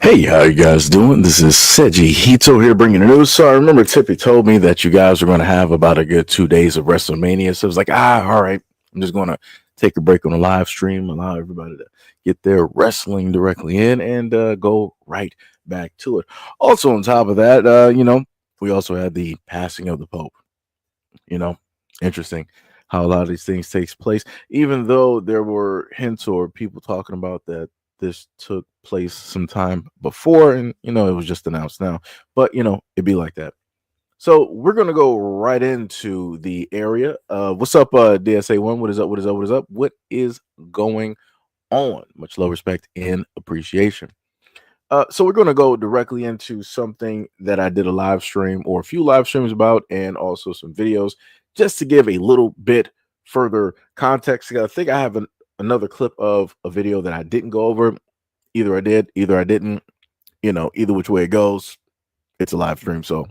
Hey, how you guys doing? This is SEIJIHITO here bringing the news. So I remember Tippy told me that you guys were going to have about a good 2 days of WrestleMania. So I was like, all right, I'm just going to take a break on the live stream, allow everybody to get their wrestling directly in and go right back to it. Also, on top of that, we also had the passing of the Pope. Interesting how a lot of these things takes place, even though there were hints or people talking about that this took place some time before, and it was just announced now, but it'd be like that. So we're gonna go right into the area. What's up, DSA1? What is up? What is up? What is up? What is going on? Much love, respect, and appreciation. So we're gonna go directly into something that I did a live stream or a few live streams about, and also some videos, just to give a little bit further context. I think I have another clip of a video that I didn't go over. Either I did, either I didn't. Either which way it goes, it's a live stream, so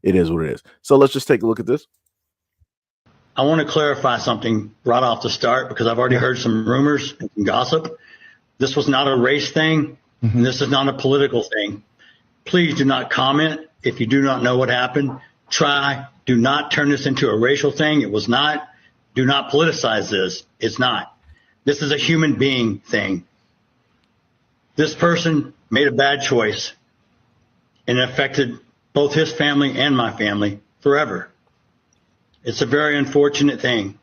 it is what it is. So let's just take a look at this. I want to clarify something right off the start, because I've already heard some rumors and gossip. This was not a race thing, and this is not a political thing. Please do not comment if you do not know what happened. Do not turn this into a racial thing. It was not. Do not politicize this. It's not. This is a human being thing. This person made a bad choice, and it affected both his family and my family forever. It's a very unfortunate thing,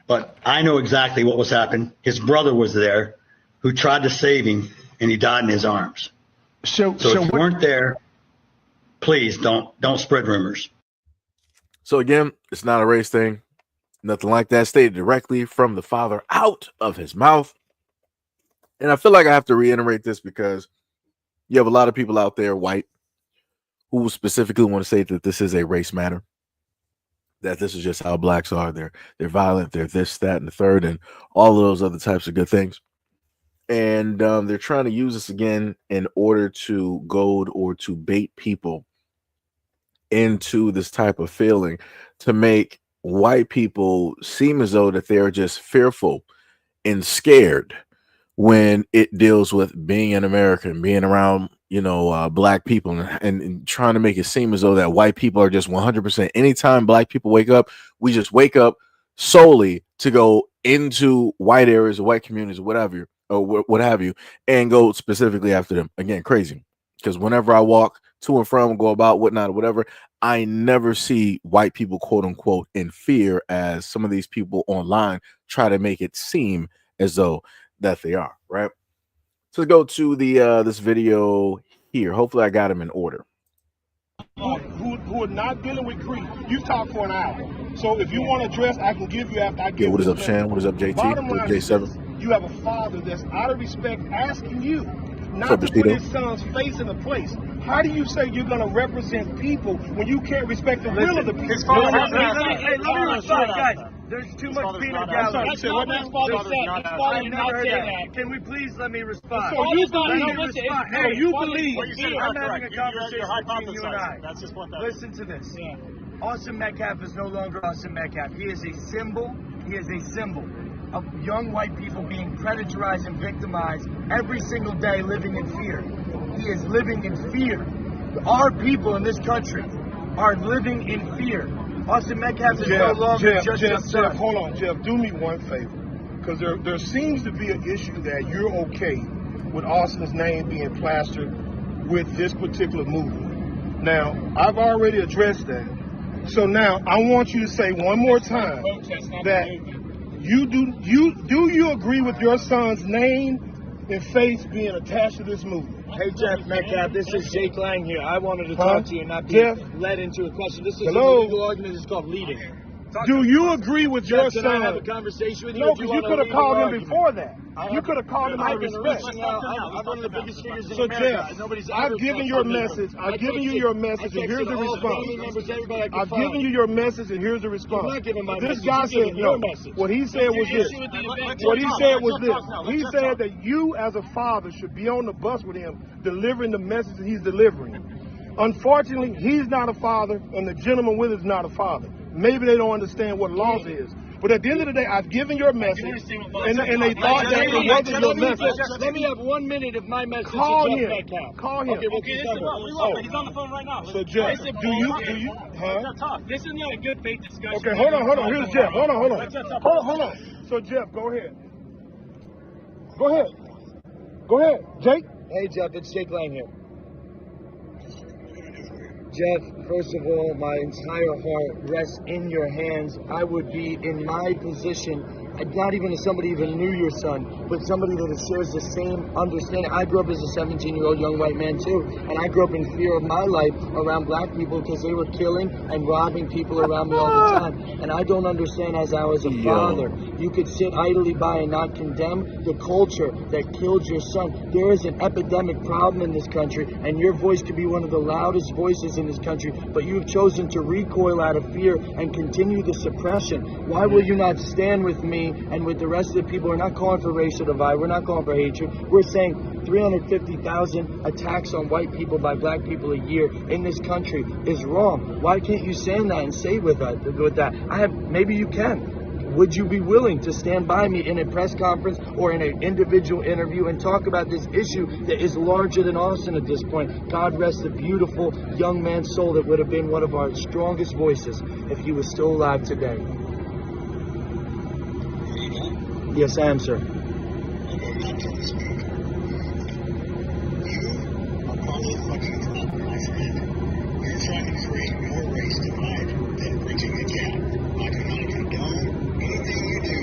but I know exactly what was happening. His brother was there who tried to save him, and he died in his arms. So if you weren't there, please don't spread rumors. So again, it's not a race thing. Nothing like that, stated directly from the father out of his mouth. And I feel like I have to reiterate this because you have a lot of people out there, white, who specifically want to say that this is a race matter, that this is just how blacks are. They're violent, they're this, that, and the third, and all of those other types of good things. And they're trying to use this again in order to goad or to bait people into this type of feeling, to make white people seem as though that they're just fearful and scared when it deals with being an American, being around, black people, and trying to make it seem as though that white people are just 100%. Anytime black people wake up, we just wake up solely to go into white areas or white communities or whatever, or what have you, and go specifically after them. Again, crazy. Because whenever I walk to and from, go about, whatnot, or whatever, I never see white people, quote unquote, in fear, as some of these people online try to make it seem as though that they are, right? So let's go to the this video here. Hopefully I got them in order. Who are not dealing with grief. You talk for an hour. So if you want to address, I can give you after I give you. What is up, Shan? What is up, JT? What up, J7? You have a father that's out of respect asking you not to put his son's face in a place. How do you say you're going to represent people when you can't respect the will of the people? Hey, let me respond, guys. There's too much peanut gallery. Can we please let me respond? So you believe? Hey, you believe? I'm having a conversation between you and I. That's just one thing. Listen to this. Austin Metcalf is no longer Austin Metcalf. He is a symbol. He is a symbol of young white people being predatorized and victimized every single day, living in fear. He is living in fear. Our people in this country are living in fear. Austin Metcalf is no longer just a son. Jeff, hold on, Jeff. Do me one favor, because there seems to be an issue that you're okay with Austin's name being plastered with this particular movement. Now, I've already addressed that. So now I want you to say one more time that do you agree with your son's name and face being attached to this movement? Hey, Jeff Metcalf, this is Jake Lang here. I wanted to talk to you and not be led into a question. This is a legal argument. It's called leading. Do you agree with your son? Can I have a conversation with you? No, because you could have called him before that. You could have called him out of respect. I'm one of the biggest figures in So, America. Jeff, I've given your message. I've given you your message, and here's the response. I've given you your message, and here's the response. This guy said no. What he said was this. What he said was this. He said that you, as a father, should be on the bus with him, delivering the message that he's delivering. Unfortunately, he's not a father, and the gentleman with him is not a father. Maybe they don't understand what loss is. But at the end of the day, I've given your message, and they thought that it wasn't your message. Let me have 1 minute of my message. Call to Jeff him. Metcalf. Call him. Okay, he's on the phone right now. So Jeff, do you, huh? This is not a good faith discussion. Okay, hold on. Here's Jeff. Hold on. So Jeff, go ahead. Go ahead, Jake. Hey Jeff, it's Jake Lang here. Jeff, first of all, my entire heart rests in your hands. I would be in my position, not even if somebody even knew your son, but somebody that shares the same understanding. I grew up as a 17-year-old young white man too, and I grew up in fear of my life around black people because they were killing and robbing people around me all the time. And I don't understand as I was a father, you could sit idly by and not condemn the culture that killed your son. There is an epidemic problem in this country, and your voice could be one of the loudest voices in this country, but you've chosen to recoil out of fear and continue the suppression. Why will you not stand with me and with the rest of the people? We're not calling for racial divide. We're not calling for hatred. We're saying 350,000 attacks on white people by black people a year in this country is wrong. Why can't you stand that and say with that? Maybe you can. Would you be willing to stand by me in a press conference or in an individual interview and talk about this issue that is larger than Austin at this point? God rest the beautiful young man's soul that would have been one of our strongest voices if he was still alive today. Yes, I am, sir. You're trying to create more race divide than bridging the gap. I do not condone anything you do.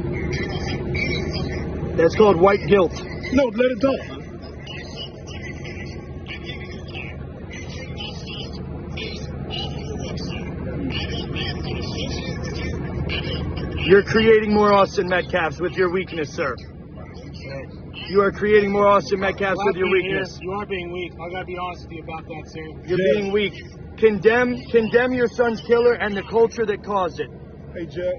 You do not have any fucking... That's called white guilt. No, let it go. You're creating more Austin Metcalfs with your weakness, sir. You are creating more Austin Metcalfs with your weakness. You are being weak. I gotta be honest with you about that, sir. You're being weak. Condemn your son's killer and the culture that caused it. Hey, Jeff.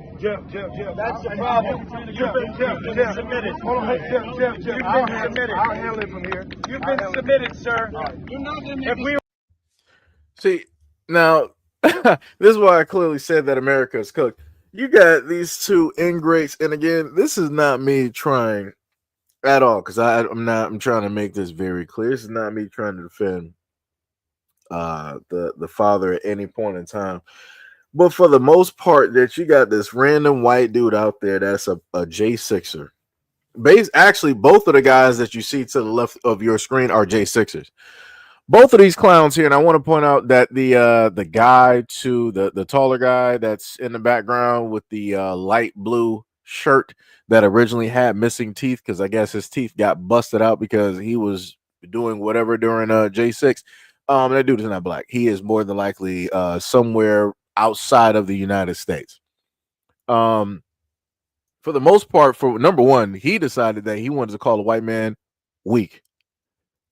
That's the problem. Jeff. Submitted. Hold on, hey, Jeff. You've been submitted. I'll handle it from here. You've been submitted, sir. You're not going to See, now, this is why I clearly said that America is cooked. You got these two ingrates, and again, this is not me trying at all, because I'm trying to make this very clear. This is not me trying to defend the father at any point in time. But for the most part, that you got this random white dude out there that's a J6er. Actually, both of the guys that you see to the left of your screen are J6ers. Both of these clowns here, and I want to point out that the guy to the taller guy that's in the background with the light blue shirt that originally had missing teeth, because I guess his teeth got busted out because he was doing whatever during J6. That dude is not black. He is more than likely somewhere outside of the United States. For the most part, for number one, he decided that he wanted to call a white man weak,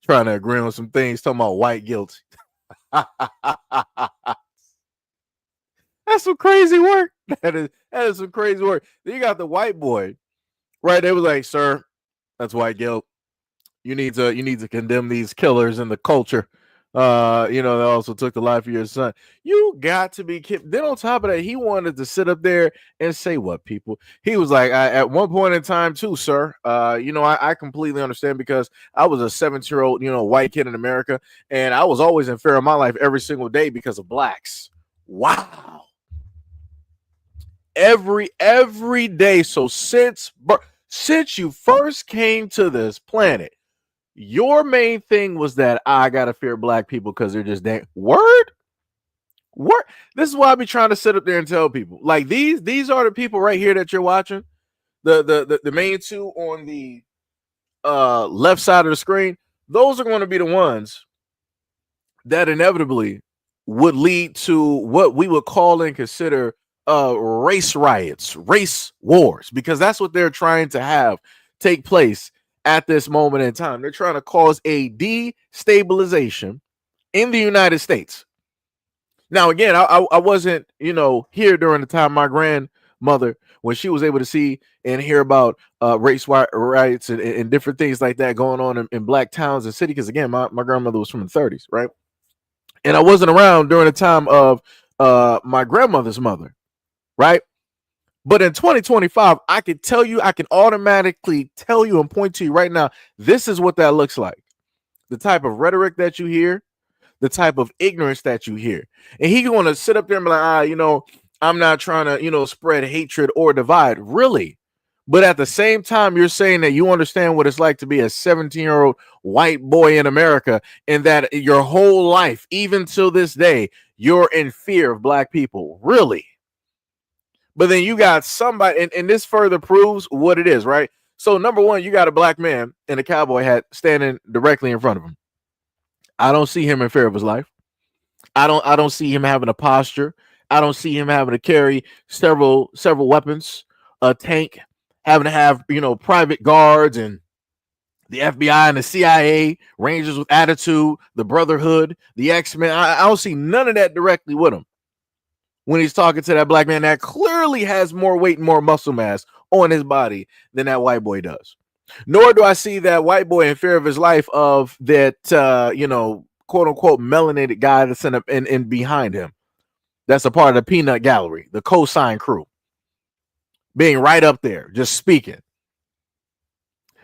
trying to agree on some things, talking about white guilt. That's some crazy work. That is some crazy work. Then you got the white boy, right? They was like, "Sir, that's white guilt. You need to condemn these killers in the culture. They also took the life of your son. You got to be kidding." Then on top of that, he wanted to sit up there and say what, people? He was like, at one point in time too, sir, I completely understand, because I was a 17-year-old, white kid in America, and I was always in fear of my life every single day because of blacks. Wow. Every day. So since you first came to this planet, your main thing was that I gotta fear black people because they're just damn word. This is why I be trying to sit up there and tell people, like, these are the people right here that you're watching. The main two on the left side of the screen. Those are going to be the ones that inevitably would lead to what we would call and consider race riots, race wars, because that's what they're trying to have take place at this moment in time. They're trying to cause a destabilization in the United States. Now, again, I wasn't, here during the time my grandmother, when she was able to see and hear about race riots and different things like that going on in black towns and cities. Because, again, my grandmother was from the 30s, right? And I wasn't around during the time of my grandmother's mother, right? But in 2025, I can tell you, I can automatically tell you and point to you right now, this is what that looks like. The type of rhetoric that you hear, the type of ignorance that you hear. And he going to sit up there and be like, I'm not trying to, spread hatred or divide. Really? But at the same time, you're saying that you understand what it's like to be a 17-year-old white boy in America, and that your whole life, even till this day, you're in fear of black people. Really? But then you got somebody, and this further proves what it is, right? So number one, you got a black man in a cowboy hat standing directly in front of him. I don't see him in fear of his life. I don't see him having a posture. I don't see him having to carry several weapons, a tank, having to have, private guards and the FBI and the CIA, Rangers with attitude, the Brotherhood, the X-Men. I don't see none of that directly with him when he's talking to that black man that clearly has more weight and more muscle mass on his body than that white boy does. Nor do I see that white boy in fear of his life of that, quote unquote, melanated guy that's in behind him. That's a part of the peanut gallery, the cosign crew, being right up there, just speaking.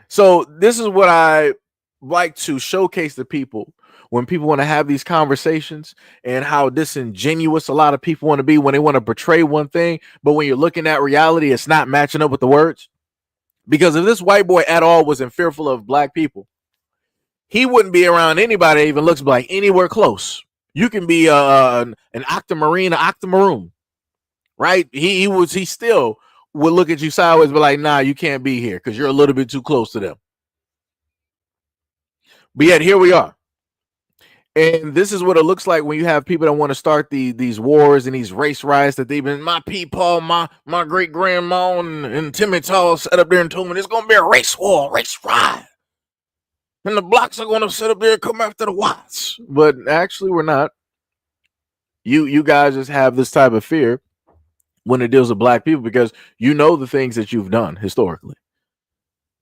So this is what I like to showcase to people when people want to have these conversations, and how disingenuous a lot of people want to be when they want to portray one thing, but when you're looking at reality, it's not matching up with the words. Because if this white boy at all wasn't fearful of black people, he wouldn't be around anybody that even looks black anywhere close. You can be an octamarine, an octamaroon, right? He still would look at you sideways, but like, nah, you can't be here because you're a little bit too close to them. But yet here we are. And this is what it looks like when you have people that want to start these wars and these race riots that they've been, my people, my great grandma and Timmy Tall sat up there and told me there's going to be a race war, race riot. And the blacks are going to sit up there and come after the whites. But actually, we're not. You guys just have this type of fear when it deals with black people because you know the things that you've done historically.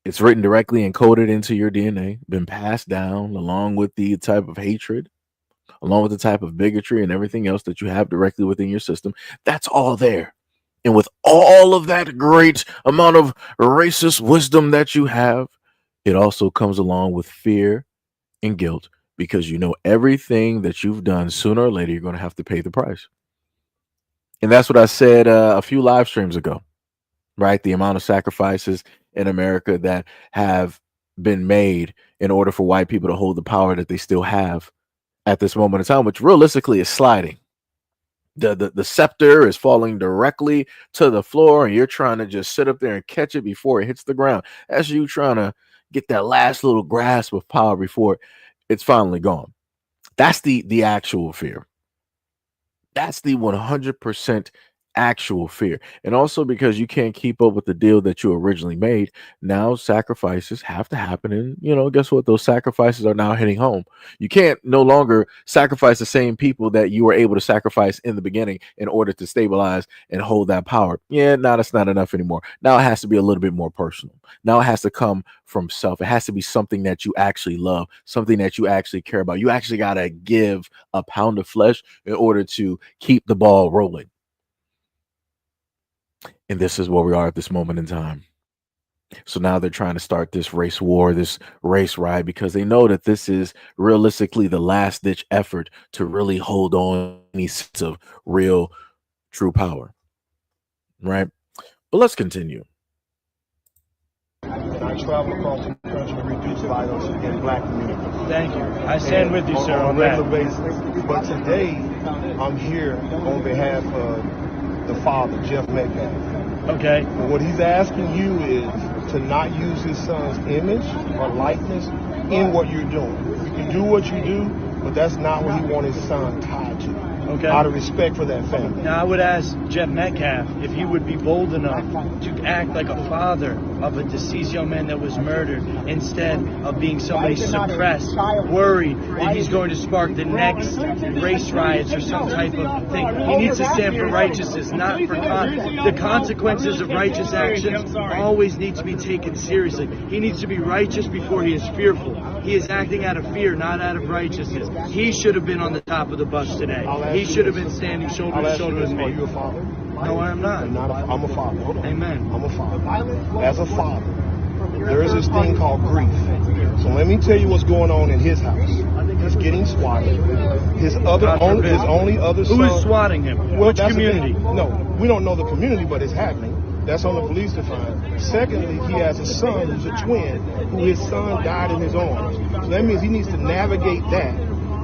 It's written directly encoded into your DNA, been passed down along with the type of hatred, along with the type of bigotry and everything else that you have directly within your system. That's all there. And with all of that great amount of racist wisdom that you have, it also comes along with fear and guilt because you know everything that you've done, sooner or later, you're going to have to pay the price. And that's what I said a few live streams ago, right? The amount of sacrifices in America that have been made in order for white people to hold the power that they still have at this moment in time, which realistically is sliding. The scepter is falling directly to the floor, and you're trying to just sit up there and catch it before it hits the ground. As you trying to get that last little grasp of power before it's finally gone. That's the actual fear. That's the 100% actual fear. And also because you can't keep up with the deal that you originally made, now sacrifices have to happen. And guess what? Those sacrifices are now hitting home. You can't no longer sacrifice the same people that you were able to sacrifice in the beginning in order to stabilize and hold that power. Yeah, now that's not enough anymore. Now it has to be a little bit more personal. Now it has to come from self. It has to be something that you actually love, something that you actually care about. You actually got to give a pound of flesh in order to keep the ball rolling. And this is where we are at this moment in time. So now they're trying to start this race war, this race riot, because they know that this is realistically the last ditch effort to really hold on any sense of real, true power. Right? But let's continue. And I travel across the country to reduce violence in black communities. Thank you. I stand with you, sir, on a on regular that. basis. But today, I'm here on behalf of the father, Jeff Metcalf. Okay. And what he's asking you is to not use his son's image or likeness in what you're doing. You can do what you do, but that's not what he wants his son tied to. Okay. Out of respect for that family. Now, I would ask Jeff Metcalf if he would be bold enough to act like a father of a deceased young man that was murdered instead of being somebody suppressed, worried that he's going to spark the next race riots or some type of thing. He needs to stand for righteousness, not for the consequences of righteous actions always need to be taken seriously. He needs to be righteous before he is fearful. He is acting out of fear, not out of righteousness. He should have been on the top of the bus today. He should have been standing shoulder to shoulder with me. Are you a father? No, I am not. I'm a father. Hold on. Amen. I'm a father. As a father, there is this thing called grief. So let me tell you what's going on in his house. He's getting swatted. His only other son. Who is swatting him? Well, Which community? No, we don't know the community, but it's happening. That's on the police to find. Secondly, he has a son who's a twin, who his son died in his arms. So that means he needs to navigate that.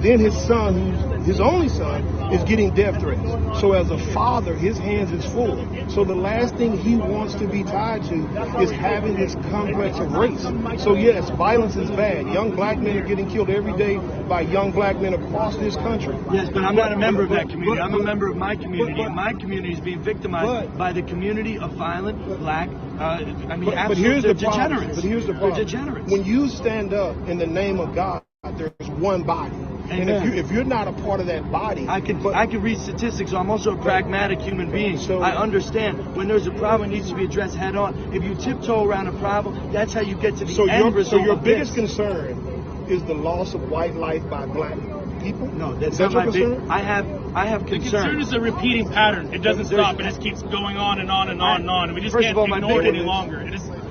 Then his son, who's his only son, is getting death threats. So as a father, his hands is full. So the last thing he wants to be tied to is having this complex of race. So yes, violence is bad. Young black men are getting killed every day by young black men across this country. Yes, but I'm not a member of that community. I'm a member of my community, and my community is being victimized by the community of violent black. But here's the degenerates. But here's the problem. They're degenerates. When you stand up in the name of God, there's one body. Amen. And if you're not a part of that body, I can read statistics. So I'm also a pragmatic human being. So I understand when there's a problem, it needs to be addressed head on. If you tiptoe around a problem, that's how you get to the end result. So your biggest concern is the loss of white life by black people? No, that's not my concern. I have concern. The concern is a repeating pattern. It doesn't stop. It just keeps going on and on and on and on. And we just can't ignore it any longer.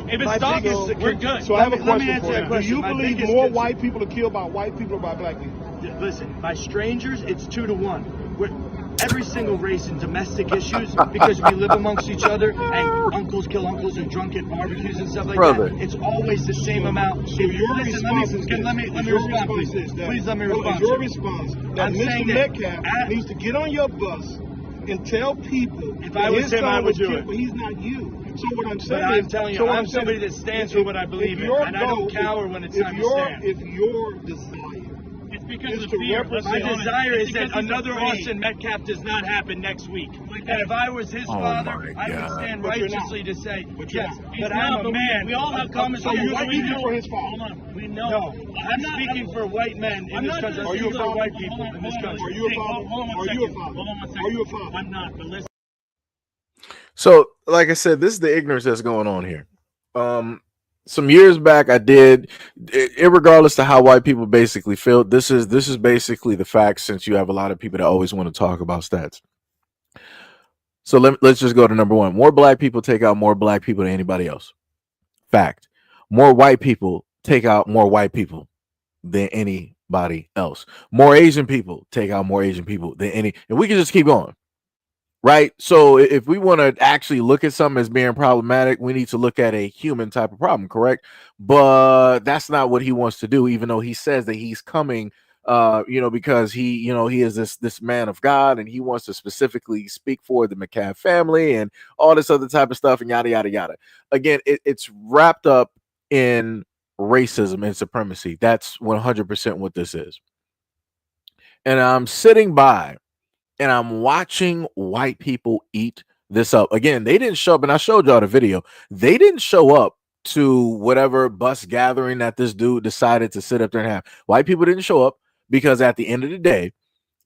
If it stops, we're good. So I have a question for you. Do you believe more white people are killed by white people or by black people? Listen, by strangers, it's 2-1. Every single race in domestic issues, because we live amongst each other, and uncles kill uncles and drunk at barbecues and stuff like that. It's always the same amount. So your response is let me respond, please. Please let me respond. Your response that Mr. Metcalf needs to get on your bus and tell people if I was him, I would do it. But he's not you. So what I'm saying I'm telling you, I'm somebody that stands for what I believe in, and I don't cower when it's time to stand. If your desire because of fear. My desire is that another Austin Metcalf does not happen next week. And if I was his father, I would stand righteously to say, yes, but I'm a man. We all have comments. So you're speaking for his father. Hold on. We know. No, I'm speaking for white men in this country. Are you a father? White people in this country. Are you a father? Are you a father? Are you a father? I'm not, but listen. So, like I said, this is the ignorance that's going on here. Some years back, I did, irregardless to how white people basically feel, this is basically the facts, since you have a lot of people that always want to talk about stats. So let's just go to number one. More black people take out more black people than anybody else. Fact. More white people take out more white people than anybody else. More Asian people take out more Asian people than any, and we can just keep going. Right. So if we want to actually look at something as being problematic, we need to look at a human type of problem. Correct. But that's not what he wants to do, even though he says that he's coming, because he is this man of God, and he wants to specifically speak for the McCaff family and all this other type of stuff and yada, yada, yada. Again, it's wrapped up in racism and supremacy. That's 100% what this is. And I'm sitting by and I'm watching white people eat this up. Again, they didn't show up, and I showed y'all the video. They didn't show up to whatever bus gathering that this dude decided to sit up there and have. White people didn't show up because at the end of the day,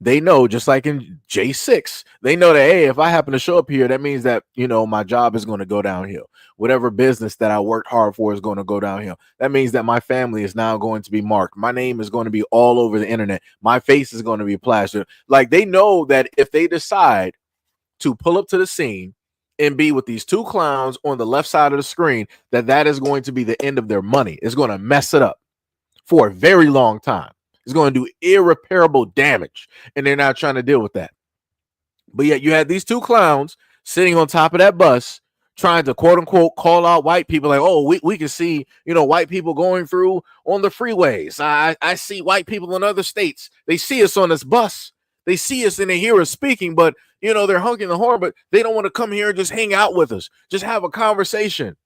they know, just like in J6, they know that, hey, if I happen to show up here, that means that, my job is going to go downhill. Whatever business that I worked hard for is going to go downhill. That means that my family is now going to be marked. My name is going to be all over the internet. My face is going to be plastered. Like, they know that if they decide to pull up to the scene and be with these two clowns on the left side of the screen, that is going to be the end of their money. It's going to mess it up for a very long time. It's going to do irreparable damage, and they're not trying to deal with that. But yet you had these two clowns sitting on top of that bus trying to, quote unquote, call out white people like, oh, we can see, white people going through on the freeways. I see white people in other states. They see us on this bus. They see us and they hear us speaking, but, they're honking the horn, but they don't want to come here and just hang out with us. Just have a conversation.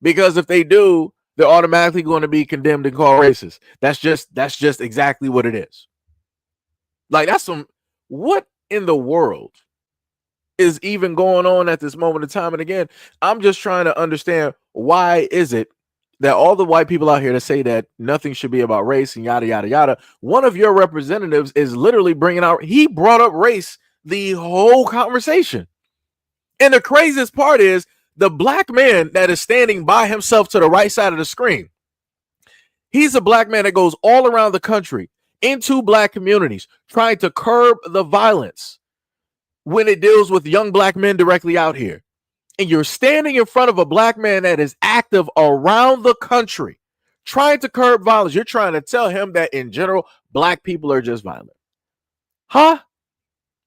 Because if they do, they're automatically going to be condemned and called racist. That's just exactly what it is. Like, what in the world is even going on at this moment in time? And again, I'm just trying to understand, why is it that all the white people out here that say that nothing should be about race and yada, yada, yada, one of your representatives is literally he brought up race the whole conversation. And the craziest part is, the black man that is standing by himself to the right side of the screen, he's a black man that goes all around the country into black communities, trying to curb the violence when it deals with young black men directly out here. And you're standing in front of a black man that is active around the country, trying to curb violence. You're trying to tell him that in general, black people are just violent. Huh?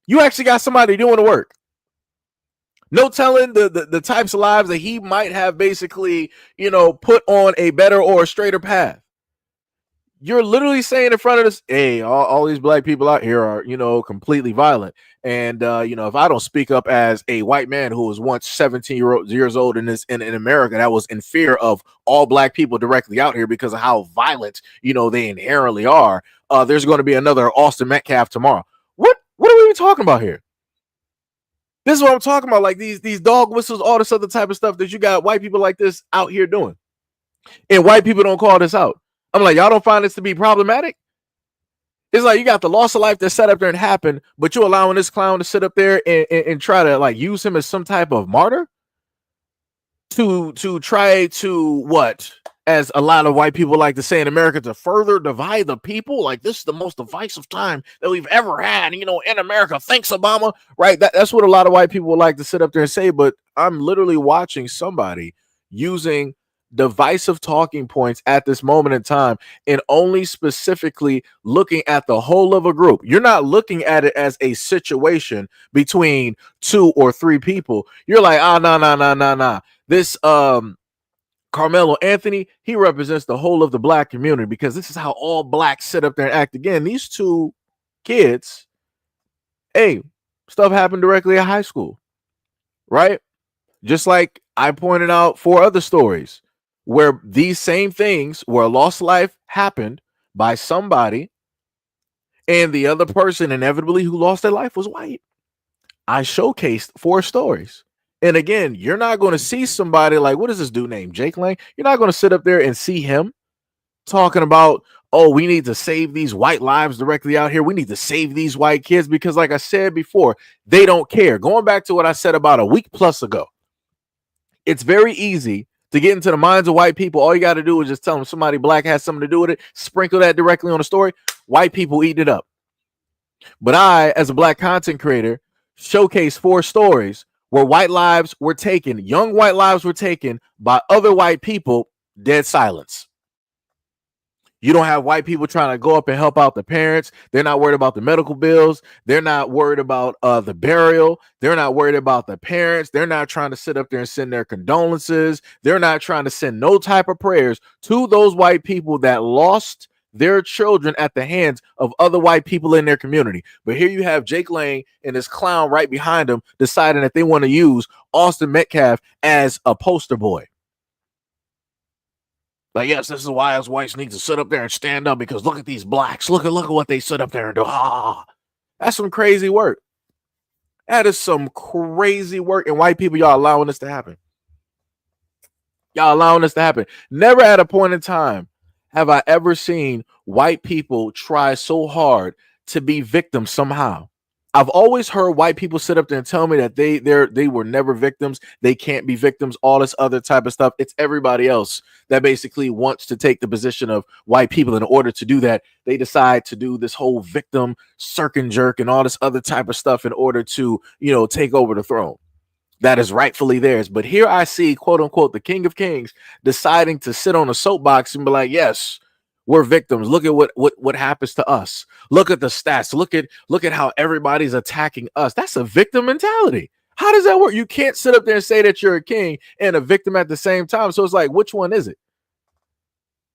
You actually got somebody doing the work. No telling the types of lives that he might have basically, put on a better or a straighter path. You're literally saying in front of us, hey, all these black people out here are, completely violent. And, if I don't speak up as a white man who was once 17 years old in America, that was in fear of all black people directly out here because of how violent, they inherently are. There's going to be another Austin Metcalf tomorrow. What are we even talking about here? This is what I'm talking about. Like these dog whistles, all this other type of stuff that you got white people like this out here doing. And white people don't call this out. I'm like, y'all don't find this to be problematic? It's like you got the loss of life that's set up there and happened, but you're allowing this clown to sit up there and try to like use him as some type of martyr to try to what? As a lot of white people like to say in America, to further divide the people. Like, this is the most divisive time that we've ever had, in America. Thanks, Obama. Right? That's what a lot of white people would like to sit up there and say. But I'm literally watching somebody using divisive talking points at this moment in time and only specifically looking at the whole of a group. You're not looking at it as a situation between 2 or 3 people. You're like, nah. This Carmelo Anthony, he represents the whole of the black community because this is how all blacks sit up there and act. Again, these 2 kids, hey, stuff happened directly at high school, right? Just like I pointed out 4 other stories where these same things, where a lost life happened by somebody and the other person inevitably who lost their life was white. I showcased 4 stories. And again, you're not going to see somebody like, what is this dude named Jake Lang? You're not going to sit up there and see him talking about, oh, we need to save these white lives directly out here. We need to save these white kids because, like I said before, they don't care. Going back to what I said about a week plus ago, it's very easy to get into the minds of white people. All you got to do is just tell them somebody black has something to do with it, sprinkle that directly on a story. White people eat it up. But I, as a black content creator, showcase 4 stories where white lives were taken, young white lives were taken by other white people, dead silence. You don't have white people trying to go up and help out the parents. They're not worried about the medical bills. They're not worried about the burial. They're not worried about the parents. They're not trying to sit up there and send their condolences. They're not trying to send no type of prayers to those white people that lost their children at the hands of other white people in their community. But here you have Jake Lang and this clown right behind him deciding that they want to use Austin Metcalf as a poster boy. Like, yes, this is why us whites need to sit up there and stand up because look at these blacks. Look at what they sit up there and do. That's some crazy work. That is some crazy work. And white people, y'all allowing this to happen. Y'all allowing this to happen. Never at a point in time have I ever seen white people try so hard to be victims somehow. I've always heard white people sit up there and tell me that they were never victims. They can't be victims, all this other type of stuff. It's everybody else that basically wants to take the position of white people. In order to do that, they decide to do this whole victim circ and jerk and all this other type of stuff in order to, take over the throne that is rightfully theirs. But here I see, quote unquote, the King of Kings deciding to sit on a soapbox and be like, yes, we're victims. Look at what happens to us. Look at the stats. Look at how everybody's attacking us. That's a victim mentality. How does that work? You can't sit up there and say that you're a king and a victim at the same time. So it's like, which one is it?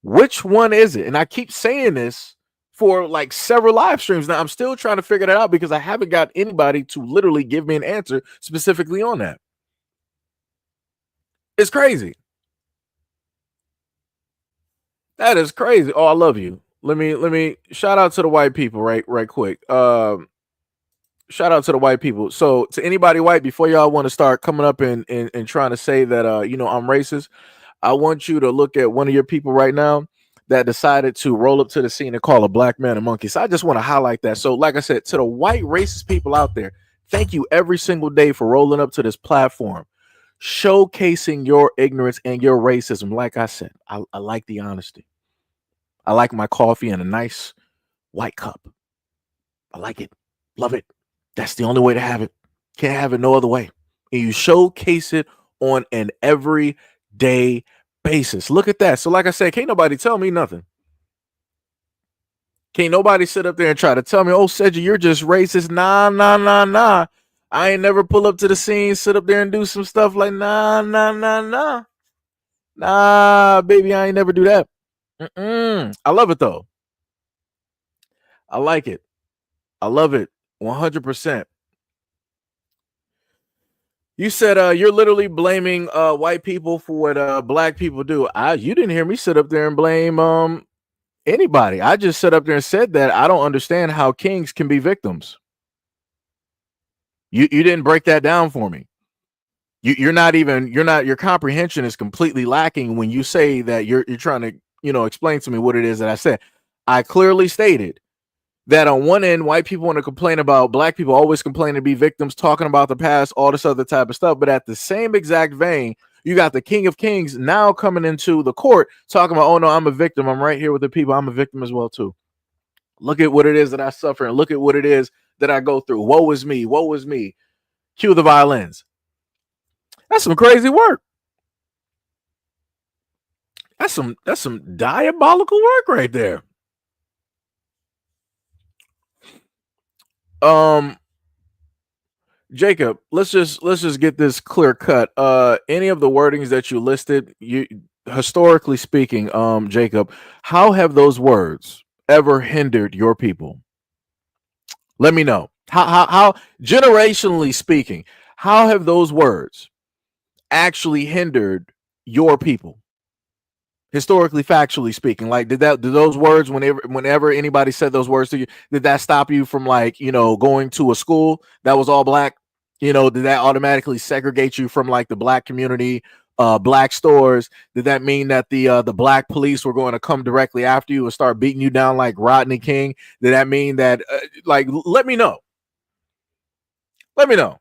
Which one is it? And I keep saying this for like several live streams now. I'm still trying to figure that out because I haven't got anybody to literally give me an answer specifically on that. It's crazy. That is crazy. Oh, I love you. Let me shout out to the white people right quick. Shout out to the white people. So to anybody white, before y'all want to start coming up and trying to say that I'm racist, I want you to look at one of your people right now that decided to roll up to the scene and call a black man a monkey. So I just want to highlight that. So like I said, to the white racist people out there, thank you every single day for rolling up to this platform, showcasing your ignorance and your racism. Like I said, I like the honesty. I like my coffee in a nice white cup. I like it. Love it. That's the only way to have it. Can't have it no other way. And you showcase it on an everyday basis. Look at that. So like I said, can't nobody tell me nothing. Can't nobody sit up there and try to tell me, oh, Seji, you're just racist. Nah. I ain't never pull up to the scene, sit up there and do some stuff like nah. Nah, baby, I ain't never do that. I love it though. I like it. I love it 100%. You said you're literally blaming white people for what black people do. You didn't hear me sit up there and blame anybody. I just sat up there and said that I don't understand how kings can be victims. You didn't break that down for me. Your comprehension is completely lacking when you say that you're trying to, explain to me what it is that I said. I clearly stated that on one end, white people want to complain about black people always complaining to be victims, talking about the past, all this other type of stuff. But at the same exact vein, you got the King of Kings now coming into the court talking about, oh no, I'm a victim. I'm right here with the people. I'm a victim as well too. Look at what it is that I suffer and look at what it is that I go through. Woe is me. Woe is me. Cue the violins. That's some crazy work. That's some diabolical work right there. Jacob, let's just get this clear cut. Any of the wordings that you listed, historically speaking, Jacob, how have those words ever hindered your people? Let me know. How generationally speaking, how have those words actually hindered your people? Historically, factually speaking, like did those words, whenever anybody said those words to you, did that stop you from going to a school that was all black? Did that automatically segregate you from like the black community, black stores? Did that mean that the black police were going to come directly after you and start beating you down like Rodney King? Did that mean that let me know. Let me know.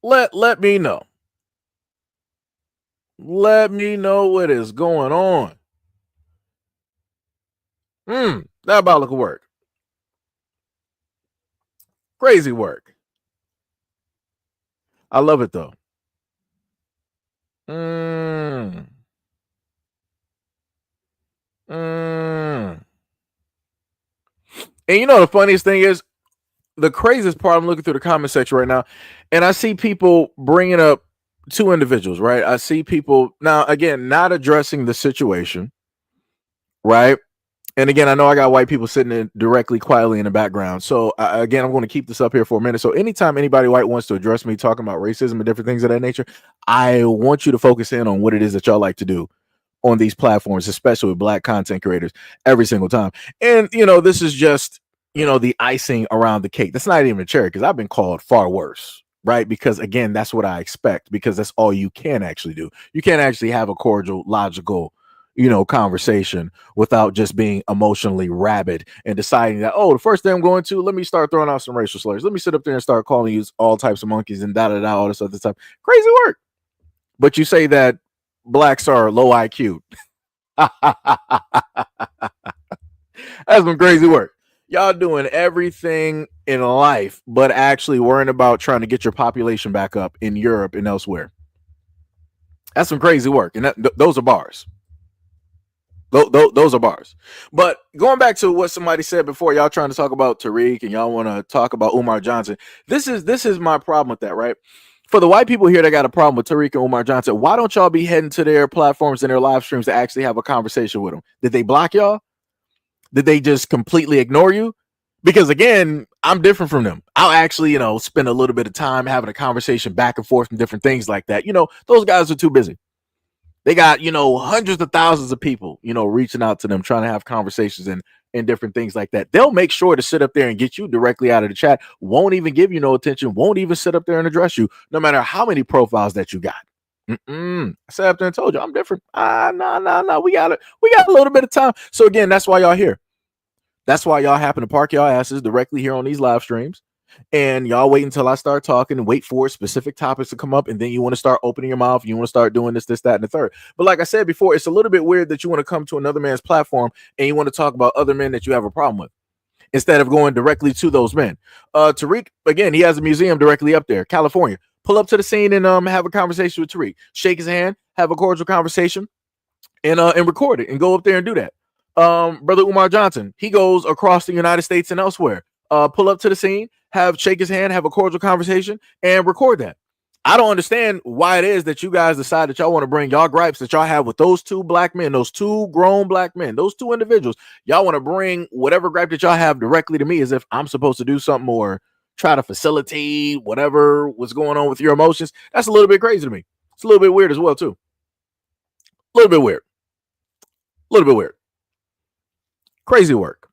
Let me know. Let me know what is going on. Diabolical work. Crazy work. I love it though. And the funniest thing is, the craziest part, I'm looking through the comment section right now, and I see people bringing up two individuals, right? I see people now, again, not addressing the situation, right? And again, I know I got white people sitting in directly, quietly in the background. So again, I'm going to keep this up here for a minute. So anytime anybody white wants to address me talking about racism and different things of that nature, I want you to focus in on what it is that y'all like to do on these platforms, especially with black content creators, every single time. And, this is just, the icing around the cake. That's not even a cherry, because I've been called far worse, right? Because again, that's what I expect, because that's all you can actually do. You can't actually have a cordial, logical, conversation without just being emotionally rabid and deciding that, oh, the first thing I'm going to, let me start throwing out some racial slurs. Let me sit up there and start calling you all types of monkeys and all this other stuff. Crazy work. But you say that blacks are low IQ. That's some crazy work. Y'all doing everything in life but actually worrying about trying to get your population back up in Europe and elsewhere. That's some crazy work. And those are bars. Those are bars. But going back to what somebody said before, y'all trying to talk about Tariq and y'all want to talk about Umar Johnson. This is my problem with that, right? For the white people here that got a problem with Tariq and Umar Johnson, why don't y'all be heading to their platforms and their live streams to actually have a conversation with them? Did they block y'all? Did they just completely ignore you? Because again, I'm different from them. I'll actually, spend a little bit of time having a conversation back and forth and different things like that. Those guys are too busy. They got, hundreds of thousands of people, reaching out to them, trying to have conversations and different things like that. They'll make sure to sit up there and get you directly out of the chat. Won't even give you no attention. Won't even sit up there and address you, no matter how many profiles that you got. I sat up there and told you I'm different. No. We got a little bit of time. So again, that's why y'all here. That's why y'all happen to park y'all asses directly here on these live streams and y'all wait until I start talking and wait for specific topics to come up, and then you want to start opening your mouth, you want to start doing this, that, and the third. But like I said before, it's a little bit weird that you want to come to another man's platform and you want to talk about other men that you have a problem with instead of going directly to those men. Tariq, again, he has a museum directly up there, California. Pull up to the scene and have a conversation with Tariq. Shake his hand, have a cordial conversation, and record it and go up there and do that. Brother Umar Johnson, he goes across the United States and elsewhere. Pull up to the scene, shake his hand, have a cordial conversation, and record that. I don't understand why it is that you guys decide that y'all want to bring y'all gripes that y'all have with those two black men, those two grown black men, those two individuals. Y'all want to bring whatever gripe that y'all have directly to me as if I'm supposed to do something or try to facilitate whatever was going on with your emotions. That's a little bit crazy to me. It's a little bit weird as well, too. A little bit weird. A little bit weird. Crazy work.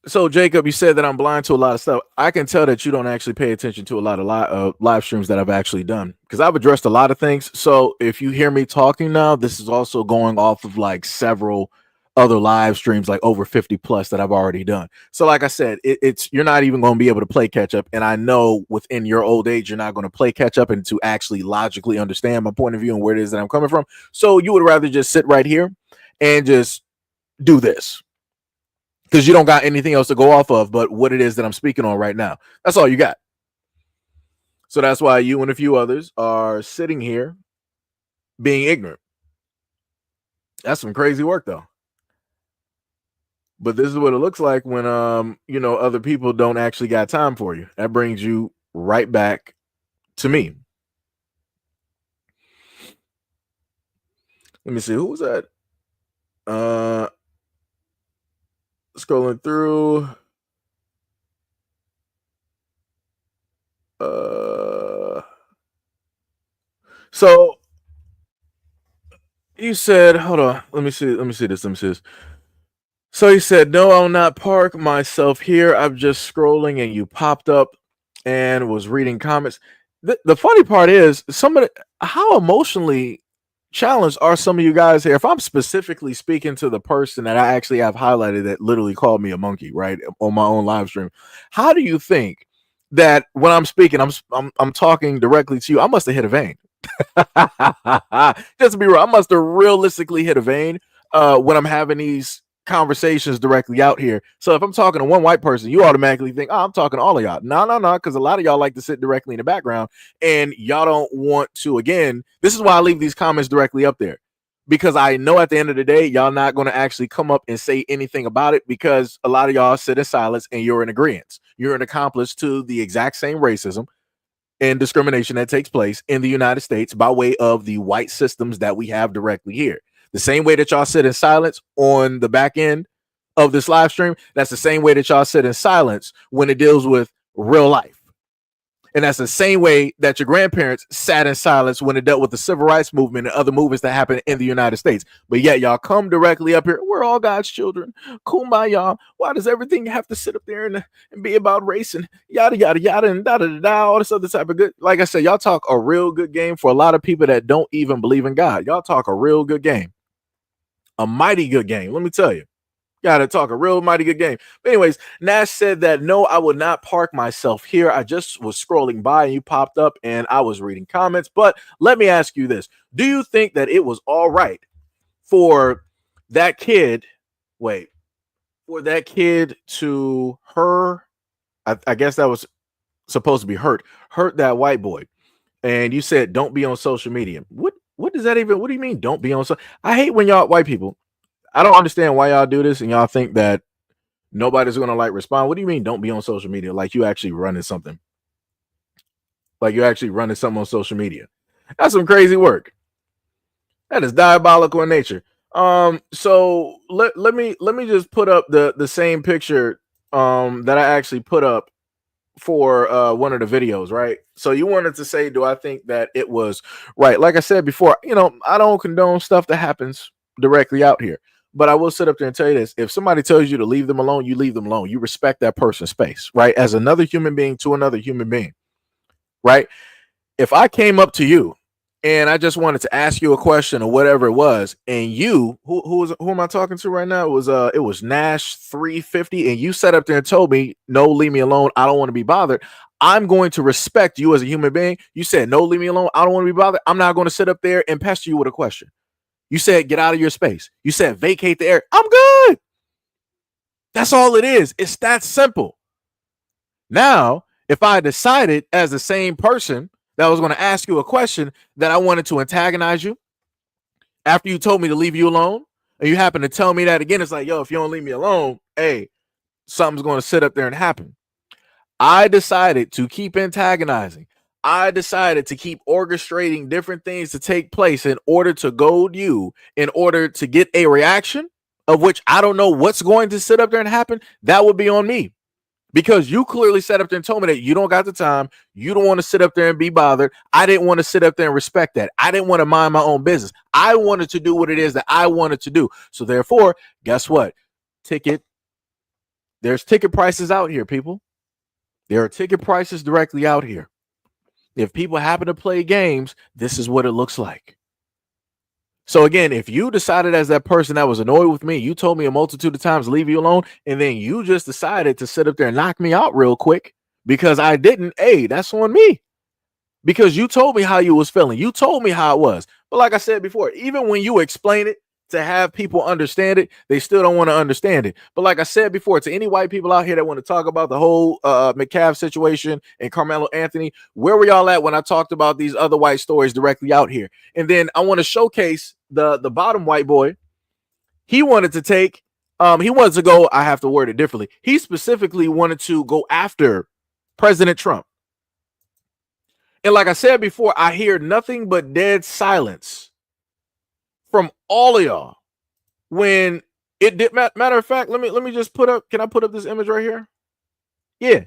So, Jacob, you said that I'm blind to a lot of stuff. I can tell that you don't actually pay attention to a lot of live streams that I've actually done because I've addressed a lot of things. So if you hear me talking now, this is also going off of like several other live streams, like over 50 plus that I've already done. So like I said, it's you're not even going to be able to play catch up. And I know within your old age, you're not going to play catch up and to actually logically understand my point of view and where it is that I'm coming from. So you would rather just sit right here and just do this. Because you don't got anything else to go off of but what it is that I'm speaking on right now. That's all you got. So that's why you and a few others are sitting here being ignorant. That's some crazy work, though. But this is what it looks like when, other people don't actually got time for you. That brings you right back to me. Let me see. Who was that? Scrolling through. So you said, hold on. Let me see this. So he said, no, I'll not park myself here. I'm just scrolling and you popped up and was reading comments. The funny part is how emotionally challenged are some of you guys here? If I'm specifically speaking to the person that I actually have highlighted that literally called me a monkey, right, on my own live stream, how do you think that when I'm speaking, I'm talking directly to you? I must have hit a vein. Just to be real, I must have realistically hit a vein when I'm having these conversations directly out here. So if I'm talking to one white person, you automatically think, oh, I'm talking to all of y'all. No, because a lot of y'all like to sit directly in the background and y'all don't want to. Again, this is why I leave these comments directly up there, because I know at the end of the day, y'all not going to actually come up and say anything about it, because a lot of y'all sit in silence and you're in agreement. You're an accomplice to the exact same racism and discrimination that takes place in the United States by way of the white systems that we have directly here. The same way that y'all sit in silence on the back end of this live stream, that's the same way that y'all sit in silence when it deals with real life. And that's the same way that your grandparents sat in silence when it dealt with the civil rights movement and other movements that happened in the United States. But yet y'all come directly up here. We're all God's children. Kumbaya. Why does everything have to sit up there and be about race and yada, yada, yada, and da, da, da, da, all this other type of good. Like I said, y'all talk a real good game for a lot of people that don't even believe in God. Y'all talk a real good game. A mighty good game. Let me tell you. Gotta talk a real mighty good game. But anyways, Nash said that no, I would not park myself here. I just was scrolling by and you popped up and I was reading comments. But let me ask you this. Do you think that it was all right for that kid to I guess that was supposed to be hurt that white boy? And you said don't be on social media. What does that even, what do you mean don't be on social? I hate when y'all white people, I don't understand why y'all do this and y'all think that nobody's gonna like respond. What do you mean don't be on social media? Like you actually running something. Like you're actually running something on social media. That's some crazy work. That is diabolical in nature. So let me just put up the same picture that I actually put up for one of the videos, right? So you wanted to say, do I think that it was right? Like I said before, I don't condone stuff that happens directly out here, but I will sit up there and tell you this. If somebody tells you to leave them alone, you leave them alone. You respect that person's space, right? As another human being to another human being, right? If I came up to you and I just wanted to ask you a question or whatever it was, and you, who am I talking to right now? It was Nash 350, and you sat up there and told me, no, leave me alone. I don't want to be bothered. I'm going to respect you as a human being. You said, no, leave me alone. I don't want to be bothered. I'm not going to sit up there and pester you with a question. You said, get out of your space. You said, vacate the area. I'm good. That's all it is. It's that simple. Now, if I decided as the same person that I was going to ask you a question that I wanted to antagonize you after you told me to leave you alone, and you happen to tell me that again, it's like, yo, if you don't leave me alone, hey, something's going to sit up there and happen. I decided to keep antagonizing. I decided to keep orchestrating different things to take place in order to goad you, in order to get a reaction of which I don't know what's going to sit up there and happen. That would be on me. Because you clearly sat up there and told me that you don't got the time. You don't want to sit up there and be bothered. I didn't want to sit up there and respect that. I didn't want to mind my own business. I wanted to do what it is that I wanted to do. So therefore, guess what? There's ticket prices out here, people. There are ticket prices directly out here. If people happen to play games, this is what it looks like. So again, if you decided as that person that was annoyed with me, you told me a multitude of times, leave you alone, and then you just decided to sit up there and knock me out real quick because I didn't, hey, that's on me. Because you told me how you was feeling. You told me how it was. But like I said before, even when you explain it to have people understand it, they still don't want to understand it. But like I said before, to any white people out here that want to talk about the whole McCaff situation and Carmelo Anthony, where were y'all at when I talked about these other white stories directly out here? And then I want to showcase the bottom white boy. He wanted to take, he wanted to go, I have to word it differently. He specifically wanted to go after President Trump. And like I said before, I hear nothing but dead silence from all of y'all when it did. Matter of fact, let me just put up. Can I put up this image right here? Yeah.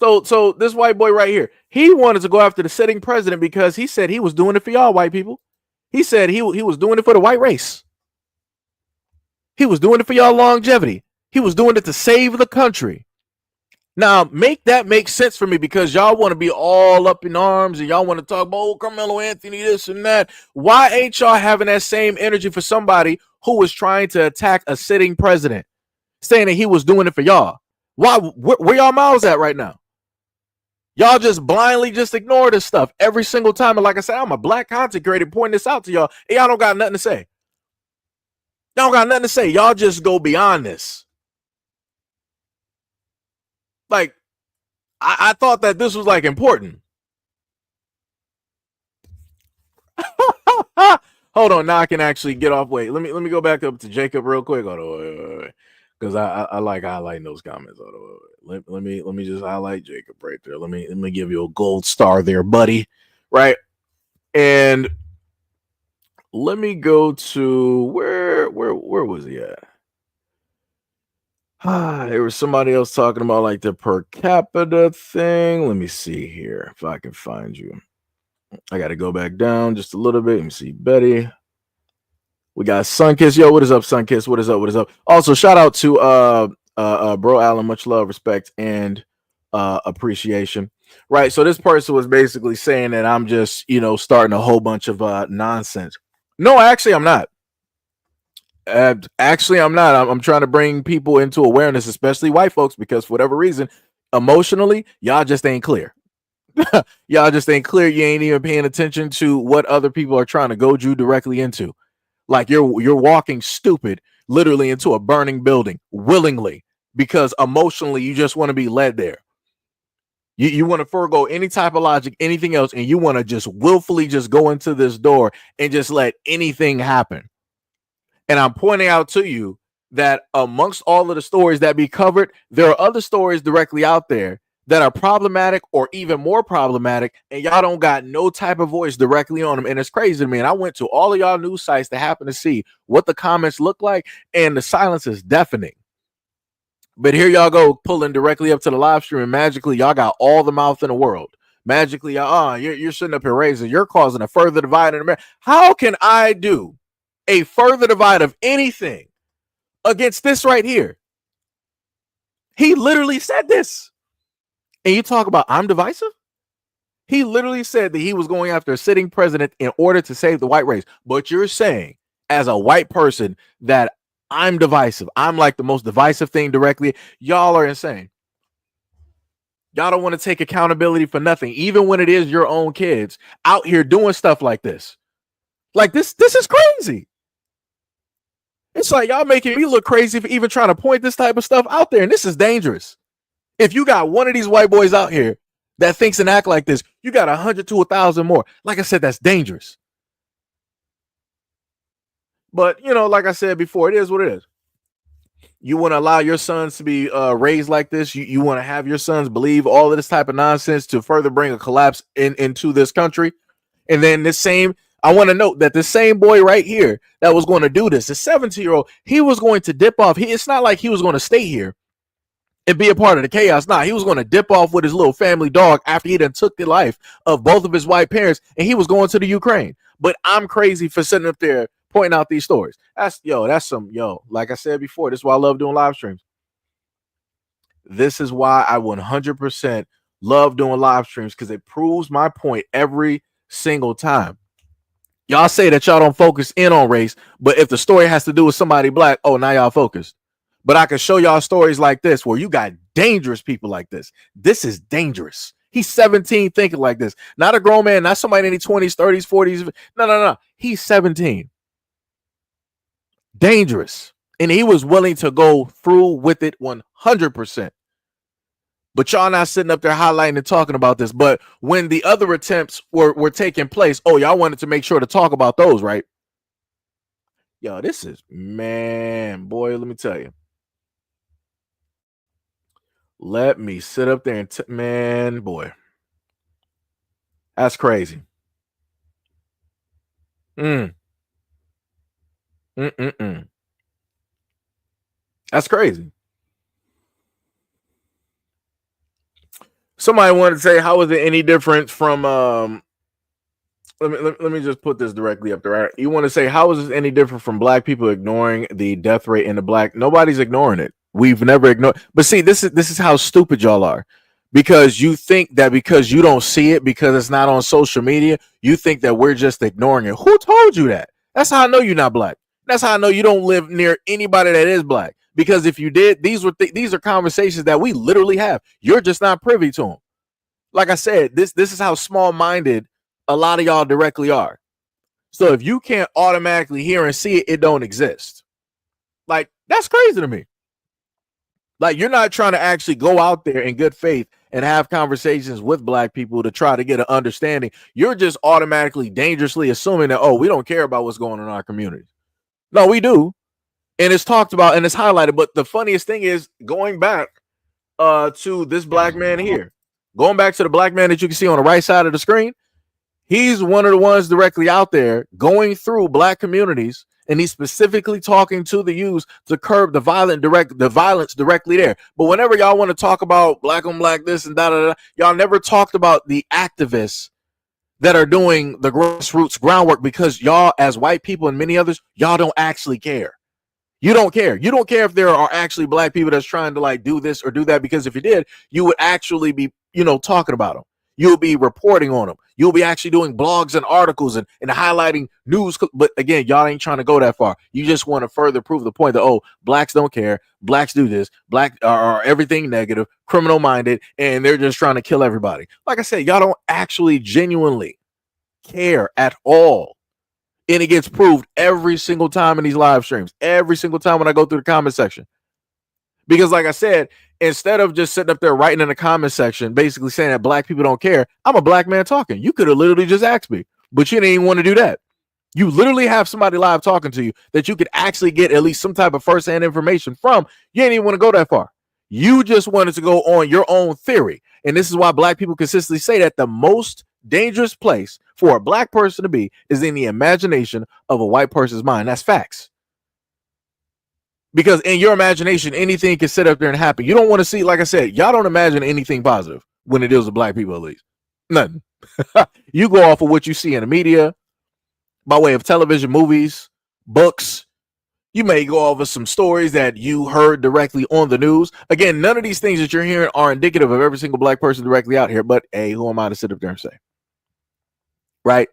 So this white boy right here, he wanted to go after the sitting president because he said he was doing it for y'all white people. He said he was doing it for the white race. He was doing it for y'all longevity. He was doing it to save the country. Now, make that make sense for me because y'all want to be all up in arms and y'all want to talk about, oh, Carmelo Anthony, this and that. Why ain't y'all having that same energy for somebody who was trying to attack a sitting president, saying that he was doing it for y'all? Why? Where y'all mouths at right now? Y'all just blindly just ignore this stuff every single time. And like I said, I'm a black content creator pointing this out to y'all. And y'all don't got nothing to say. Y'all don't got nothing to say. Y'all just go beyond this. Like, I thought that this was like important. Hold on, now I can actually get off. Wait, let me go back up to Jacob real quick. Hold on, wait. Because I like highlighting those comments. Hold on, let me just highlight Jacob right there. Let me give you a gold star there, buddy. Right, and let me go to where was he at? There was somebody else talking about like the per capita thing. Let me see here if I can find you. I got to go back down just a little bit. Let me see, Betty. We got Sunkiss. Yo, what is up, Sunkiss? What is up? What is up? Also, shout out to bro Allen. Much love, respect, and appreciation. Right. So this person was basically saying that I'm just, starting a whole bunch of nonsense. No, actually, I'm not. Actually, I'm not. I'm trying to bring people into awareness, especially white folks, because for whatever reason, emotionally, y'all just ain't clear. Y'all just ain't clear. You ain't even paying attention to what other people are trying to goad you directly into. Like you're walking stupid, literally into a burning building willingly because emotionally you just want to be led there. You want to forego any type of logic, anything else, and you want to just willfully just go into this door and just let anything happen. And I'm pointing out to you that amongst all of the stories that be covered, there are other stories directly out there that are problematic or even more problematic, and y'all don't got no type of voice directly on them. And it's crazy to me. And I went to all of y'all news sites to happen to see what the comments look like, and the silence is deafening. But here y'all go pulling directly up to the live stream, and magically y'all got all the mouth in the world. Magically, you're sitting up here raising, you're causing a further divide in America. How can I do a further divide of anything against this right here? He literally said this. And you talk about I'm divisive? He literally said that he was going after a sitting president in order to save the white race. But you're saying, as a white person, that I'm divisive. I'm like the most divisive thing directly. Y'all are insane. Y'all don't want to take accountability for nothing, even when it is your own kids out here doing stuff like this. Like this is crazy. It's like y'all making me look crazy for even trying to point this type of stuff out there, and this is dangerous. If you got one of these white boys out here that thinks and act like this, you got 100 to 1,000 more. Like I said, that's dangerous. But, you know, like I said before, it is what it is. You want to allow your sons to be raised like this. You want to have your sons believe all of this type of nonsense to further bring a collapse into this country. And then this same, I want to note that the same boy right here that was going to do this, the 17-year-old, he was going to dip off. It's not like he was going to stay here and be a part of the chaos. Nah, he was going to dip off with his little family dog after he done took the life of both of his white parents, and he was going to the Ukraine. But I'm crazy for sitting up there pointing out these stories. That's like I said before, this is why I love doing live streams. This is why I 100% love doing live streams, because it proves my point every single time. Y'all say that y'all don't focus in on race, but if the story has to do with somebody black, oh, now y'all focused. But I can show y'all stories like this where you got dangerous people like this. This is dangerous. He's 17 thinking like this. Not a grown man, not somebody in his 20s, 30s, 40s. No. He's 17. Dangerous. And he was willing to go through with it 100%. But y'all not sitting up there highlighting and talking about this. But when the other attempts were taking place, oh, y'all wanted to make sure to talk about those, right? Yo, this is, man, boy, let me tell you. Let me sit up there and man, boy. That's crazy. That's crazy. Somebody wanted to say, how is it any different from let me just put this directly up there. Right? You want to say, how is this any different from black people ignoring the death rate in the black? Nobody's ignoring it. We've never ignored. But see, this is how stupid y'all are. Because you think that because you don't see it, because it's not on social media, you think that we're just ignoring it. Who told you that? That's how I know you're not black. That's how I know you don't live near anybody that is black. Because if you did, these are conversations that we literally have. You're just not privy to them. Like I said, this is how small-minded a lot of y'all directly are. So if you can't automatically hear and see it, it don't exist. Like, that's crazy to me. Like, you're not trying to actually go out there in good faith and have conversations with black people to try to get an understanding. You're just automatically dangerously assuming that, oh, we don't care about what's going on in our community. No, we do. And it's talked about and it's highlighted. But the funniest thing is going back to this black man here, going back to the black man that you can see on the right side of the screen. He's one of the ones directly out there going through black communities, and he's specifically talking to the youth to curb the violence directly there. But whenever y'all want to talk about black on black this and that, y'all never talked about the activists that are doing the grassroots groundwork, because y'all, as white people and many others, y'all don't actually care. You don't care. You don't care if there are actually black people that's trying to like do this or do that, because if you did, you would actually be, talking about them. You'll be reporting on them. You'll be actually doing blogs and articles and highlighting news. But again, y'all ain't trying to go that far. You just want to further prove the point that, oh, blacks don't care. Blacks do this. Black are everything negative, criminal minded, and they're just trying to kill everybody. Like I said, y'all don't actually genuinely care at all. And it gets proved every single time in these live streams, every single time when I go through the comment section. Because like I said, instead of just sitting up there writing in the comment section, basically saying that black people don't care, I'm a black man talking. You could have literally just asked me, but you didn't even want to do that. You literally have somebody live talking to you that you could actually get at least some type of firsthand information from. You didn't even want to go that far. You just wanted to go on your own theory. And this is why black people consistently say that the most dangerous place for a black person to be is in the imagination of a white person's mind. That's facts. Because in your imagination, anything can sit up there and happen. You don't want to see, like I said, y'all don't imagine anything positive when it deals with black people, at least. Nothing. You go off of what you see in the media, by way of television, movies, books, You may go over some stories that you heard directly on the news. Again, none of these things that you're hearing are indicative of every single black person directly out here. But hey, who am I to sit up there and say? Right?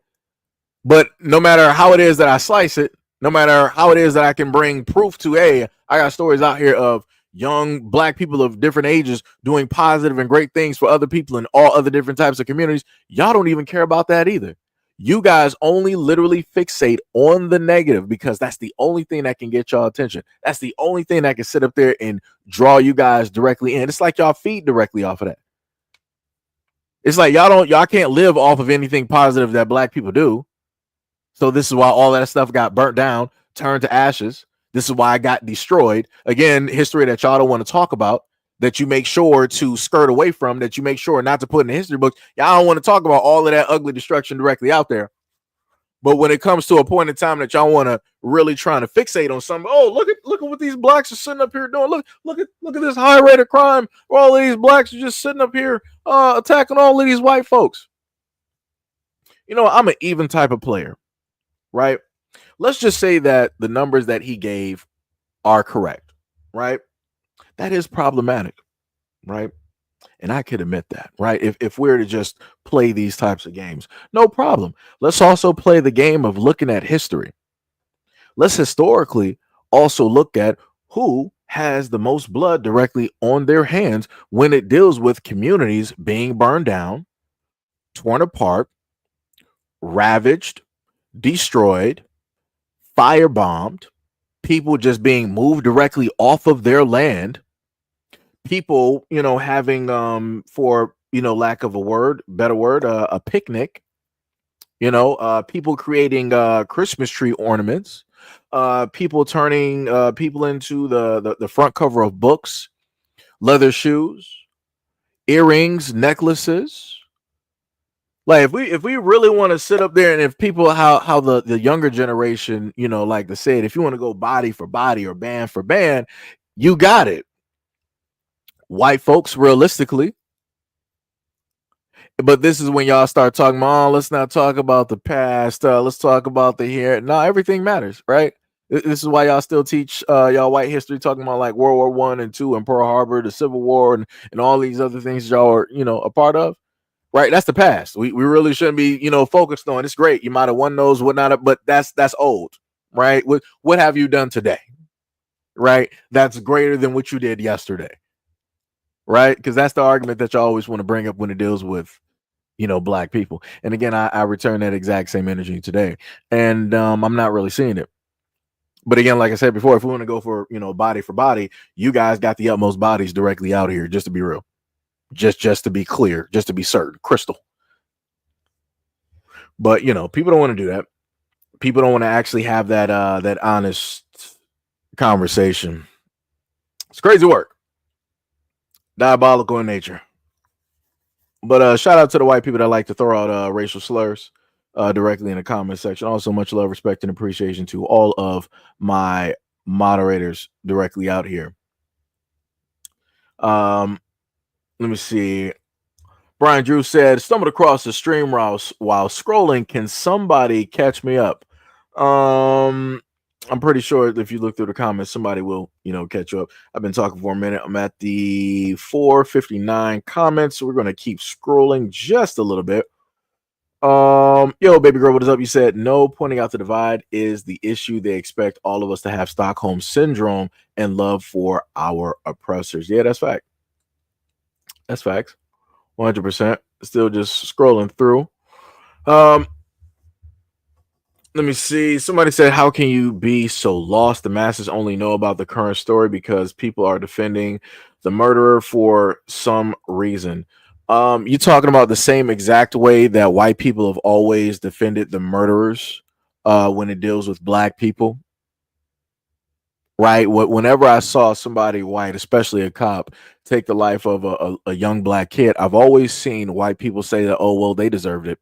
But no matter how it is that I slice it, no matter how it is that I can bring proof to, hey, I got stories out here of young black people of different ages doing positive and great things for other people in all other different types of communities. Y'all don't even care about that either. You guys only literally fixate on the negative because that's the only thing that can get y'all attention. That's the only thing that can sit up there and draw you guys directly in. It's like y'all feed directly off of that. It's like y'all can't live off of anything positive that black people do. So this is why all that stuff got burnt down, turned to ashes. This is why I got destroyed. Again, history that y'all don't want to talk about, that you make sure to skirt away from, that you make sure not to put in the history books. Y'all don't want to talk about all of that ugly destruction directly out there. But when it comes to a point in time that y'all want to really trying to fixate on something, oh, look at what these blacks are sitting up here doing. Look at this high rate of crime. All of these blacks are just sitting up here attacking all of these white folks. You know, I'm an even type of player, right? Let's just say that the numbers that he gave are correct, right? That is problematic, right? And I could admit that, right? If we're to just play these types of games, no problem. Let's also play the game of looking at history. Let's historically also look at who has the most blood directly on their hands when it deals with communities being burned down, torn apart, ravaged, destroyed, firebombed, people just being moved directly off of their land, people, having for lack of a better word, a picnic, people creating Christmas tree ornaments, people turning people into the front cover of books, leather shoes, earrings, necklaces. Like if we really want to sit up there, and if people how the younger generation, like to say it, if you want to go body for body or band for band, you got it. White folks, realistically. But this is when y'all start talking about, let's not talk about the past. Let's talk about the here. No, everything matters, right? This is why y'all still teach y'all white history, talking about like World War I and II and Pearl Harbor, the Civil War, and all these other things y'all are, a part of. Right, that's the past. We really shouldn't be, focused on. It's great. You might have won those, whatnot, but that's old, right? What have you done today? Right, that's greater than what you did yesterday, right? Because that's the argument that you always want to bring up when it deals with, black people. And again, I return that exact same energy today, and I'm not really seeing it. But again, like I said before, if we want to go for body for body, you guys got the utmost bodies directly out here. Just to be real. Just to be clear, just to be certain, crystal. But people don't want to do that. People don't want to actually have that honest conversation. It's crazy work, diabolical in nature. But shout out to the white people that like to throw out racial slurs directly in the comment section. Also, much love, respect, and appreciation to all of my moderators directly out here. Let me see. Brian Drew said, stumbled across the stream while scrolling. Can somebody catch me up? I'm pretty sure if you look through the comments, somebody will, catch you up. I've been talking for a minute. I'm at the 459 comments, so we're going to keep scrolling just a little bit. Yo, baby girl, what is up? You said, no, pointing out the divide is the issue. They expect all of us to have Stockholm syndrome and love for our oppressors. Yeah, that's fact. That's facts. 100%. Still just scrolling through. Let me see. Somebody said, how can you be so lost? The masses only know about the current story because people are defending the murderer for some reason. You talking about the same exact way that white people have always defended the murderers when it deals with black people? Right. Whenever I saw somebody white, especially a cop, take the life of a young black kid, I've always seen white people say that, oh, well, they deserved it.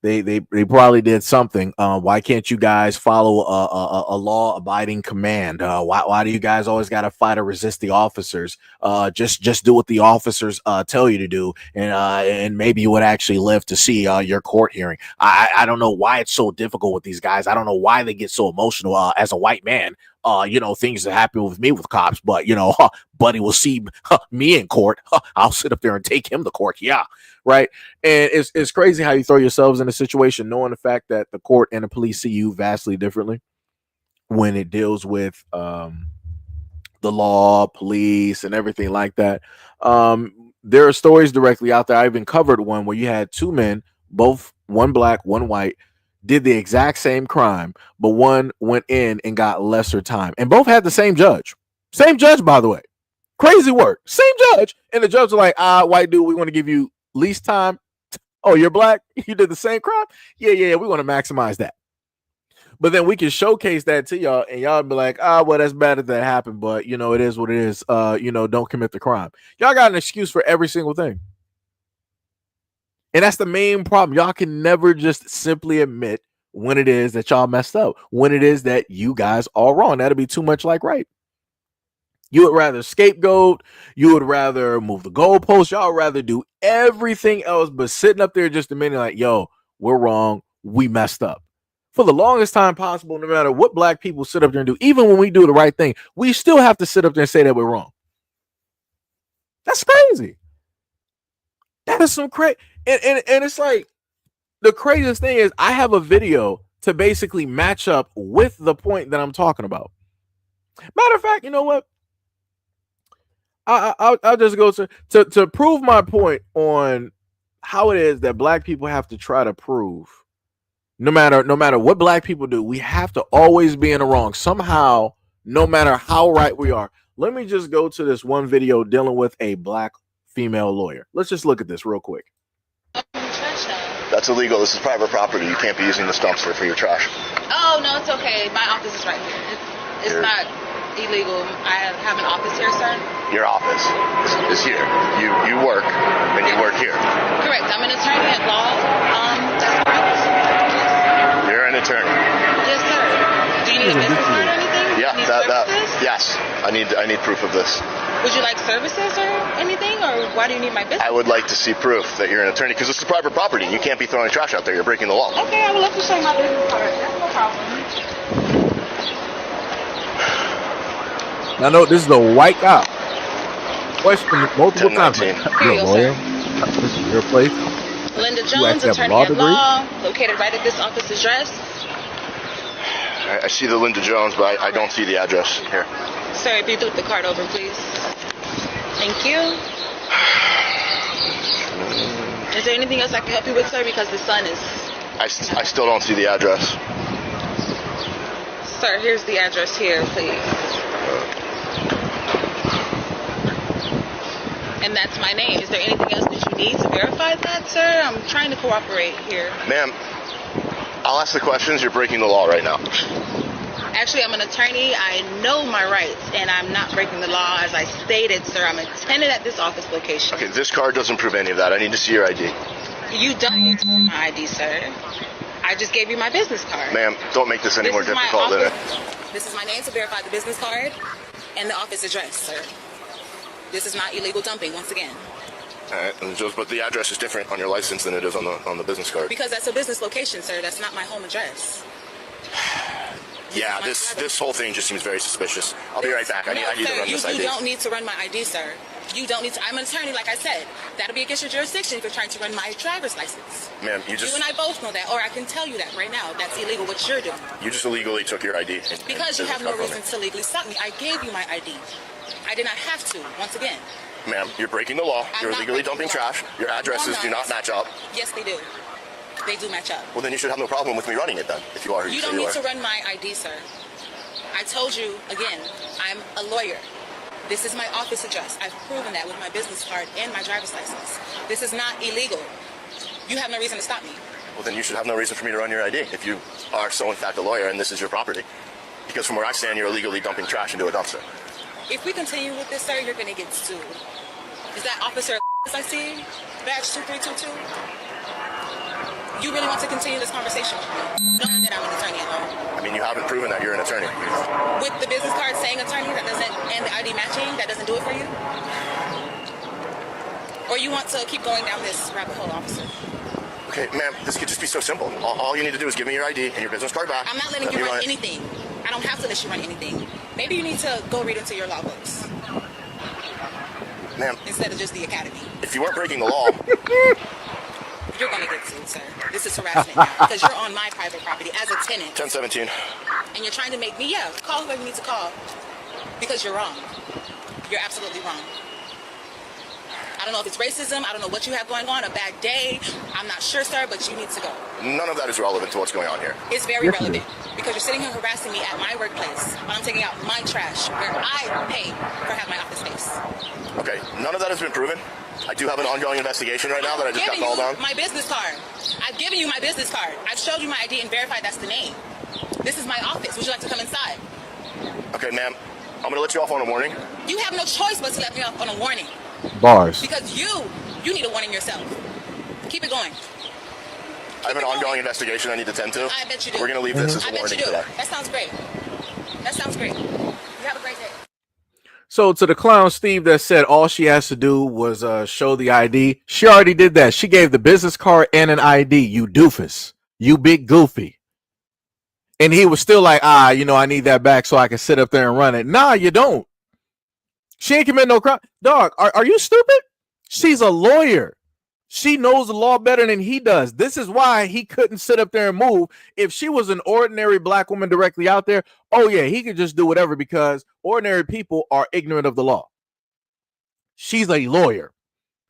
They probably did something. Why can't you guys follow a law abiding command? Why do you guys always got to fight or resist the officers? Just do what the officers tell you to do, and maybe you would actually live to see your court hearing. I don't know why it's so difficult with these guys. I don't know why they get so emotional. As a white man, things that happen with me with cops, but buddy will see me in court. I'll sit up there and take him to court. Yeah, right. And it's crazy how you throw yourselves in a situation knowing the fact that the court and the police see you vastly differently when it deals with the law, police, and everything like that. There are stories directly out there. I even covered one where you had two men, both one black, one white, did the exact same crime, but one went in and got lesser time, and both had the same judge. Same judge, by the way. Crazy work. Same judge. And the judge was like, white dude, we want to give you least time. Oh, you're black? You did the same crime? Yeah, we want to maximize that. But then we can showcase that to y'all, and y'all be like, well, that's bad that happened, but it is what it is. Don't commit the crime. Y'all got an excuse for every single thing. And that's the main problem. Y'all can never just simply admit when it is that y'all messed up, when it is that you guys are wrong. That'll be too much like right. You would rather scapegoat. You would rather move the goalposts. Y'all would rather do everything else but sitting up there just a minute like, yo, we're wrong. We messed up. For the longest time possible, no matter what black people sit up there and do, even when we do the right thing, we still have to sit up there and say that we're wrong. That's crazy. That is some crazy. And it's like, the craziest thing is I have a video to basically match up with the point that I'm talking about. Matter of fact, you know what? I'll just go to prove my point on how it is that black people have to try to prove. No matter what black people do, we have to always be in the wrong somehow, no matter how right we are. Let me just go to this one video dealing with a black female lawyer. Let's just look at this real quick. That's illegal. This is private property. You can't be using this dumpster for your trash. Oh, no, it's okay. My office is right here. It's not illegal. I have an office here, sir. Your office is here. You work, and you work here. Correct. I'm an attorney at law. That's correct. You're an attorney. Yes, sir. Do you need a business card or anything? Yeah, that. Yes, I need proof of this. Would you like services or anything, or why do you need my business? I would like to see proof that you're an attorney, because this is private property. You can't be throwing trash out there. You're breaking the law. Okay, I would love to show you my business card. That's no problem. Now, no, this is a white cop. Question multiple times. Here you go, sir. This is your place. Linda Jones, attorney at law, located right at this office address. I see the Linda Jones, but I don't see the address here. Sir, if you flip the card over, please. Thank you. Is there anything else I can help you with, sir? Because the sun is... I still don't see the address. Sir, here's the address here, please. And that's my name. Is there anything else that you need to verify that, sir? I'm trying to cooperate here. Ma'am, I'll ask the questions. You're breaking the law right now. Actually, I'm an attorney. I know my rights, and I'm not breaking the law. As I stated, sir, I'm a tenant at this office location. Okay, this card doesn't prove any of that. I need to see your ID. You don't need to see my ID, sir. I just gave you my business card. Ma'am, don't make this any more difficult than it. This is my name to verify the business card and the office address, sir. This is not illegal dumping, once again. All right, but the address is different on your license than it is on the business card. Because that's a business location, sir. That's not my home address. Yeah, this whole thing just seems very suspicious. I'll be right back. I need to run this ID. You don't need to run my ID, sir. You don't need to. I'm an attorney, like I said. That'll be against your jurisdiction if you're trying to run my driver's license. Ma'am, you and I both know that, or I can tell you that right now. That's illegal what you're doing. You just illegally took your ID. Because you have no reason to legally stop me. I gave you my ID. I did not have to, once again. Ma'am, you're breaking the law. You're illegally dumping trash. Your addresses do not match up. Yes, they do. They do match up. Well, then you should have no problem with me running it then, if you are who you say you are. You don't need to run my ID, sir. I told you, again, I'm a lawyer. This is my office address. I've proven that with my business card and my driver's license. This is not illegal. You have no reason to stop me. Well, then you should have no reason for me to run your ID if you are so, in fact, a lawyer and this is your property. Because from where I stand, you're illegally dumping trash into a dumpster. If we continue with this, sir, you're going to get sued. Is that officer I see? Badge 2322? You really want to continue this conversation with me? Knowing that I'm an attorney at all. I mean, you haven't proven that you're an attorney. With the business card saying attorney, that doesn't, and the ID matching, that doesn't do it for you? Or you want to keep going down this rabbit hole, officer? Okay, ma'am, this could just be so simple. All you need to do is give me your ID and your business card back. I'm not letting you run anything. I don't have to let you run anything. Maybe you need to go read into your law books. Ma'am. Instead of just the academy. If you weren't breaking the law. You're going to get sued, sir. This is harassment now. Because you're on my private property as a tenant. 1017. And you're trying to make me, call whoever you need to call. Because you're wrong. You're absolutely wrong. I don't know if it's racism. I don't know what you have going on. A bad day. I'm not sure, sir, but you need to go. None of that is relevant to what's going on here. It's very relevant. Because you're sitting here harassing me at my workplace when I'm taking out my trash where I pay for have my office space. Okay, none of that has been proven. I do have an ongoing investigation right now that I just got called on. My business card. I've given you my business card. I've showed you my ID and verified that's the name. This is my office. Would you like to come inside? Okay, ma'am. I'm going to let you off on a warning. You have no choice but to let me off on a warning. Bars. Because you need a warning yourself. Keep it going. I have an ongoing investigation I need to tend to. I bet you do. We're going to leave this as a warning today. That sounds great. That sounds great. You have a great day. So to the clown Steve that said all she has to do was show the ID, she already did that. She gave the business card and an ID, you doofus. You big goofy. And he was still like, I need that back so I can sit up there and run it. Nah, you don't. She ain't commit no crime. Dog, are you stupid? She's a lawyer. She knows the law better than he does. This is why he couldn't sit up there and move. If she was an ordinary black woman directly out there, oh yeah, he could just do whatever because ordinary people are ignorant of the law. She's a lawyer.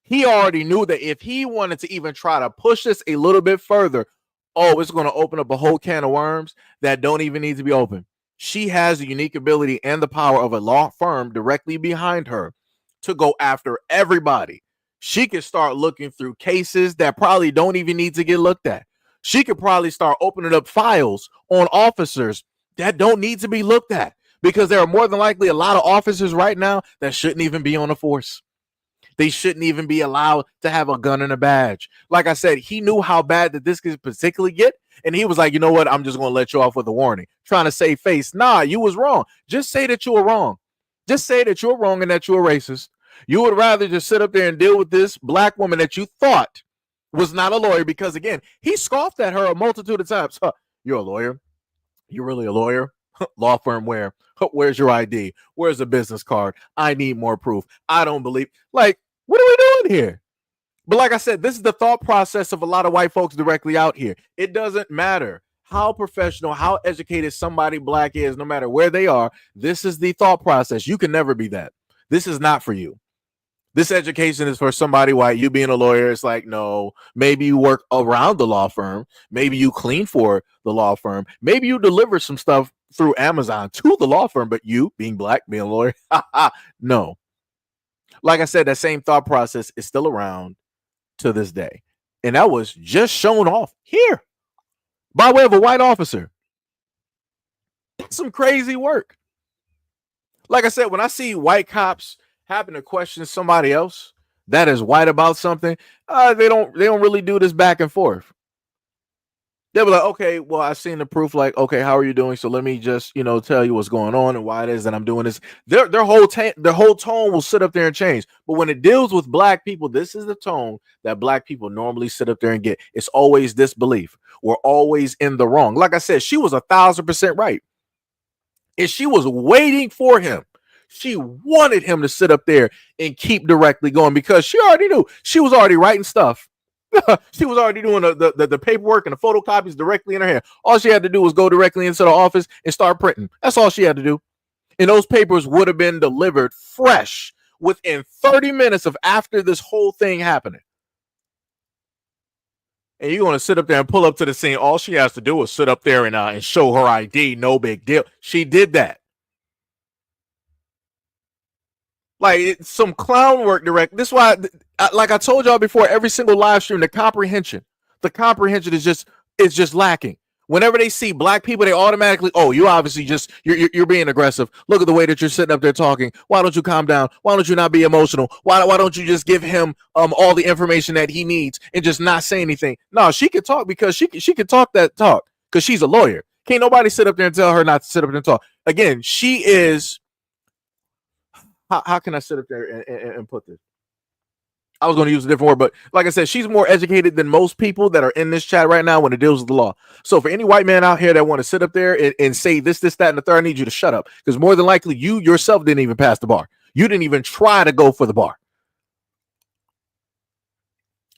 He already knew that if he wanted to even try to push this a little bit further, it's going to open up a whole can of worms that don't even need to be open. She has the unique ability and the power of a law firm directly behind her to go after everybody. She could start looking through cases that probably don't even need to get looked at. She could probably start opening up files on officers that don't need to be looked at because there are more than likely a lot of officers right now that shouldn't even be on the force. They shouldn't even be allowed to have a gun and a badge. Like I said, he knew how bad that this could particularly get. And he was like, you know what? I'm just going to let you off with a warning. Trying to save face. Nah, you was wrong. Just say that you were wrong. Just say that you're wrong and that you're racist. You would rather just sit up there and deal with this black woman that you thought was not a lawyer because, again, he scoffed at her a multitude of times. You're a lawyer? You're really a lawyer? Law firm where? Where's your ID? Where's the business card? I need more proof. I don't believe. Like, what are we doing here? But like I said, this is the thought process of a lot of white folks directly out here. It doesn't matter how professional, how educated somebody black is, no matter where they are. This is the thought process. You can never be that. This is not for you. This education is for somebody white. You being a lawyer, it's like, no, maybe you work around the law firm. Maybe you clean for the law firm. Maybe you deliver some stuff through Amazon to the law firm, but you being black, being a lawyer, no. Like I said, that same thought process is still around to this day. And that was just shown off here by way of a white officer. Some crazy work. Like I said, when I see white cops happen to question somebody else that is white about something, they don't really do this back and forth. They'll be like, okay, well, I've seen the proof. Like, okay, how are you doing? So let me just, tell you what's going on and why it is that I'm doing this. Their whole tone will sit up there and change. But when it deals with black people, this is the tone that black people normally sit up there and get. It's always disbelief. We're always in the wrong. Like I said, she was 1,000% right. And she was waiting for him. She wanted him to sit up there and keep directly going because she already knew. She was already writing stuff. She was already doing the paperwork and the photocopies directly in her hand. All she had to do was go directly into the office and start printing. That's all she had to do. And those papers would have been delivered fresh within 30 minutes of after this whole thing happening. And you're going to sit up there and pull up to the scene. All she has to do is sit up there and show her ID. No big deal. She did that. Like, it's some clown work direct. This is why, like I told y'all before, every single live stream, the comprehension is just lacking. Whenever they see black people, they automatically, oh, you obviously just you're being aggressive. Look at the way that you're sitting up there talking. Why don't you calm down? Why don't you not be emotional? Why don't you just give him all the information that he needs and just not say anything? No, she can talk because she can talk that talk because she's a lawyer. Can't nobody sit up there and tell her not to sit up there and talk. Again, she is. How can I sit up there and put this? I was going to use a different word, but like I said, she's more educated than most people that are in this chat right now when it deals with the law. So for any white man out here that want to sit up there and say this, that, and the third, I need you to shut up, because more than likely you yourself didn't even pass the bar. You didn't even try to go for the bar.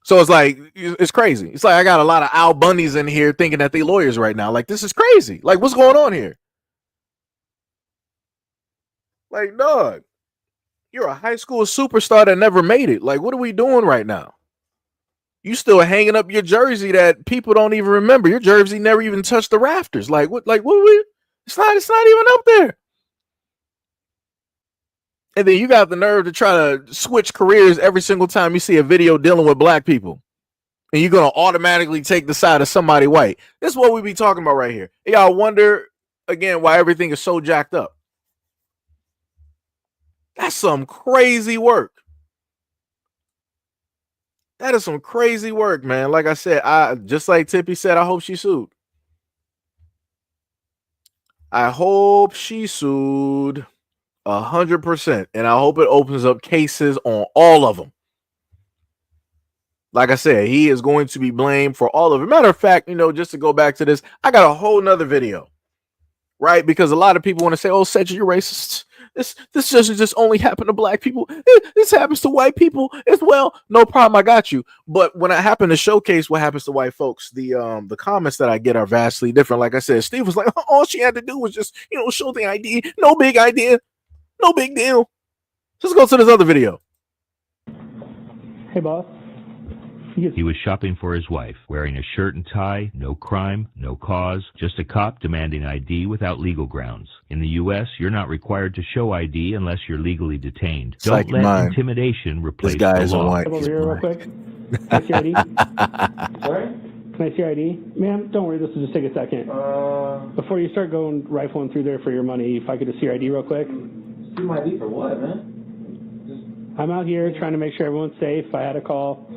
So it's like, it's crazy. It's like I got a lot of Al Bundys in here thinking that they lawyers right now. Like, this is crazy. Like, what's going on here? Like, dog. You're a high school superstar that never made it. Like, what are we doing right now? You still hanging up your jersey that people don't even remember. Your jersey never even touched the rafters. Like, what? Like, what? It's not even up there. And then you got the nerve to try to switch careers every single time you see a video dealing with black people, and you're gonna automatically take the side of somebody white. This is what we be talking about right here. And y'all wonder again why everything is so jacked up. That's some crazy work. That is some crazy work, man. Like I said, just like Tippy said, I hope she sued. I hope she sued 100%. And I hope it opens up cases on all of them. Like I said, he is going to be blamed for all of it. Matter of fact, just to go back to this, I got a whole nother video. Right? Because a lot of people want to say, oh, Seiji, you're racist. This doesn't just only happen to black people. This happens to white people as well. No problem, I got you. But when I happen to showcase what happens to white folks, the comments that I get are vastly different. Like I said, Steve was like, all she had to do was just, show the ID. No big idea. No big deal. Let's go to this other video. Hey, boss. He was shopping for his wife, wearing a shirt and tie, no crime, no cause, just a cop demanding ID without legal grounds. In the U.S., you're not required to show ID unless you're legally detained. Don't let intimidation replace the law. Come over here real quick. Can I see your ID? Sorry? Can I see your ID? Ma'am, don't worry, this will just take a second. Before you start going rifling through there for your money, if I could just see your ID real quick. See my ID for what, man? I'm out here trying to make sure everyone's safe. I had a call.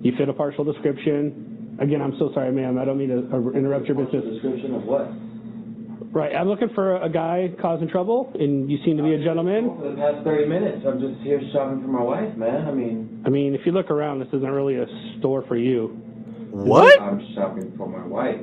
You fit a partial description. Again, I'm so sorry, ma'am. I don't mean to interrupt your business. Description of what? Right. I'm looking for a guy causing trouble, and you seem to be a gentleman. For the past 30 minutes, I'm just here shopping for my wife, man. I mean, if you look around, this isn't really a store for you. What? I'm shopping for my wife.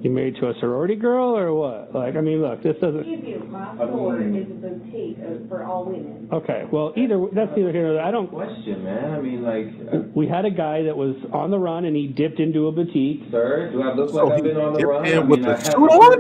You married to a sorority girl or what? Like, I mean, look, this doesn't. My store is a boutique for all women. Okay, well, that's neither here nor there. I don't. Question, man. I mean, like. We had a guy that was on the run and he dipped into a boutique. Sir, do I look like I've been on the run? I have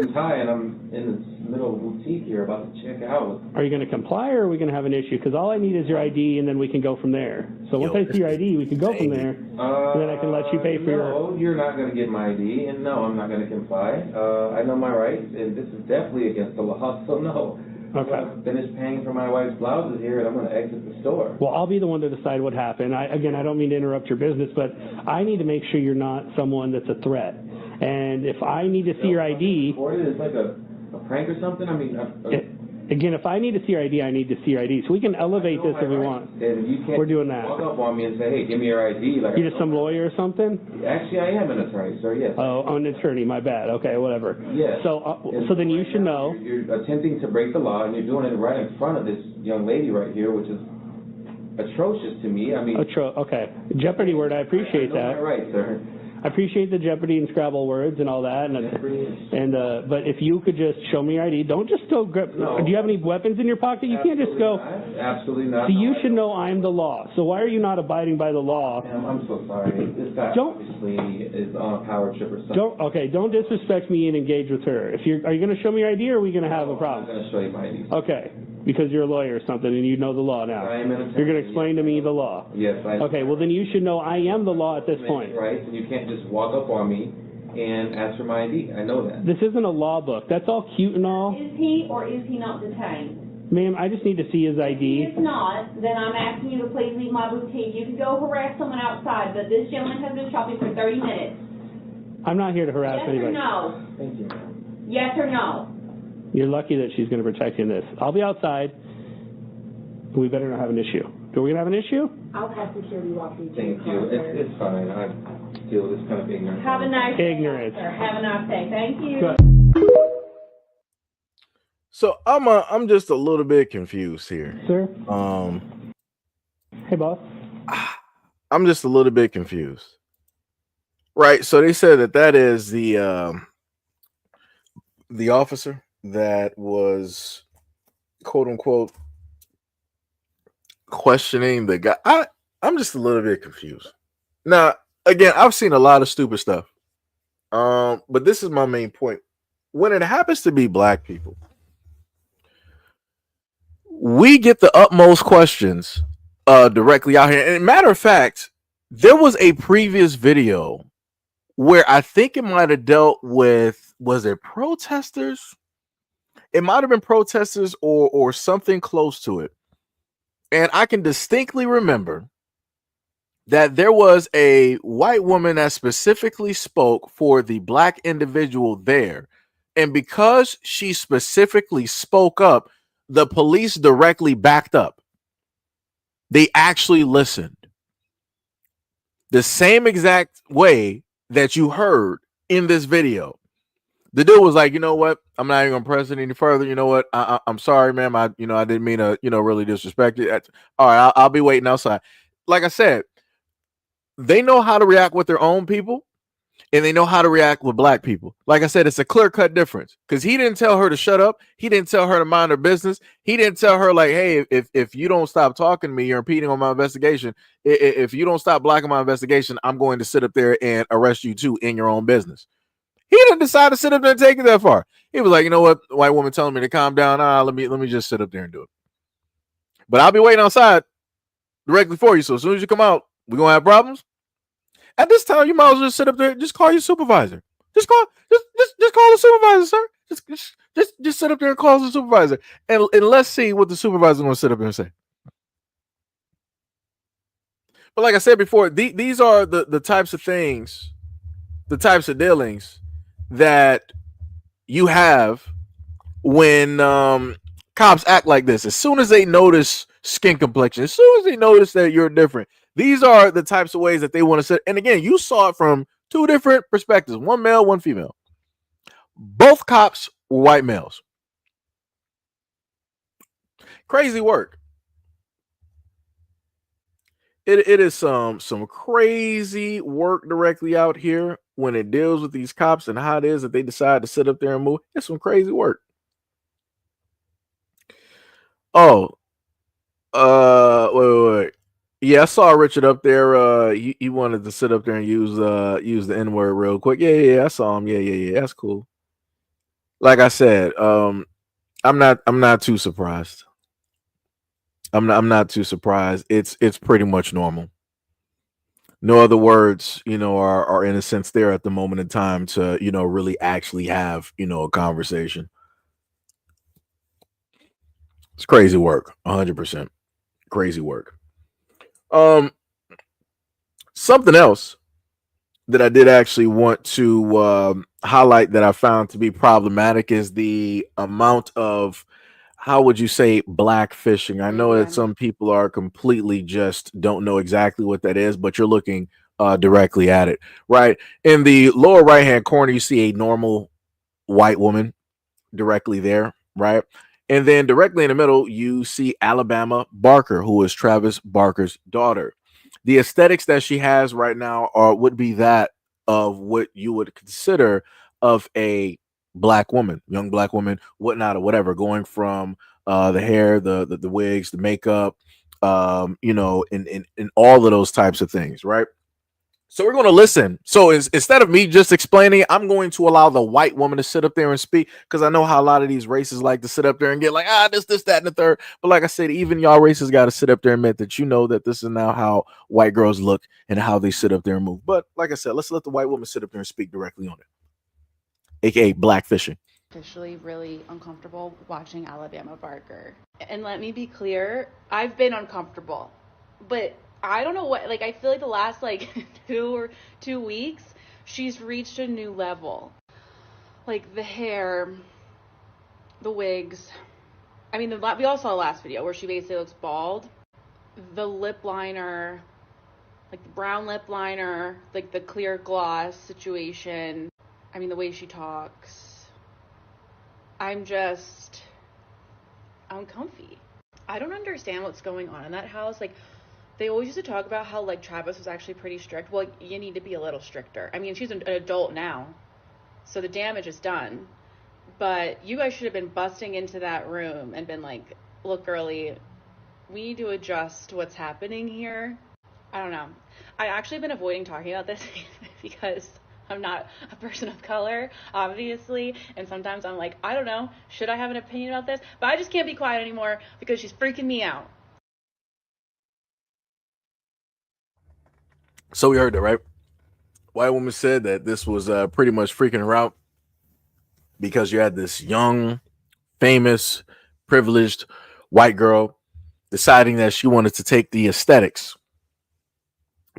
a tie and I'm in the middle of a boutique here about to check out. Are you going to comply or are we going to have an issue? Because all I need is your ID and then we can go from there. So once I see your ID, we can go from there. And then I can let you pay for No, you're not going to get my ID, and no, I'm not going to comply. I know my rights, and this is definitely against the law, so no. Okay. I'm going to finish paying for my wife's blouses here, and I'm going to exit the store. Well, I'll be the one to decide what happened. I don't mean to interrupt your business, but I need to make sure you're not someone that's a threat. And if I need to see your ID... It's like a prank or something? I mean... Again, if I need to see your ID, I need to see your ID. So we can elevate this if we want. We're doing that. Walk up on me and say, hey, give me your ID. Like, You're just some lawyer or something? Actually, I am an attorney, sir, yes. Oh, I'm an attorney, my bad. Okay, whatever. Yes. So then you should know. You're attempting to break the law, and you're doing it right in front of this young lady right here, which is atrocious to me. I mean... Okay. Jeopardy word, I appreciate that. Right, sir. I appreciate the Jeopardy and Scrabble words and all that. But if you could just show me your ID, don't just go grab. No. Do you have any weapons in your pocket? You can't just go. Absolutely not. So you should know I'm the law. So why are you not abiding by the law? I'm so sorry. This guy obviously is on a power trip or something. Don't disrespect me and engage with her. Are you going to show me your ID or are we going to have a problem? I'm going to show you my ID. Okay. Because you're a lawyer or something and you know the law now. I am an attorney. You're going to explain to me the law. Yes, I am. Okay, well then you should know I am the law at this point. Right, and you can't just walk up on me and ask for my ID. I know that. This isn't a law book. That's all cute and all. Is he or is he not detained? Ma'am, I just need to see his ID. If not, then I'm asking you to please leave my boutique. You can go harass someone outside, but this gentleman has been shopping for 30 minutes. I'm not here to harass Yes or anybody. no? Thank you, ma'am. Yes or no? You're lucky that she's going to protect you in this. I'll be outside. We better not have an issue. Are we going to have an issue? I'll have security walk you to Thank your you. car, sir. It's fine. I deal with this kind of ignorance. Have a nice day, Ignorance. sir. Have a nice day. Thank you. Good. So I'm just a little bit confused here. Sir? Hey, boss. I'm just a little bit confused. Right. So they said that is the officer that was quote unquote questioning the guy. I'm just a little bit confused. Now, again, I've seen a lot of stupid stuff. But this is my main point. When it happens to be black people, we get the utmost questions directly out here. And matter of fact, there was a previous video where I think it might have dealt with, was it protesters? It might have been protesters or something close to it. And I can distinctly remember that there was a white woman that specifically spoke for the black individual there. And because she specifically spoke up, the police directly backed up. They actually listened. The same exact way that you heard in this video. The dude was like, you know what? I'm not even gonna press it any further. You know what? I'm sorry, ma'am. I didn't mean to, really disrespect it. All right, I'll be waiting outside. Like I said, they know how to react with their own people, and they know how to react with black people. Like I said, it's a clear-cut difference because he didn't tell her to shut up. He didn't tell her to mind her business. He didn't tell her like, hey, if you don't stop talking to me, you're impeding on my investigation. If you don't stop blocking my investigation, I'm going to sit up there and arrest you too in your own business. He didn't decide to sit up there and take it that far. He was like, you know what, white woman telling me to calm down. Let me just sit up there and do it. But I'll be waiting outside directly for you. So as soon as you come out, we're gonna have problems. At this time, you might as well just sit up there. Just call your supervisor. Just call the supervisor, sir. Just sit up there and call the supervisor, and let's see what the supervisor is going to sit up there and say. But like I said before, these are the types of things, the types of dealings that you have when cops act like this. As soon as they notice skin complexion, as soon as they notice that you're different, these are the types of ways that they want to sit. And again, you saw it from two different perspectives, one male, one female. Both cops were white males. Crazy work. It is some crazy work directly out here when it deals with these cops and how it is that they decide to sit up there and move. It's some crazy work. Oh, wait. Yeah, I saw Richard up there. He wanted to sit up there and use the N-word real quick. Yeah, I saw him. Yeah. That's cool. Like I said, I'm not too surprised. I'm not too surprised. It's pretty much normal. No other words, are in a sense there at the moment in time to, really actually have, a conversation. It's crazy work, 100%. Crazy work. Something else that I did actually want to highlight that I found to be problematic is the amount of, how would you say, black fishing. I know that some people are completely just don't know exactly what that is, but you're looking directly at it, right? In the lower right hand corner, you see a normal white woman directly there, right? And then directly in the middle, you see Alabama Barker, who is Travis Barker's daughter. The aesthetics that she has right now would be that of what you would consider of a black woman, young black woman, whatnot, or whatever, going from the hair, the wigs, the makeup, in all of those types of things, right? So we're going to listen. So instead of me just explaining, I'm going to allow the white woman to sit up there and speak, because I know how a lot of these races like to sit up there and get like, this, that, and the third. But like I said, even y'all races got to sit up there and admit that that this is now how white girls look and how they sit up there and move. But like I said, let's let the white woman sit up there and speak directly on it, aka black fishing. Officially really uncomfortable watching Alabama Barker. And let me be clear, I've been uncomfortable, but I don't know what, I feel like the last 2 weeks, she's reached a new level. Like the hair, the wigs. I mean, we all saw the last video where she basically looks bald. The lip liner, like the brown lip liner, like the clear gloss situation. I mean, the way she talks. I'm comfy. I don't understand what's going on in that house. Like, they always used to talk about how, like, Travis was actually pretty strict. Well, you need to be a little stricter. I mean, she's an adult now, so the damage is done. But you guys should have been busting into that room and been like, look, girlie, we need to adjust what's happening here. I don't know. I actually have been avoiding talking about this because I'm not a person of color, obviously. And sometimes I'm like, I don't know, should I have an opinion about this? But I just can't be quiet anymore because she's freaking me out. So we heard that, right? White woman said that this was pretty much freaking her out because you had this young, famous, privileged white girl deciding that she wanted to take the aesthetics,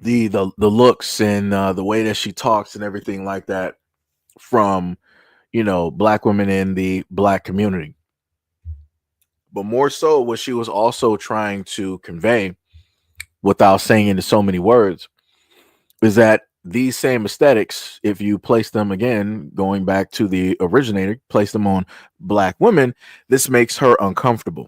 the looks, and the way that she talks and everything like that from, black women in the black community. But more so, what she was also trying to convey, without saying into so many words, is that these same aesthetics, if you place them, again, going back to the originator, place them on black women, this makes her uncomfortable.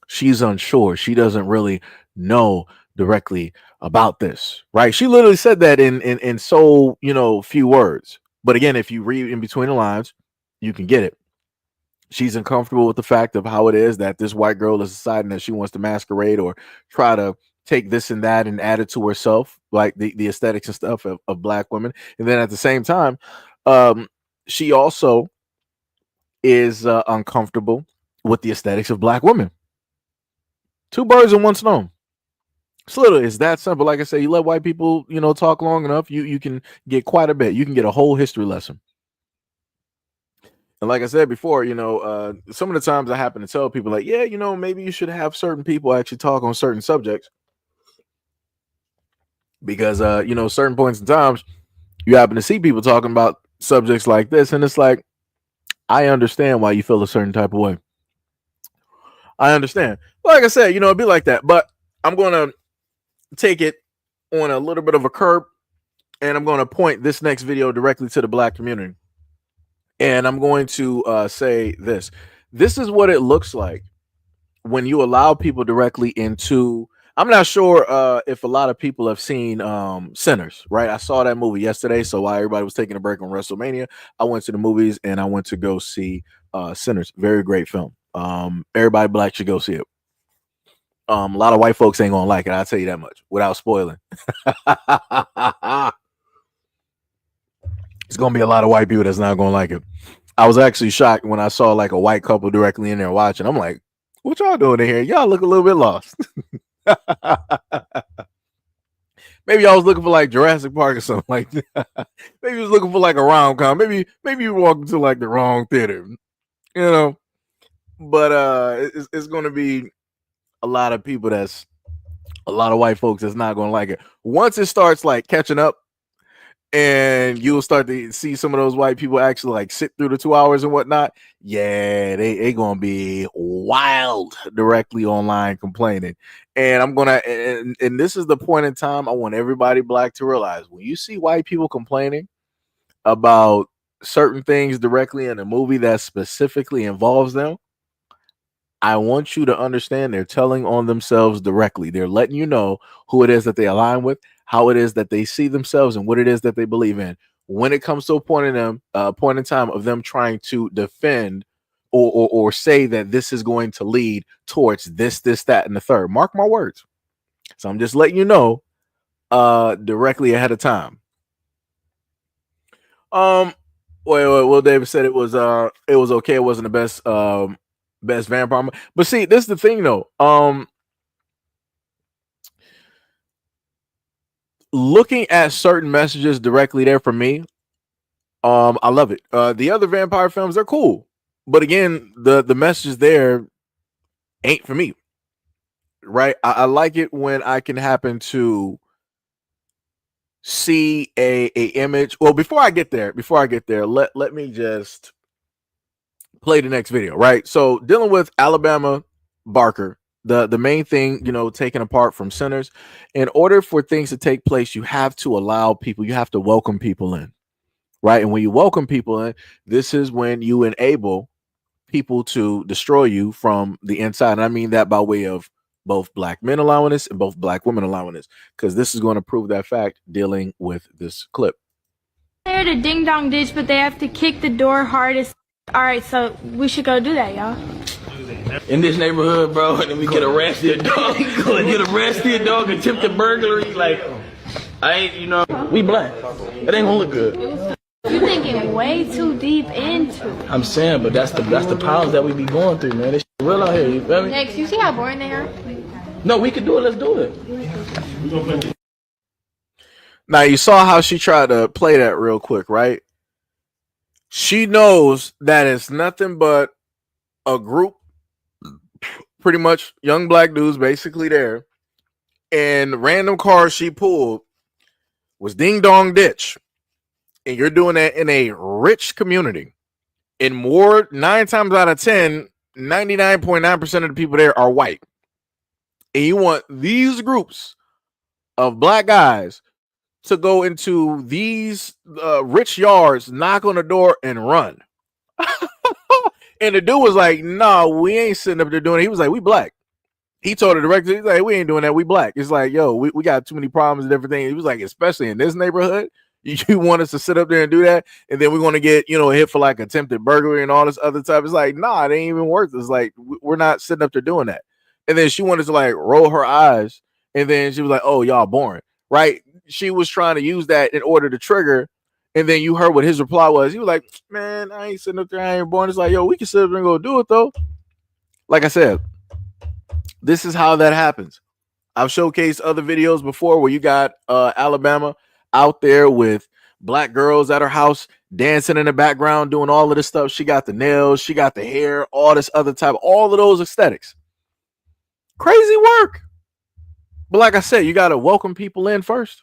She's unsure. She doesn't really know directly about this, right? She literally said that in so, few words. But again, if you read in between the lines, you can get it. She's uncomfortable with the fact of how it is that this white girl is deciding that she wants to masquerade or try to take this and that and add it to herself, like the aesthetics and stuff of black women. And then at the same time, she also is uncomfortable with the aesthetics of black women. Two birds in one stone. It's literally, it's that simple. Like I say, you let white people, talk long enough, you can get quite a bit. You can get a whole history lesson. And like I said before, some of the times I happen to tell people, like, yeah, maybe you should have certain people actually talk on certain subjects. Because, certain points in times, you happen to see people talking about subjects like this. And it's like, I understand why you feel a certain type of way. I understand. Like I said, it'd be like that. But I'm going to take it on a little bit of a curb. And I'm going to point this next video directly to the black community. And I'm going to say this. This is what it looks like when you allow people directly into. I'm not sure if a lot of people have seen Sinners, right? I saw that movie yesterday. So while everybody was taking a break on WrestleMania, I went to the movies and I went to go see Sinners. Very great film. Everybody black should go see it. A lot of white folks ain't gonna like it. I'll tell you that much without spoiling. It's gonna be a lot of white people that's not gonna like it. I was actually shocked when I saw like a white couple directly in there watching. I'm like, what y'all doing in here? Y'all look a little bit lost. Maybe I was looking for like Jurassic Park or something like that. Maybe you was looking for like a rom-com. Maybe you walked into like the wrong theater, But it's going to be a lot of people a lot of white folks that's not going to like it. Once it starts like catching up, and you'll start to see some of those white people actually like sit through the 2 hours and whatnot. Yeah, they gonna be wild directly online complaining. And I'm gonna and this is the point in time I want everybody black to realize: when you see white people complaining about certain things directly in a movie that specifically involves them, I want you to understand they're telling on themselves directly. They're letting you know who it is that they align with, how it is that they see themselves, and what it is that they believe in. When it comes to a point in time of them trying to defend or say that this is going to lead towards this, that, and the third. Mark my words. So I'm just letting you know directly ahead of time. Will Davis said it was okay. It wasn't the best vampire. But see, this is the thing though. Looking at certain messages directly there for me, I love it. The other vampire films, they're cool. But again, the messages there ain't for me. Right? I like it when I can happen to see a image. Well, before I get there, let me just play the next video, right? So dealing with Alabama Barker, the main thing, taken apart from centers. In order for things to take place, you have to allow people, you have to welcome people in, right? And when you welcome people in, this is when you enable people to destroy you from the inside. And I mean that by way of both black men allowing this and both black women allowing this, because this is going to prove that fact dealing with this clip. They're the ding dong ditch, but they have to kick the door hardest. All right, so we should go do that, y'all. In this neighborhood, bro, and then we get arrested, dog. Attempted burglary. Like, we black. It ain't gonna look good. You're thinking way too deep into it. I'm saying, but that's the powers that we be going through, man. This shit real out here, you feel me? Next, you see how boring they are? No, we can do it. Let's do it. Now, you saw how she tried to play that real quick, right? She knows that it's nothing but a group, pretty much young black dudes basically there, and random cars she pulled was ding dong ditch. And you're doing that in a rich community. And more, 9 times out of 10, 99.9% of the people there are white. And you want these groups of black guys to go into these rich yards, knock on the door, and run. And the dude was like, "No, we ain't sitting up there doing it." He was like, "We black." He told the director, he's like, "We ain't doing that. We black." It's like, yo, we got too many problems and everything. He was like, especially in this neighborhood, you want us to sit up there and do that, and then we're going to get, hit for like attempted burglary and all this other type. It's like, nah, it ain't even worth it. It's like, we're not sitting up there doing that. And then she wanted to like roll her eyes, and then she was like, "Oh, y'all boring," right? She was trying to use that in order to trigger. And then you heard what his reply was. He was like, "Man, I ain't sitting up there. I ain't born." It's like, yo, we can sit up there and go do it though. Like I said, this is how that happens. I've showcased other videos before where you got Alabama out there with black girls at her house dancing in the background, doing all of this stuff. She got the nails, she got the hair, all this other type, all of those aesthetics. Crazy work. But like I said, you got to welcome people in first.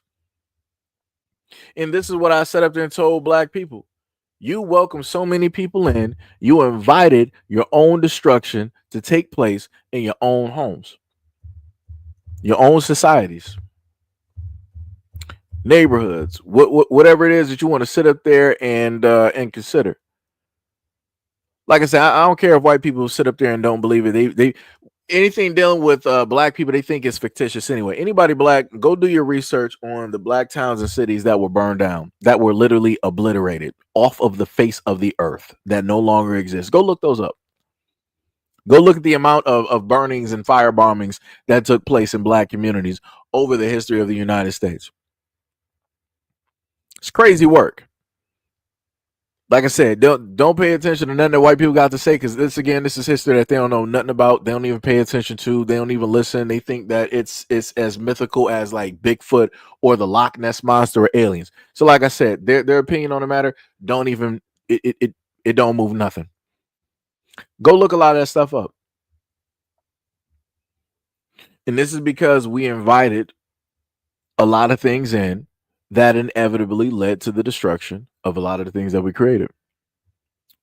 And this is what I set up there and told black people. You welcome so many people in, you invited your own destruction to take place in your own homes, your own societies, neighborhoods, whatever it is that you want to sit up there and consider. Like I said, I don't care if white people sit up there and don't believe it. They anything dealing with black people, they think it's fictitious anyway. Anybody black, go do your research on the black towns and cities that were burned down, that were literally obliterated off of the face of the earth, that no longer exist. Go look those up. Go look at the amount of burnings and fire bombings that took place in black communities over the history of the United States. It's crazy work. Like I said, don't pay attention to nothing that white people got to say, because this is history that they don't know nothing about. They don't even pay attention to. They don't even listen. They think that it's as mythical as like Bigfoot or the Loch Ness monster or aliens. So like I said, their opinion on the matter don't even it don't move nothing. Go look a lot of that stuff up. And this is because we invited a lot of things in that inevitably led to the destruction of a lot of the things that we created.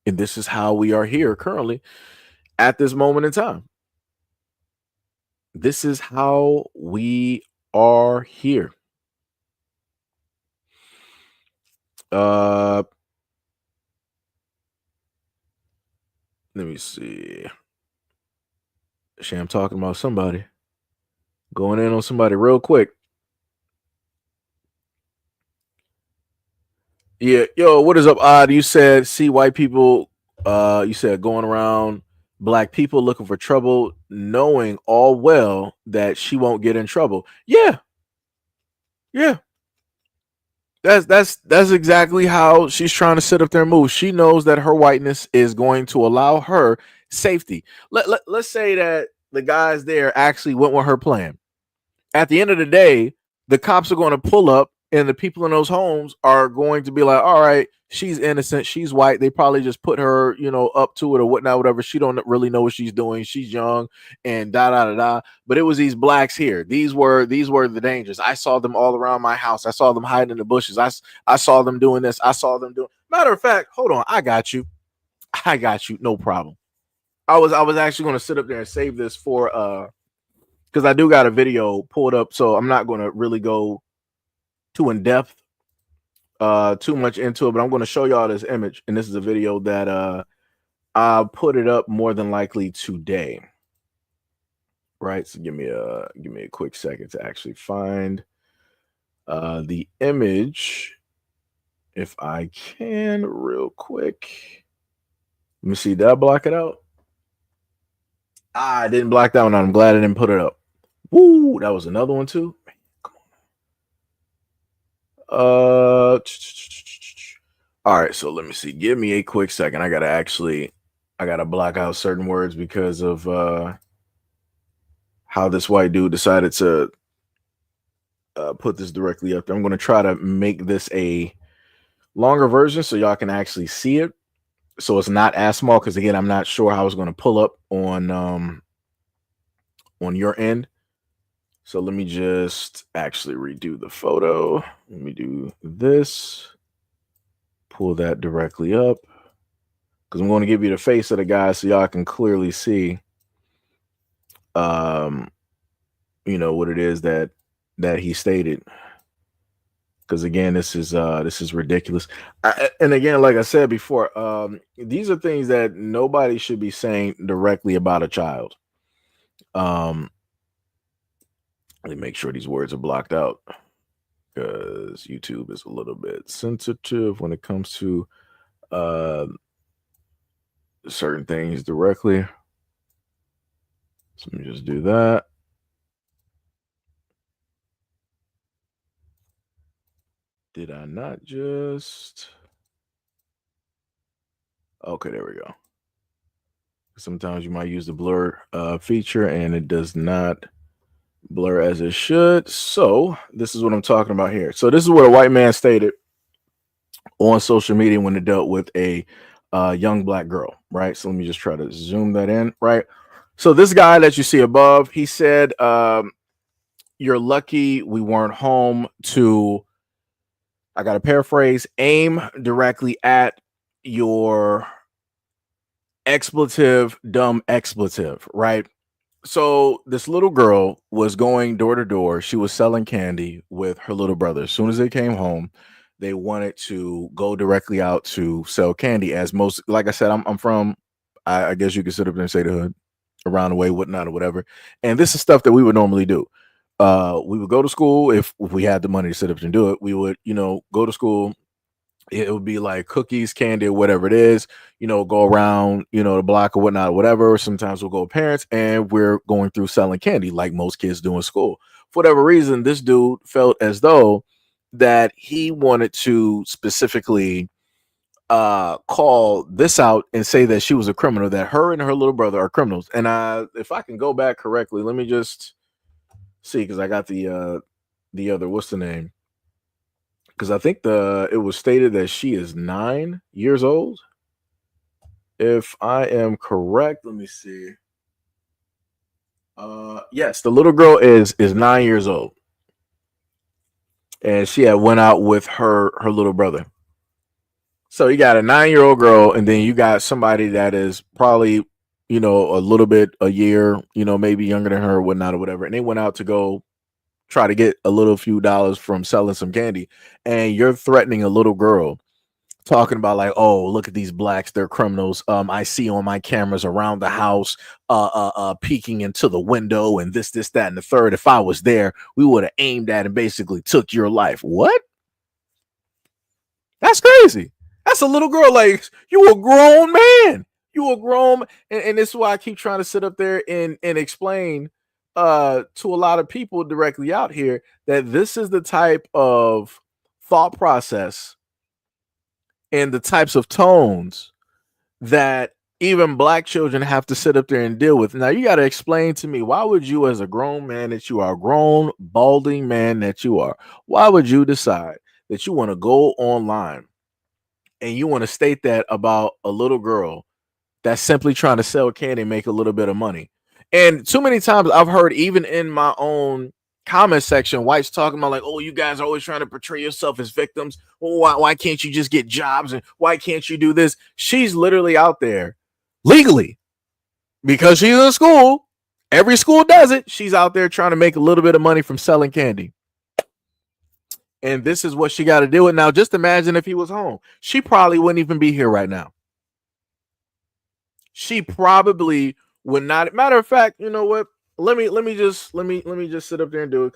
And this is how we are here currently at this moment in time. This is how we are here. Let me see. I'm talking about somebody. Going in on somebody real quick. Yeah, yo, what is up, Odd? You said see white people, you said going around black people looking for trouble, knowing all well that she won't get in trouble. Yeah. That's exactly how she's trying to sit up there and move. She knows that her whiteness is going to allow her safety. Let's say that the guys there actually went with her plan. At the end of the day, the cops are going to pull up And the people in those homes are going to be like, all right, she's innocent, she's white. They probably just put her, up to it or whatnot, whatever. She don't really know what she's doing. She's young and da da da da. But it was these blacks here. These were the dangers. I saw them all around my house. I saw them hiding in the bushes. I saw them doing this. I saw them doing. Matter of fact, hold on, I got you. No problem. I was actually going to sit up there and save this for because I do got a video pulled up, so I'm not going to really go too in depth too much into it, but I'm going to show y'all this image, and this is a video that I'll put it up more than likely today, right? So give me a quick second to actually find the image if I can real quick. Let me see, did I block it out? I didn't block that one out. I'm glad I didn't put it up. Woo, that was another one too. All right, so let me see. Give me a quick second. I gotta block out certain words because of how this white dude decided to put this directly up there. I'm gonna try to make this a longer version so y'all can actually see it. So it's not as small, because again, I'm not sure how it's gonna pull up on your end. So let me just actually redo the photo. Let me do this. Pull that directly up, because I'm going to give you the face of the guy so y'all can clearly see, what it is that he stated. Because again, this is ridiculous. And again, like I said before, these are things that nobody should be saying directly about a child. Let me make sure these words are blocked out, because YouTube is a little bit sensitive when it comes to certain things directly. So let me just do that. Did I not just? Okay, there we go. Sometimes you might use the blur feature and it does not blur as it should. So this is what I'm talking about here. So this is what a white man stated on social media when it dealt with a young black girl, right? So let me just try to zoom that in, right? So this guy that you see above, he said, you're lucky we weren't home to, I got to paraphrase, aim directly at your dumb expletive, right? So this little girl was going door to door. She was selling candy with her little brother. As soon as they came home, they wanted to go directly out to sell candy. As most, like I said, I'm from, I guess you could sit up there and say the hood, around the way, whatnot, or whatever. And this is stuff that we would normally do. We would go to school if we had the money to sit up and do it. We would, go to school. It would be like cookies, candy, or whatever it is, go around, the block or whatnot, or whatever. Sometimes we'll go with parents and we're going through selling candy like most kids do in school. For whatever reason, this dude felt as though that he wanted to specifically call this out and say that she was a criminal, that her and her little brother are criminals. And if I can go back correctly, let me just see, because I got the other, what's the name? Because I think it was stated that she is 9 years old. If I am correct, let me see. Yes, the little girl is 9 years old, and she had went out with her little brother. So you got a 9-year-old girl, and then you got somebody that is probably, a little bit, a year, maybe younger than her, or whatnot, or whatever. And they went out to go try to get a little few dollars from selling some candy, and you're threatening a little girl, talking about like, oh, look at these blacks, they're criminals. I see on my cameras around the house, peeking into the window, and this, that, and the third. If I was there, we would have aimed at and basically took your life. What? That's crazy. That's a little girl. Like, you a grown man. You a grown, and this is why I keep trying to sit up there and explain to a lot of people directly out here that this is the type of thought process and the types of tones that even black children have to sit up there and deal with. Now you got to explain to me, why would you, as a grown man that you are, grown balding man that you are, why would you decide that you want to go online and you want to state that about a little girl that's simply trying to sell candy and make a little bit of money? And too many times I've heard, even in my own comment section, whites talking about like, oh, you guys are always trying to portray yourself as victims. Well, why can't you just get jobs, and why can't you do this? She's literally out there legally, because she's in school. Every school does it. She's out there trying to make a little bit of money from selling candy. And this is what she got to deal with. Now, just imagine if he was home. She probably wouldn't even be here right now. She probably would not. Matter of fact, you know what? Let me just sit up there and do it,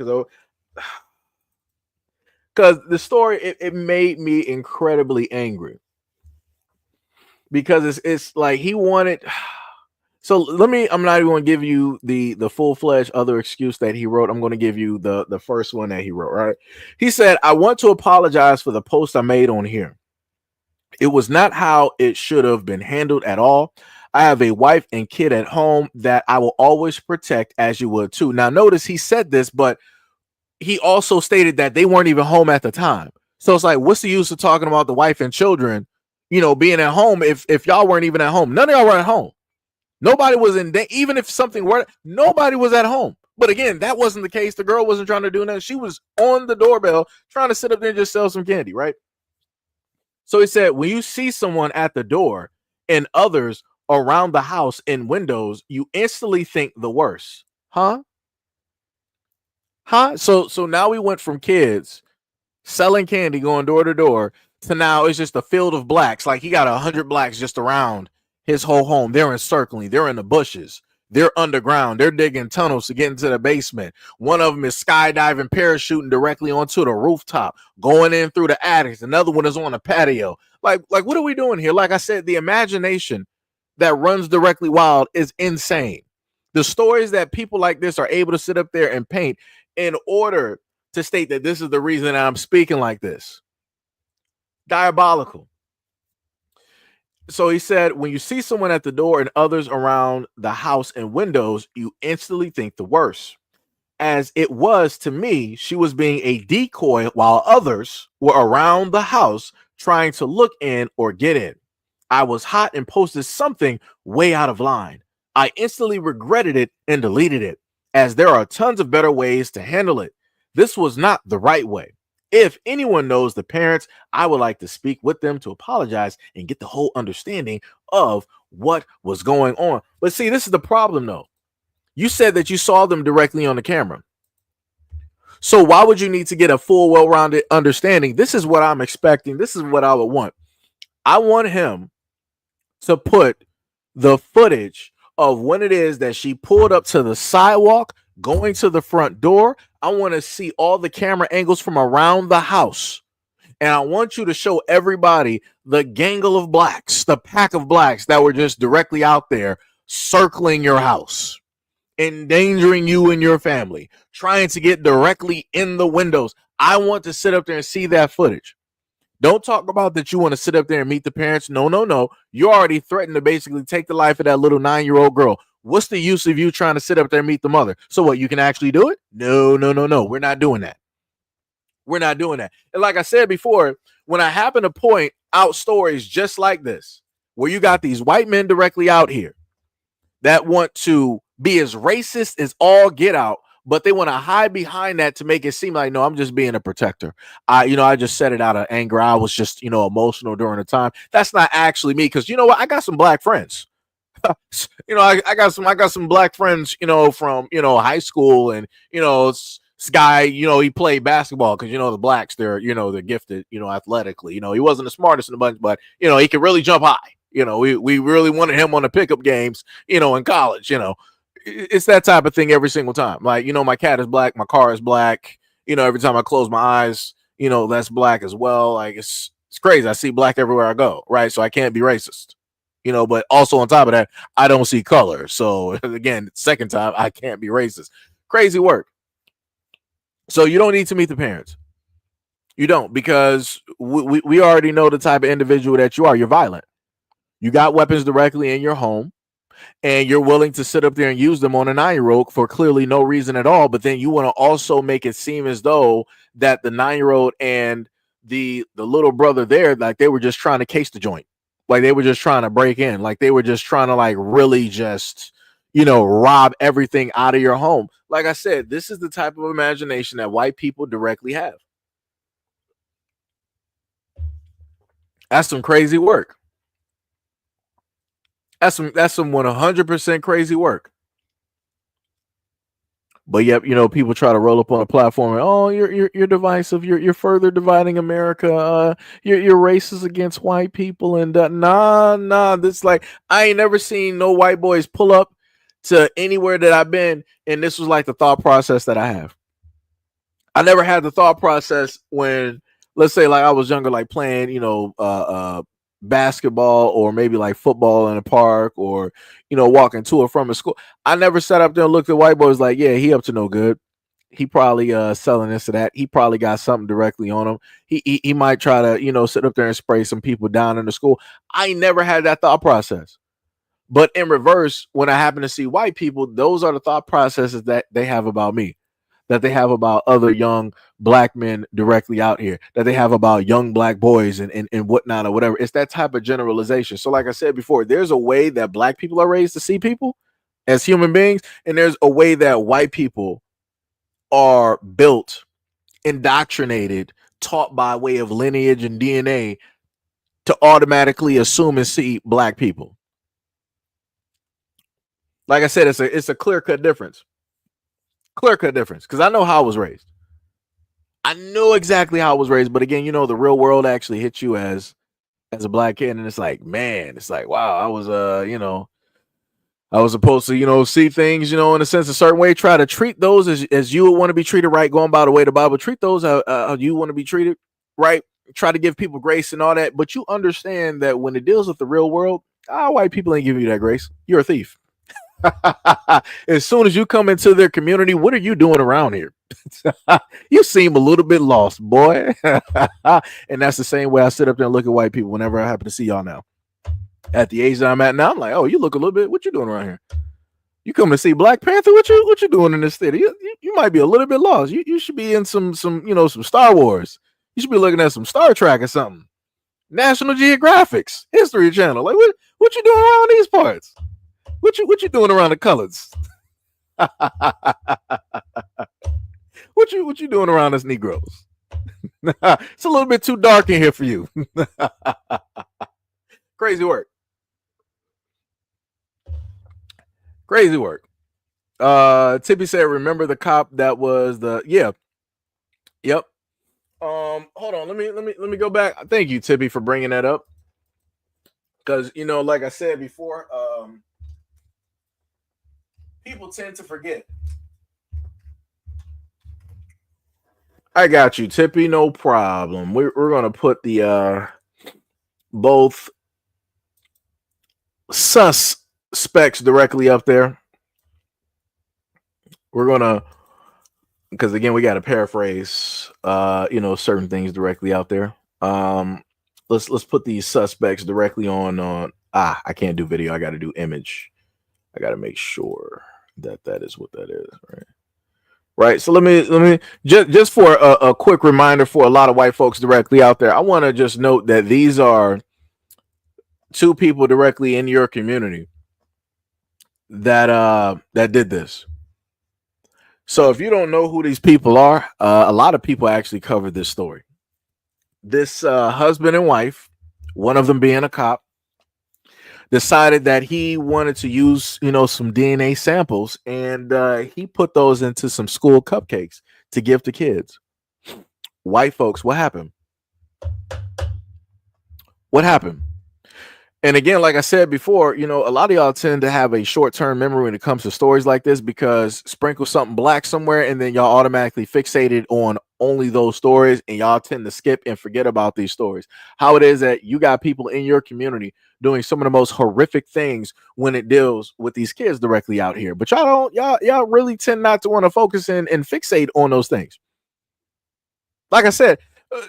because the story, it made me incredibly angry, because it's like he wanted. So I'm not even going to give you the full-fledged other excuse that he wrote. I'm going to give you the first one that he wrote, right? He said, I want to apologize for the post I made on here. It was not how it should have been handled at all. I have a wife and kid at home that I will always protect, as you would too. Now, notice he said this, but he also stated that they weren't even home at the time. So it's like, what's the use of talking about the wife and children, being at home if y'all weren't even at home? None of y'all were at home. Nobody was in there. Even if something were, nobody was at home. But again, that wasn't the case. The girl wasn't trying to do nothing. She was on the doorbell trying to sit up there and just sell some candy, right? So he said, when you see someone at the door and others around the house in windows, you instantly think the worst. Huh? So now we went from kids selling candy, going door to door, to now it's just a field of blacks. Like, he got 100 blacks just around his whole home. They're encircling. They're in the bushes. They're underground. They're digging tunnels to get into the basement. One of them is skydiving, parachuting directly onto the rooftop, going in through the attics. Another one is on a patio. Like what are we doing here? Like I said, the imagination that runs directly wild is insane. The stories that people like this are able to sit up there and paint in order to state that this is the reason I'm speaking like this. Diabolical. So he said, when you see someone at the door and others around the house and windows, you instantly think the worst. As it was to me, she was being a decoy while others were around the house trying to look in or get in. I was hot and posted something way out of line. I instantly regretted it and deleted it, as there are tons of better ways to handle it. This was not the right way. If anyone knows the parents, I would like to speak with them to apologize and get the whole understanding of what was going on. But see, this is the problem, though. You said that you saw them directly on the camera. So why would you need to get a full, well-rounded understanding? This is what I'm expecting. This is what I would want. I want him to put the footage of when it is that she pulled up to the sidewalk, going to the front door. I want to see all the camera angles from around the house. And I want you to show everybody the gangle of blacks, the pack of blacks that were just directly out there circling your house, endangering you and your family, trying to get directly in the windows. I want to sit up there and see that footage. Don't talk about that you want to sit up there and meet the parents. No. You already threatened to basically take the life of that little 9-year-old girl. What's the use of you trying to sit up there and meet the mother? So what, you can actually do it? No. We're not doing that. We're not doing that. And like I said before, when I happen to point out stories just like this, where you got these white men directly out here that want to be as racist as all get out, but they want to hide behind that to make it seem like, no, I'm just being a protector. I just said it out of anger. I was just, emotional during the time. That's not actually me. Cause you know what? I got some black friends. I got some black friends, from, high school, and, this guy, he played basketball because, the blacks, they're gifted, athletically. He wasn't the smartest in the bunch, but, he could really jump high. We really wanted him on the pickup games, in college. It's that type of thing every single time. Like, my cat is black, my car is black. Every time I close my eyes, that's black as well. Like, it's crazy. I see black everywhere I go, right? So I can't be racist. But also on top of that, I don't see color. So again, second time, I can't be racist. Crazy work. So you don't need to meet the parents. You don't, because we already know the type of individual that you are. You're violent. You got weapons directly in your home, and you're willing to sit up there and use them on a 9-year-old for clearly no reason at all. But then you want to also make it seem as though that the 9-year-old and the little brother there, like they were just trying to case the joint, like they were just trying to break in, like they were just trying to like really just rob everything out of your home. Like I said, this is the type of imagination that white people directly have. That's some crazy work. That's some 100% crazy work. But yep, people try to roll up on a platform and, oh, you're divisive. You're further dividing America. You're racist against white people, and nah. This, like, I ain't never seen no white boys pull up to anywhere that I've been, and this was like the thought process that I have. I never had the thought process when, let's say, like I was younger, like playing, basketball or maybe like football in a park, or walking to or from a school. I never sat up there and looked at white boys like, yeah, he up to no good. He probably selling this or that. He probably got something directly on him. He might try to sit up there and spray some people down in the school. I never had that thought process. But in reverse, when I happen to see white people, those are the thought processes that they have about me, that they have about other young black men directly out here, that they have about young black boys and whatnot or whatever. It's that type of generalization. So like I said before, there's a way that black people are raised to see people as human beings, and there's a way that white people are built, indoctrinated, taught by way of lineage and DNA to automatically assume and see black people. Like I said, it's a clear-cut difference. Clear-cut difference, because I know how I was raised. I know exactly how I was raised, but again, the real world actually hits you as a black kid, and it's like, man, it's like, wow, I was I was supposed to, see things, in a sense, a certain way, try to treat those as you would want to be treated, right? Going by the way of the Bible, treat those how you want to be treated, right? Try to give people grace and all that, but you understand that when it deals with the real world, white people ain't giving you that grace. You're a thief. As soon as you come into their community, what are you doing around here? You seem a little bit lost, boy. And that's the same way I sit up there and look at white people whenever I happen to see y'all now. At the age that I'm at now, I'm like, oh, you look a little bit, what you doing around here? You come to see Black Panther? What you doing in this city? You might be a little bit lost. You should be in some Star Wars. You should be looking at some Star Trek or something. National Geographic's History Channel. Like, what you doing around these parts? What you doing around the colors? What you doing around us Negroes? It's a little bit too dark in here for you. Crazy work. Crazy work. Tippy said, remember the cop that was Yep. Hold on, let me go back. Thank you, Tippy, for bringing that up. Because like I said before, people tend to forget. I got you, Tippy. No problem. We're gonna put the both suspects directly up there. We're gonna, because again, we got to paraphrase certain things directly out there. Let's put these suspects directly on I can't do video. I got to do image. I got to make sure that is what that is, right? So let me just for a quick reminder for a lot of white folks directly out there, I want to just note that these are two people directly in your community that did this. So if you don't know who these people are, a lot of people actually covered this story. This husband and wife, one of them being a cop, decided that he wanted to use, some DNA samples, and he put those into some school cupcakes to give to kids. White folks, what happened? What happened? And again, like I said before, a lot of y'all tend to have a short-term memory when it comes to stories like this, because sprinkle something black somewhere and then y'all automatically fixated on only those stories, and y'all tend to skip and forget about these stories. How it is that you got people in your community doing some of the most horrific things when it deals with these kids directly out here. But y'all really tend not to want to focus and fixate on those things. Like I said,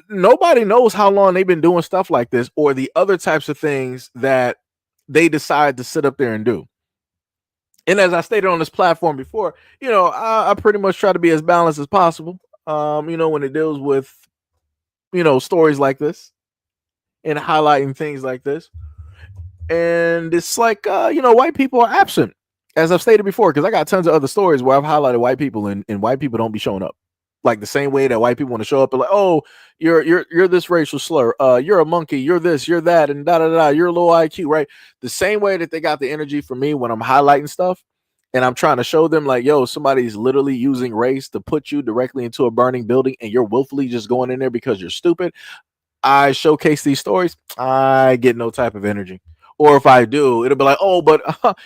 nobody knows how long they've been doing stuff like this or the other types of things that they decide to sit up there and do. And as I stated on this platform before, I pretty much try to be as balanced as possible. When it deals with, stories like this and highlighting things like this. And it's like, white people are absent, as I've stated before, because I got tons of other stories where I've highlighted white people and white people don't be showing up. Like the same way that white people want to show up and like, oh, you're this racial slur, you're a monkey, you're this, you're that, and da da da, you're a low IQ, right? The same way that they got the energy for me when I'm highlighting stuff and I'm trying to show them like, yo, somebody's literally using race to put you directly into a burning building and you're willfully just going in there because you're stupid. I showcase these stories, I get no type of energy. Or if I do, it'll be like, oh, but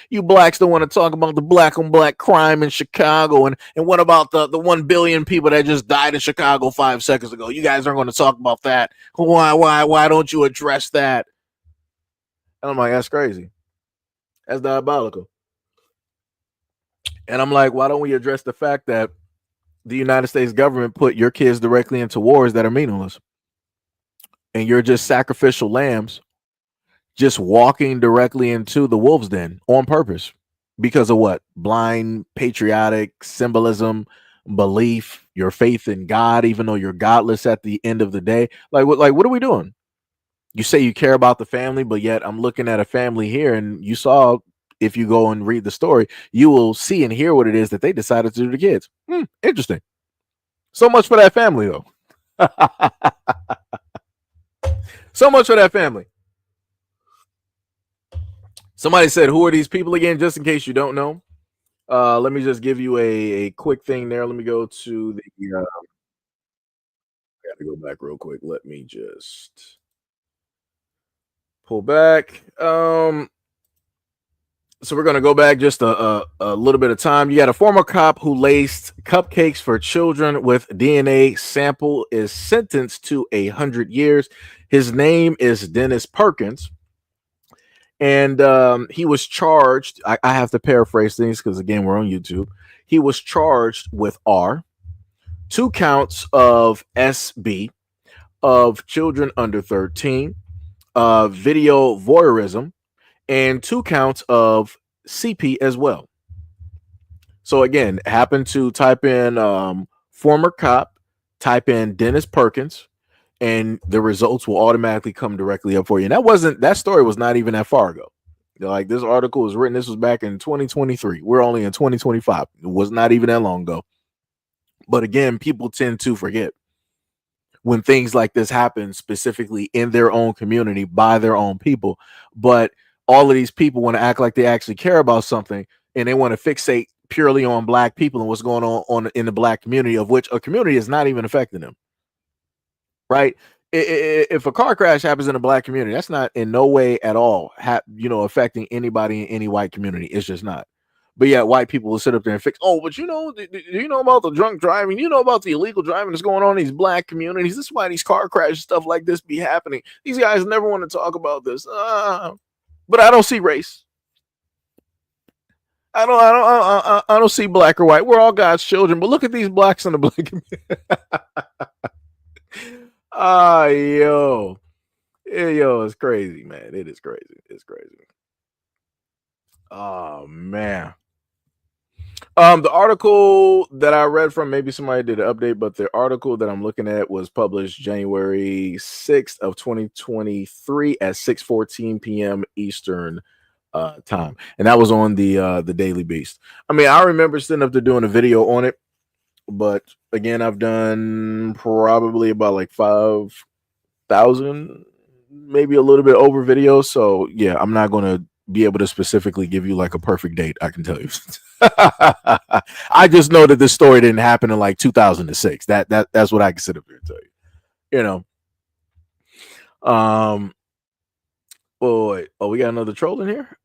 you blacks don't want to talk about the black on black crime in Chicago. And what about the 1 billion people that just died in Chicago 5 seconds ago? You guys aren't going to talk about that. Why don't you address that? And I'm like, that's crazy. That's diabolical. And I'm like, why don't we address the fact that the United States government put your kids directly into wars that are meaningless? And you're just sacrificial lambs just walking directly into the wolf's den on purpose because of what? Blind patriotic symbolism, belief, your faith in God, even though you're godless at the end of the day. Like what are we doing? You say you care about the family, but yet I'm looking at a family here, and you saw, if you go and read the story, you will see and hear what it is that they decided to do to kids. Interesting. So much for that family, though. So much for that family. Somebody said, who are these people again? Just in case you don't know. Let me just give you a quick thing there. Let me go to the I got to go back real quick. Let me just pull back. So we're going to go back just a little bit of time. You got a former cop who laced cupcakes for children with DNA sample is sentenced to 100 years. His name is Dennis Perkins. And he was charged. I have to paraphrase things because, again, we're on YouTube. He was charged with 2 counts of SB, of children under 13, video voyeurism, and 2 counts of CP as well. So, again, happen to type in former cop, type in Dennis Perkins, and the results will automatically come directly up for you. And that story was not even that far ago. Like, this article was written, this was back in 2023. We're only in 2025. It was not even that long ago. But again, people tend to forget when things like this happen, specifically in their own community by their own people. But all of these people want to act like they actually care about something, and they want to fixate purely on black people and what's going on in the black community, of which a community is not even affecting them. Right? If a car crash happens in a black community, that's not in no way at all, affecting anybody in any white community. It's just not. But yeah, white people will sit up there and fix. Oh, but do you know about the drunk driving? You know about the illegal driving that's going on in these black communities? This is why these car crashes, stuff like this, be happening. These guys never want to talk about this. But I don't see race. I don't see black or white. We're all God's children. But look at these blacks in the black community. Yo, it's crazy, man. It is crazy. It's crazy. Oh man. The article that I read from, maybe somebody did an update, but the article that I'm looking at was published January 6th of 2023 at 6:14 p.m. Eastern time, and that was on the Daily Beast. I mean, I remember sitting up there doing a video on it. But again, I've done probably about like 5,000, maybe a little bit over videos. So yeah, I'm not going to be able to specifically give you like a perfect date. I can tell you. I just know that this story didn't happen in like 2006. That's what I can sit up here and tell you. Wait. Oh, we got another troll in here.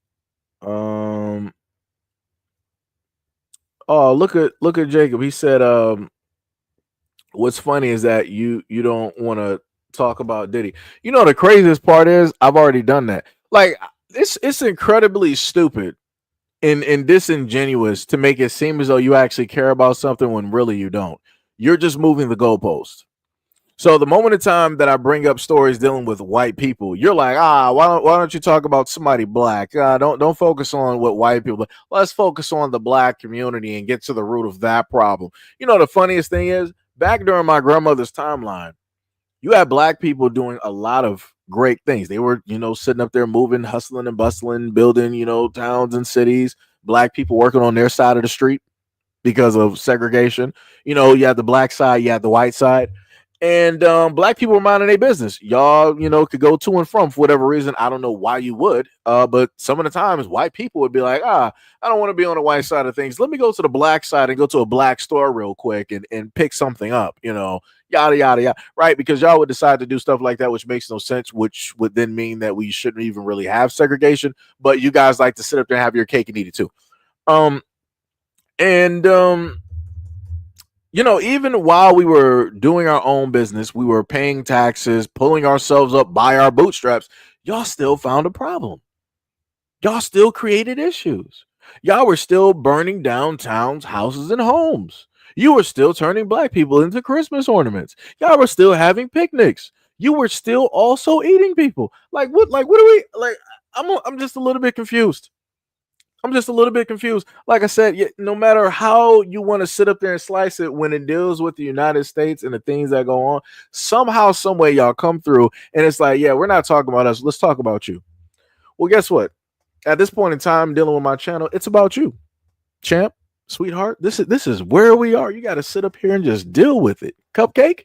Oh, look at Jacob. He said, what's funny is that you don't want to talk about Diddy. The craziest part is I've already done that. Like, it's incredibly stupid and disingenuous to make it seem as though you actually care about something when really you don't. You're just moving the goalpost. So the moment in time that I bring up stories dealing with white people, you're like, why don't you talk about somebody black? Don't focus on what white people. Let's focus on the black community and get to the root of that problem. You know, the funniest thing is, back during my grandmother's timeline, you had black people doing a lot of great things. They were, sitting up there moving, hustling and bustling, building, towns and cities. Black people working on their side of the street because of segregation. You had the black side, you had the white side. And black people were minding their business. Y'all, could go to and from for whatever reason. I don't know why you would. But some of the times, white people would be like, I don't want to be on the white side of things. Let me go to the black side and go to a black store real quick and pick something up, yada, yada, yada. Right? Because y'all would decide to do stuff like that, which makes no sense, which would then mean that we shouldn't even really have segregation. But you guys like to sit up there and have your cake and eat it too. Even while we were doing our own business, we were paying taxes, pulling ourselves up by our bootstraps, y'all still found a problem. Y'all still created issues. Y'all were still burning down towns, houses, and homes. You were still turning black people into Christmas ornaments. Y'all were still having picnics. You were still also eating people. Like what do we like? I'm just a little bit confused. Like I said, no matter how you want to sit up there and slice it, when it deals with the United States and the things that go on, somehow, some way, y'all come through and it's like, yeah, we're not talking about us. Let's talk about you. Well, guess what? At this point in time, dealing with my channel, it's about you, champ, sweetheart. This is where we are. You got to sit up here and just deal with it. Cupcake.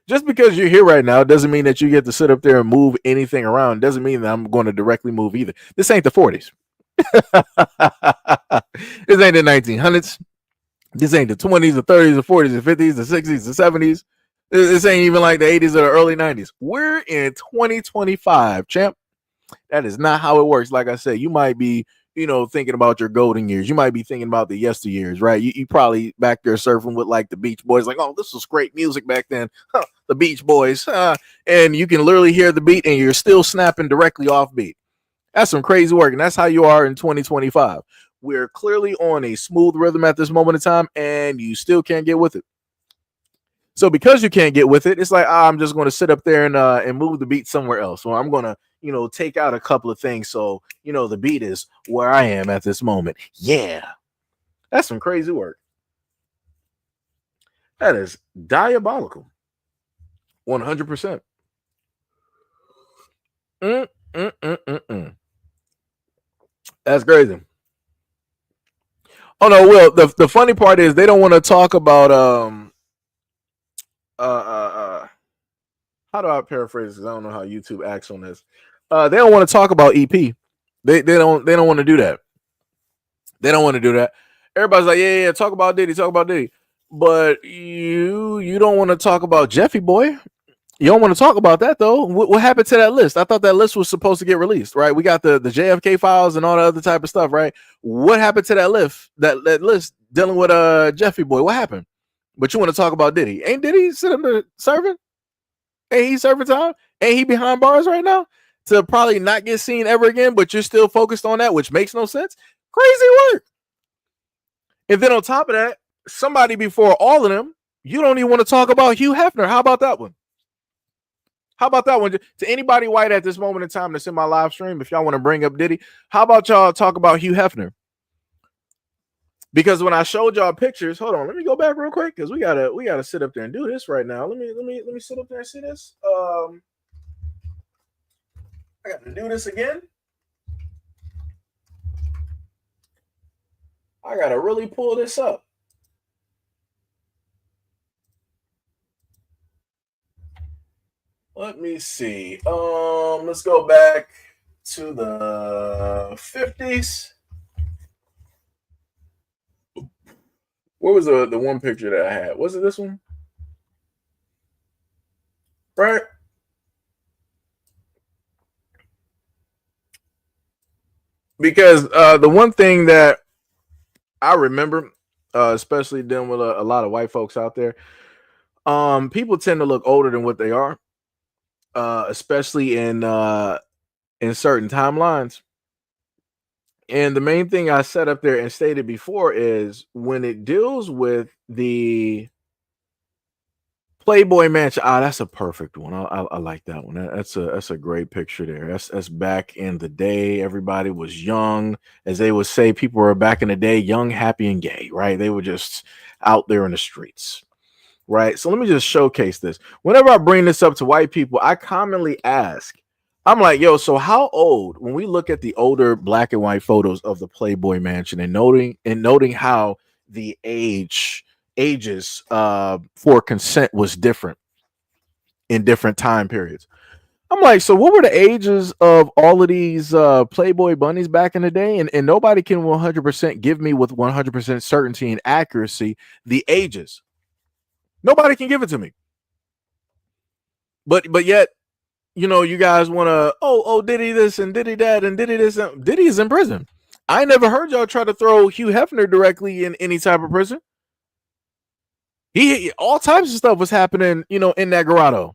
Just because you're here right now doesn't mean that you get to sit up there and move anything around. Doesn't mean that I'm going to directly move either. This ain't the 40s. This ain't the 1900s. This ain't the 20s, the 30s, the 40s, the 50s, the 60s, the 70s. This ain't even like the 80s or the early 90s. We're in 2025, champ. That is not how it works. Like I said, you might be, thinking about your golden years. You might be thinking about the yesteryears, right? You probably back there surfing with like the Beach Boys, like, oh, this was great music back then. Huh, the Beach Boys. And you can literally hear the beat and you're still snapping directly off beat. That's some crazy work. And that's how you are in 2025. We're clearly on a smooth rhythm at this moment in time, and you still can't get with it. So because you can't get with it, it's like, I'm just going to sit up there and move the beat somewhere else. Or I'm going to, take out a couple of things. So, the beat is where I am at this moment. Yeah. That's some crazy work. That is diabolical. 100%. That's crazy. Oh no, Will, the funny part is they don't want to talk about how do I paraphrase this? I don't know how YouTube acts on this. They don't want to talk about EP. They don't want to do that. They don't want to do that. Everybody's like, yeah, talk about Diddy. But you don't want to talk about Jeffy Boy. You don't want to talk about that though. What happened to that list? I thought that list was supposed to get released, right? We got the JFK files and all the other type of stuff, right? What happened to that list? That list dealing with Jeffy Boy. What happened? But you want to talk about Diddy? Ain't Diddy sitting there serving? Ain't he serving time? Ain't he behind bars right now to probably not get seen ever again? But you're still focused on that, which makes no sense. Crazy work. And then on top of that, somebody before all of them, you don't even want to talk about Hugh Hefner. How about that one? To anybody white at this moment in time that's in my live stream, if y'all want to bring up Diddy, how about y'all talk about Hugh Hefner? Because when I showed y'all pictures, hold on, let me go back real quick because we gotta sit up there and do this right now. Let me sit up there and see this. I got to do this again. I gotta really pull this up. Let me see. Let's go back to the 50s. What was the one picture that I had? Was it this one? Right? Because the one thing that I remember, especially dealing with a lot of white folks out there, people tend to look older than what they are. Especially in certain timelines. And the main thing I set up there and stated before is when it deals with the Playboy Mansion. Ah, that's a perfect one. I like that one. That's a great picture there. That's back in the day. Everybody was young, as they would say. People were back in the day, young, happy, and gay. Right? They were just out there in the streets. Right? So let me just showcase this. Whenever I bring this up to white people, I commonly ask, I'm like, yo, so how old, when we look at the older black and white photos of the Playboy Mansion and noting how the ages for consent was different in different time periods. I'm like, so what were the ages of all of these Playboy bunnies back in the day? And nobody can 100% give me with 100% certainty and accuracy the ages. Nobody can give it to me. But yet, you guys want to, oh, Diddy this and Diddy that and Diddy this. Diddy is in prison. I never heard y'all try to throw Hugh Hefner directly in any type of prison. He all types of stuff was happening, in that grotto.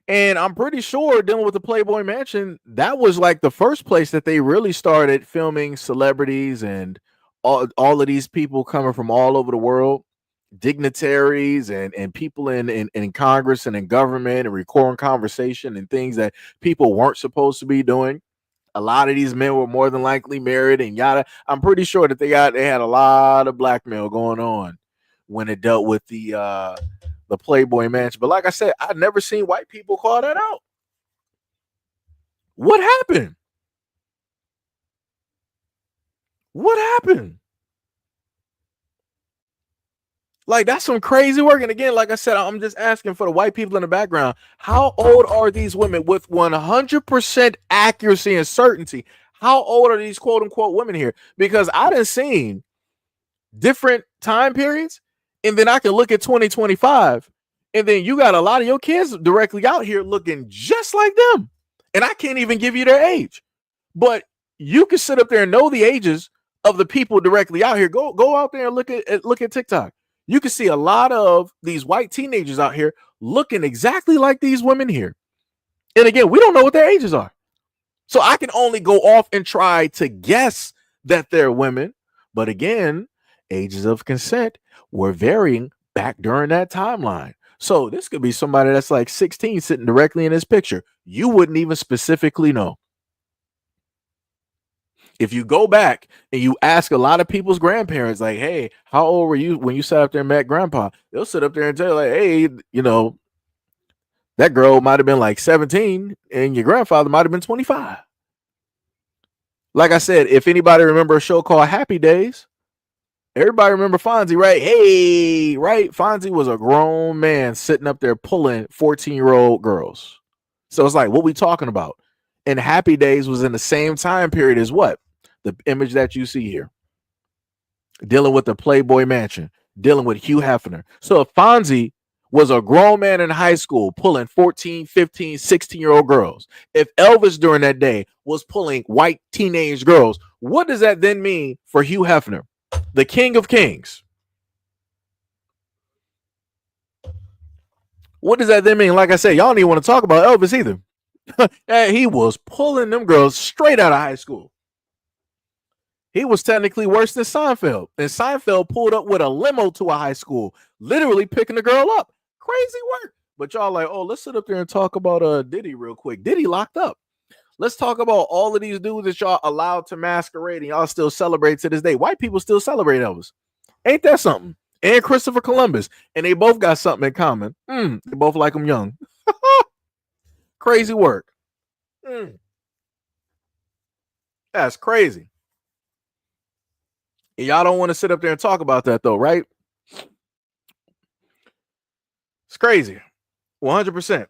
And I'm pretty sure dealing with the Playboy Mansion, that was like the first place that they really started filming celebrities and all of these people coming from all over the world, dignitaries and people in Congress and in government, and recording conversation and things that people weren't supposed to be doing. A lot of these men were more than likely married and yada. I'm pretty sure that they had a lot of blackmail going on when it dealt with the Playboy Mansion. But like I said, I've never seen white people call that out. What happened? What happened? Like, that's some crazy work. And again, like I said, I'm just asking for the white people in the background. How old are these women with 100% accuracy and certainty? How old are these quote unquote women here? Because I done seen different time periods, and then I can look at 2025, and then you got a lot of your kids directly out here looking just like them. And I can't even give you their age. But you can sit up there and know the ages of the people directly out here. Go out there and look at TikTok. You can see a lot of these white teenagers out here looking exactly like these women here. And again, we don't know what their ages are. So I can only go off and try to guess that they're women. But again, ages of consent were varying back during that timeline. So this could be somebody that's like 16 sitting directly in this picture. You wouldn't even specifically know. If you go back and you ask a lot of people's grandparents, like, hey, how old were you when you sat up there and met grandpa? They'll sit up there and tell you, like, hey, that girl might have been like 17 and your grandfather might have been 25. Like I said, if anybody remember a show called Happy Days, everybody remember Fonzie, right? Hey, right? Fonzie was a grown man sitting up there pulling 14-year-old girls. So it's like, what we talking about? And Happy Days was in the same time period as what? The image that you see here. Dealing with the Playboy Mansion, dealing with Hugh Hefner. So if Fonzie was a grown man in high school pulling 14, 15, 16-year-old girls, if Elvis during that day was pulling white teenage girls, what does that then mean for Hugh Hefner, the king of kings? What does that then mean? Like I said, y'all don't even want to talk about Elvis either. He was pulling them girls straight out of high school. He was technically worse than Seinfeld. And Seinfeld pulled up with a limo to a high school, literally picking the girl up. Crazy work. But y'all like, oh, let's sit up there and talk about Diddy real quick. Diddy locked up. Let's talk about all of these dudes that y'all allowed to masquerade and y'all still celebrate to this day. White people still celebrate Elvis. Ain't that something? And Christopher Columbus. And they both got something in common. They both like them young. Crazy work. That's crazy. And y'all don't want to sit up there and talk about that though, right? It's crazy. 100%.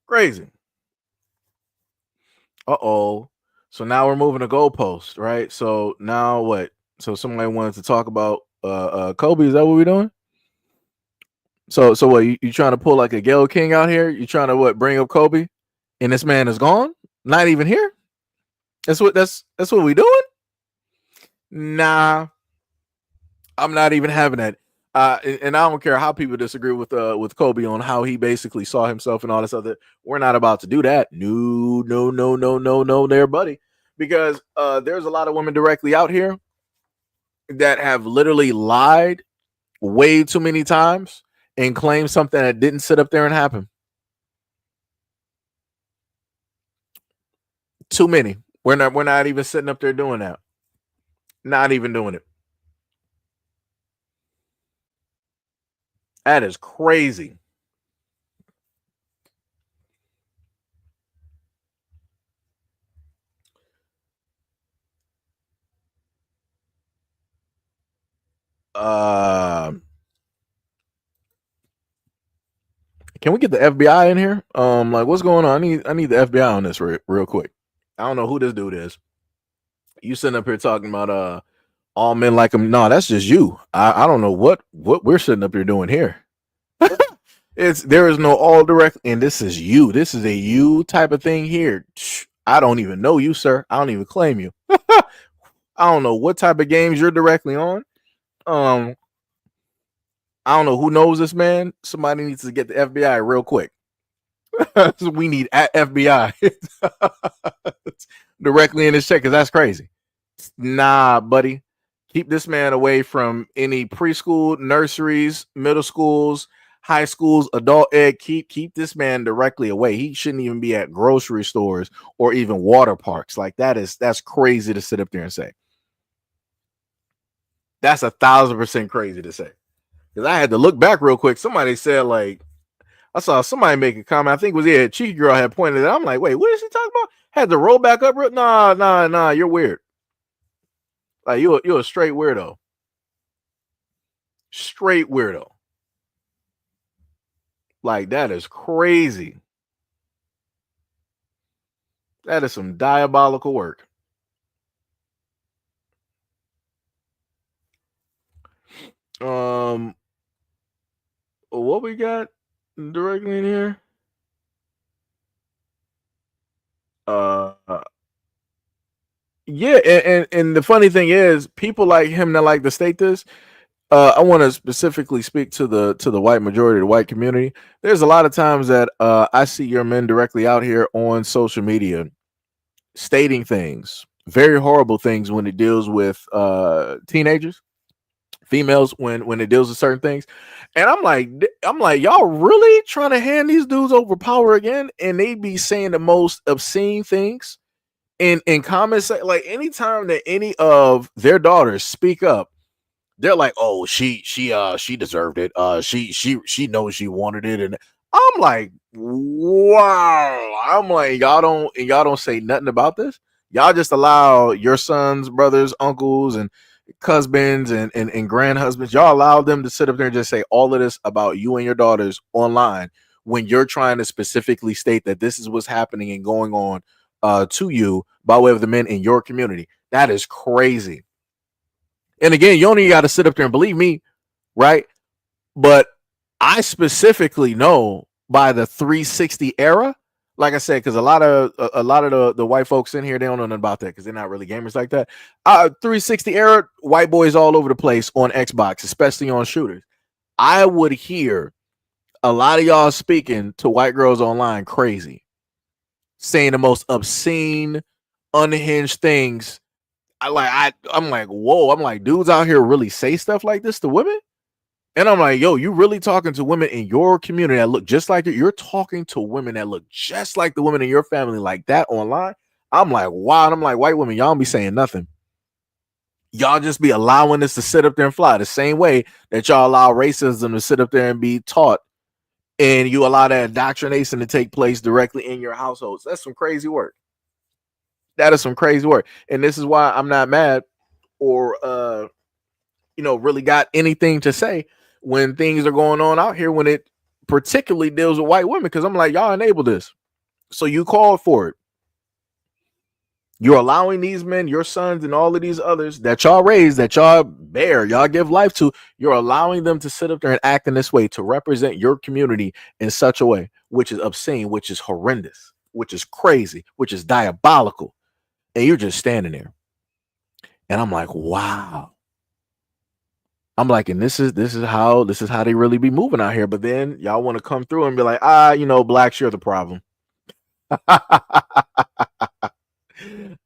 Crazy. Uh-oh. So now we're moving the goalpost, right? So now what? So somebody wanted to talk about Kobe. Is that what we're doing? So what? You trying to pull like a Gayle King out here? You trying to what? Bring up Kobe, and this man is gone, not even here. That's what we doing. Nah, I'm not even having that. And I don't care how people disagree with Kobe on how he basically saw himself and all this other. We're not about to do that. No, there, buddy. Because there's a lot of women directly out here that have literally lied way too many times and claimed something that didn't sit up there and happen. Too many. We're not even sitting up there doing that. Not even doing it. That is crazy. Can we get the FBI in here? Like, what's going on? I need the FBI on this real quick. I don't know who this dude is. You sitting up here talking about all men like him. No, that's just you. I don't know what we're sitting up here doing here. There is no all direct, and this is you. This is a you type of thing here. I don't even know you, sir. I don't even claim you. I don't know what type of games you're directly on. I don't know who knows this man. Somebody needs to get the FBI real quick. We need at FBI directly in his check because that's crazy. Nah, buddy. Keep this man away from any preschool, nurseries, middle schools, high schools, adult ed. Keep this man directly away. He shouldn't even be at grocery stores or even water parks. Like that's crazy to sit up there and say. That's 1,000% crazy to say. Because I had to look back real quick. Somebody said, like, I saw somebody make a comment. I think it was Cheeky Girl had pointed it out. I'm like, wait, what is he talking about? Had to roll back up. Nah, you're weird. Like, you're a straight weirdo. Straight weirdo. Like, that is crazy. That is some diabolical work. What we got directly in here? Yeah, and the funny thing is, people like him that like to state this. I want to specifically speak to the white majority, the white community. There's a lot of times that I see your men directly out here on social media stating things, very horrible things when it deals with teenagers, females, when it deals with certain things. And I'm like, y'all really trying to hand these dudes over power again? And they be saying the most obscene things in comments. Like, anytime that any of their daughters speak up, they're like, oh, she deserved it. She knows she wanted it. And I'm like, wow. I'm like, y'all don't say nothing about this. Y'all just allow your sons, brothers, uncles, and husbands and grand husbands. Y'all allow them to sit up there and just say all of this about you and your daughters online when you're trying to specifically state that this is what's happening and going on to you by way of the men in your community. That is crazy. And again, you only got to sit up there and believe me, right? But I specifically know by the 360 era, like I said, because a lot of the white folks in here, they don't know nothing about that because they're not really gamers like that. 360 era, white boys all over the place on Xbox, especially on shooters. I would hear a lot of y'all speaking to white girls online crazy, saying the most obscene, unhinged things. I'm like, whoa. I'm like, dudes out here really say stuff like this to women? And I'm like, yo, you really talking to women in your community that look just like you? You're talking to women that look just like the women in your family like that online? I'm like, wow. And I'm like, white women, y'all don't be saying nothing. Y'all just be allowing this to sit up there and fly the same way that y'all allow racism to sit up there and be taught, and you allow that indoctrination to take place directly in your households. That's some crazy work. That is some crazy work. And this is why I'm not mad or really got anything to say when things are going on out here, when it particularly deals with white women, because I'm like, y'all enable this. So you called for it. You're allowing these men, your sons and all of these others that y'all raise, that y'all bear, y'all give life to, you're allowing them to sit up there and act in this way to represent your community in such a way, which is obscene, which is horrendous, which is crazy, which is diabolical. And you're just standing there. And I'm like, wow. I'm like, and this is how they really be moving out here. But then y'all want to come through and be like, blacks, you're the problem.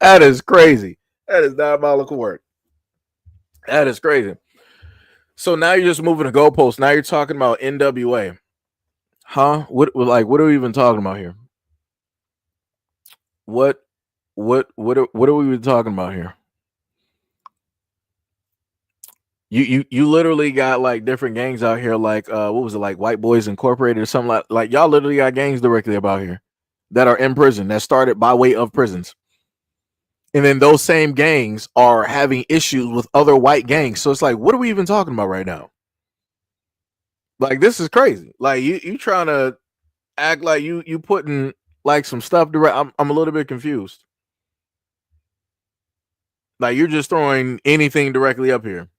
That is crazy. That is diabolical work. That is crazy. So now you're just moving the goalposts. Now you're talking about NWA. Huh? What are we even talking about here? What are we even talking about here? You literally got like different gangs out here, like what was it, like White Boys Incorporated or something like y'all literally got gangs directly about here that are in prison that started by way of prisons. And then those same gangs are having issues with other white gangs. So it's like, what are we even talking about right now? Like, this is crazy. Like you trying to act like you putting like some stuff direct. I'm a little bit confused. Like you're just throwing anything directly up here.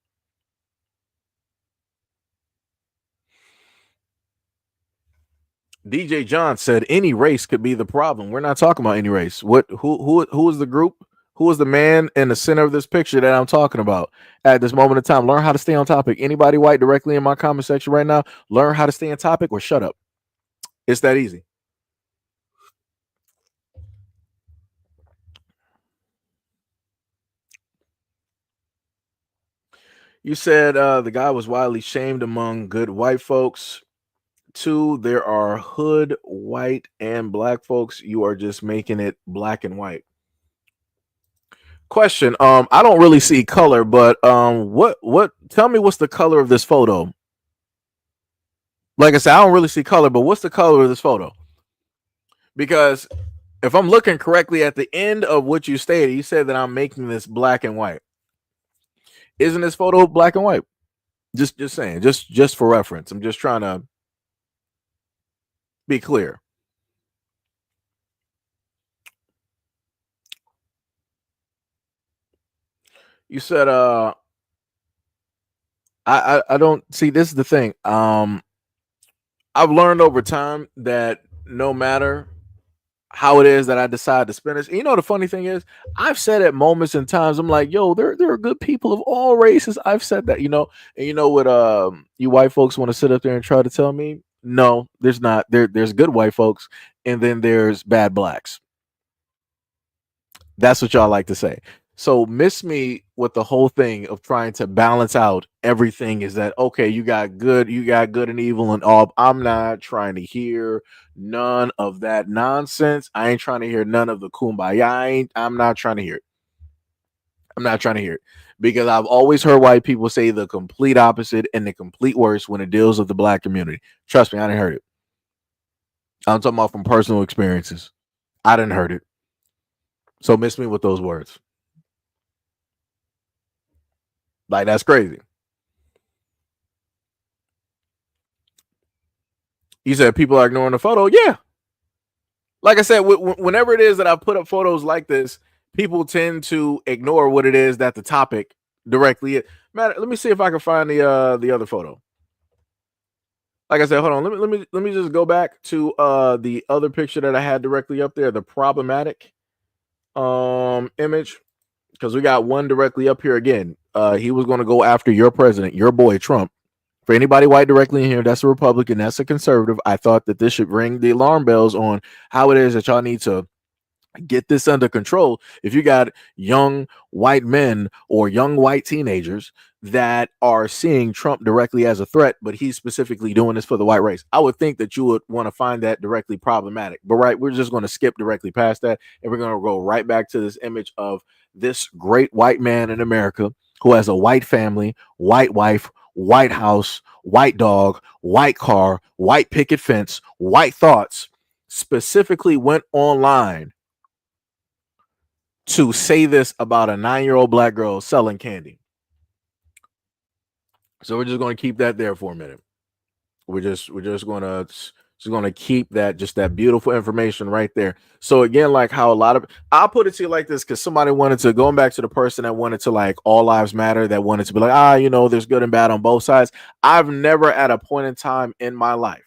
DJ John said any race could be the problem. We're not talking about any race. Who is the group? Who is the man in the center of this picture that I'm talking about at this moment in time? Learn how to stay on topic. Anybody white directly in my comment section right now, learn how to stay on topic or shut up. It's that easy. You said the guy was widely shamed among good white folks. 2, there are hood white and black folks. You are just making it black and white. Question. I don't really see color, but what tell me what's the color of this photo? Like I said, I don't really see color, but what's the color of this photo? Because if I'm looking correctly at the end of what you stated, you said that I'm making this black and white. Isn't this photo black and white? Just saying, just for reference. I'm just trying to be clear. You said I don't see, this is the thing. I've learned over time that no matter how it is that I decide to spend it, you know, the funny thing is, I've said at moments and times, I'm like, yo, there are good people of all races. I've said that, you know, and you know what, you white folks want to sit up there and try to tell me, no, there's not. There's good white folks, and then there's bad blacks. That's what y'all like to say. So miss me with the whole thing of trying to balance out everything. Is that okay? You got good and evil and all. I'm not trying to hear none of that nonsense. I ain't trying to hear none of the kumbaya. I'm not trying to hear it. I'm not trying to hear it because I've always heard white people say the complete opposite and the complete worst when it deals with the black community. Trust me, I didn't heard it. I'm talking about from personal experiences. I didn't heard it. So miss me with those words. Like, that's crazy. You said people are ignoring the photo. Yeah. Like I said, whenever it is that I put up photos like this, people tend to ignore what it is that the topic directly is. Man, let me see if I can find the other photo. Like I said, hold on. Let me just go back to the other picture that I had directly up there, the problematic image, because we got one directly up here again. He was going to go after your president, your boy Trump. For anybody white directly in here, that's a Republican, that's a conservative. I thought that this should ring the alarm bells on how it is that y'all need to get this under control. If you got young white men or young white teenagers that are seeing Trump directly as a threat, but he's specifically doing this for the white race, I would think that you would want to find that directly problematic. But right, we're just going to skip directly past that, and we're going to go right back to this image of this great white man in America who has a white family, white wife, white house, white dog, white car, white picket fence, white thoughts, specifically went online to say this about a 9-year-old black girl selling candy. So we're just going to keep that there for a minute. We're just going to keep that, just that beautiful information right there. So again, like how a lot of, I'll put it to you like this, because somebody wanted to, going back to the person that wanted to like all lives matter, that wanted to be like, you know, there's good and bad on both sides. I've never at a point in time in my life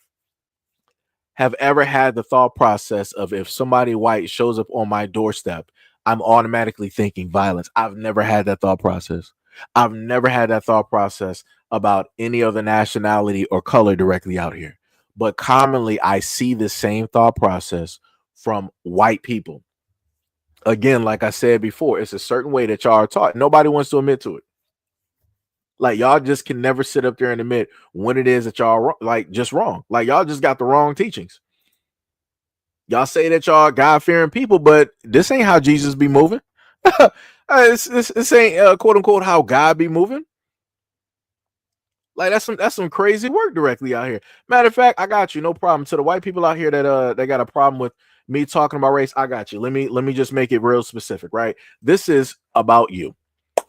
have ever had the thought process of, if somebody white shows up on my doorstep, I'm automatically thinking violence. I've never had that thought process. I've never had that thought process about any other nationality or color directly out here. But commonly, I see the same thought process from white people. Again, like I said before, it's a certain way that y'all are taught. Nobody wants to admit to it. Like y'all just can never sit up there and admit when it is that y'all like just wrong. Like y'all just got the wrong teachings. Y'all say that y'all God-fearing people, but this ain't how Jesus be moving. This ain't quote unquote how God be moving. Like that's some crazy work directly out here. Matter of fact, I got you, no problem. To the white people out here that they got a problem with me talking about race, I got you. Let me just make it real specific, right? This is about you.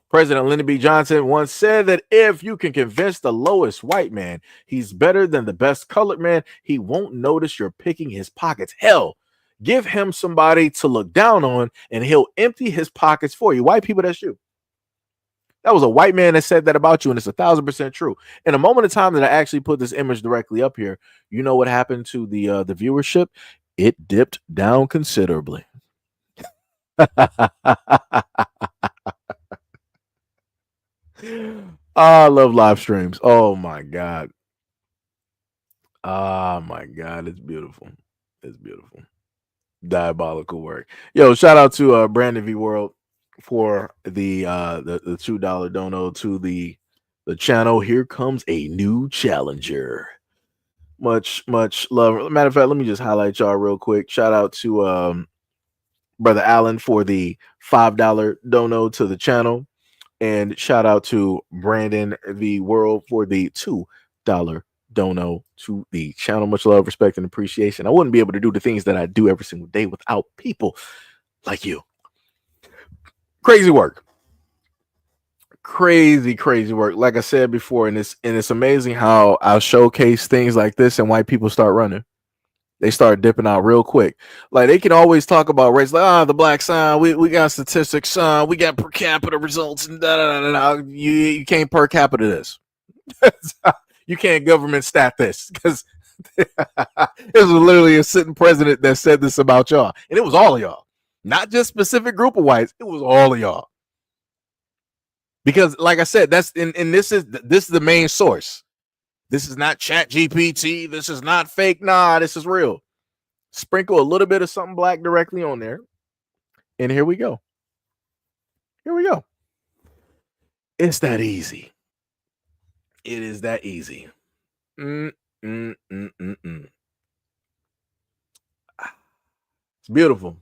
President Lyndon B. Johnson once said that if you can convince the lowest white man he's better than the best colored man, he won't notice you're picking his pockets. Hell, give him somebody to look down on and he'll empty his pockets for you. White people, that's you. That was a white man that said that about you, and it's 1,000% true. In a moment of time that I actually put this image directly up here, you know what happened to the viewership? It dipped down considerably. I love live streams. Oh my god. Oh my god, it's beautiful. It's beautiful. Diabolical work. Yo, shout out to Brandon V World for the $2 dono to the channel. Here comes a new challenger. Much love. Matter of fact, let me just highlight y'all real quick. Shout out to Brother Allen for the $5 dono to the channel. And shout out to Brandon V World for the $2 dono to the channel. Much love, respect, and appreciation. I wouldn't be able to do the things that I do every single day without people like you. Crazy work. Crazy work. Like I said before, and it's amazing how I'll showcase things like this and white people start running. They start dipping out real quick. Like they can always talk about race, like the black sign. We got statistics, we got per capita results, and You can't per capita this. You can't government stat this because it was literally a sitting president that said this about y'all, and it was all of y'all, not just specific group of whites. It was all of y'all. Because, like I said, that's and this is the main source. This is not Chat GPT. This is not fake. Nah, this is real. Sprinkle a little bit of something black directly on there. And here we go. Here we go. It's that easy. It is that easy. It's beautiful.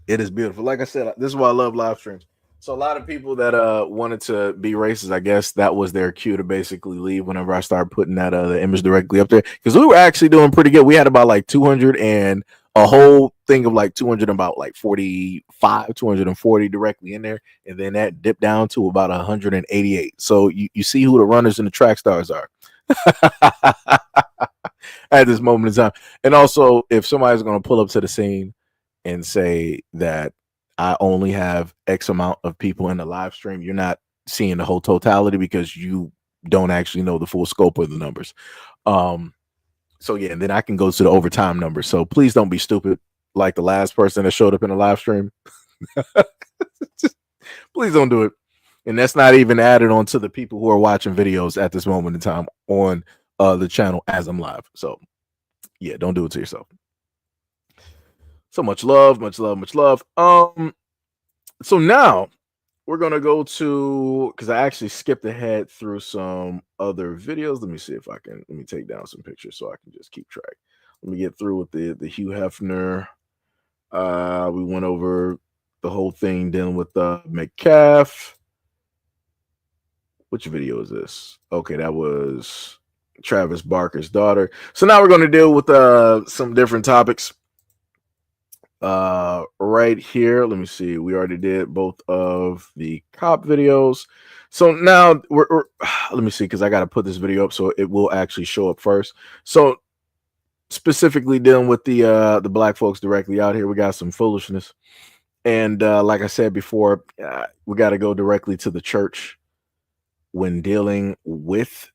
It is beautiful. Like I said, this is why I love live streams. So a lot of people that wanted to be racist, I guess that was their cue to basically leave whenever I started putting that the image directly up there, because we were actually doing pretty good. We had about like 200 and a whole thing of like 200 and about like 45, 240 directly in there, and then that dipped down to about 188. So you see who the runners and the track stars are at this moment in time. And also, if somebody's going to pull up to the scene and say that I only have X amount of people in the live stream, you're not seeing the whole totality because you don't actually know the full scope of the numbers. So yeah, and then I can go to the overtime numbers. So please don't be stupid like the last person that showed up in the live stream. Please don't do it. And that's not even added on to the people who are watching videos at this moment in time on the channel as I'm live. So yeah, don't do it to yourself. So much love. So now we're gonna go to, because I actually skipped ahead through some other videos. Let me see if I can. Let me take down some pictures so I can just keep track. Let me get through with the Hugh Hefner. We went over the whole thing dealing with Metcalf. Which video is this? Okay, that was Travis Barker's daughter. So now we're going to deal with some different topics. Right here, let me see. We already did both of the cop videos. So now we're let me see, because I got to put this video up so it will actually show up first. So specifically dealing with the black folks directly out here, we got some foolishness. And like I said before, we got to go directly to the church when dealing with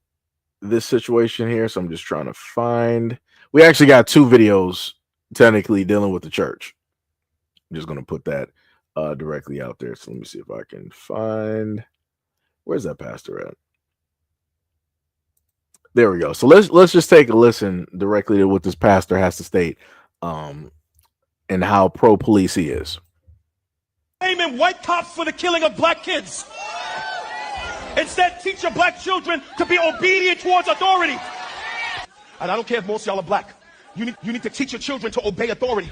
this situation here. So I'm just trying to find. We actually got two videos technically dealing with the church. I'm just going to put that directly out there. So let me see if I can find. Where's that pastor at? There we go. So let's just take a listen directly to what this pastor has to state, and how pro police he is. Blaming white cops for the killing of black kids. Instead, teach your black children to be obedient towards authority. And I don't care if most of y'all are black. You need to teach your children to obey authority.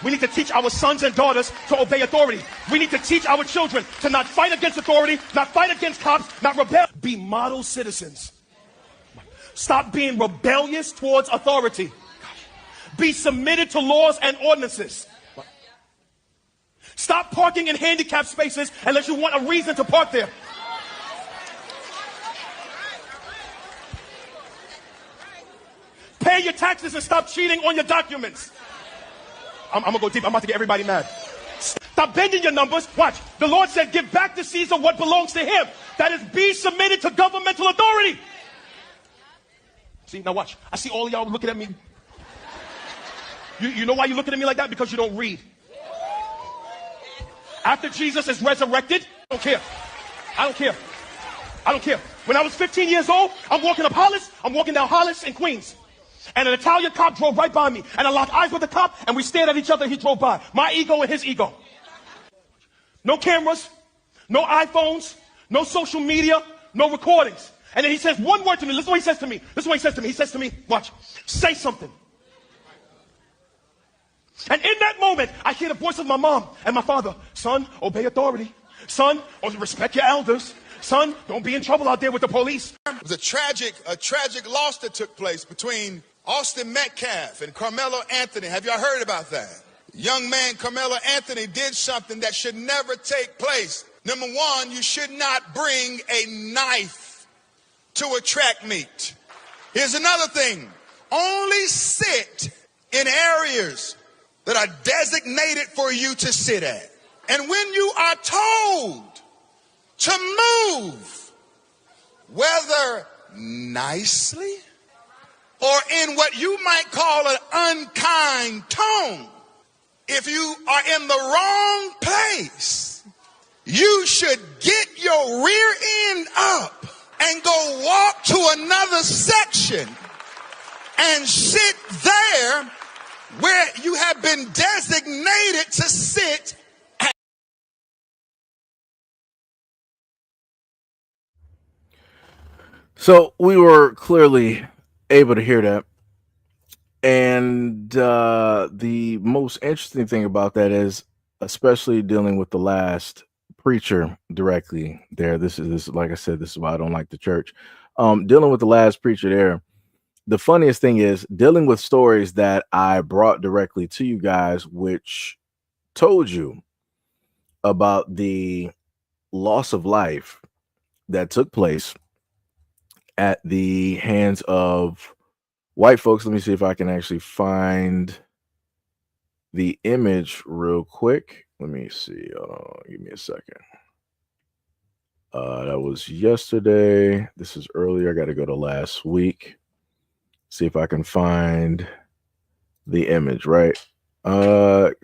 We need to teach our sons and daughters to obey authority. We need to teach our children to not fight against authority, not fight against cops, not rebel. Be model citizens. Stop being rebellious towards authority. Be submitted to laws and ordinances. Stop parking in handicapped spaces unless you want a reason to park there. Pay your taxes and stop cheating on your documents. I'm gonna go deep. I'm about to get everybody mad. Stop bending your numbers. Watch. The Lord said, give back to Caesar what belongs to him. That is, be submitted to governmental authority. See, now watch. I see all of y'all looking at me. You know why you're looking at me like that? Because you don't read. After Jesus is resurrected, I don't care. I don't care. I don't care. When I was 15 years old, I'm walking up Hollis. I'm walking down Hollis in Queens. And an Italian cop drove right by me. And I locked eyes with the cop, and we stared at each other, and he drove by. My ego and his ego. No cameras, no iPhones, no social media, no recordings. And then he says one word to me. Listen to what he says to me. Listen to what he says to me. He says to me, watch, say something. And in that moment, I hear the voice of my mom and my father. Son, obey authority. Son, respect your elders. Son, don't be in trouble out there with the police. It was a tragic loss that took place between Austin Metcalf and Carmelo Anthony. Have y'all heard about that? Young man Carmelo Anthony did something that should never take place. Number one, you should not bring a knife to a track meet. Here's another thing. Only sit in areas that are designated for you to sit at. And when you are told to move, whether nicely or in what you might call an unkind tone, if you are in the wrong place, you should get your rear end up and go walk to another section and sit there where you have been designated to sit. So we were clearly able to hear that. And the most interesting thing about that is, especially dealing with the last preacher directly there. This is like I said, this is why I don't like the church. Dealing with the last preacher there. The funniest thing is dealing with stories that I brought directly to you guys, which told you about the loss of life that took place at the hands of white folks. Let me see if I can actually find the image real quick. Let me see. Give me a second. That was yesterday. This is earlier. I got to go to last week. See if I can find the image, right?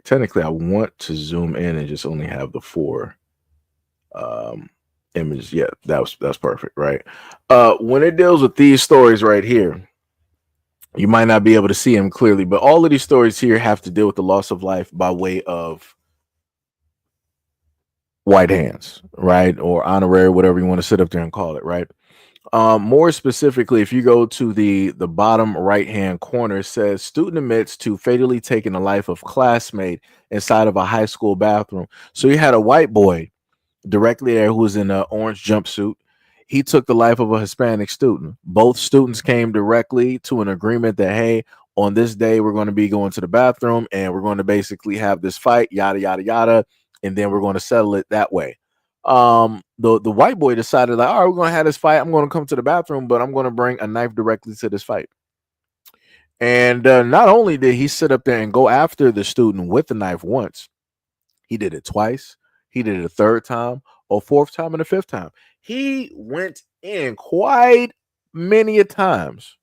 Technically, I want to zoom in and just only have the 4 images. Yeah, that's perfect, right? When it deals with these stories right here, you might not be able to see them clearly, but all of these stories here have to deal with the loss of life by way of white hands, right? Or honorary, whatever you want to sit up there and call it, right? More specifically, if you go to the bottom right hand corner, it says student admits to fatally taking the life of classmate inside of a high school bathroom. So you had a white boy directly there who was in an orange jumpsuit. He took the life of a Hispanic student. Both students came directly to an agreement that, hey, on this day, we're going to be going to the bathroom and we're going to basically have this fight, yada, yada, yada. And then we're going to settle it that way. The white boy decided, like, all right, we're going to have this fight. I'm going to come to the bathroom, but I'm going to bring a knife directly to this fight. And not only did he sit up there and go after the student with the knife once, he did it twice. He did it a 3rd time, a 4th time, and a 5th time. He went in quite many a times.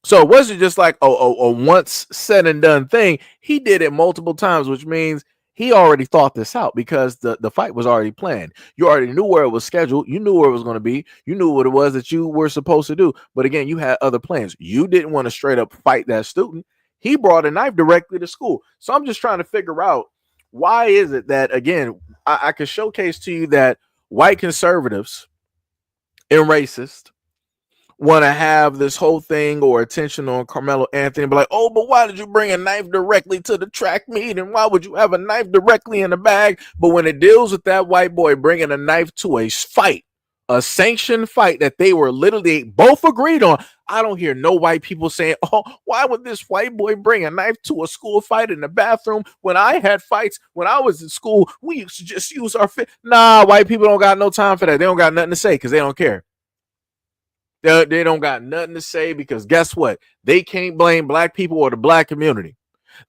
So it wasn't just like a once said and done thing. He did it multiple times, which means he already thought this out because the fight was already planned. You already knew where it was scheduled. You knew where it was going to be. You knew what it was that you were supposed to do. But again, you had other plans. You didn't want to straight up fight that student. He brought a knife directly to school. So I'm just trying to figure out, why is it that, again, I could showcase to you that white conservatives and racist want to have this whole thing or attention on Carmelo Anthony, be like, oh, but why did you bring a knife directly to the track meet? And why would you have a knife directly in the bag? But when it deals with that white boy bringing a knife to a fight, a sanctioned fight that they were literally both agreed on, I don't hear no white people saying, oh, why would this white boy bring a knife to a school fight in the bathroom? When I had fights, when I was in school, we used to just use our fit. Nah, white people don't got no time for that. They don't got nothing to say because they don't care. They don't got nothing to say because guess what? They can't blame black people or the black community.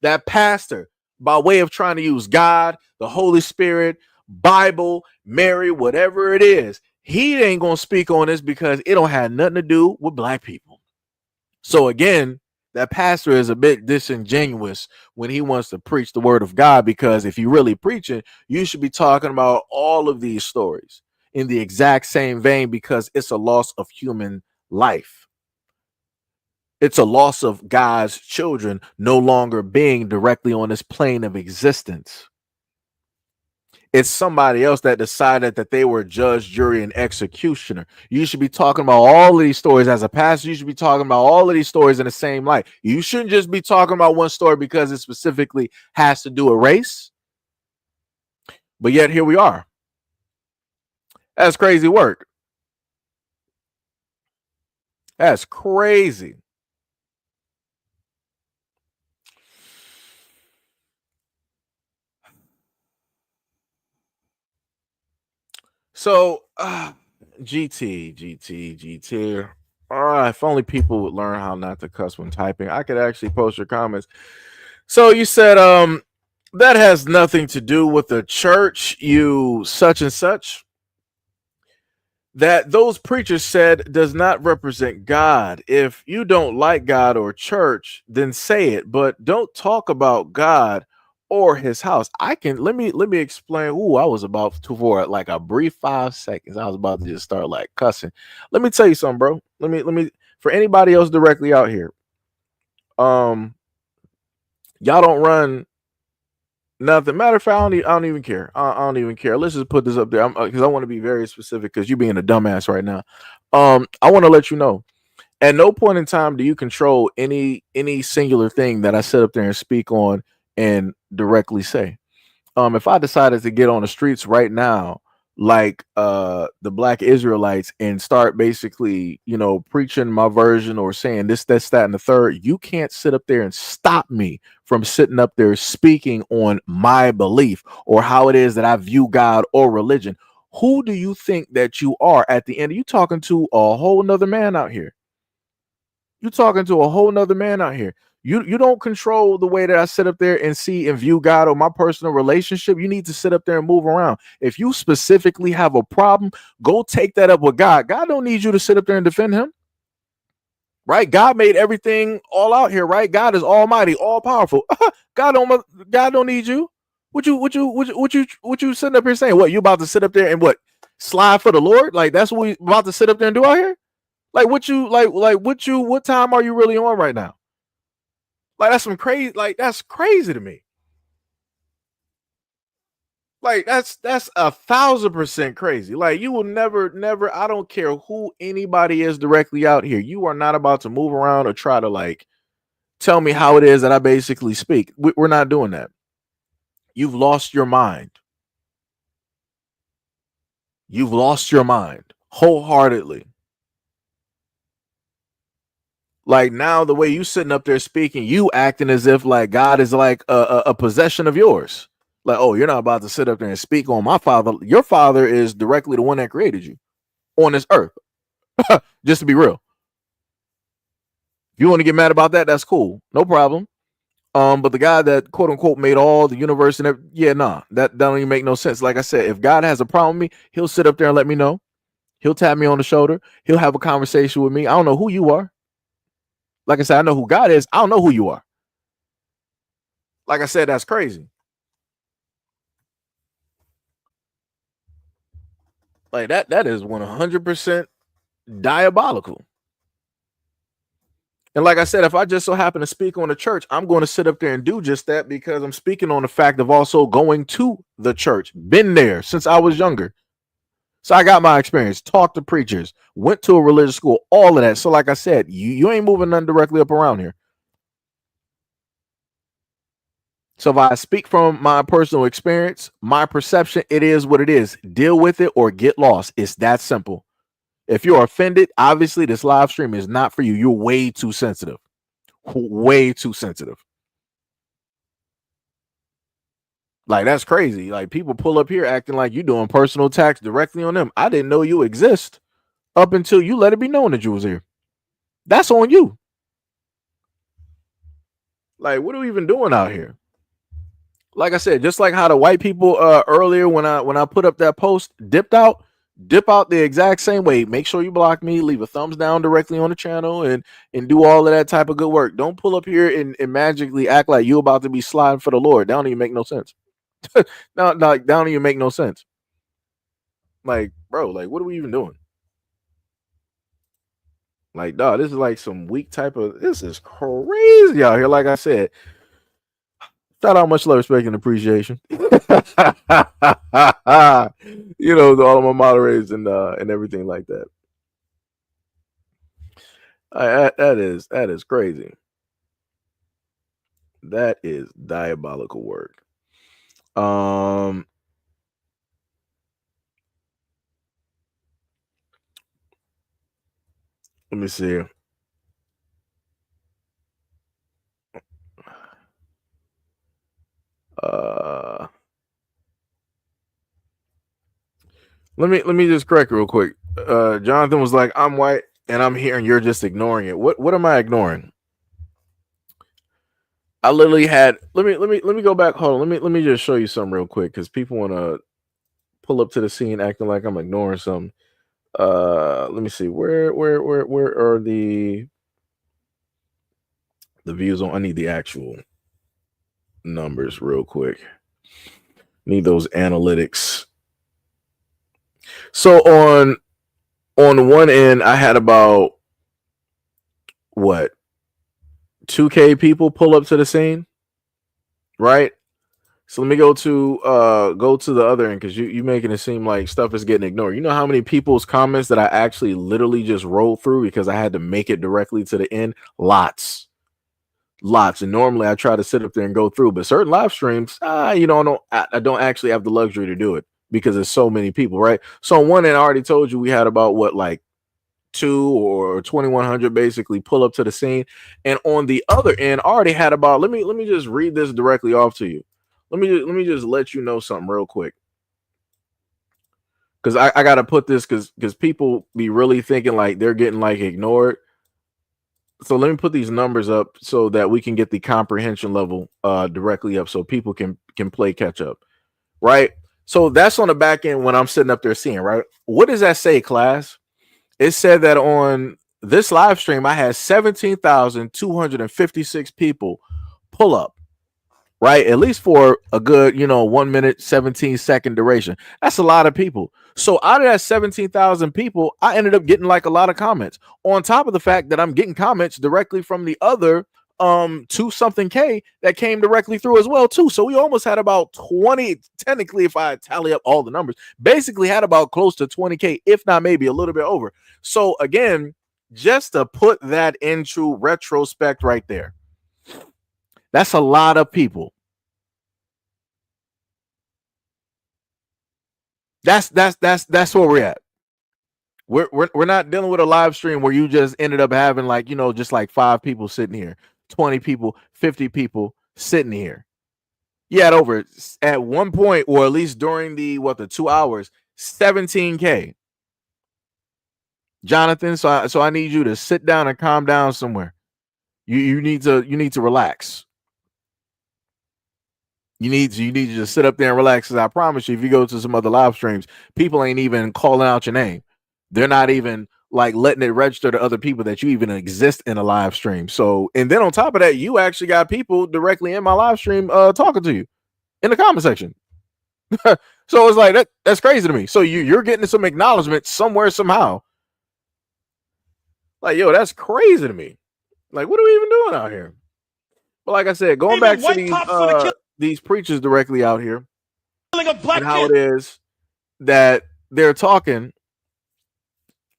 That pastor, by way of trying to use God, the Holy Spirit, Bible, Mary, whatever it is, he ain't going to speak on this because it don't have nothing to do with black people. So again, that pastor is a bit disingenuous when he wants to preach the word of God, because if you really preach it, you should be talking about all of these stories in the exact same vein, because it's a loss of human life. It's a loss of God's children no longer being directly on this plane of existence. It's somebody else that decided that they were judge, jury, and executioner. You should be talking about all of these stories as a pastor. You should be talking about all of these stories in the same light. You shouldn't just be talking about one story because it specifically has to do with race. But yet here we are. That's crazy work. That's crazy. So, GT. If only people would learn how not to cuss when typing. I could actually post your comments. So you said, that has nothing to do with the church, you such and such. That those preachers said does not represent God. If you don't like God or church, then say it, but don't talk about God or his house. Let me explain. I was about to, for like a brief 5 seconds, I was about to just start like cussing. Let me tell you something, bro. Let me for anybody else directly out here. Y'all don't run nothing. Matter of fact, I don't even care. I don't even care. Let's just put this up there because I want to be very specific, because you being a dumbass right now. I want to let you know, at no point in time do you control any singular thing that I sit up there and speak on and directly say. If I decided to get on the streets right now, like the black Israelites, and start basically, preaching my version or saying this, that, and the third, you can't sit up there and stop me from sitting up there speaking on my belief or how it is that I view God or religion. Who do you think that you are at the end? You talking to a whole nother man out here. You talking to a whole nother man out here. You don't control the way that I sit up there and see and view God or my personal relationship. You need to sit up there and move around. If you specifically have a problem, go take that up with God. God don't need you to sit up there and defend him. Right? God made everything all out here, right? God is almighty, all powerful. God don't need you. What you sitting up here saying? What, you about to sit up there and what? Slide for the Lord? Like that's what we about to sit up there and do out here? Like what time are you really on right now? Like that's some crazy, like that's crazy to me. Like that's 1,000% crazy. Like you will never, I don't care who anybody is directly out here. You are not about to move around or try to like tell me how it is that I basically speak. We're not doing that. You've lost your mind. You've lost your mind wholeheartedly. Like now, the way you sitting up there speaking, you acting as if like God is like a possession of yours. Like, oh, you're not about to sit up there and speak on my father. Your father is directly the one that created you on this earth. Just to be real. If you want to get mad about that, that's cool. No problem. But the guy that quote unquote made all the universe and that don't even make no sense. Like I said, if God has a problem with me, he'll sit up there and let me know. He'll tap me on the shoulder. He'll have a conversation with me. I don't know who you are. Like I said, I know who God is. I don't know who you are. Like I said, that's crazy. Like that is 100% diabolical. And like I said, if I just so happen to speak on the church, I'm going to sit up there and do just that because I'm speaking on the fact of also going to the church. Been there since I was younger. So I got my experience, talked to preachers, went to a religious school, all of that. So like I said, you ain't moving nothing directly up around here. So if I speak from my personal experience, my perception, it is what it is. Deal with it or get lost. It's that simple. If you're offended, obviously this live stream is not for you. You're way too sensitive. Way too sensitive. Like, that's crazy. Like, people pull up here acting like you're doing personal attacks directly on them. I didn't know you exist up until you let it be known that you was here. That's on you. Like, what are we even doing out here? Like I said, just like how the white people earlier when I put up that post dip out the exact same way. Make sure you block me, leave a thumbs down directly on the channel, and do all of that type of good work. Don't pull up here and magically act like you about to be sliding for the Lord. That don't even make no sense. No, that don't even make no sense. Like, bro, like, what are we even doing? Like, dog, this is like some weak type of. This is crazy out here. Like I said, shout out, much love, respect, and appreciation. You know, to all of my moderators and everything like that. That is crazy. That is diabolical work. Let me see. Let me just correct real quick. Jonathan was like, I'm white and I'm here and you're just ignoring it. What am I ignoring? I literally had let me go back. Hold on. Let me just show you something real quick because people want to pull up to the scene acting like I'm ignoring something. Let me see. Where are the views on? I need the actual numbers real quick. Need those analytics. So on one end, I had about what 2K people pull up to the scene, right? So let me go to the other end because you making it seem like stuff is getting ignored. You know how many people's comments that I actually literally just rolled through because I had to make it directly to the end? Lots. And normally I try to sit up there and go through, but certain live streams, I don't actually have the luxury to do it because there's so many people, right? So on one end, I already told you we had about what, like 2 or 2,100 basically pull up to the scene, and on the other end, I already had about. Let me just read this directly off to you. Let me just let you know something real quick, because I got to put this because people be really thinking like they're getting like ignored. So let me put these numbers up so that we can get the comprehension level directly up so people can play catch up, right? So that's on the back end when I'm sitting up there seeing, right? What does that say, class? It said that on this live stream, I had 17,256 people pull up, right? At least for a good, 1 minute, 17-second duration. That's a lot of people. So out of that 17,000 people, I ended up getting like a lot of comments on top of the fact that I'm getting comments directly from the other 2-something K that came directly through as well too. So we almost had about 20, technically, if I tally up all the numbers, basically had about close to 20K, if not maybe a little bit over. So again, just to put that into retrospect right there, that's a lot of people. That's where we're at. We're not dealing with a live stream where you just ended up having like, just like 5 people sitting here, 20 people, 50 people sitting here. You had over at one point, or at least during the 2 hours, 17K. Jonathan, so I need you to sit down and calm down somewhere. You need to relax. You need to just sit up there and relax. Because I promise you, if you go to some other live streams, people ain't even calling out your name. They're not even like letting it register to other people that you even exist in a live stream. So, and then on top of that, you actually got people directly in my live stream talking to you in the comment section. So it's like that's crazy to me. So you're getting some acknowledgement somewhere, somehow. Like, yo, that's crazy to me. Like, what are we even doing out here? But like I said, going back to these preachers directly out here and how it is that they're talking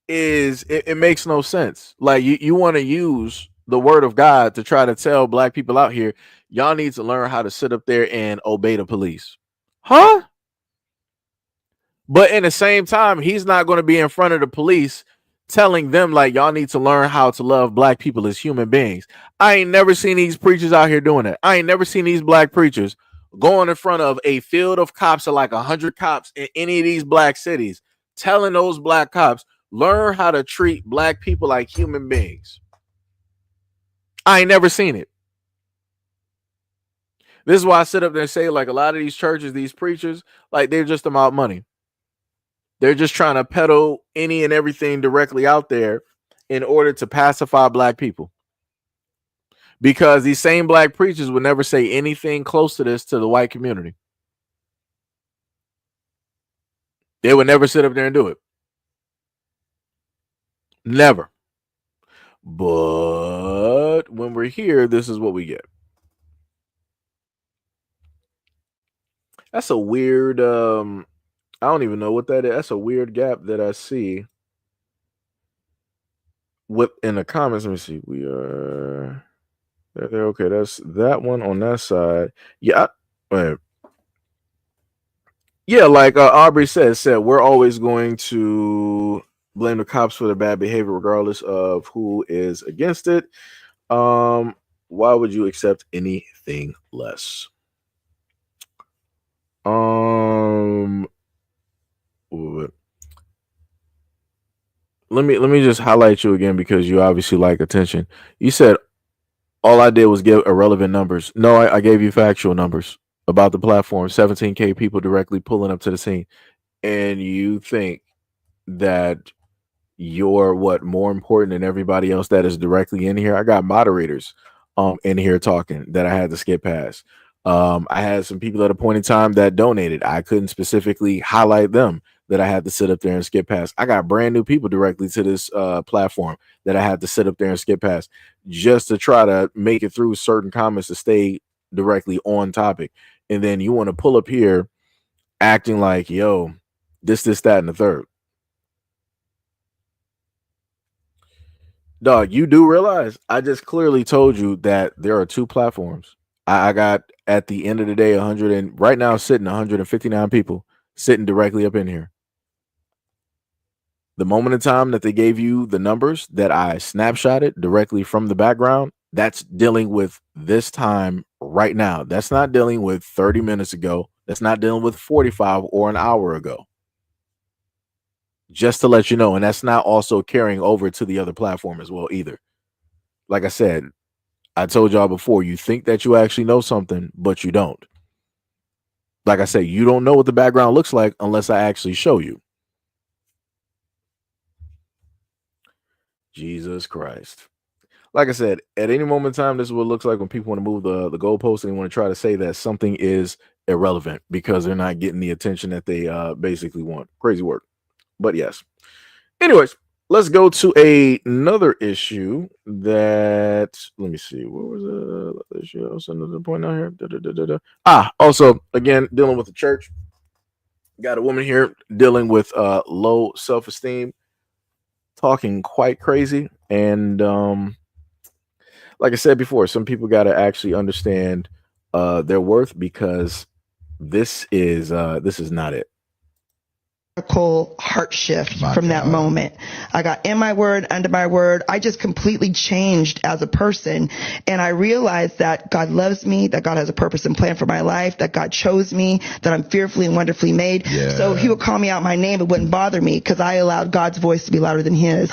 is it makes no sense. Like you want to use the word of God to try to tell black people out here, y'all need to learn how to sit up there and obey the police. Huh? But in the same time, he's not going to be in front of the police telling them like y'all need to learn how to love black people as human beings. I ain't never seen these preachers out here doing that. I ain't never seen these black preachers going in front of a field of cops of like 100 cops in any of these black cities, telling those black cops, learn how to treat black people like human beings. I ain't never seen it. This is why I sit up there and say, like, a lot of these churches, these preachers, like, they're just about money. They're just trying to peddle any and everything directly out there in order to pacify black people. Because these same black preachers would never say anything close to this to the white community. They would never sit up there and do it. Never. But when we're here, this is what we get. That's a weird, I don't even know what that is. That's a weird gap that I see with in the comments. Let me see. We are there. Okay, that's that one on that side. Yeah. Yeah, like Aubrey said we're always going to blame the cops for their bad behavior, regardless of who is against it. Why would you accept anything less? Let me just highlight you again because you obviously like attention. You said all I did was give irrelevant numbers. No, I gave you factual numbers about the platform. 17K people directly pulling up to the scene, and you think that you're what more important than everybody else that is directly in here. I got moderators in here talking that I had to skip past. I had some people at a point in time that donated. I couldn't specifically highlight them that I had to sit up there and skip past. I got brand new people directly to this platform that I had to sit up there and skip past just to try to make it through certain comments to stay directly on topic. And then you want to pull up here acting like, yo, this, that, and the third. Dog, you do realize I just clearly told you that there are two platforms. I got at the end of the day 100 and right now sitting 159 people sitting directly up in here. The moment in time that they gave you the numbers that I snapshotted directly from the background, that's dealing with this time right now. That's not dealing with 30 minutes ago. That's not dealing with 45 or an hour ago. Just to let you know, and that's not also carrying over to the other platform as well either. Like I said, I told y'all before, you think that you actually know something, but you don't. Like I said, you don't know what the background looks like unless I actually show you. Jesus Christ. Like I said, at any moment in time, this is what it looks like when people want to move the goalpost and they want to try to say that something is irrelevant because they're not getting the attention that they basically want. Crazy work. But yes. Anyways, let's go to another issue that, let me see, what was the issue? What's another point out here? Also, again, dealing with the church. Got a woman here dealing with low self-esteem, talking quite crazy. And like I said before, some people got to actually understand their worth because this is not it. Heart shift from that moment. I got in my word, under my word. I just completely changed as a person. And I realized that God loves me, that God has a purpose and plan for my life, that God chose me, that I'm fearfully and wonderfully made. Yeah. So he would call me out my name. It wouldn't bother me because I allowed God's voice to be louder than his.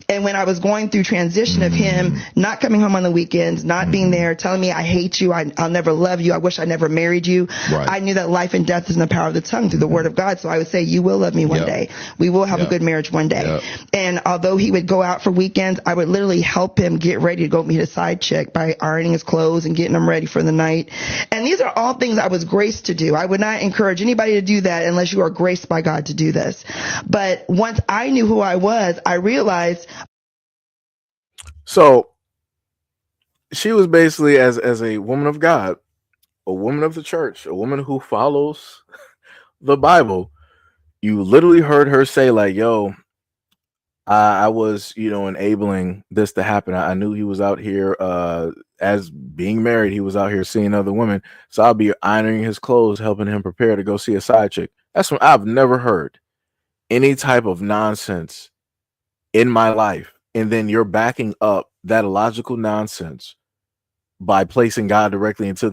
And when I was going through transition of him not coming home on the weekends, not being there, telling me, I hate you, I'll never love you, I wish I never married you. Right. I knew that life and death is in the power of the tongue through the word of God. So I would say, you will love me one day. We will have a good marriage one day. And although he would go out for weekends, I would literally help him get ready to go meet a side chick by ironing his clothes and getting him ready for the night. And these are all things I was graced to do. I would not encourage anybody to do that unless you are graced by God to do this. But once I knew who I was, I realized. So she was basically, as a woman of God, a woman of the church, a woman who follows the Bible, you literally heard her say, like, yo, I was, enabling this to happen. I knew he was out here, as being married, he was out here seeing other women. So I'll be ironing his clothes, helping him prepare to go see a side chick. That's when I've never heard any type of nonsense in my life. And then you're backing up that illogical nonsense by placing God directly into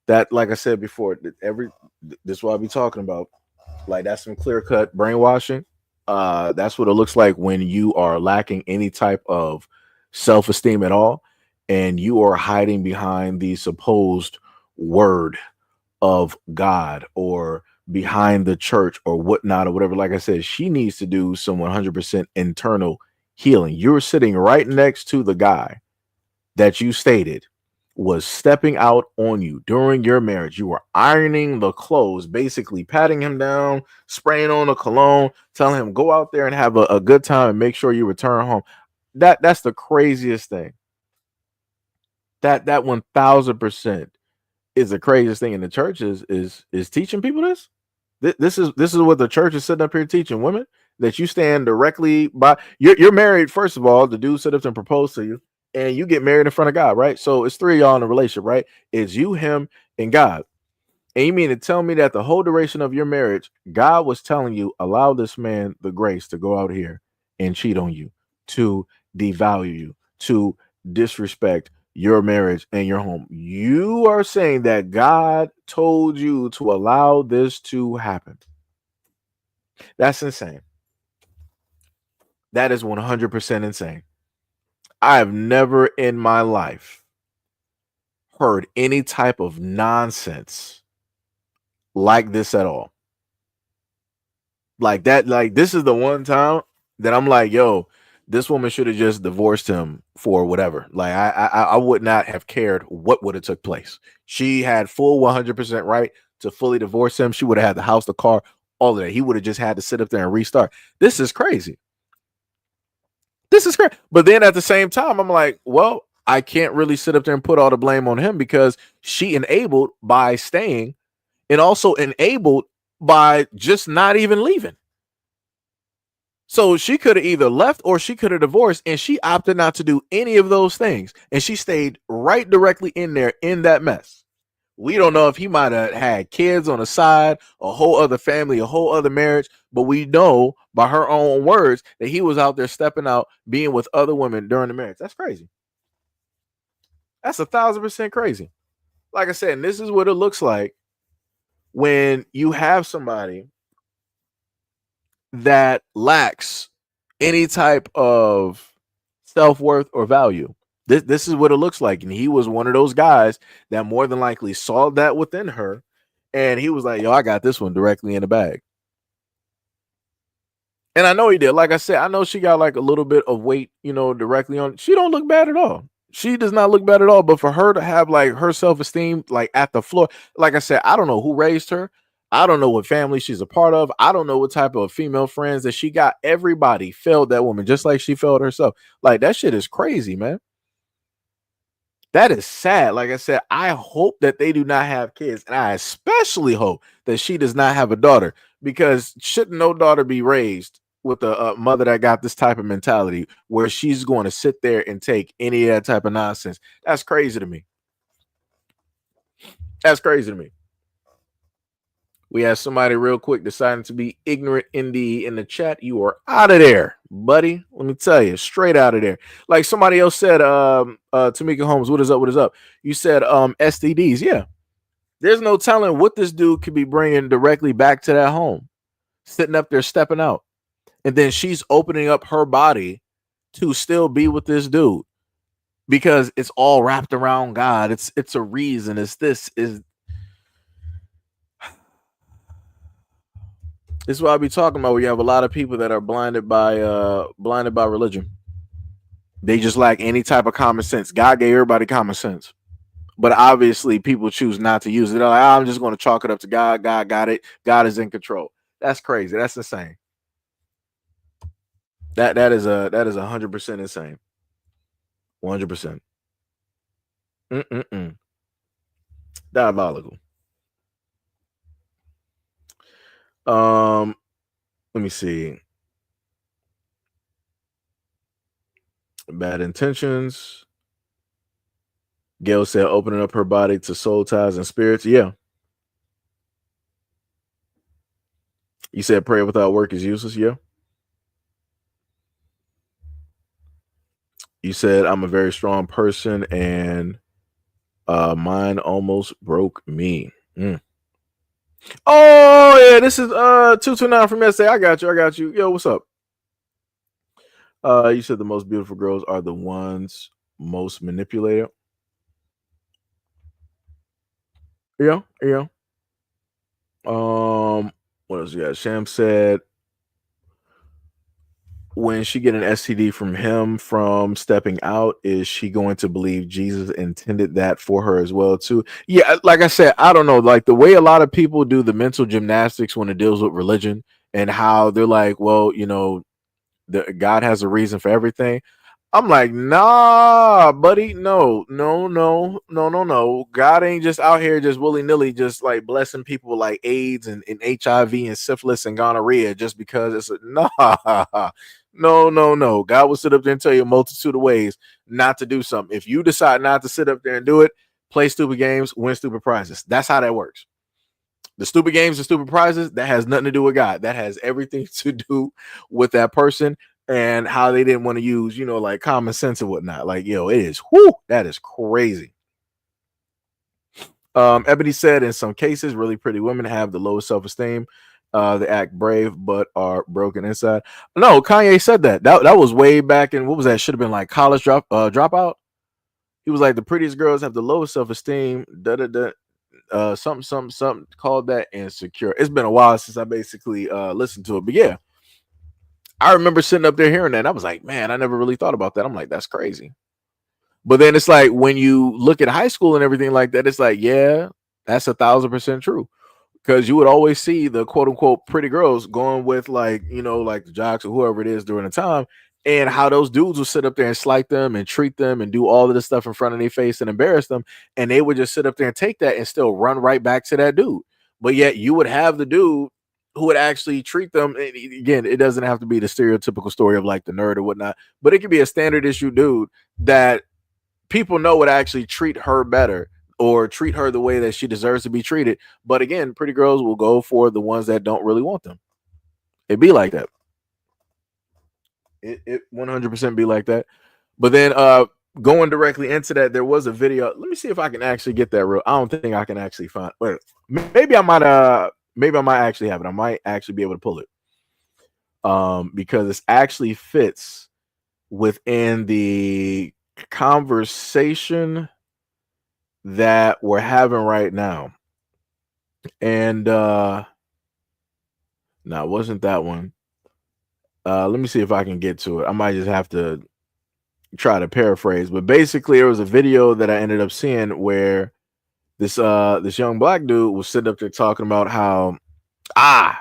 that, like I said before, this is what I'll be talking about. Like, that's some clear-cut brainwashing. That's what it looks like when you are lacking any type of self-esteem at all, and you are hiding behind the supposed word of God or behind the church or whatnot or whatever. Like I said, she needs to do some 100% internal healing. You're sitting right next to the guy that you stated was stepping out on you during your marriage. You were ironing the clothes, basically patting him down, spraying on a cologne, telling him go out there and have a good time and make sure you return home. That's the craziest thing. That 1000% is the craziest thing in the church is teaching people this. This is what the church is sitting up here teaching women, that you stand directly by. You're married, first of all. The dude sit up and propose to you, and you get married in front of God, right? So it's three of y'all in a relationship, right? It's you, him, and God. And you mean to tell me that the whole duration of your marriage, God was telling you, allow this man the grace to go out here and cheat on you, to devalue you, to disrespect your marriage and your home. You are saying that God told you to allow this to happen. That's insane. That is 100% insane. I have never in my life heard any type of nonsense like this at all. Like that, like this is the one time that I'm like, yo, this woman should have just divorced him for whatever. Like I would not have cared what would have took place. She had full 100% right to fully divorce him. She would have had the house, the car, all of that. He would have just had to sit up there and restart. This is crazy. This is great. But then at the same time, I'm like, well, I can't really sit up there and put all the blame on him, because she enabled by staying, and also enabled by just not even leaving. So she could have either left or she could have divorced, and she opted not to do any of those things. And she stayed right directly in there in that mess. We don't know if he might have had kids on the side, a whole other family, a whole other marriage, but we know by her own words that he was out there stepping out, being with other women during the marriage. That's crazy. That's 1000% crazy. Like I said, and this is what it looks like when you have somebody that lacks any type of self-worth or value. This is what it looks like. And he was one of those guys that more than likely saw that within her. And he was like, yo, I got this one directly in the bag. And I know he did. Like I said, I know she got like a little bit of weight, directly on. She don't look bad at all. She does not look bad at all. But for her to have like her self-esteem like at the floor, like I said, I don't know who raised her. I don't know what family she's a part of. I don't know what type of female friends that she got. Everybody failed that woman just like she failed herself. Like, that shit is crazy, man. That is sad. Like I said, I hope that they do not have kids. And I especially hope that she does not have a daughter, because shouldn't no daughter be raised with a mother that got this type of mentality where she's going to sit there and take any of that type of nonsense? That's crazy to me. That's crazy to me. We have somebody real quick deciding to be ignorant in the chat. You are out of there, buddy. Let me tell you, straight out of there. Like somebody else said, Tamika Holmes, what is up? What is up? You said STDs. Yeah. There's no telling what this dude could be bringing directly back to that home, sitting up there, stepping out. And then she's opening up her body to still be with this dude because it's all wrapped around God. It's a reason. This is what I be talking about. We have a lot of people that are blinded by religion. They just lack any type of common sense. God gave everybody common sense, but obviously people choose not to use it. They're like, I'm just going to chalk it up to God. God got it. God is in control. That's crazy. That's insane. That is 100% insane. 100%. Diabolical. Let me see. Bad intentions. Gail said opening up her body to soul ties and spirits. Yeah. You said prayer without work is useless. Yeah. You said I'm a very strong person and mine almost broke me. Oh yeah, this is 229 from SA. I got you. Yo, what's up? You said the most beautiful girls are the ones most manipulated. Yeah. What else you got? Sham said when she get an STD from him from stepping out, is she going to believe Jesus intended that for her as well too? Yeah, like I said, I don't know. Like the way a lot of people do the mental gymnastics when it deals with religion and how they're like, well, you know, God has a reason for everything. I'm like, nah, buddy, no. God ain't just out here just willy-nilly just like blessing people with like AIDS and HIV and syphilis and gonorrhea just because it's no. God will sit up there and tell you a multitude of ways not to do something. If you decide not to sit up there and do it, play stupid games, win stupid prizes. That's how that works. The stupid games and stupid prizes, that has nothing to do with God. That has everything to do with that person and how they didn't want to use, you know, like common sense and whatnot. Like, yo, that is crazy. Ebony said in some cases, really pretty women have the lowest self-esteem. They act brave but are broken inside. No, Kanye said that. That was way back in, what was that? Should have been like college dropout. He was like, the prettiest girls have the lowest self-esteem. Something called that insecure. It's been a while since I basically listened to it, but yeah, I remember sitting up there hearing that and I was like, man, I never really thought about that. I'm like, that's crazy. But then it's like when you look at high school and everything like that, it's like, yeah, that's 1,000% true. Because you would always see the quote unquote pretty girls going with like, you know, like the jocks or whoever it is during the time, and how those dudes would sit up there and slight them and treat them and do all of this stuff in front of their face and embarrass them. And they would just sit up there and take that and still run right back to that dude. But yet you would have the dude who would actually treat them. Again, it doesn't have to be the stereotypical story of like the nerd or whatnot, but it could be a standard issue dude that people know would actually treat her better or treat her the way that she deserves to be treated. But again, pretty girls will go for the ones that don't really want them. It'd be like that. It 100% be like that. But then going directly into that, there was a video. Let me see if I can actually get that real. I don't think I can actually find. Wait, maybe I might actually have it. I might actually be able to pull it. Because it actually fits within the conversation that we're having right now. And no, it wasn't that one. Let me see if I can get to it. I might just have to try to paraphrase, but basically there was a video that I ended up seeing where this young black dude was sitting up there talking about how yeah.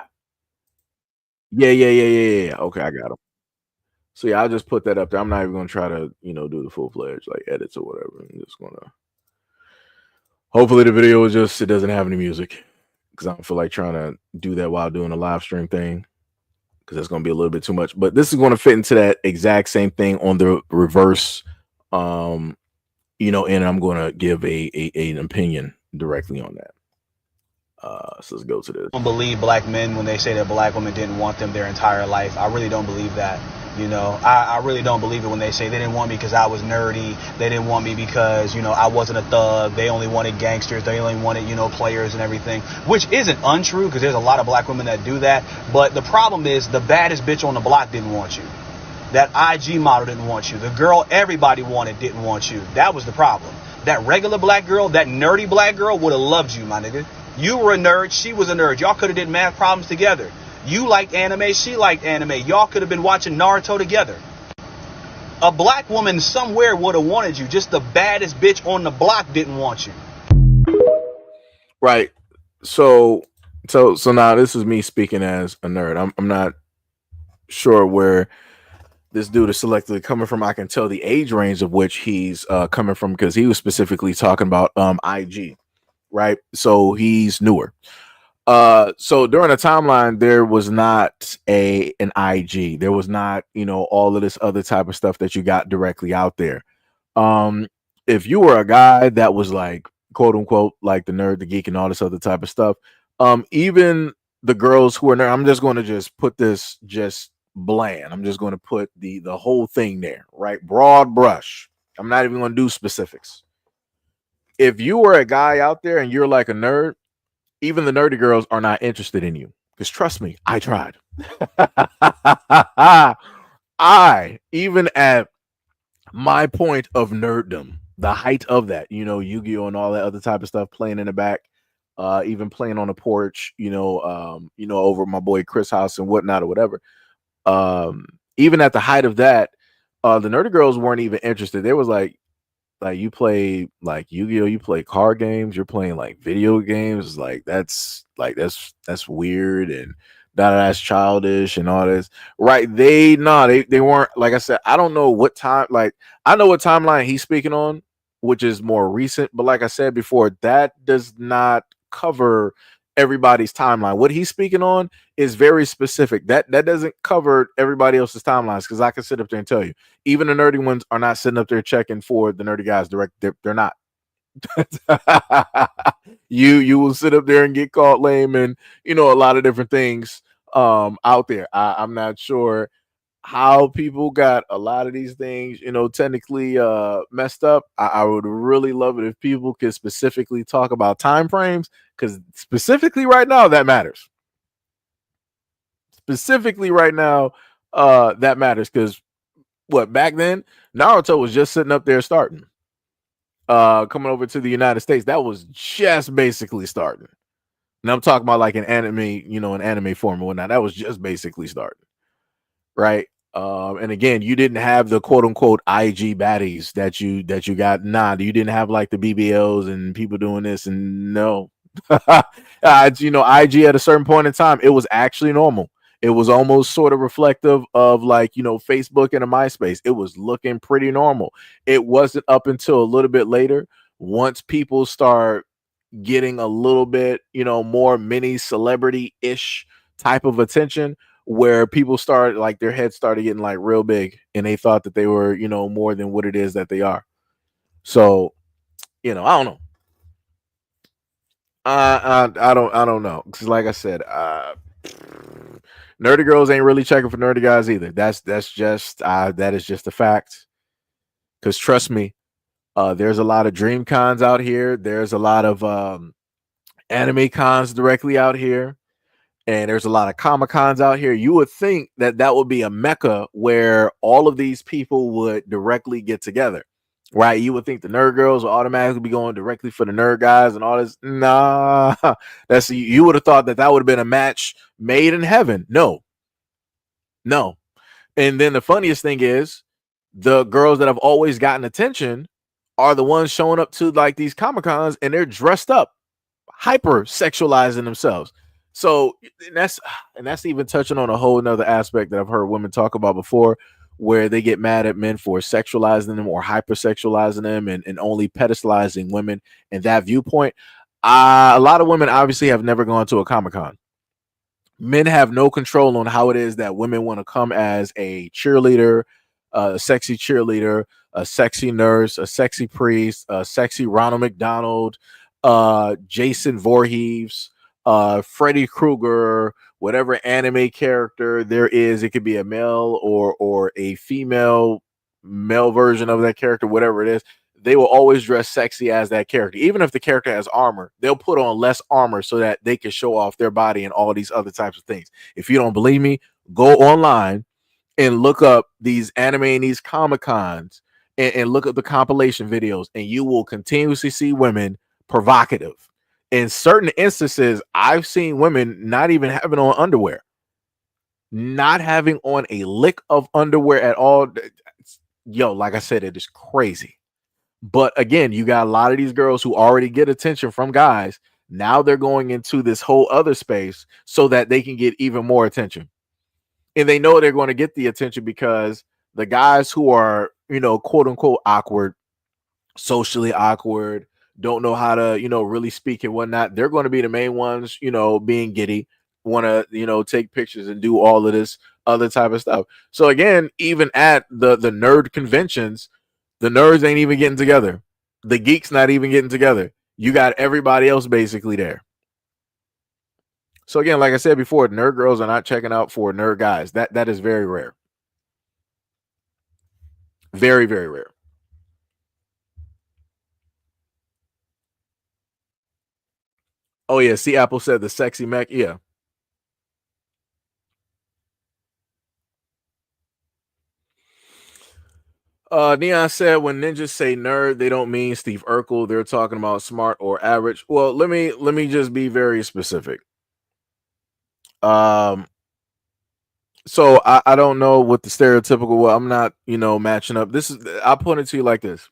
Okay, I got him. So yeah, I'll just put that up there. I'm not even gonna try to, you know, do the full-fledged like edits or whatever. I'm just gonna hopefully the video is just, it doesn't have any music because I don't feel like trying to do that while doing a live stream thing because that's going to be a little bit too much. But this is going to fit into that exact same thing on the reverse, you know, and I'm going to give an opinion directly on that. So let's go to this. I don't believe black men when they say that black women didn't want them their entire life. I really don't believe that. You know, I really don't believe it when they say they didn't want me because I was nerdy. They didn't want me because, you know, I wasn't a thug. They only wanted gangsters. They only wanted, you know, players and everything, which isn't untrue because there's a lot of black women that do that. But the problem is the baddest bitch on the block didn't want you. That IG model didn't want you. The girl everybody wanted didn't want you. That was the problem. That regular black girl, that nerdy black girl would have loved you, my nigga. You were a nerd, she was a nerd. Y'all could have did math problems together. You liked anime, she liked anime. Y'all could have been watching Naruto together. A black woman somewhere would have wanted you. Just the baddest bitch on the block didn't want you. Right. So now this is me speaking as a nerd. I'm not sure where this dude is selectively coming from. I can tell the age range of which he's coming from, because he was specifically talking about IG, right? So he's newer. So during the timeline, there was not an IG. There was not, all of this other type of stuff that you got directly out there. If you were a guy that was like, quote unquote, like the nerd, the geek, and all this other type of stuff, even the girls who are nerd, I'm just going to just put this just bland. I'm just going to put the whole thing there, right? Broad brush. I'm not even going to do specifics. If you were a guy out there and you're like a nerd, even the nerdy girls are not interested in you. Because trust me, I tried. Even at my point of nerddom, the height of that, Yu-Gi-Oh! And all that other type of stuff, playing in the back, even playing on the porch, over my boy Chris' house and whatnot or whatever. Even at the height of that, the nerdy girls weren't even interested. They was like you play like Yu-Gi-Oh, you play card games, you're playing like video games, that's weird, and that's childish and all this, right? They weren't, like I said, I don't know what time, I know what timeline he's speaking on, which is more recent, but like I said before, that does not cover everybody's timeline. What he's speaking on is very specific. That doesn't cover everybody else's timelines, because I can sit up there and tell you, even the nerdy ones are not sitting up there checking for the nerdy guys direct. They're not. You will sit up there and get called lame, and a lot of different things out there. I'm not sure how people got a lot of these things, technically messed up. I would really love it if people could specifically talk about time frames, because specifically right now that matters. Specifically right now, that matters, because back then Naruto was just sitting up there starting. Coming over to the United States, that was just basically starting. And I'm talking about like an anime, an anime form or whatnot. That was just basically starting. Right. And again, you didn't have the quote unquote IG baddies that you got. Nah, you didn't have like the BBLs and people doing this, and no. IG at a certain point in time, it was actually normal. It was almost sort of reflective of like, Facebook and a MySpace. It was looking pretty normal. It wasn't up until a little bit later, once people start getting a little bit, more mini celebrity-ish type of attention, where people started, like, their heads started getting like real big, and they thought that they were, more than what it is that they are. So, I don't know. I don't know. Because like I said, nerdy girls ain't really checking for nerdy guys either. That is just a fact. Because trust me, there's a lot of dream cons out here. There's a lot of anime cons directly out here. And there's a lot of Comic Cons out here. You would think that would be a mecca where all of these people would directly get together, right? You would think the nerd girls would automatically be going directly for the nerd guys and all this. Nah, you would have thought that would have been a match made in heaven. No. And then the funniest thing is, the girls that have always gotten attention are the ones showing up to like these Comic Cons, and they're dressed up, hyper sexualizing themselves. So and that's even touching on a whole nother aspect that I've heard women talk about before, where they get mad at men for sexualizing them or hypersexualizing them and only pedestalizing women and that viewpoint. A lot of women obviously have never gone to a Comic-Con. Men have no control on how it is that women want to come as a cheerleader, a sexy cheerleader, a sexy nurse, a sexy priest, a sexy Ronald McDonald, Jason Voorhees, Freddy Krueger, whatever anime character there is. It could be a male or a female version of that character, whatever it is. They will always dress sexy as that character. Even if the character has armor, they'll put on less armor so that they can show off their body and all these other types of things. If you don't believe me, go online and look up these anime and these Comic Cons and look at the compilation videos, and you will continuously see women provocative. In certain instances, I've seen women not even having on underwear, not having on a lick of underwear at all. Yo, like I said, it is crazy. But again, you got a lot of these girls who already get attention from guys. Now they're going into this whole other space so that they can get even more attention. And they know they're going to get the attention because the guys who are, quote unquote, awkward, socially awkward, don't know how to, really speak and whatnot, they're going to be the main ones, being giddy, want to, take pictures and do all of this other type of stuff. So again, even at the nerd conventions, the nerds ain't even getting together. The geeks not even getting together. You got everybody else basically there. So again, like I said before, nerd girls are not checking out for nerd guys. That is very rare. Very, very rare. Oh yeah, see, Apple said the sexy mech. Yeah. Neon said when ninjas say nerd, they don't mean Steve Urkel. They're talking about smart or average. Well, let me just be very specific. So I don't know what the stereotypical. Well, I'm not matching up. This is, I'll put it to you like this.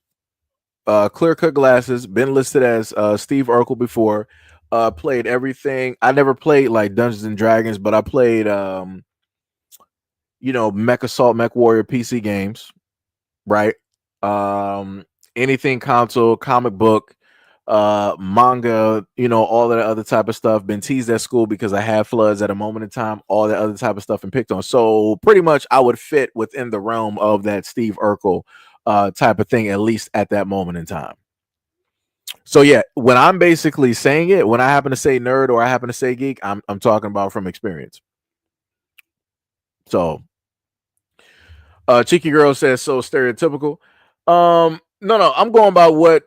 Clear cut glasses, been listed as Steve Urkel before. Played everything. I never played like Dungeons and Dragons, but I played Mech Assault, Mech Warrior PC games, right? Um, anything console, comic book, manga, all that other type of stuff. Been teased at school because I had floods at a moment in time, all that other type of stuff, and picked on. So pretty much I would fit within the realm of that Steve Urkel type of thing, at least at that moment in time. So yeah, when I'm basically saying it, when I happen to say nerd or I happen to say geek, I'm talking about from experience. So Cheeky Girl says so stereotypical. No, I'm going by what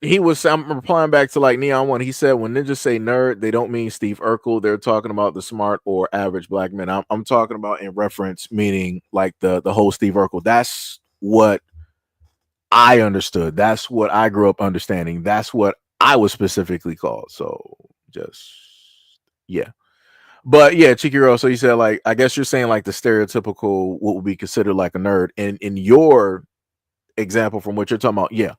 he was. I'm replying back to like Neon One. He said when ninjas say nerd, they don't mean Steve Urkel. They're talking about the smart or average black men. I'm talking about in reference, meaning like the whole Steve Urkel. That's what I understood. That's what I grew up understanding. That's what I was specifically called. So just yeah. But yeah, Chikiro. So you said like I guess you're saying like the stereotypical what would be considered like a nerd. And in your example from what you're talking about, yeah,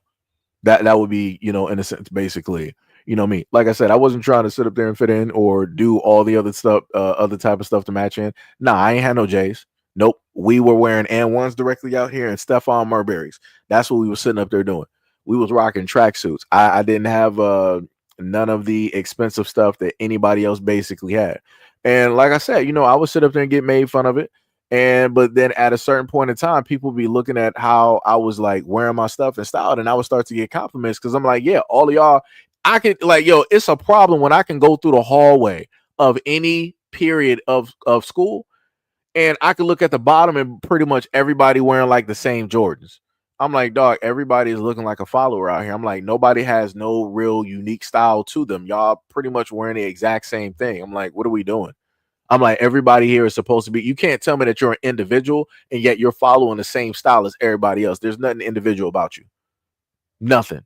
that would be, in a sense, basically, me. Like I said, I wasn't trying to sit up there and fit in or do all the other stuff, other type of stuff to match in. Nah, I ain't had no J's. Nope. We were wearing and1s directly out here and Stephon Marbury's. That's what we were sitting up there doing. We was rocking tracksuits. I didn't have none of the expensive stuff that anybody else basically had. And like I said, I would sit up there and get made fun of it. But then at a certain point in time, people be looking at how I was like wearing my stuff and styled, and I would start to get compliments because I'm like, yeah, all of y'all, I could like, yo, it's a problem when I can go through the hallway of any period of school, and I could look at the bottom and pretty much everybody wearing like the same Jordans. I'm like, dog, everybody is looking like a follower out here. I'm like, nobody has no real unique style to them. Y'all pretty much wearing the exact same thing. I'm like, what are we doing? I'm like, everybody here is supposed to be. You can't tell me that you're an individual and yet you're following the same style as everybody else. There's nothing individual about you. Nothing.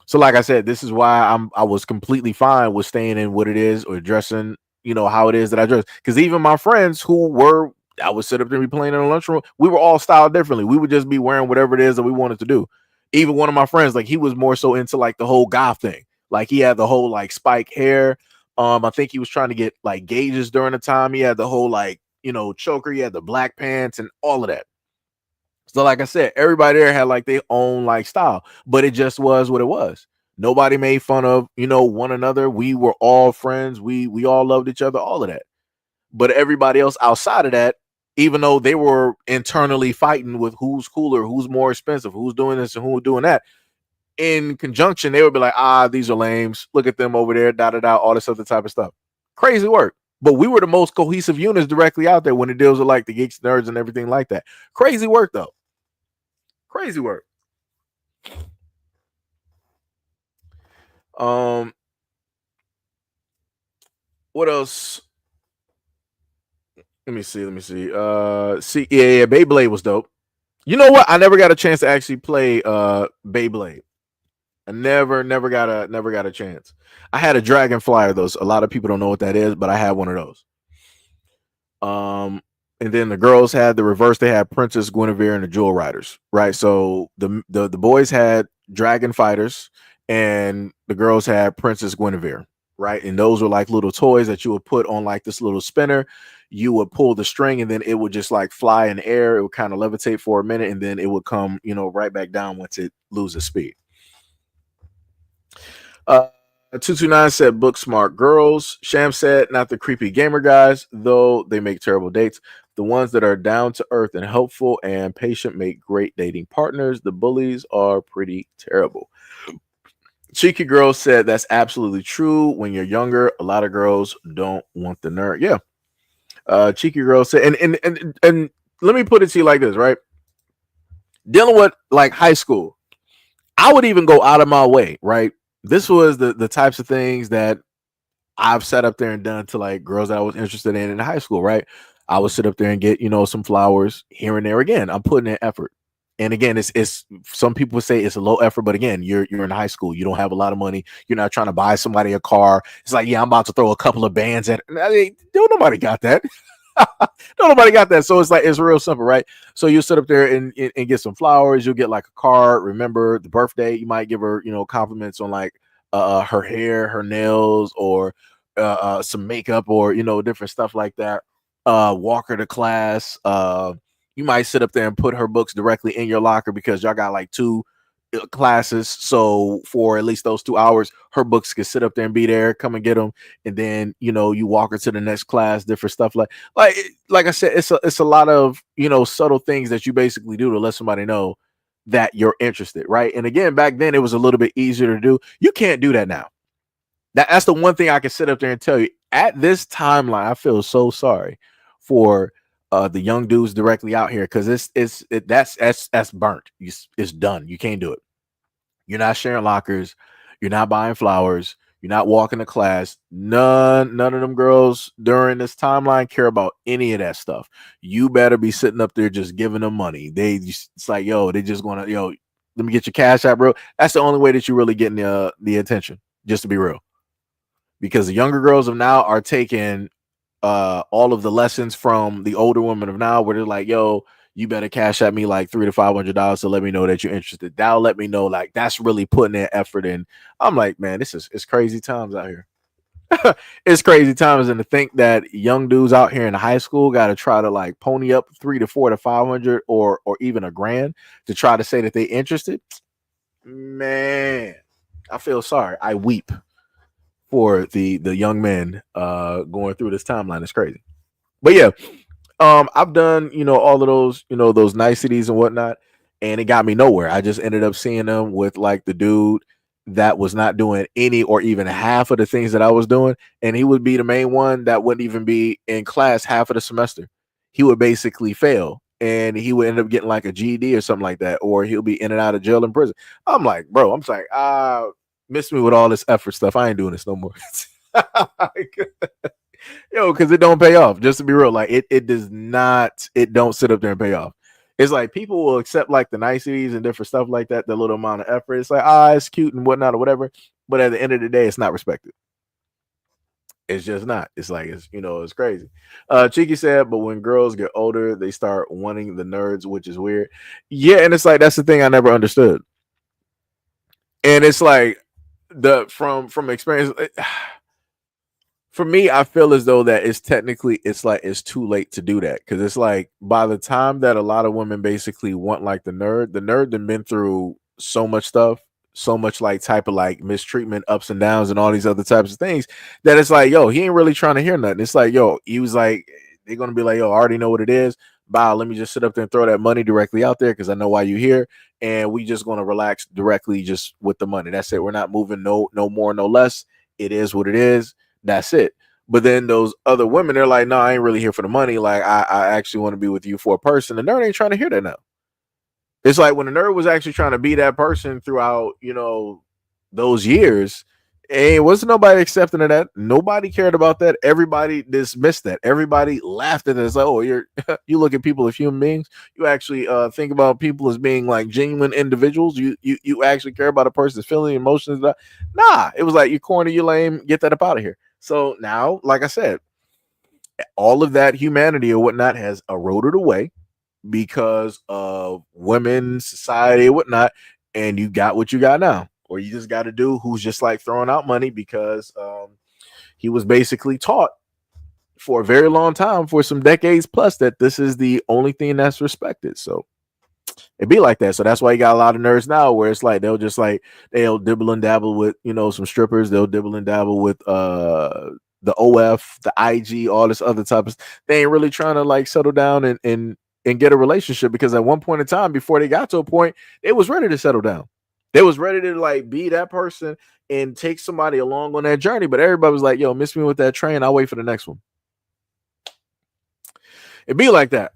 So, like I said, this is why I was completely fine with staying in what it is or dressing, how it is that I dress. Because even my friends who were, I would sit up there and be playing in the lunchroom. We were all styled differently. We would just be wearing whatever it is that we wanted to do. Even one of my friends, like he was more so into like the whole goth thing. Like he had the whole like spike hair. I think he was trying to get like gauges during the time. He had the whole like, choker. He had the black pants and all of that. So, like I said, everybody there had like their own like style, but it just was what it was. Nobody made fun of, one another. We were all friends. We all loved each other, all of that. But everybody else outside of that, even though they were internally fighting with who's cooler, who's more expensive, who's doing this and who's doing that, in conjunction, they would be like, these are lames. Look at them over there, all this other type of stuff. Crazy work. But we were the most cohesive units directly out there when it deals with like the geeks, nerds, and everything like that. Crazy work, though. Crazy work. What else? Let me see. Yeah, Beyblade was dope. You know what? I never got a chance to actually play Beyblade. I never got a chance. I had a Dragon Flyer though. So a lot of people don't know what that is, but I had one of those. And then the girls had the reverse. They had Princess Guinevere and the Jewel Riders, right? So the boys had Dragon Fighters, and the girls had Princess Guinevere, right? And those were like little toys that you would put on like this little spinner. You would pull the string, and then it would just like fly in the air. It would kind of levitate for a minute, and then it would come, right back down once it loses speed. 229 said book smart girls. Sham said not the creepy gamer guys, though they make terrible dates. The ones that are down to earth and helpful and patient make great dating partners. The bullies are pretty terrible. Cheeky Girl said that's absolutely true. When you're younger, a lot of girls don't want the nerd. Yeah. Cheeky Girl said, and let me put it to you like this, right? Dealing with like high school, I would even go out of my way, right? This was the types of things that I've sat up there and done to like girls that I was interested in high school, right? I would sit up there and get, some flowers here and there. Again, I'm putting in effort. And again, it's some people say it's a low effort, but again, you're in high school. You don't have a lot of money. You're not trying to buy somebody a car. It's like, yeah, I'm about to throw a couple of bands at. I mean, nobody got that. Nobody got that. So it's like, it's real simple, right? So you sit up there and get some flowers. You'll get like a card. Remember the birthday. You might give her, compliments on like her hair, her nails, or some makeup, or different stuff like that. Walk her to class. You might sit up there and put her books directly in your locker because y'all got like 2 classes. So for at least those 2 hours, her books can sit up there and be there. Come and get them, and then you walk her to the next class. Different stuff like I said, it's a lot of subtle things that you basically do to let somebody know that you're interested, right? And again, back then it was a little bit easier to do. You can't do that now. That's the one thing I can sit up there and tell you. At this timeline, I feel so sorry for the young dudes directly out here, because that's burnt. It's done. You can't do it. You're not sharing lockers. You're not buying flowers. You're not walking to class. None of them girls during this timeline care about any of that stuff. You better be sitting up there just giving them money. It's like, yo, they just gonna, let me get your cash out, bro. That's the only way that you're really getting the attention, just to be real. Because the younger girls of now are taking all of the lessons from the older women of now, where they're like, yo, you better cash at me like $300 to $500 to let me know that you're interested. That'll let me know, like, that's really putting in effort in. I'm like, man, it's crazy times out here. It's crazy times. And to think that young dudes out here in high school got to try to like pony up $300 to $400 to $500 or even $1,000 to try to say that they interested, man, I feel sorry. I weep for the young men going through this timeline. Is crazy. But yeah, I've done all of those those niceties and whatnot, and it got me nowhere. I just ended up seeing them with like the dude that was not doing any or even half of the things that I was doing, and he would be the main one that wouldn't even be in class half of the semester. He would basically fail, and he would end up getting like a GED or something like that, or he'll be in and out of jail and prison. I'm like, bro, I'm sorry, miss me with all this effort stuff. I ain't doing this no more. Yo, because it don't pay off. Just to be real, like it does not. It don't sit up there and pay off. It's like people will accept like the niceties and different stuff like that, the little amount of effort. It's like, it's cute and whatnot or whatever. But at the end of the day, it's not respected. It's just not. It's like, it's crazy. Cheeky said, but when girls get older, they start wanting the nerds, which is weird. Yeah, and it's like, that's the thing I never understood. And it's like, from experience, for me, I feel as though that it's too late to do that, because it's like by the time that a lot of women basically want like the nerd done been through so much stuff, so much like type of like mistreatment, ups and downs, and all these other types of things, that it's like, yo, he ain't really trying to hear nothing. It's like, yo, he was like, they're gonna be like, yo, I already know what it is. Bye, let me just sit up there and throw that money directly out there because I know why you're here, and we just gonna relax directly just with the money. That's it. We're not moving no more, no less. It is what it is. That's it. But then those other women, they're like, no, I ain't really here for the money. Like, I actually want to be with you for a person. The nerd ain't trying to hear that now. It's like when the nerd was actually trying to be that person throughout, those years, Hey, wasn't nobody accepting of that. Nobody cared about that. Everybody dismissed that. Everybody laughed at it. It's like, oh, you're you look at people as human beings. You actually think about people as being like genuine individuals. You actually care about a person's feeling, emotions. Nah, it was like you corny, you lame. Get that up out of here. So now, like I said, all of that humanity or whatnot has eroded away because of women, society, whatnot, and you got what you got now. Or you just got a dude who's just like throwing out money because he was basically taught for a very long time, for some decades plus, that this is the only thing that's respected. So it be like that. So that's why you got a lot of nerds now where it's like they'll dibble and dabble with, some strippers, they'll dibble and dabble with the OF, the IG, all this other type of they ain't really trying to like settle down and get a relationship, because at one point in time, before they got to a point, they was ready to settle down. They was ready to like be that person and take somebody along on that journey. But everybody was like, yo, miss me with that train. I'll wait for the next one. It'd be like that.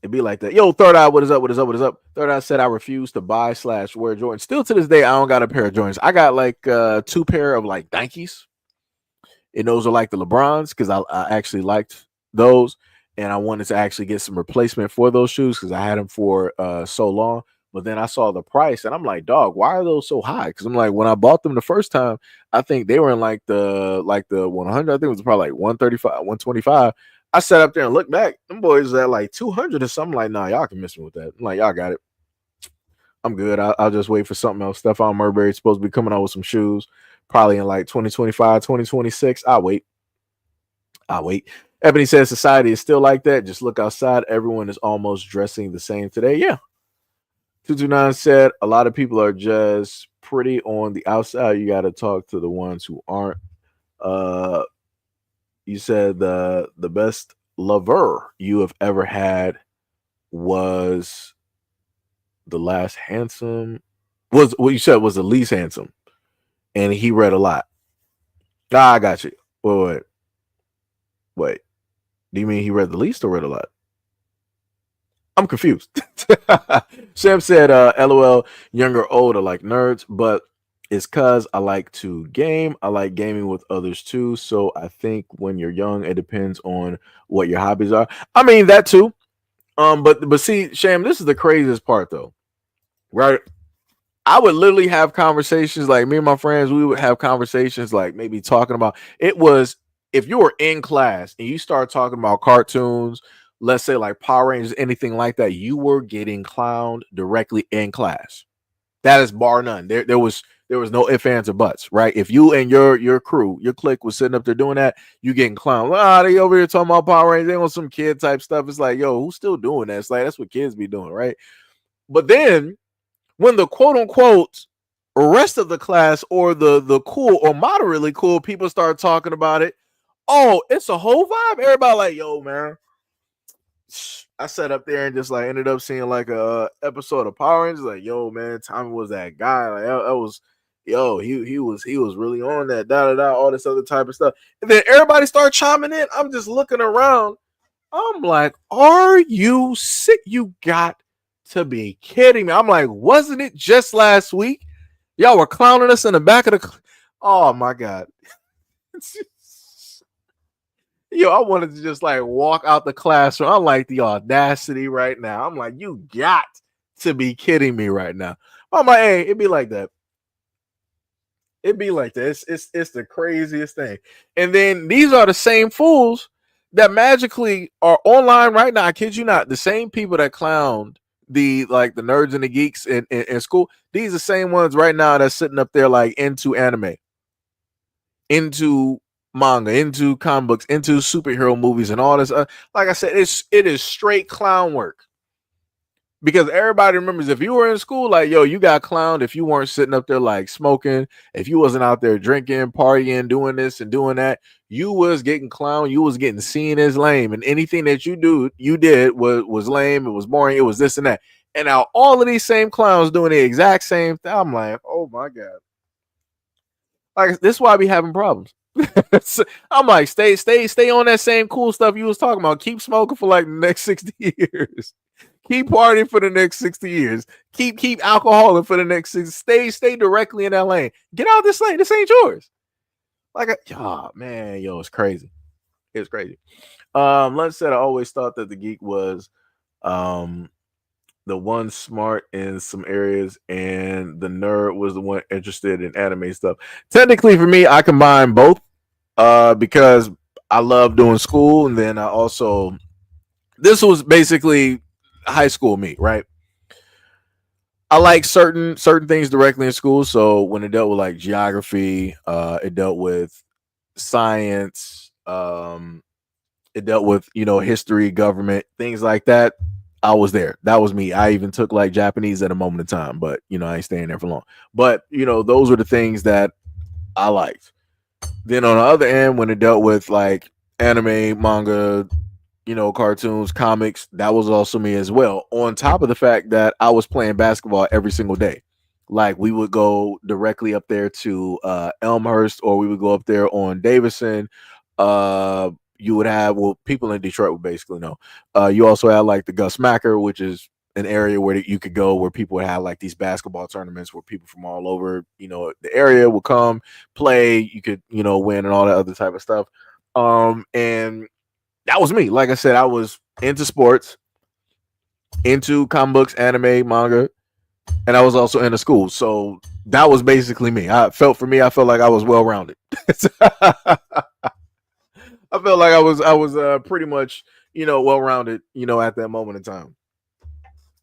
It'd be like that. Yo, Third Eye, what is up? What is up? What is up? Third Eye said I refuse to buy / wear Jordans. Still to this day, I don't got a pair of Jordans. I got like 2 pair of like Nikes. And those are like the LeBrons, because I actually liked those. And I wanted to actually get some replacement for those shoes because I had them for so long. But then I saw the price and I'm like, dog, why are those so high? Because I'm like, when I bought them the first time, I think they were in like the 100. I think it was probably like 135, 125. I sat up there and looked back. Them boys at like 200 or something. Like, nah, y'all can miss me with that. I'm like, y'all got it. I'm good. I'll just wait for something else. Stephon Marbury's supposed to be coming out with some shoes probably in like 2025, 2026. I'll wait. Ebony says society is still like that. Just look outside. Everyone is almost dressing the same today. Yeah. 229 said a lot of people are just pretty on the outside. You got to talk to the ones who aren't. You said the best lover you have ever had was the last handsome. Was what you said was the least handsome, and he read a lot. I got you. Wait. Do you mean he read the least or read a lot? I'm confused. Sam said, LOL, younger or older like nerds, but it's cause I like to game. I like gaming with others too. So I think when you're young, it depends on what your hobbies are. I mean that too. But see, Sham, this is the craziest part though. Right? I would literally have conversations like me and my friends, we would have conversations like maybe talking about it was if you were in class and you start talking about cartoons, let's say like Power Rangers, anything like that, you were getting clowned directly in class. That is bar none. There was no ifs, ands, or buts, right? If you and your crew, your clique was sitting up there doing that, you getting clowned. They over here talking about Power Rangers, they on some kid type stuff. It's like, yo, who's still doing that? It's like that's what kids be doing, right? But then when the quote unquote rest of the class or the cool or moderately cool people start talking about it, oh, it's a whole vibe. Everybody like, yo, man. I sat up there and just like ended up seeing like a episode of Power Rangers. Like, yo, man, Tommy was that guy. Like, that was, yo, he was really on that. All this other type of stuff. And then everybody start chiming in. I'm just looking around. I'm like, are you sick? You got to be kidding me. I'm like, wasn't it just last week? Y'all were clowning us in the back of the. Oh my God. Yo, I wanted to just like walk out the classroom. I'm like the audacity right now. I'm like, you got to be kidding me right now. I'm like, hey, it'd be like that. It'd be like that. It's the craziest thing. And then these are the same fools that magically are online right now. I kid you not. The same people that clowned the nerds and the geeks in school. These are the same ones right now that's sitting up there like into anime, into manga, into comic books, into superhero movies and all this. Like I said, it is straight clown work. Because everybody remembers if you were in school, like, yo, you got clowned if you weren't sitting up there like smoking, if you wasn't out there drinking, partying, doing this and doing that, you was getting clowned, you was getting seen as lame. And anything that you did was lame, it was boring, it was this and that. And now all of these same clowns doing the exact same thing. I'm like, oh my God. Like, this is why I be having problems. I'm like, stay on that same cool stuff you was talking about. Keep smoking for like the next 60 years. Keep partying for the next 60 years. Keep alcoholing for the next 60. Stay directly in that lane. Get out of this lane. This ain't yours. Man, it's crazy. It's crazy. Lunch said I always thought that the geek was the one smart in some areas and the nerd was the one interested in anime stuff. Technically for me, I combine both because I love doing school, and then I also this was basically high school me, right? I like certain things directly in school. So when it dealt with like geography, it dealt with science, it dealt with history, government, things like that. I was there. That was me. I even took like Japanese at a moment in time, but I ain't staying there for long. But those were the things that I liked. Then on the other end, when it dealt with like anime, manga, cartoons, comics, that was also me as well. On top of the fact that I was playing basketball every single day. Like we would go directly up there to Elmhurst, or we would go up there on Davison. You would have, well, people in Detroit would basically know. You also had like the Gus Macker, which is an area where you could go where people would have like these basketball tournaments where people from all over, the area would come play. You could, win and all that other type of stuff. And that was me. Like I said, I was into sports, into comic books, anime, manga, and I was also into school. So that was basically me. I felt like I was well rounded. I felt like I was pretty much, well rounded, at that moment in time.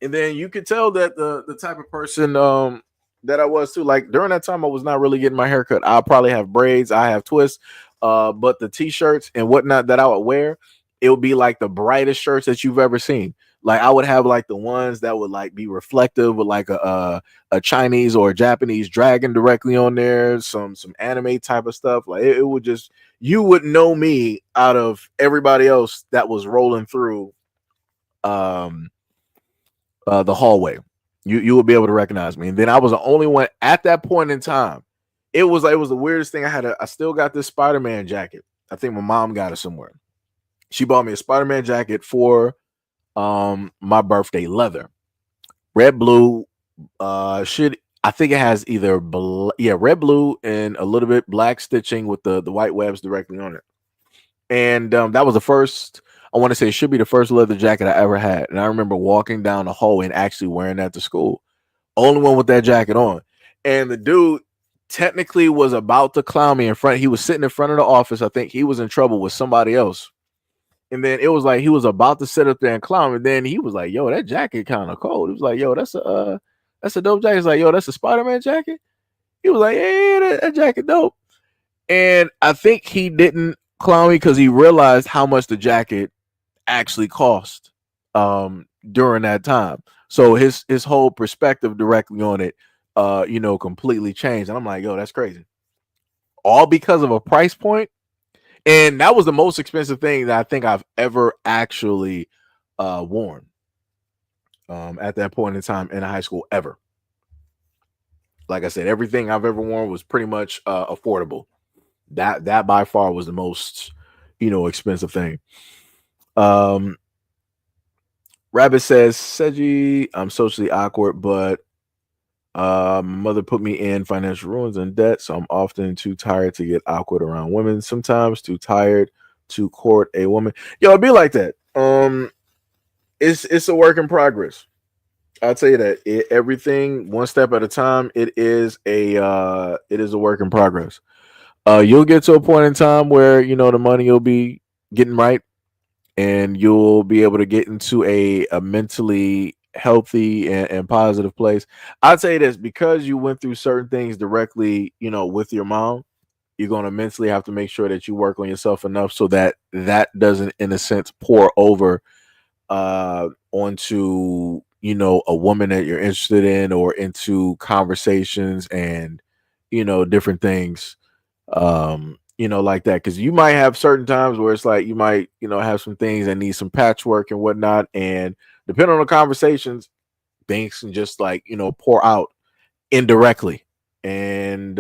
And then you could tell that the type of person that I was too. Like during that time, I was not really getting my hair cut. I probably have braids, I have twists, but the t-shirts and whatnot that I would wear, it would be like the brightest shirts that you've ever seen. Like I would have like the ones that would like be reflective with like a Chinese or a Japanese dragon directly on there, some anime type of stuff. Like it would just, you would know me out of everybody else that was rolling through the hallway. You would be able to recognize me. And then I was the only one at that point in time. It was the weirdest thing. I still got this Spider-Man jacket. I think my mom got it somewhere. She bought me a Spider-Man jacket for my birthday, leather, red, blue. I think it has either red, blue, and a little bit black stitching with the white webs directly on it. And that was the first, I want to say it should be the first leather jacket I ever had. And I remember walking down the hallway and actually wearing that to school. Only one with that jacket on. And the dude technically was about to clown me in front. He was sitting in front of the office. I think he was in trouble with somebody else. And then it was like he was about to sit up there and clown. And then he was like, yo, that jacket kind of cold. He was like, yo, that's a dope jacket. He's like, yo, that's a Spider-Man jacket. He was like, yeah, that jacket dope. And I think he didn't clown me because he realized how much the jacket actually cost during that time. So his whole perspective directly on it completely changed. And I'm like, yo, that's crazy. All because of a price point. And that was the most expensive thing that I think I've ever actually worn at that point in time in high school ever. Like I said, everything I've ever worn was pretty much affordable. That by far was the most, expensive thing. Rabbit says, Seji, I'm socially awkward, but my mother put me in financial ruins and debt, so I'm often too tired to get awkward around women. Sometimes too tired to court a woman. Yo, it'd be like that. It's a work in progress. I'll tell you that. Everything one step at a time. It is a work in progress. You'll get to a point in time where the money you'll be getting right, and you'll be able to get into a mentally healthy and positive place. I'll tell you this, because you went through certain things directly, with your mom, you're going to mentally have to make sure that you work on yourself enough so that doesn't, in a sense, pour over onto, a woman that you're interested in, or into conversations and, different things, like that. Because you might have certain times where it's like you might, have some things that need some patchwork and whatnot. And depending on the conversations, things can just like, pour out indirectly. And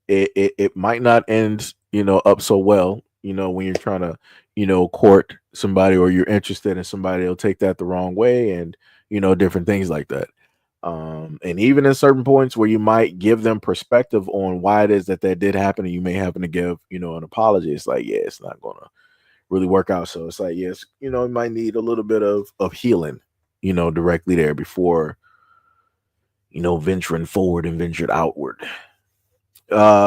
it might not end, up so well, when you're trying to, court somebody, or you're interested in somebody, they'll take that the wrong way, and different things like that. And even in certain points where you might give them perspective on why it is that did happen, and you may happen to give an apology, it's like, yeah, it's not gonna really work out. So it's like, yes, you might need a little bit of healing, directly there before venturing forward and ventured outward.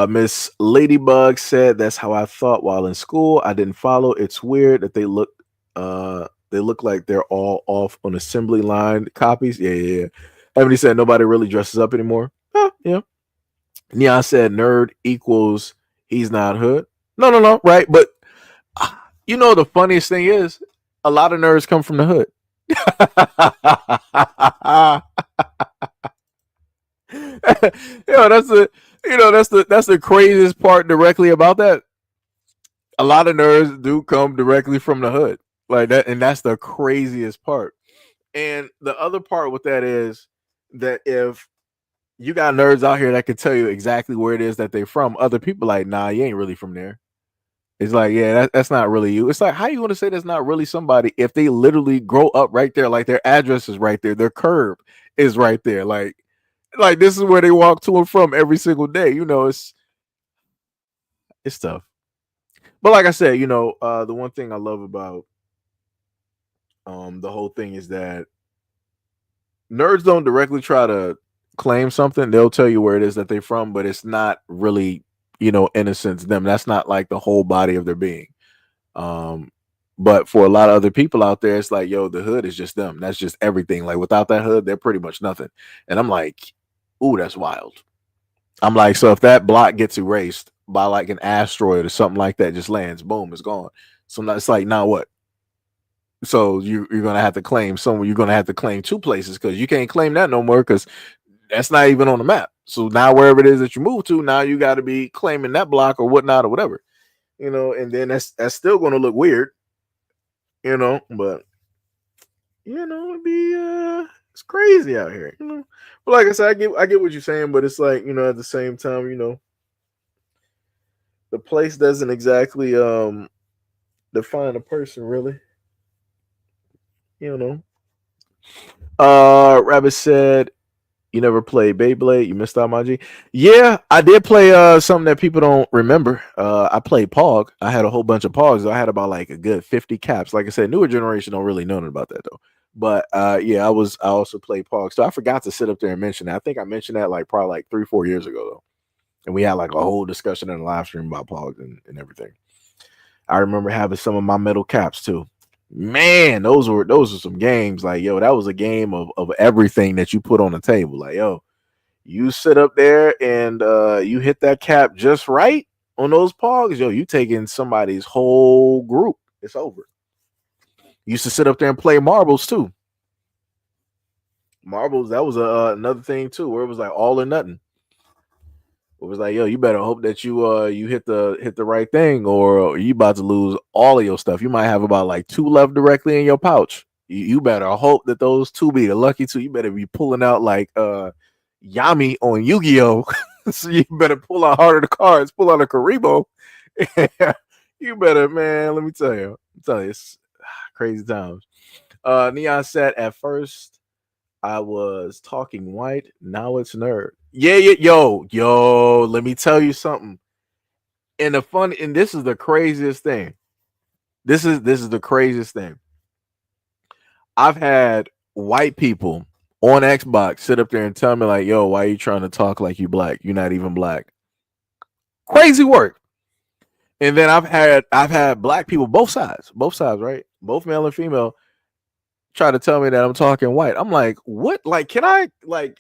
Miss Ladybug said, that's how I thought while in school. I didn't follow. It's weird that they look like they're all off on assembly line copies. Yeah. Ebony said nobody really dresses up anymore. Yeah. Neon said nerd equals he's not hood. No, right. But the funniest thing is a lot of nerds come from the hood. That's the craziest part directly about that. A lot of nerds do come directly from the hood, like that, and that's the craziest part. And the other part with that is that if you got nerds out here that can tell you exactly where it is that they're from, other people like, nah, you ain't really from there. It's like, yeah, that's not really you. It's like, how you want to say that's not really somebody if they literally grow up right there, like their address is right there, their curb is right there, like this is where they walk to and from every single day. It's tough. But like I said, the one thing I love about the whole thing is that nerds don't directly try to claim something. They'll tell you where it is that they're from, but it's not really, in a sense, them. That's not like the whole body of their being. But for a lot of other people out there, it's like, yo, the hood is just them. That's just everything. Like without that hood, they're pretty much nothing. And I'm like, ooh, that's wild. I'm like, so if that block gets erased by like an asteroid or something like that, just lands, boom, it's gone. So now it's like, now what? So you're gonna have to claim somewhere. You're gonna have to claim two places because you can't claim that no more because that's not even on the map. So now wherever it is that you move to, now you got to be claiming that block or whatnot or whatever, and then that's still gonna look weird, but it'd be it's crazy out here, But like I said, I get what you're saying, but it's like, at the same time, the place doesn't exactly define a person really. Rabbit said, you never played Beyblade, you missed out, my G. Yeah, I did play something that people don't remember. I played Pog. I had a whole bunch of Pogs. I had about like a good 50 caps. Like I said, newer generation don't really know about that though. But yeah, I also played Pog. So I forgot to sit up there and mention that. I think I mentioned that like probably like 3-4 years ago though. And we had like a whole discussion in the live stream about Pogs and everything. I remember having some of my metal caps too. Man, those were some games. Like, yo, that was a game of everything that you put on the table. Like, yo, you sit up there and you hit that cap just right on those pogs, yo, you taking somebody's whole group. It's over. Used to sit up there and play marbles too. Marbles, that was another thing too, where it was like all or nothing. It was like, yo, you better hope that you hit the right thing, or you about to lose all of your stuff. You might have about like 2 left directly in your pouch. You better hope that those 2 be the lucky 2. You better be pulling out like Yami on Yu-Gi-Oh. So you better pull out Heart of the Cards, pull out a Karibo. You better, man. Let me tell you, it's crazy times. Neon said at first I was talking white, now it's nerd. Yeah, yo, let me tell you something. And this is the craziest thing. This is the craziest thing. I've had white people on Xbox sit up there and tell me like, yo, why are you trying to talk like you black? You're not even black. Crazy work. And then I've had black people, both sides, right? Both male and female, try to tell me that I'm talking white. I'm like, what? Like, can I buy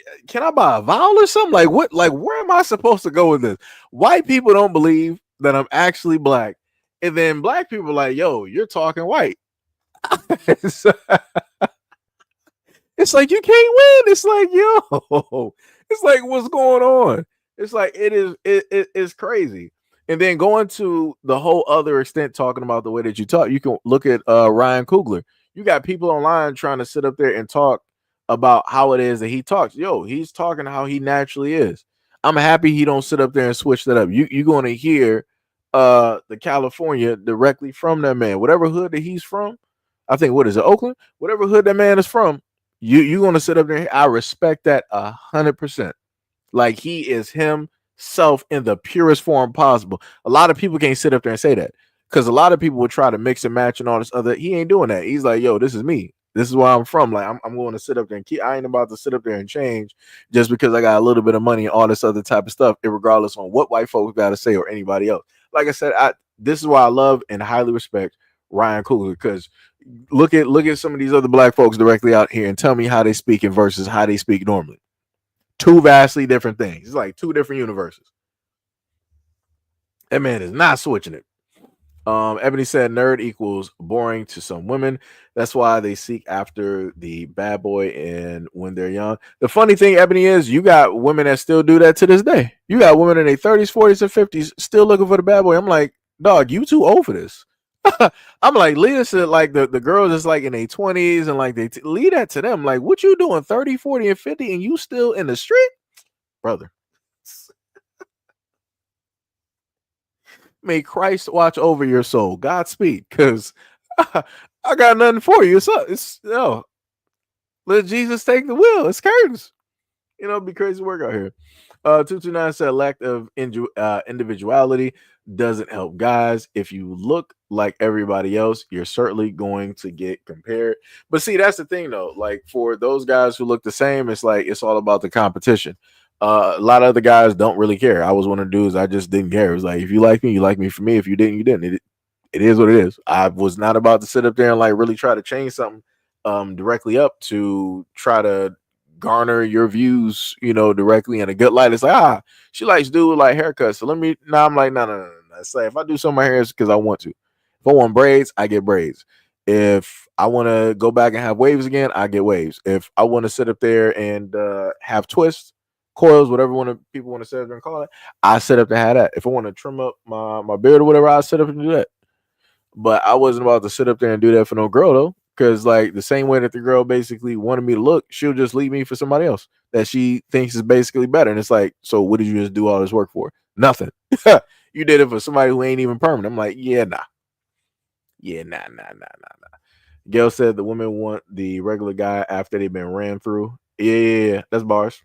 a vowel or something? Like, what? Like, where am I supposed to go with this? White people don't believe that I'm actually black, and then black people are like, yo, you're talking white. It's like you can't win. It's like, yo, it's like, what's going on? It's like it's crazy. And then going to the whole other extent, talking about the way that you talk, you can look at Ryan Coogler. You got people online trying to sit up there and talk about how it is that he talks. Yo, he's talking how he naturally is. I'm happy he don't sit up there and switch that up. You're going to hear the California directly from that man. Whatever hood that he's from, I think what is it, Oakland? Whatever hood that man is from, you gonna sit up there. I respect that 100%. Like he is himself in the purest form possible. A lot of people can't sit up there and say that because a lot of people would try to mix and match and all this other. He ain't doing that. He's like, yo, this is me. This is where I'm from. Like I'm going to sit up there and keep. I ain't about to sit up there and change just because I got a little bit of money and all this other type of stuff, regardless on what white folks got to say or anybody else. Like I said, this is why I love and highly respect Ryan Coogler because look at some of these other black folks directly out here and tell me how they speaking versus how they speak normally. Two vastly different things. It's like two different universes. That man is not switching it. Ebony said nerd equals boring to some women. That's why they seek after the bad boy and when they're young. The funny thing, Ebony, is you got women that still do that to this day. You got women in their 30s, 40s, and 50s still looking for the bad boy. I'm like, dog, you too old for this. I'm like, lead us to like the girls is like in their 20s and like lead that to them. Like, what you doing 30, 40, and 50 and you still in the street? Brother. May Christ watch over your soul. Godspeed, because I got nothing for you. It's let Jesus take the wheel. It's curtains. Be crazy work out here. 229 said lack of individuality doesn't help guys. If you look like everybody else, you're certainly going to get compared. But see, that's the thing though. Like for those guys who look the same, it's like it's all about the competition. A lot of other guys don't really care. I was one of the dudes. I just didn't care. It was like if you like me, you like me for me. If you didn't, you didn't. It is what it is. I was not about to sit up there and like really try to change something directly up to try to garner your views, directly in a good light. It's like, she likes dude like haircuts. So let me I'm like, no. It's like if I do some of my hair, it's because I want to. If I want braids, I get braids. If I want to go back and have waves again, I get waves. If I want to sit up there and have twists, coils, whatever people want to sit up there and call it, I sit up to have that. If I want to trim up my beard or whatever, I sit up and do that. But I wasn't about to sit up there and do that for no girl though. Because like the same way that the girl basically wanted me to look, she'll just leave me for somebody else that she thinks is basically better. And it's like, so what did you just do all this work for? Nothing. You did it for somebody who ain't even permanent. I'm like, yeah, nah. Yeah, nah. Gail said the women want the regular guy after they've been ran through. Yeah, that's bars.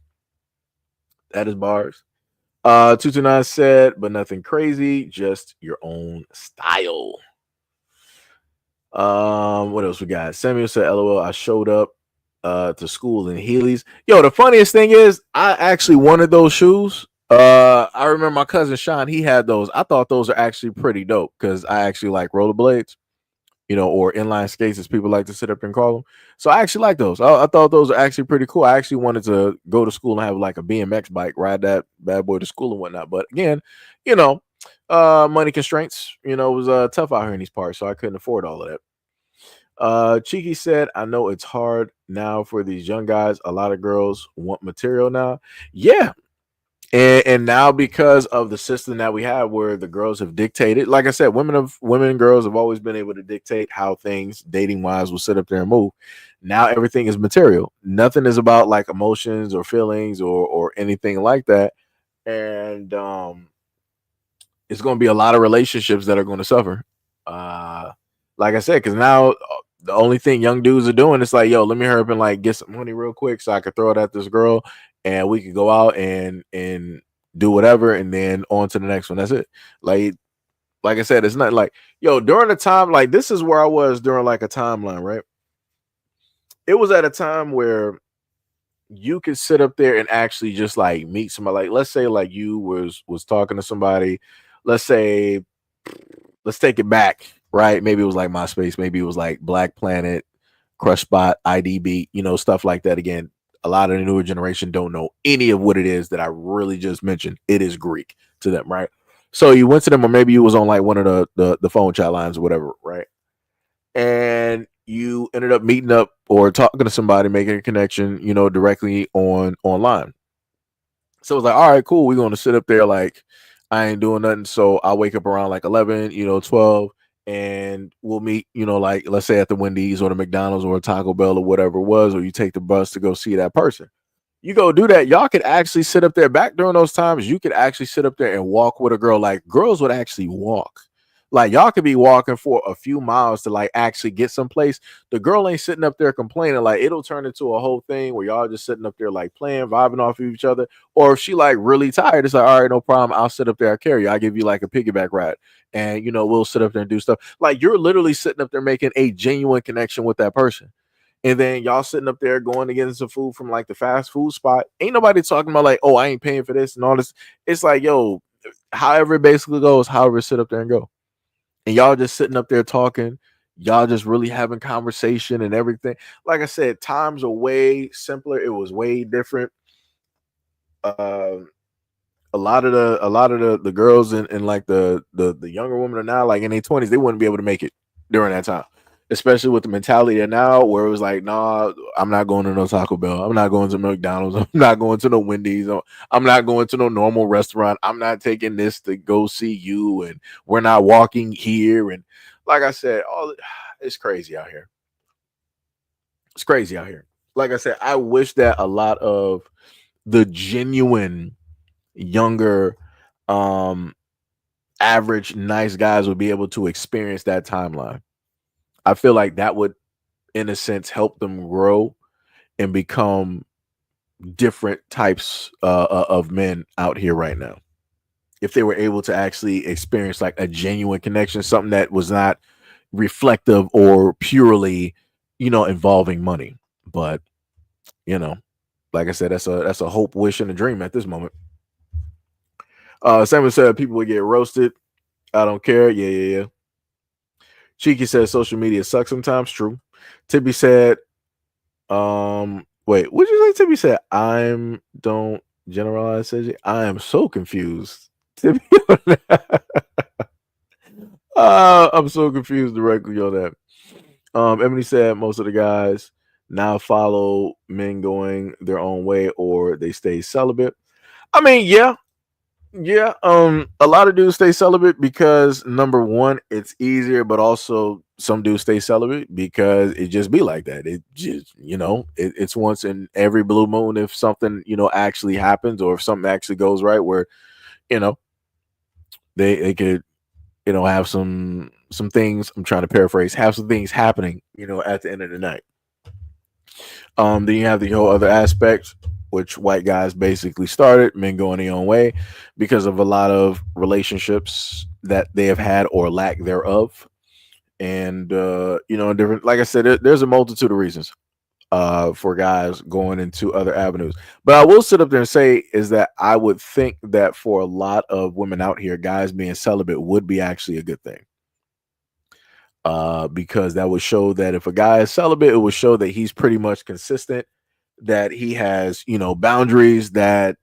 That is bars. 229 said, but nothing crazy, just your own style. What else we got? Samuel said, LOL, I showed up to school in Heelys. Yo, the funniest thing is I actually wanted those shoes. I remember my cousin Sean, he had those. I thought those are actually pretty dope because I actually like rollerblades, or inline skates as people like to sit up and call them. So I actually like those. I thought those are actually pretty cool. I actually wanted to go to school and have like a BMX bike, ride that bad boy to school and whatnot. But again, money constraints, it was tough out here in these parts, so I couldn't afford all of that. Cheeky said, I know it's hard now for these young guys. A lot of girls want material now. Yeah. And now because of the system that we have where the girls have dictated, like I said, women and girls have always been able to dictate how things dating wise will sit up there and move. Now everything is material. Nothing is about like emotions or feelings or anything like that. And it's going to be a lot of relationships that are going to suffer. Like I said, because now the only thing young dudes are doing is like, yo, let me hurry up and like get some money real quick so I could throw it at this girl and we could go out and do whatever and then on to the next one. That's it. Like I said, it's not like, yo, during the time, like this is where I was during like a timeline, right? It was at a time where you could sit up there and actually just like meet somebody. Like, let's say like you was talking to somebody. Let's say, let's take it back, right? Maybe it was like MySpace. Maybe it was like Black Planet, Crush Spot, IDB, stuff like that. Again, a lot of the newer generation don't know any of what it is that I really just mentioned. It is Greek to them, right? So you went to them, or maybe you was on like one of the phone chat lines or whatever, right? And you ended up meeting up or talking to somebody, making a connection, directly online. So it was like, all right, cool. We're going to sit up there like I ain't doing nothing. So I'll wake up around like 11, 12, and we'll meet, like let's say at the Wendy's or the McDonald's or a Taco Bell or whatever it was, or you take the bus to go see that person. You go do that, y'all could actually sit up there. Back during those times, you could actually sit up there and walk with a girl. Like girls would actually walk. Like y'all could be walking for a few miles to like actually get someplace. The girl ain't sitting up there complaining. Like it'll turn into a whole thing where y'all just sitting up there like playing, vibing off of each other. Or if she like really tired, it's like, all right, no problem. I'll sit up there, I'll carry you. I'll give you like a piggyback ride. And we'll sit up there and do stuff. Like you're literally sitting up there making a genuine connection with that person. And then y'all sitting up there going to get some food from like the fast food spot. Ain't nobody talking about like, oh, I ain't paying for this and all this. It's like, yo, however it basically goes, however sit up there and go. And y'all just sitting up there talking. Y'all just really having conversation and everything. Like I said, times are way simpler. It was way different. A lot of the girls and like the younger women are now like in their 20s, they wouldn't be able to make it during that time. Especially with the mentality of now where it was like, nah, I'm not going to no Taco Bell. I'm not going to McDonald's. I'm not going to no Wendy's. I'm not going to no normal restaurant. I'm not taking this to go see you. And we're not walking here. And like I said, it's crazy out here. It's crazy out here. Like I said, I wish that a lot of the genuine younger, average, nice guys would be able to experience that timeline. I feel like that would, in a sense, help them grow and become different types of men out here right now. If they were able to actually experience like a genuine connection, something that was not reflective or purely, involving money. But, like I said, that's a hope, wish, and a dream at this moment. Samuel said people would get roasted. I don't care. Yeah. Cheeky says social media sucks sometimes. True. Tibby said, wait, what did you say? Tibby said, don't generalize. I am so confused. Tibby, I'm so confused directly on that. Emily said most of the guys now follow men going their own way or they stay celibate. I mean, yeah. A lot of dudes stay celibate because number one, it's easier, but also some dudes stay celibate because it just be like that. It just, it's once in every blue moon if something, actually happens or if something actually goes right where, they could, have some things. I'm trying to paraphrase, have some things happening, at the end of the night. Then you have the whole other aspect, which white guys basically started, men going their own way because of a lot of relationships that they have had or lack thereof. And, different, like I said, there's a multitude of reasons for guys going into other avenues. But I will sit up there and say is that I would think that for a lot of women out here, guys being celibate would be actually a good thing. Because that would show that if a guy is celibate, it would show that he's pretty much consistent, that he has, boundaries, that,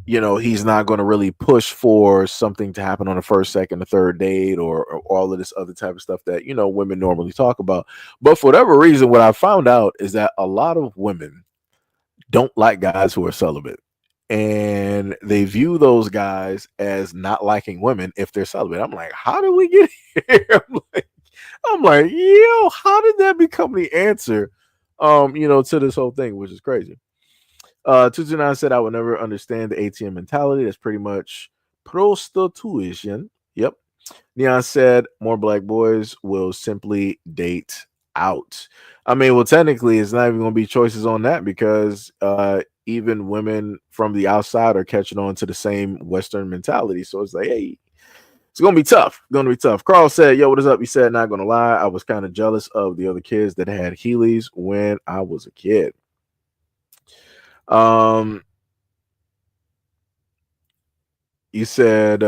he's not going to really push for something to happen on the first, second, the third date or all of this other type of stuff that, women normally talk about. But for whatever reason, what I found out is that a lot of women don't like guys who are celibate. And they view those guys as not liking women if they're celibate. I'm like, how did we get here? I'm like, yo, how did that become the answer, to this whole thing, which is crazy. 229 said, I would never understand the ATM mentality. That's pretty much prostitution. Yep. Neon said, more black boys will simply date out. I mean, well, technically, it's not even going to be choices on that because even women from the outside are catching on to the same Western mentality. So it's like, hey, it's gonna be tough. Carl said, yo, what is up? He said, not gonna lie, I was kind of jealous of the other kids that had Heelys when I was a kid. You said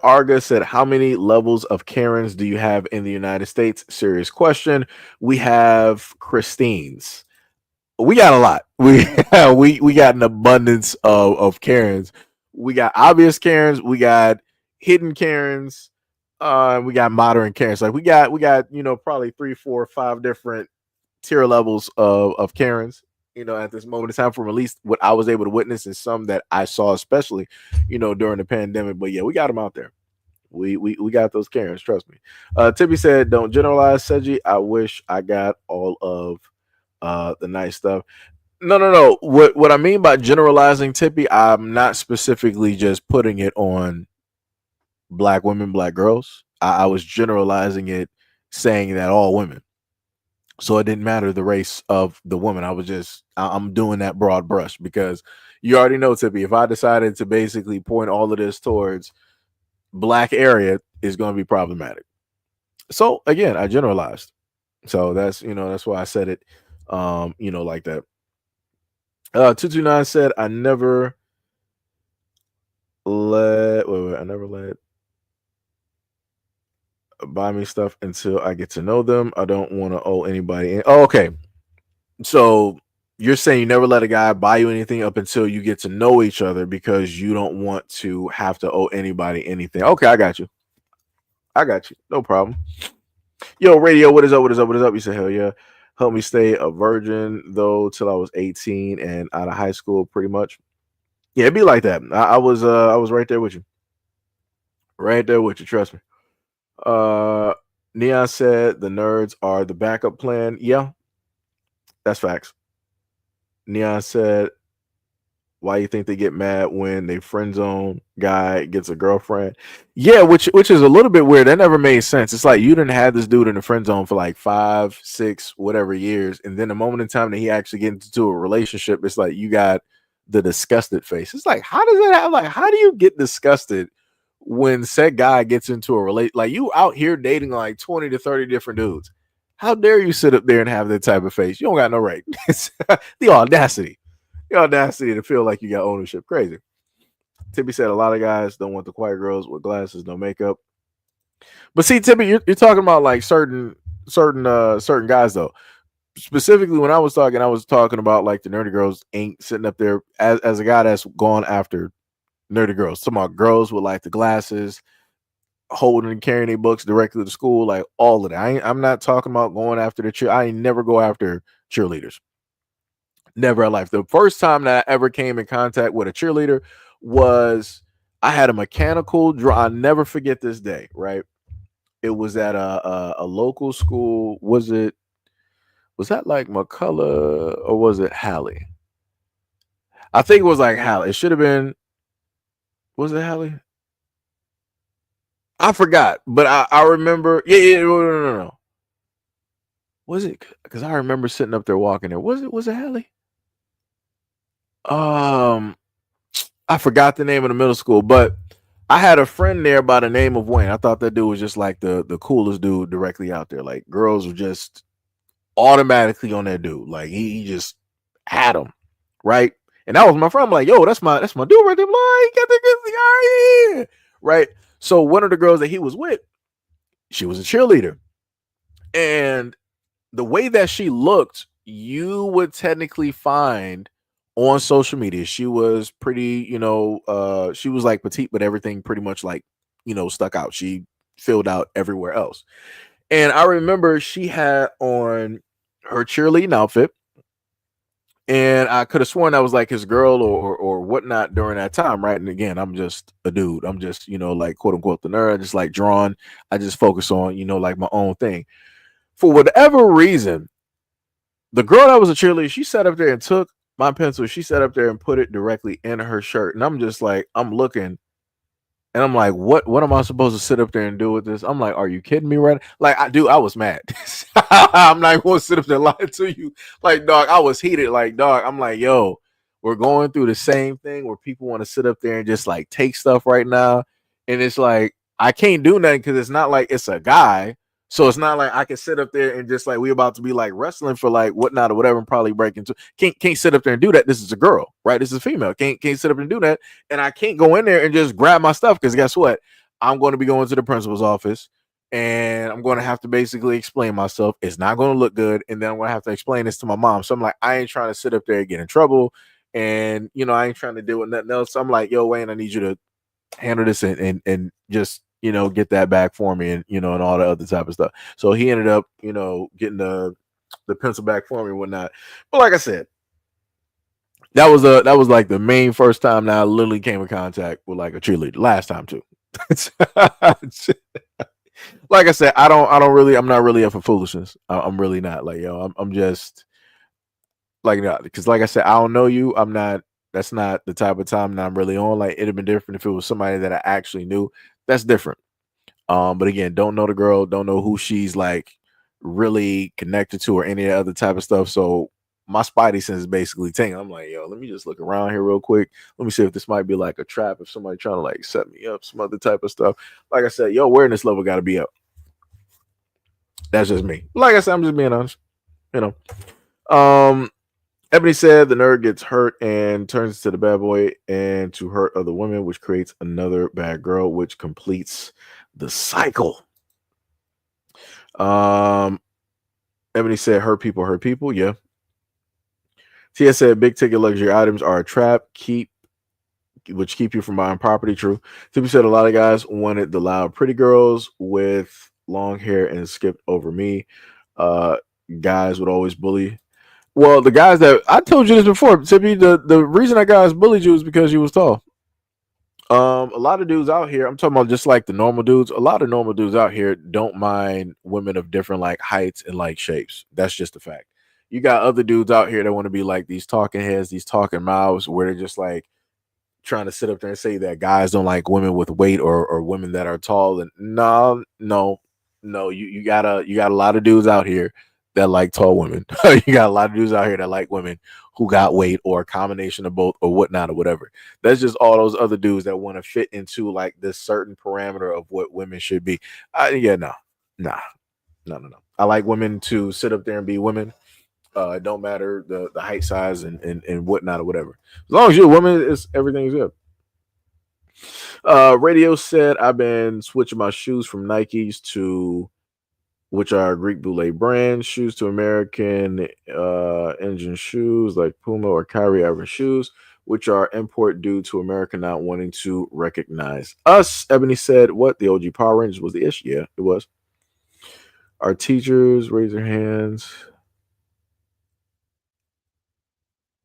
Arga said, how many levels of Karens do you have in the United States? Serious question. We have Christines. We got a lot. We got an abundance of Karens. We got obvious Karens. We got hidden Karens. We got modern Karens. Like we got probably 3, 4, 5 different tier levels of Karens. At this moment in time, from at least what I was able to witness, and some that I saw, especially during the pandemic. But yeah, we got them out there. We got those Karens. Trust me. Tippy said, "Don't generalize, Seiji. I wish I got all of the nice stuff." No. What I mean by generalizing, Tippy, I'm not specifically just putting it on black women, black girls. I was generalizing it, saying that all women. So it didn't matter the race of the woman. I'm doing that broad brush because you already know, Tippy, if I decided to basically point all of this towards black area, is going to be problematic. So again, I generalized. So that's why I said it, like that. 229 said, I never I never let buy me stuff until I get to know them. I don't want to owe anybody. Oh, okay. So you're saying you never let a guy buy you anything up until you get to know each other because you don't want to have to owe anybody anything. Okay, I got you. No problem. Yo, radio, what is up? You said, hell yeah. Help me stay a virgin though till I was 18 and out of high school, pretty much. Yeah, it'd be like that. I was right there with you. Right there with you, trust me. Neon said the nerds are the backup plan. Yeah, that's facts. Neon said, why you think they get mad when they friend zone guy gets a girlfriend? Yeah, which is a little bit weird. That never made sense. It's like you didn't have this dude in the friend zone for like 5, 6, whatever years, and then the moment in time that he actually gets into a relationship, it's like you got the disgusted face. It's like, how does that happen? Like, how do you get disgusted when said guy gets into a relate? Like, you out here dating like 20 to 30 different dudes. How dare you sit up there and have that type of face? You don't got no right. The audacity. The audacity to feel like you got ownership. Crazy. Tippy said a lot of guys don't want the quiet girls with glasses, no makeup. But see, Tippy, you're talking about like certain guys though. Specifically, when I was talking about like the nerdy girls ain't sitting up there as a guy that's gone after nerdy girls. Talking about girls with like the glasses, holding and carrying their books directly to school, like all of that. I'm not talking about going after the cheer. I ain't never go after cheerleaders. Never in life. The first time that I ever came in contact with a cheerleader was I had a mechanical draw. I'll never forget this day, right? It was at a local school. Was that like McCullough or was it Halley? I think it was like Halley. It should have been, was it Halley? I forgot, but I remember. Yeah, no. Was it? Because I remember sitting up there walking there. Was it Halley? I forgot the name of the middle school, but I had a friend there by the name of Wayne. I thought that dude was just like the coolest dude directly out there. Like girls were just automatically on that dude. Like he just had him, right? And that was my friend. I'm like, yo, that's my dude right there. Like, he got the good thing, yeah. Right. So one of the girls that he was with, she was a cheerleader, and the way that she looked, you would technically find on social media. She was pretty, she was like petite, but everything pretty much like, stuck out. She filled out everywhere else. And I remember she had on her cheerleading outfit. And I could have sworn that was like his girl or whatnot during that time, right? And again, I'm just a dude. I'm just, like quote unquote the nerd, just like drawn. I just focus on, like my own thing. For whatever reason, the girl that was a cheerleader, she sat up there and took my pencil. She sat up there and put it directly in her shirt. And I'm just like, I'm looking and I'm like, what am I supposed to sit up there and do with this? I'm like, are you kidding me? Right? Like, I was mad. I'm not going to sit up there lying to you. Like, dog, I was heated. Like, dog, I'm like, yo, we're going through the same thing where people want to sit up there and just like take stuff right now. And it's like, I can't do nothing because it's not like it's a guy. So it's not like I can sit up there and just like we about to be like wrestling for like whatnot or whatever and probably break into. Can't sit up there and do that. This is a girl, right? This is a female. Can't sit up and do that. And I can't go in there and just grab my stuff because guess what? I'm going to be going to the principal's office and I'm going to have to basically explain myself. It's not going to look good. And then I'm going to have to explain this to my mom. So I'm like, I ain't trying to sit up there and get in trouble. And, I ain't trying to deal with nothing else. So I'm like, yo, Wayne, I need you to handle this and just, get that back for me and, and all the other type of stuff. So he ended up, getting the pencil back for me and whatnot. But like I said, that was like the main first time that I literally came in contact with like a cheerleader. Last time too. Like I said, I'm not really up for foolishness. I'm really not. Like, yo, I'm just Like, no, because like I said, I don't know you. I'm not. That's not the type of time that I'm really on. Like, it'd have been different if it was somebody that I actually knew. That's different. But again, don't know the girl, don't know who she's like really connected to or any other type of stuff. So my spidey sense is basically tingling. I'm like, yo, let me just look around here real quick. Let me see if this might be like a trap. If somebody trying to like set me up, some other type of stuff. Like I said, your awareness level got to be up. That's just me. Like I said, I'm just being honest. You know. Ebony said the nerd gets hurt and turns to the bad boy and to hurt other women, which creates another bad girl, which completes the cycle. Ebony said hurt people. Yeah. Tia said big ticket luxury items are a trap, which keep you from buying property. True. Tippy said a lot of guys wanted the loud pretty girls with long hair and skipped over me. Guys would always bully. Well, the guys that I told you this before, Tippy, the reason that guys bullied you is because you was tall. A lot of dudes out here, I'm talking about just like the normal dudes. A lot of normal dudes out here don't mind women of different like heights and like shapes. That's just a fact. You got other dudes out here that want to be like these talking heads, these talking mouths, where they're just like trying to sit up there and say that guys don't like women with weight or women that are tall. And no, you got a lot of dudes out here that like tall women. You got a lot of dudes out here that like women who got weight or a combination of both or whatnot or whatever. That's just all those other dudes that want to fit into like this certain parameter of what women should be. No. I like women to sit up there and be women. It don't matter the height, size, and whatnot or whatever. As long as you're a woman, everything's good. Radio said I've been switching my shoes from Nikes to, which are Greek Boule brand shoes, to American engine shoes like Puma or Kyrie Irving shoes, which are import due to America not wanting to recognize us. Ebony said, what? The OG Power Rangers was the issue? Yeah, it was. Our teachers raise their hands.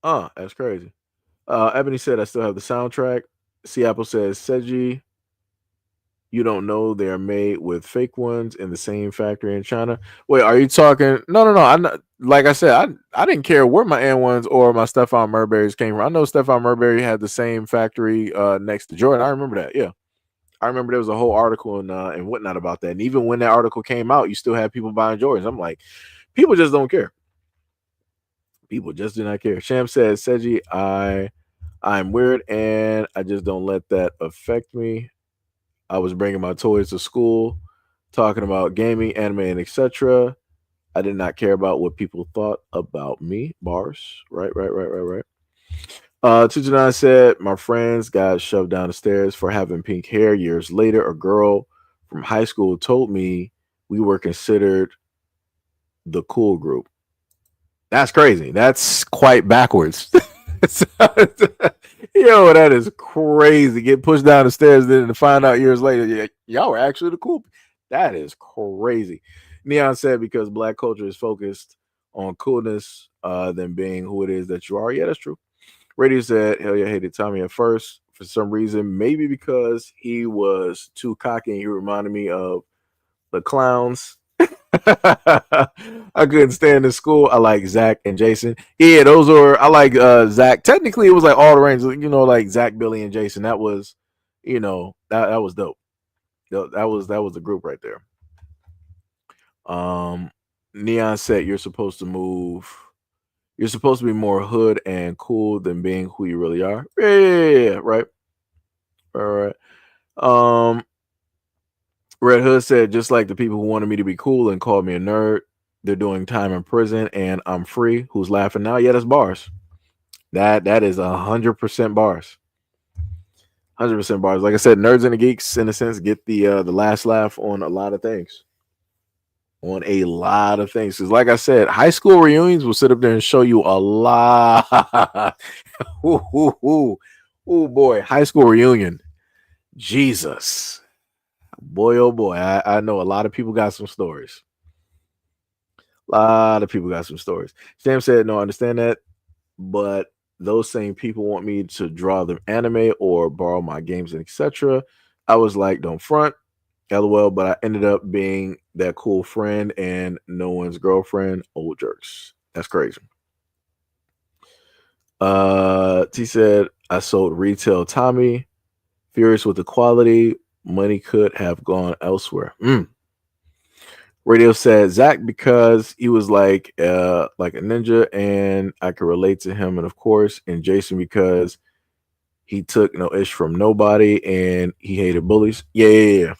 That's crazy. Ebony said, I still have the soundtrack. Apple says, Seiji, you don't know they are made with fake ones in the same factory in China. Wait, are you talking? No. I'm not, like I said, I didn't care where my N1s or my Stephon Marbury's came from. I know Stephon Marbury had the same factory next to Jordan. I remember that. Yeah. I remember there was a whole article and whatnot about that. And even when that article came out, you still had people buying Jordans. I'm like, people just don't care. People just do not care. Sham says, Seiji, I'm weird and I just don't let that affect me. I was bringing my toys to school, talking about gaming, anime, and etc. I did not care about what people thought about me. Bars. Right. 229 said, my friends got shoved down the stairs for having pink hair. Years later, a girl from high school told me we were considered the cool group. That's crazy. That's quite backwards. Yo, that is crazy. Get pushed down the stairs, then to find out years later, y'all were actually the cool. That is crazy. Neon said because black culture is focused on coolness than being who it is that you are. Yeah, that's true. Radio said, hell yeah, I hated Tommy at first for some reason. Maybe because he was too cocky and he reminded me of the clowns. I couldn't stand in school. I like Zach and Jason. Yeah, those were, I like Zach. Technically, it was like all the Rangers, like Zach, Billy, and Jason. That was, that was dope. That was the group right there. Neon said you're supposed to move. You're supposed to be more hood and cool than being who you really are. Yeah, right. All right. Red Hood said, just like the people who wanted me to be cool and called me a nerd, they're doing time in prison and I'm free. Who's laughing now? Yeah, that's bars. That is 100% bars. 100% bars. Like I said, nerds and the geeks, in a sense, get the last laugh on a lot of things. Because like I said, high school reunions will sit up there and show you a lot. Oh boy, high school reunion. Jesus. Boy, oh boy, I know a lot of people got some stories. Sam said, no, I understand that, but those same people want me to draw them anime or borrow my games and etc. I was like, don't front, LOL, but I ended up being that cool friend and no one's girlfriend. Old jerks. That's crazy. T said, I sold retail Tommy. Furious with the quality. Money could have gone elsewhere. Radio said Zach because he was like a ninja and I could relate to him, and of course, and Jason because he took no ish from nobody and he hated bullies. Yeah,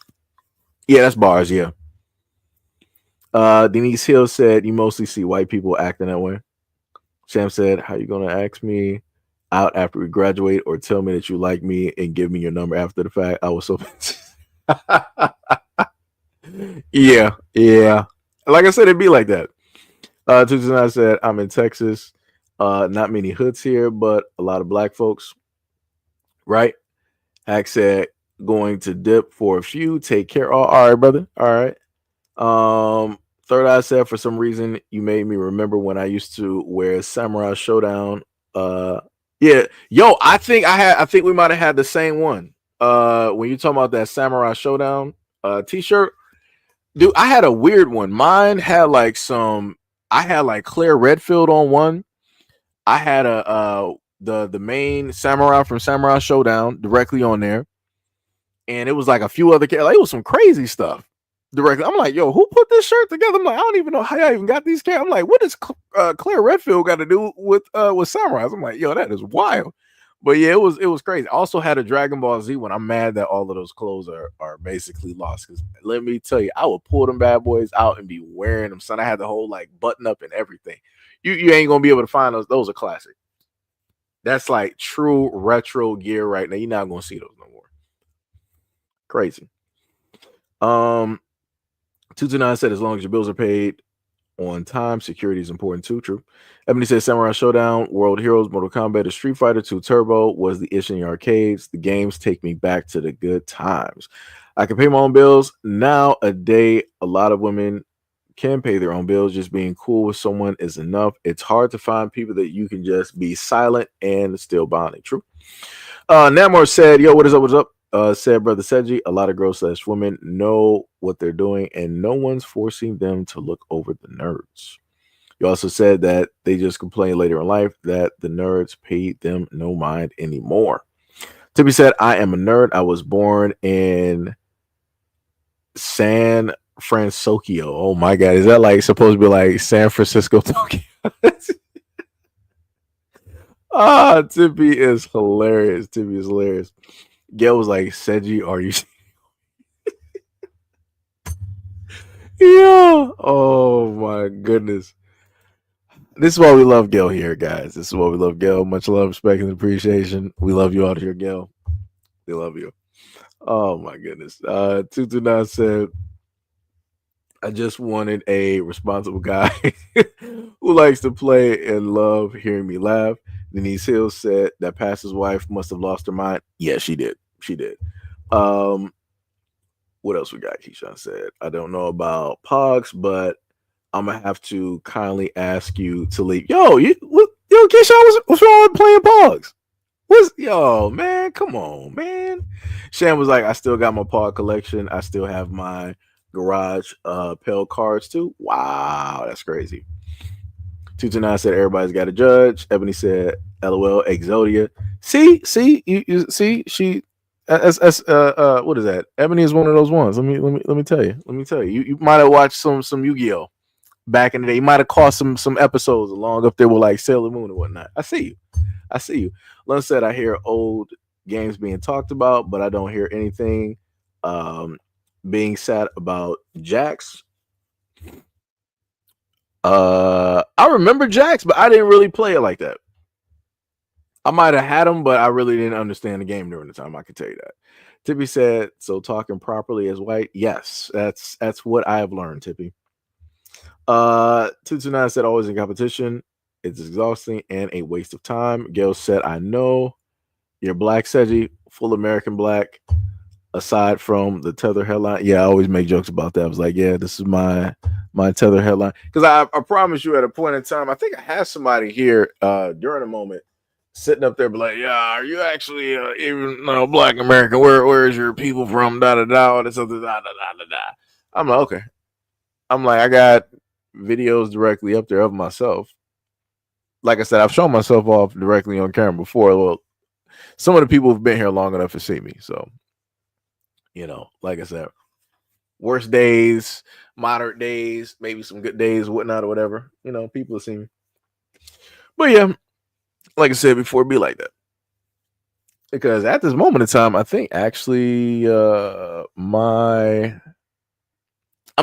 that's bars. Yeah. Denise Hill said you mostly see white people acting that way. Sam said, how you gonna ask me out after we graduate or tell me that you like me and give me your number after the fact? I was so yeah. Like I said, it'd be like that. 229 said, I'm in Texas. Not many hoods here, but a lot of black folks. Right? Hack said, going to dip for a few. Take care. Oh, all right, brother. All right. Third Eye said, for some reason, you made me remember when I used to wear Samurai Showdown. Yeah. Yo, I think we might have had the same one. When you talking about that Samurai Showdown t-shirt. Dude, I had a weird one. Mine had like Claire Redfield on one. I had the main samurai from Samurai Showdown directly on there, and it was like a few other characters. Like, it was some crazy stuff directly. I'm like, yo, who put this shirt together? I'm like, I don't even know how y'all even got these characters. I'm like, what does Claire Redfield got to do with samurais? I'm like, yo, that is wild. But yeah, it was crazy. I also had a Dragon Ball Z one. I'm mad that all of those clothes are basically lost. Because let me tell you, I would pull them bad boys out and be wearing them. Son, I had the whole like button up and everything. You ain't gonna be able to find those. Those are classic. That's like true retro gear right now. You're not gonna see those no more. Crazy. 229 said, as long as your bills are paid on time, security is important too. True. Ebony said, Samurai Showdown, World Heroes, Mortal Kombat, or Street Fighter 2 Turbo was the issue in the arcades. The games take me back to the good times. I can pay my own bills. Now a day, a lot of women can pay their own bills. Just being cool with someone is enough. It's hard to find people that you can just be silent and still bonding. True. Namor said, yo, what is up? What's up? Said Brother Seji, a lot of girls / women know what they're doing and no one's forcing them to look over the nerds. You also said that they just complain later in life that the nerds paid them no mind anymore. Tippy said, I am a nerd. I was born in San Francisco. Oh my God. Is that like supposed to be like San Francisco, Tokyo? Tippy is hilarious. Gail was like, Seji, are you? Yeah. Oh my goodness. This is why we love Gail here, guys. This is why we love Gail. Much love, respect, and appreciation. We love you out here, Gail. We love you. Oh my goodness. 229 said, I just wanted a responsible guy who likes to play and love hearing me laugh. Denise Hill said that Pastor's wife must have lost her mind. Yeah, she did. What else we got? Keyshawn said, I don't know about Pogs, but I'm gonna have to kindly ask you to leave. Yo, Keyshawn, what's wrong with playing Pogs? Yo, man, come on, man. Shan was like, I still got my Pog collection. I still have my garage Pell cards too. Wow, that's crazy. 229 said everybody's got a judge. Ebony said, LOL, Exodia. See, you see, she what is that? Ebony is one of those ones. Let me tell you. You might have watched some Yu-Gi-Oh back in the day. You might have caught some episodes along up there with like Sailor Moon and whatnot. I see you. Lund said, I hear old games being talked about, but I don't hear anything being said about Jax. I remember Jax, but I didn't really play it like that. I might have had him, but I really didn't understand the game during the time. I can tell you that. Tippy said, so talking properly as white. Yes, that's what I have learned, Tippy. 229 said, always in competition. It's exhausting and a waste of time. Gail said, I know you're black, Seji, full American black. Aside from the tether headline, yeah, I always make jokes about that. I was like, yeah, this is my tether headline. Because I promise you, at a point in time, I think I had somebody here during a moment sitting up there, be like, yeah, are you actually even black American? Where is your people from? Da da da. All this other da da da da da. I'm like, okay. I'm like, I got videos directly up there of myself. like I said, I've shown myself off directly on camera before. Well, some of the people have been here long enough to see me. So, like I said, worst days, moderate days, maybe some good days, whatnot, or whatever. People have seen me. But yeah, like I said before, be like that. Because at this moment in time, I think actually I'm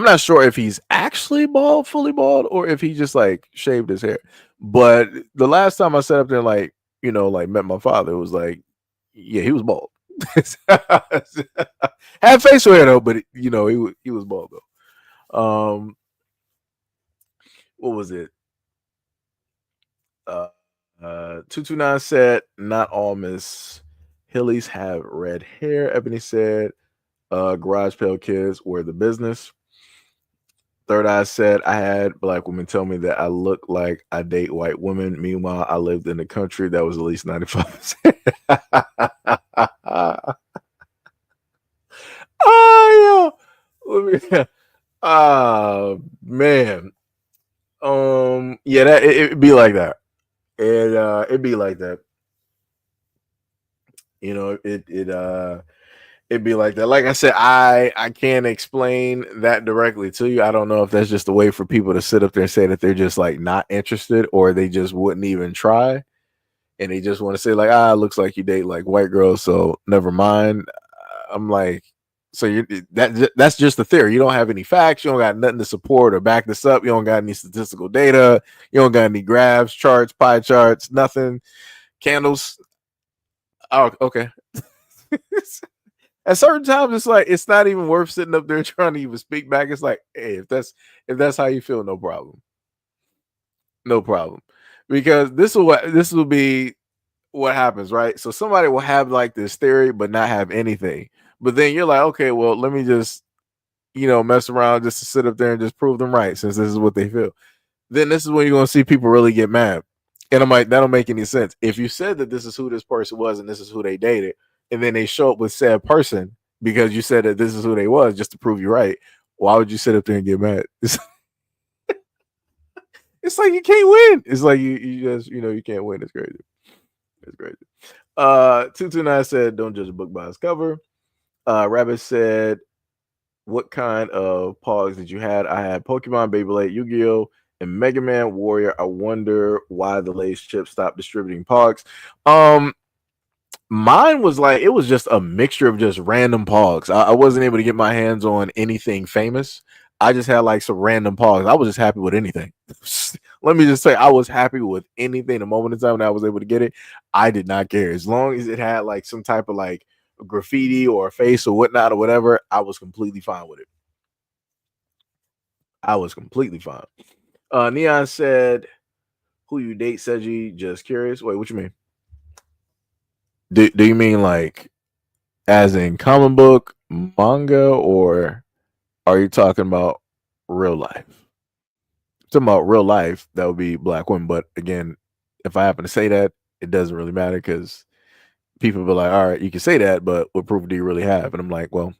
not sure if he's actually bald, fully bald, or if he just like shaved his hair. But the last time I sat up there, like, met my father, it was like, yeah, he was bald. Had facial hair though, but he was bald though. What was it? 229 said, not all Miss Hillies have red hair. Ebony said, garage pale kids were the business. Third Eye said, I had black women tell me that I look like I date white women. Meanwhile, I lived in the country that was at least 95%. Oh, yeah. Man. Yeah, it'd be like that. It'd be like that. It'd be like that. Like I said, I can't explain that directly to you. I don't know if that's just a way for people to sit up there and say that they're just like not interested, or they just wouldn't even try, and they just want to say like, it looks like you date like white girls, so never mind. I'm like, so that's just the theory. You don't have any facts. You don't got nothing to support or back this up. You don't got any statistical data. You don't got any graphs, charts, pie charts, nothing. Candles. Oh, okay. At certain times, it's like it's not even worth sitting up there trying to even speak back. It's like, hey, if that's how you feel, no problem, no problem, because this will be what happens, right? So somebody will have like this theory, but not have anything. But then you're like, okay, well, let me just mess around just to sit up there and just prove them right, since this is what they feel. Then this is when you're gonna see people really get mad, and I'm like, that don't make any sense. If you said that this is who this person was and this is who they dated, and then they show up with said person because you said that this is who they was just to prove you right, why would you sit up there and get mad? It's like you can't win. It's like you just you can't win. It's crazy. It's crazy. 229 said, don't judge a book by its cover. Rabbit said, what kind of pogs did you had? I had Pokemon, Beyblade, Yu-Gi-Oh, and Mega Man Warrior. I wonder why the Lay's chip stopped distributing pogs. Mine was like, it was just a mixture of just random pogs. I wasn't able to get my hands on anything famous. I just had like some random pogs. I was just happy with anything. Let me just say, I was happy with anything. The moment in time when I was able to get it, I did not care. As long as it had like some type of like graffiti or a face or whatnot or whatever, I was completely fine with it. I was completely fine. Neon said, who you date, Seiji? Just curious. Wait, what you mean? Do you mean like as in comic book, manga, or are you talking about real life? Talking about real life, that would be black women. But again, if I happen to say that, it doesn't really matter, because people be like, all right, you can say that, but what proof do you really have? And I'm like, well,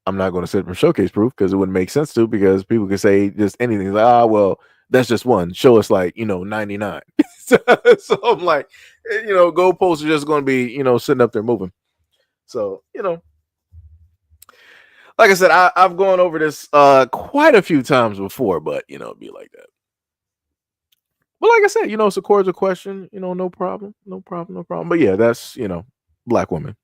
I'm not going to sit up and showcase proof, because it wouldn't make sense to, because people can say just anything. It's like, well, that's just one. Show us like, 99. So I'm like, goalposts are just going to be, sitting up there moving. So, like I said, I've gone over this quite a few times before, but it'd be like that. But like I said, it's a cordial question, no problem. But yeah, that's black women.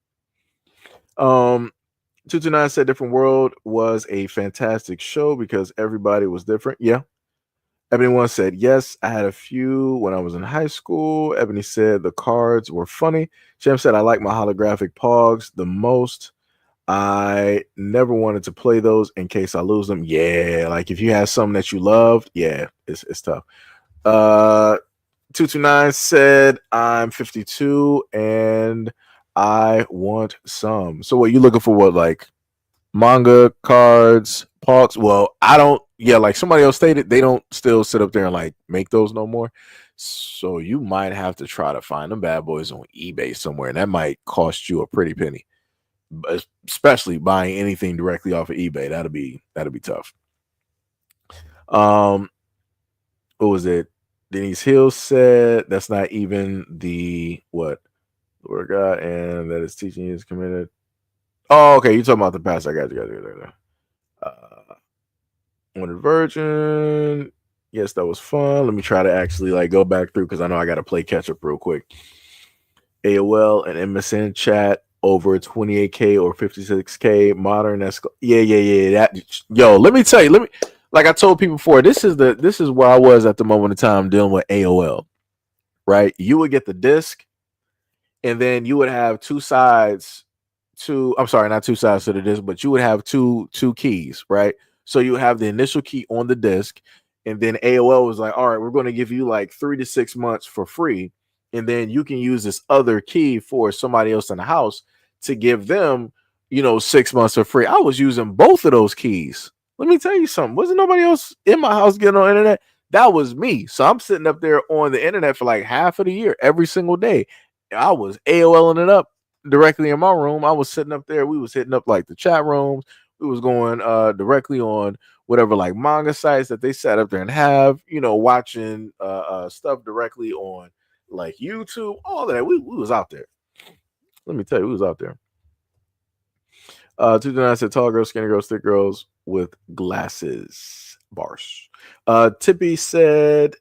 229 said Different World was a fantastic show because everybody was different. Yeah. Everyone said yes. I had a few when I was in high school. Ebony said the cards were funny. Shem said I like my holographic pogs the most. I never wanted to play those in case I lose them. Yeah, like if you had something that you loved, yeah, it's tough. 229 said I'm 52 and I want some. So what you looking for? What, like manga, cards, pogs? Well, I don't. Yeah, like somebody else stated, they don't still sit up there and like make those no more. So you might have to try to find them bad boys on eBay somewhere, and that might cost you a pretty penny. Especially buying anything directly off of eBay, that'll be tough. What was it? Denise Hill said that's not even the what the word of God, and that his teaching is committed. Oh, okay. You talking about the past? I got you. Wonder Virgin. Yes, that was fun. Let me try to actually like go back through because I know I got to play catch up real quick. AOL and MSN chat over 28K or 56K modern. That's yeah. That yo, let me tell you. Like I told people before. This is where I was at the moment in time dealing with AOL. Right, you would get the disc, and then you would have two sides. I'm sorry, not two sides to the disc, but you would have two keys, right? So you would have the initial key on the disc, and then AOL was like, all right, we're going to give you like 3 to 6 months for free, and then you can use this other key for somebody else in the house to give them, 6 months for free. I was using both of those keys. Let me tell you something. Wasn't nobody else in my house getting on internet? That was me. So I'm sitting up there on the internet for like half of the year, every single day. I was AOLing it up directly in my room. I was sitting up there. We was hitting up like the chat rooms. We was going directly on whatever like manga sites that they sat up there and have, watching stuff directly on like YouTube, all that. We was out there. Let me tell you, we was out there. 229 said tall girls, skinny girls, thick girls with glasses. Bars. Tippy said,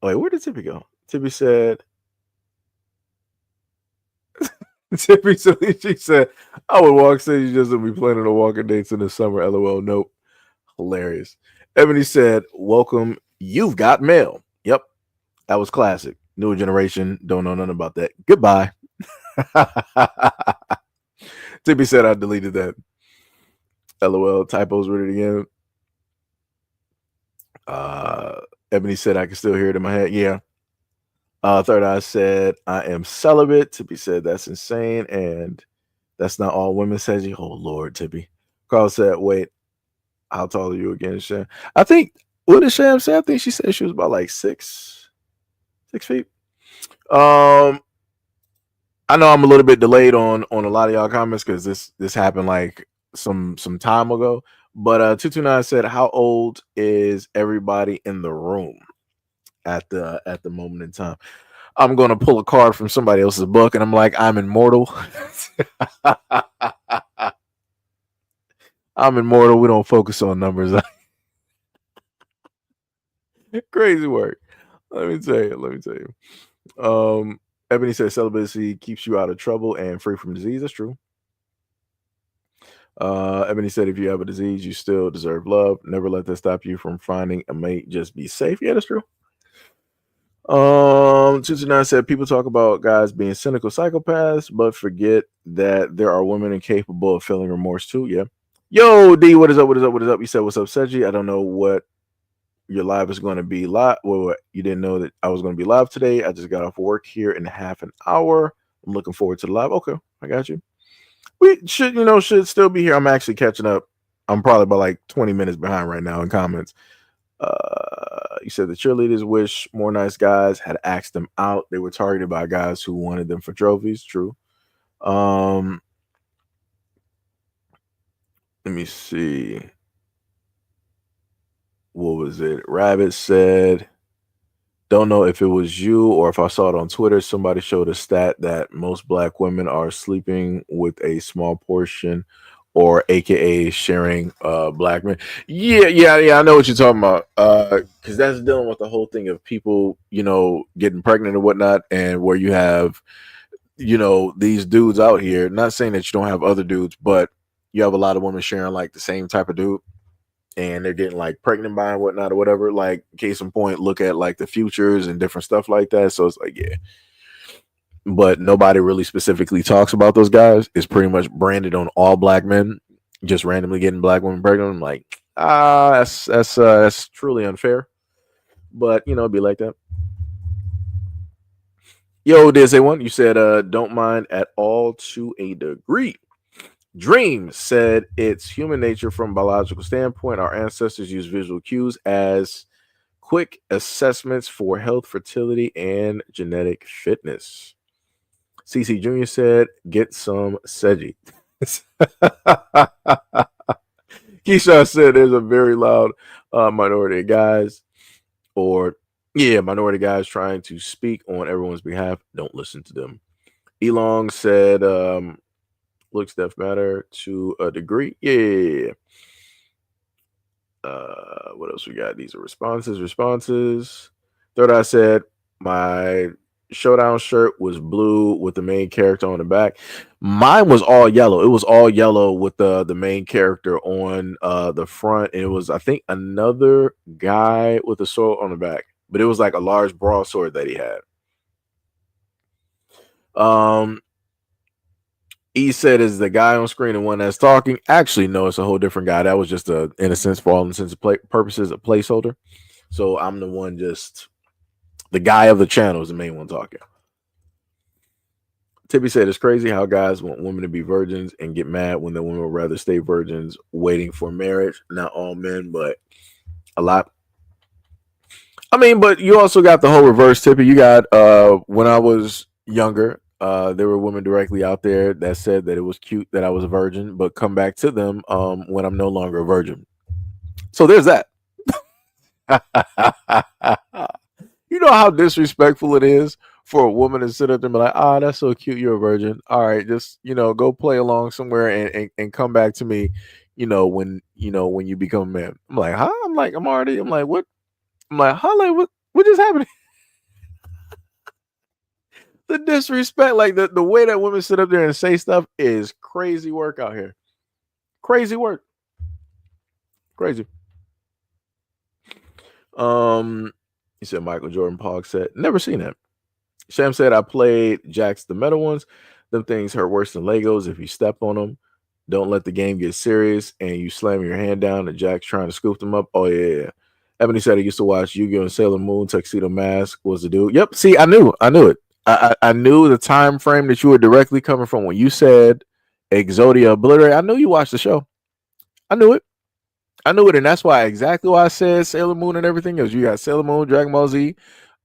wait, where did Tippy go? Tippy said, she said, I would walk stage just to be planning on walking dates in the summer. LOL. Nope. Hilarious. Ebony said, welcome. You've got mail. Yep. That was classic. Newer generation. Don't know nothing about that. Goodbye. Tippy said I deleted that. LOL. Typos read it again. Ebony said I can still hear it in my head. Yeah. Third Eye said I am celibate. Tippy said that's insane, and that's not all women. Says you. Oh Lord, Tippy. Carl said, wait, how tall are you again, Sham? I think what did Sham say? I think she said she was about like 6 feet. I know I'm a little bit delayed on a lot of y'all comments because this happened like some time ago. But 229 said, how old is everybody in the room at the moment in time? I'm going to pull a card from somebody else's book, and I'm like, I'm immortal. I'm immortal. We don't focus on numbers. Crazy work. Let me tell you. Ebony says celibacy keeps you out of trouble and free from disease. That's true. Ebony said if you have a disease, you still deserve love. Never let that stop you from finding a mate. Just be safe. Yeah, that's true. 229 said people talk about guys being cynical psychopaths, but forget that there are women incapable of feeling remorse too. Yeah. Yo, D, what is up? You said what's up, Seji? I don't know what your live is going to be live. Well, you didn't know that I was going to be live today. I just got off work here in half an hour. I'm looking forward to the live. Okay, I got you. We should still be here. I'm actually catching up. I'm probably about like 20 minutes behind right now in comments. You said the cheerleaders wish more nice guys had asked them out. They were targeted by guys who wanted them for trophies. True. Let me see. What was it? Rabbit said, don't know if it was you or if I saw it on Twitter. Somebody showed a stat that most black women are sleeping with a small portion or AKA sharing black men. Yeah. I know what you're talking about. Because that's dealing with the whole thing of people, getting pregnant and whatnot, and where you have, these dudes out here. Not saying that you don't have other dudes, but you have a lot of women sharing like the same type of dude. And they're getting like pregnant by and whatnot or whatever. Like, case in point, look at like the futures and different stuff like that. So it's like, yeah. But nobody really specifically talks about those guys. It's pretty much branded on all black men, just randomly getting black women pregnant. I'm like, that's truly unfair. But it'd be like that. Yo, did say one? You said don't mind at all to a degree. Dream said it's human nature from a biological standpoint. Our ancestors used visual cues as quick assessments for health, fertility, and genetic fitness. CC Jr. said, get some Seji. Keisha said there's a very loud minority of guys, or Yeah, minority guys trying to speak on everyone's behalf. Don't listen to them. Elong said, looks deaf matter to a degree. Yeah. What else we got? These are responses. Third Eye said, my showdown shirt was blue with the main character on the back. Mine was all yellow. It was all yellow with the main character on the front. And it was, I think, another guy with a sword on the back, but it was like a large broadsword that he had. E said, is the guy on screen the one that's talking? Actually, no, it's a whole different guy. That was just in a sense, for all intents and purposes, a placeholder. So I'm the one, just the guy of the channel is the main one talking. Tippy said, it's crazy how guys want women to be virgins and get mad when the women would rather stay virgins waiting for marriage. Not all men, but a lot. I mean, but you also got the whole reverse, Tippy. You got when I was younger, there were women directly out there that said that it was cute that I was a virgin, but come back to them when I'm no longer a virgin. So there's that. You know how disrespectful it is for a woman to sit up there and be like, ah, that's so cute, you're a virgin. All right, just go play along somewhere and come back to me, when you become a man. I'm like, huh? I'm like, I'm like, what? I'm like, huh? Like, what just happened? The disrespect, like the way that women sit up there and say stuff is crazy work out here. Crazy work. Crazy. He said Michael Jordan Pog said, never seen that. Sham said, I played Jacks the metal ones. Them things hurt worse than Legos if you step on them. Don't let the game get serious and you slam your hand down and Jack's trying to scoop them up. Oh, yeah. Ebony said he used to watch Yu-Gi-Oh! And Sailor Moon. Tuxedo Mask was the dude. Yep. See, I knew it. I knew the time frame that you were directly coming from when you said Exodia Obliterate. I knew you watched the show. I knew it. And that's exactly why I said Sailor Moon and everything else. You got Sailor Moon, Dragon Ball Z.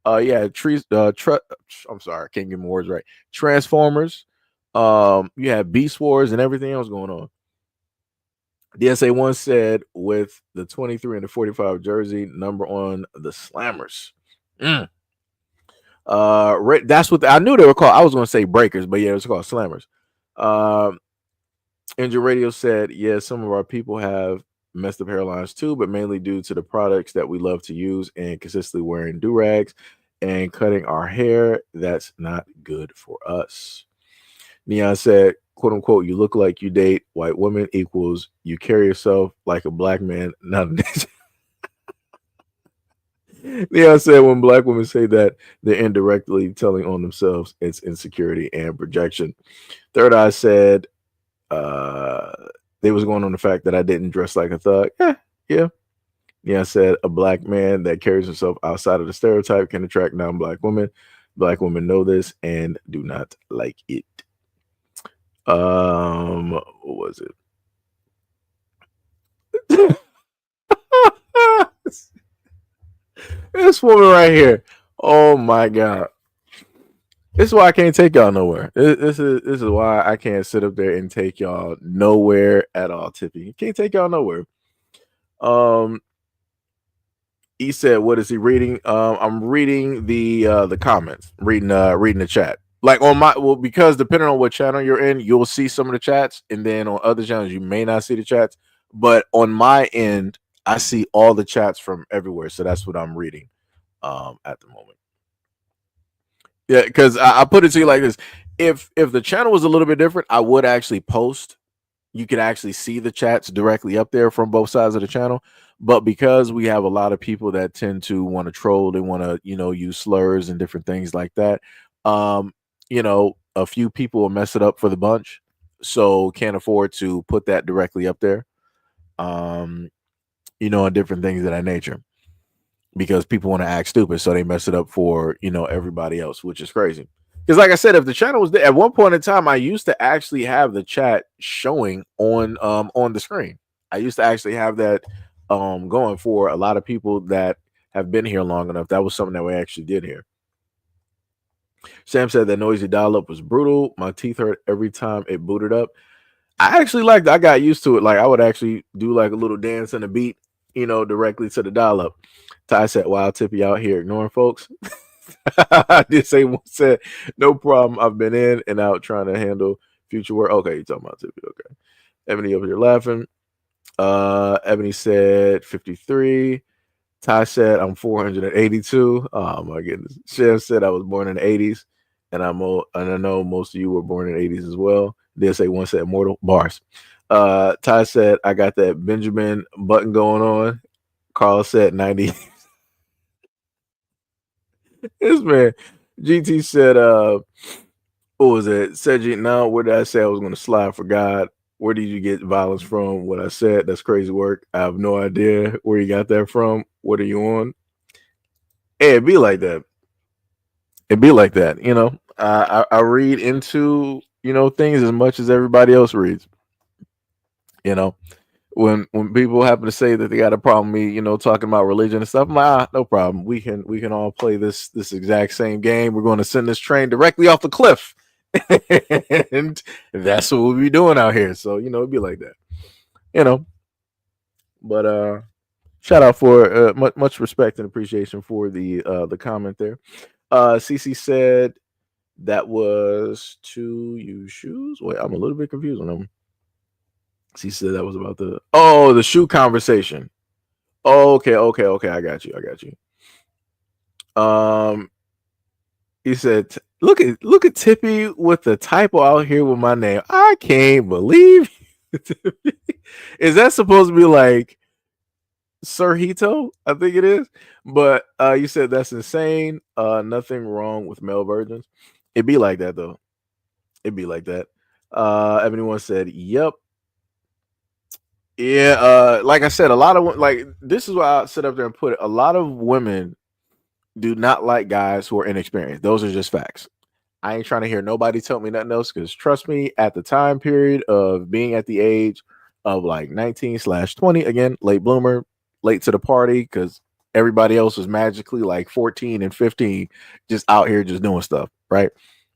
I'm sorry, I can't get my words right. Transformers. You had Beast Wars and everything else going on. DSA one said with the 23 and the 45 jersey number on the Slammers. That's what I knew they were called. I was going to say Breakers, but yeah, it was called Slammers. Engine Radio said, yeah, some of our people have messed up hairlines too, but mainly due to the products that we love to use and consistently wearing do-rags and cutting our hair. That's not good for us. Neon said, quote unquote, you look like you date white women equals you carry yourself like a black man, not a bitch. Neon said, when black women say that, they're indirectly telling on themselves it's insecurity and projection. Third Eye said, they was going on the fact that I didn't dress like a thug. Yeah. Yeah, said a black man that carries himself outside of the stereotype can attract non-black women. Black women know this and do not like it. What was it? This woman right here. Oh my god. This is why I can't take y'all nowhere. This is why I can't sit up there and take y'all nowhere at all, Tippy. Can't take y'all nowhere. He said, what is he reading? I'm reading the comments, reading the chat. Like on because depending on what channel you're in, you'll see some of the chats, and then on other channels you may not see the chats. But on my end, I see all the chats from everywhere, so that's what I'm reading at the moment. Yeah, because I put it to you like this: if the channel was a little bit different, I would actually post. You could actually see the chats directly up there from both sides of the channel. But because we have a lot of people that tend to want to troll, they want to, use slurs and different things like that. A few people will mess it up for the bunch, so can't afford to put that directly up there. And different things of that nature. Because people want to act stupid, so they mess it up for everybody else, which is crazy. Because like I said, if the channel was there at one point in time, I used to actually have the chat showing on the screen. I used to actually have that going for a lot of people that have been here long enough. That was something that we actually did here. Sam said that noisy dial-up was brutal. My teeth hurt every time it booted up. I actually liked it. I got used to it. Like I would actually do like a little dance and a beat directly to the dial up. Ty said, "Wow, Tippy out here ignoring folks." I did say one said, "No problem. I've been in and out trying to handle future work." Okay, you talking about Tippy? Okay. Ebony over here laughing. Ebony said 53. Ty said I'm 482. Oh my goodness. Chef said I was born in the 80s, and I know most of you were born in the 80s as well. Did say one said mortal bars. Ty said I got that Benjamin button going on. Carl said 90. This man, GT said, what was it? Cedric, now where did I say I was going to slide for God? Where did you get violence from? What I said, that's crazy work. I have no idea where you got that from. What are you on? Hey, it'd be like that. It'd be like that. I read into, things as much as everybody else reads. When people happen to say that they got a problem with me, talking about religion and stuff, I'm like, no problem. We can all play this exact same game. We're going to send this train directly off the cliff. And that's what we'll be doing out here. So, it'd be like that. But shout out for much respect and appreciation for the comment there. CC said that was to use shoes. Wait, I'm a little bit confused on them. She said that was about the shoe conversation. Okay. I got you. He said, look at Tippy with the typo out here with my name. I can't believe you. Is that supposed to be like SEIJIHITO? I think it is. But you said that's insane. Nothing wrong with male virgins. It'd be like that though. It'd be like that. Everyone said, yep. Yeah, like I said, a lot of this is why I sit up there and put it. A lot of women do not like guys who are inexperienced. Those are just facts. I ain't trying to hear nobody tell me nothing else because trust me, at the time period of being at the age of like 19/20, again, late bloomer, late to the party, because everybody else was magically like 14 and 15, just out here just doing stuff, right?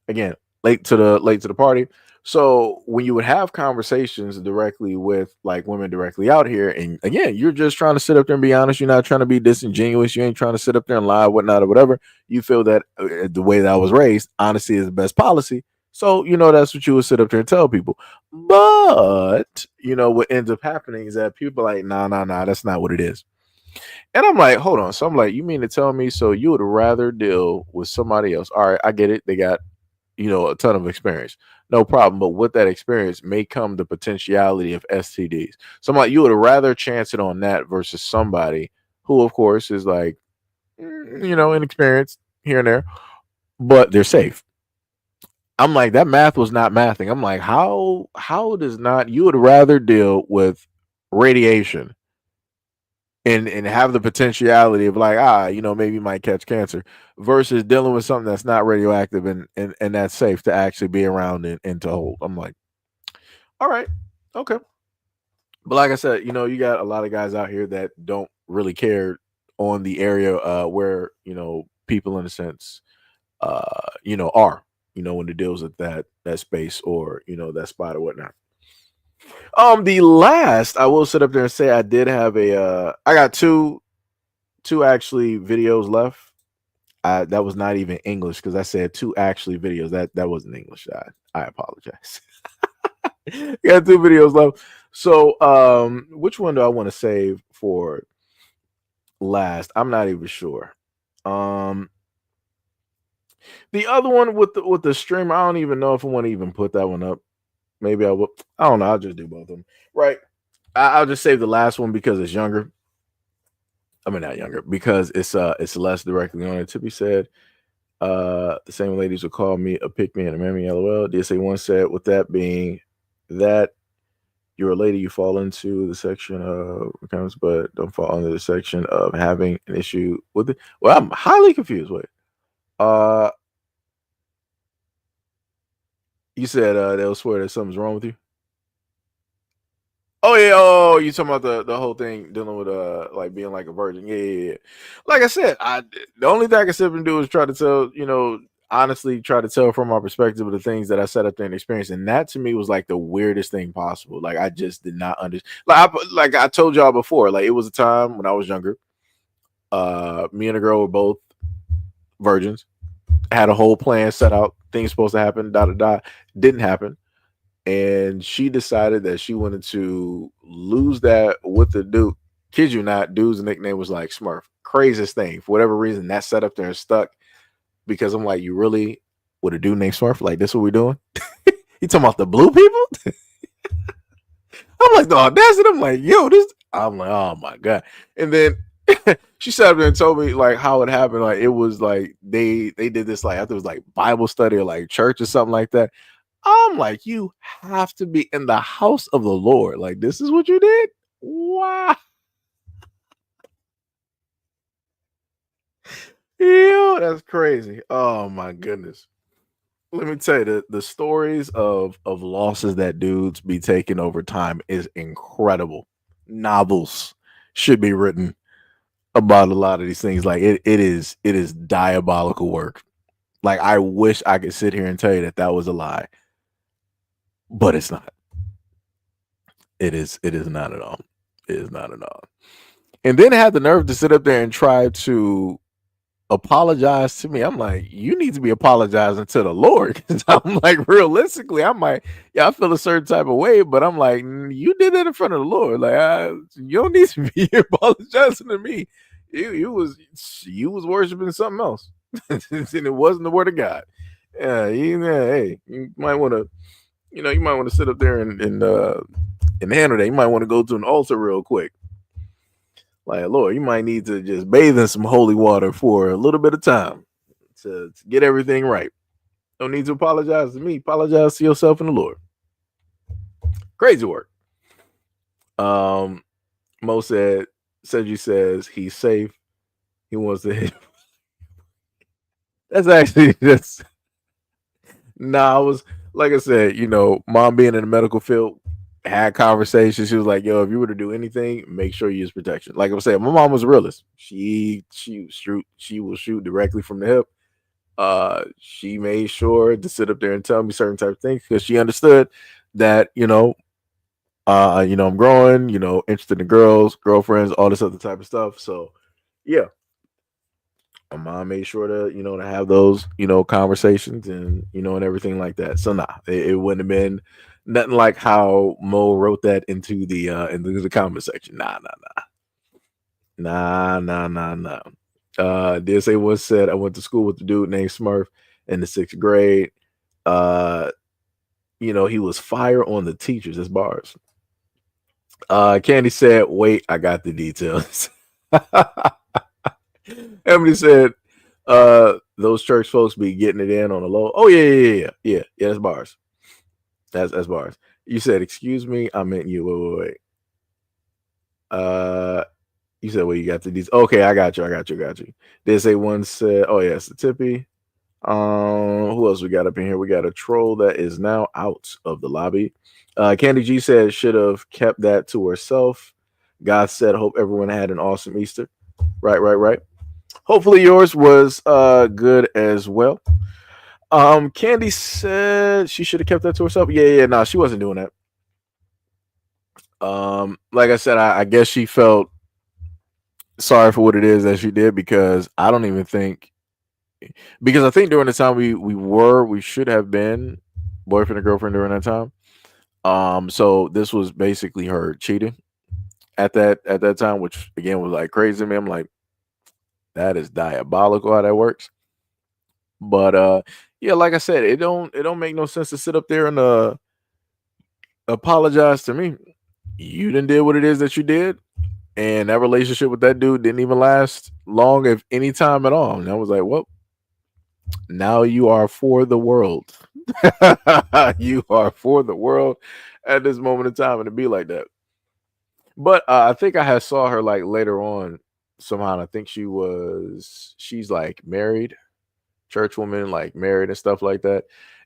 Again, late to the party. So when you would have conversations directly with like women directly out here, and again, you're just trying to sit up there and be honest. You're not trying to be disingenuous. You ain't trying to sit up there and lie, whatnot, or whatever. You feel that the way that I was raised, honesty is the best policy. So that's what you would sit up there and tell people. But what ends up happening is that people are like, nah, that's not what it is. And I'm like, hold on. So I'm like, you mean to tell me so you would rather deal with somebody else? All right, I get it. They got a ton of experience. No problem. But with that experience may come the potentiality of STDs. So I'm like, you would rather chance it on that versus somebody who, of course, is like, inexperienced here and there, but they're safe. I'm like, that math was not mathing. I'm like, how does not you would rather deal with radiation and have the potentiality of like, maybe you might catch cancer versus dealing with something that's not radioactive and that's safe to actually be around and to hold. I'm like, all right, okay. But like I said, you got a lot of guys out here that don't really care on the area where, people in a sense, are, when it deals with that space or, that spot or whatnot. The last I will sit up there and say I did have I got two actually videos left. That was not even English because I said two actually videos. That wasn't English. I apologize. Got two videos left. So which one do I want to save for last? I'm not even sure. The other one with the streamer, I don't even know if I want to even put that one up. Maybe I will. I don't know. I'll just do both of them. Right. I'll just save the last one because it's younger. I mean, not younger because it's less directly on it. To be said, the same ladies will call me a pick me and a mammy. LOL. DSA one said, with that being that you're a lady, you fall into the section of accounts, but don't fall under the section of having an issue with it. Well, I'm highly confused. Wait. You said they'll swear that something's wrong with you. Oh yeah, you talking about the whole thing dealing with like being like a virgin. Yeah. Like I said, the only thing I can sit and do is try to tell, honestly try to tell from my perspective of the things that I set up there and experienced, and that to me was like the weirdest thing possible. Like I just did not understand. Like I told y'all before, like it was a time when I was younger. Me and a girl were both virgins. Had a whole plan set out. Things supposed to happen. Da da da. Didn't happen. And she decided that she wanted to lose that with the dude. Kid you not, dude's nickname was like Smurf. Craziest thing. For whatever reason, that set up there and stuck. Because I'm like, you really with a dude named Smurf? Like, this what we doing? You talking about the blue people? I'm like, the audacity. I'm like, yo, this. I'm like, oh my god. And then she sat up there and told me like how it happened. Like it was like they did this like I think it was like Bible study or like church or something like that. I'm like, you have to be in the house of the Lord. Like, this is what you did? Wow. Ew, that's crazy. Oh my goodness. Let me tell you, the stories of losses that dudes be taking over time is incredible. Novels should be written about a lot of these things. Like it is diabolical work. Like I wish I could sit here and tell you that that was a lie, but it's not. It is not at all. It is not at all. And then had the nerve to sit up there and try to apologize to me. I'm like, you need to be apologizing to the Lord. Because I'm like, realistically, I'm like, yeah, I feel a certain type of way, but I'm like, you did it in front of the Lord. Like, you don't need to be apologizing to me. You was worshiping something else, and it wasn't the word of God. Yeah, hey, you might want to, you might want to sit up there and handle that. You might want to go to an altar real quick. Like, Lord, you might need to just bathe in some holy water for a little bit of time to get everything right. Don't need to apologize to me. Apologize to yourself and the Lord. Crazy work. Mo says he's safe. He wants to hit. That's I was like I said, mom being in the medical field, had conversations. She was like, yo, if you were to do anything, make sure you use protection. Like I was saying, my mom was a realist. She will shoot directly from the hip. She made sure to sit up there and tell me certain type of things because she understood that, I'm growing, interested in girls, girlfriends, all this other type of stuff. So yeah. My mom made sure to, to have those, conversations and, and everything like that. So nah, it wouldn't have been nothing like how Mo wrote that into the comment section. Nah. DSA once said I went to school with the dude named Smurf in the 6th grade. He was fire on the teachers as bars. Candy said, wait, I got the details. Emily said, those church folks be getting it in on the low. Oh, yeah. That's bars. That's bars. You said, excuse me, I meant you. Wait. You said, well, you got these. Okay, I got you. Did say one said, oh, yeah, it's the Tippy. Who else we got up in here? We got a troll that is now out of the lobby. Candy G said, should have kept that to herself. God said, hope everyone had an awesome Easter. Right. Hopefully yours was good as well. Candy said she should have kept that to herself. Yeah, nah, she wasn't doing that. Like I said, I guess she felt sorry for what it is that she did because I don't even think I think during the time we should have been boyfriend and girlfriend during that time. So this was basically her cheating at that time, which again was like crazy to me. I'm like, that is diabolical how that works. But yeah, like I said, it don't make no sense to sit up there and apologize to me. You didn't did what it is that you did, and that relationship with that dude didn't even last long, if any time at all. And I was like, well, now you are for the world. You are for the world at this moment in time, and to be like that. But I think I had saw her like later on somehow. And I think she's like married, church woman, like married and stuff like that.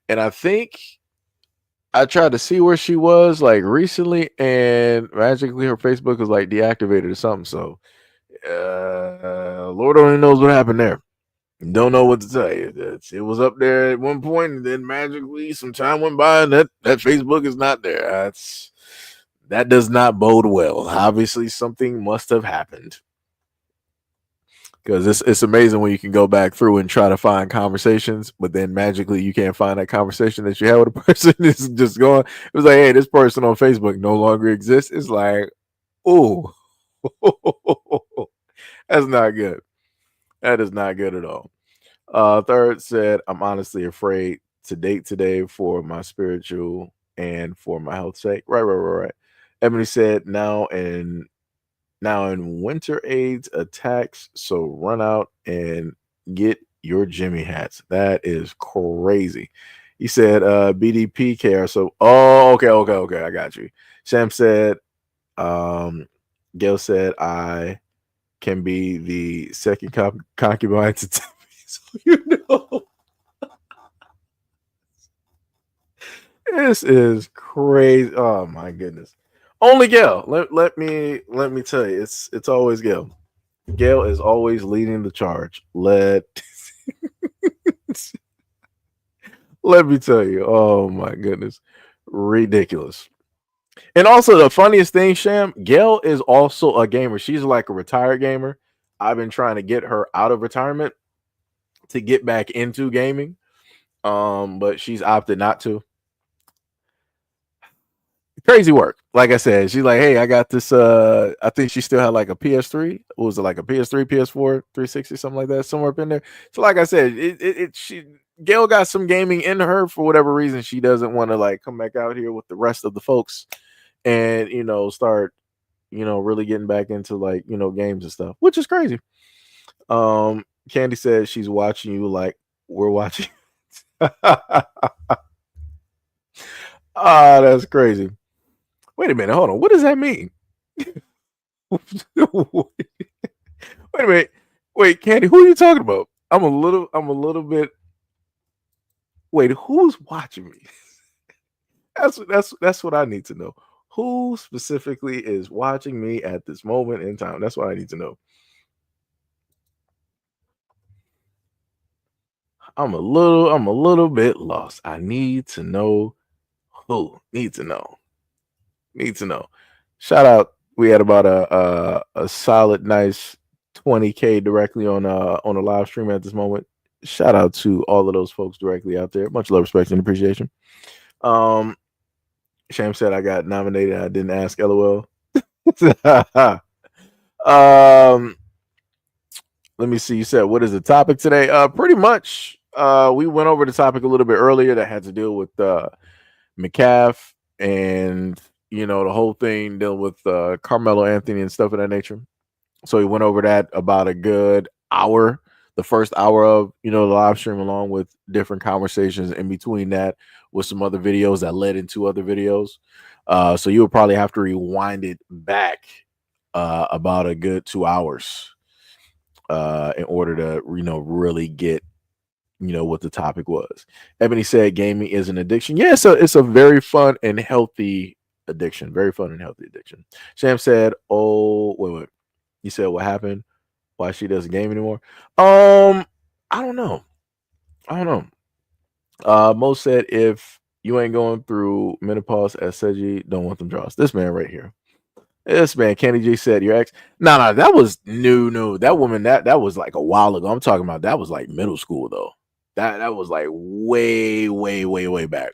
And I think I tried to see where she was like recently, and magically her Facebook was like deactivated or something. So Lord only knows what happened there. Don't know what to tell you. It was up there at one point, and then magically some time went by, and that Facebook is not there. That does not bode well. Obviously, something must have happened. Because it's amazing when you can go back through and try to find conversations, but then magically you can't find that conversation that you had with a person. It's just gone. It was like, hey, this person on Facebook no longer exists. It's like, oh, that's not good. That is not good at all. Third said, I'm honestly afraid to date today for my spiritual and for my health sake. Right. Ebony said, now in winter AIDS attacks, so run out and get your Jimmy hats. That is crazy. He said, BDP care. So, okay. I got you. Sham said, Gail said, I can be the second concubine to Timmy. So you know. This is crazy. Oh my goodness. Only Gail. Let me tell you, it's always Gail. Gail is always leading the charge. Let me tell you. Oh my goodness. Ridiculous. And also the funniest thing, Sham, Gail is also a gamer. She's like a retired gamer. I've been trying to get her out of retirement to get back into gaming. But she's opted not to. Crazy work. Like I said, she's like, hey, I got this. I think she still had like a PS3. What was it, like a PS3, PS4, 360, something like that, somewhere up in there. So, like I said, Gail got some gaming in her for whatever reason. She doesn't want to like come back out here with the rest of the folks and start really getting back into like games and stuff, which is crazy. Candy says she's watching you like we're watching. That's crazy. Wait a minute, hold on. What does that mean? Wait a minute. Wait, Candy, who are you talking about? I'm a little bit. Wait, who's watching me? That's what I need to know. Who specifically is watching me at this moment in time? That's what I need to know. I'm a little bit lost. I need to know who. Need to know. Shout out. We had about a solid, nice 20K directly on a live stream at this moment. Shout out to all of those folks directly out there. Much love, respect, and appreciation. Sham said I got nominated. I didn't ask. LOL. Let me see. You said what is the topic today? Pretty much. We went over the topic a little bit earlier that had to deal with McCaff and the whole thing dealing with Carmelo Anthony and stuff of that nature. So we went over that about a good hour, the first hour of the live stream, along with different conversations in between that with some other videos that led into other videos. So you would probably have to rewind it back about a good 2 hours in order to really get what the topic was. Ebony said gaming is an addiction. Yeah, so it's a very fun and healthy addiction. Very fun and healthy addiction. Sham said, oh, wait. You said what happened? Why she doesn't game anymore? I don't know. Mo said if you ain't going through menopause as SEIJIHITO, don't want them draws. This man right here. This man, Kenny G said your ex. No, that was new. That woman, that was like a while ago. I'm talking about that was like middle school though. That was like way back.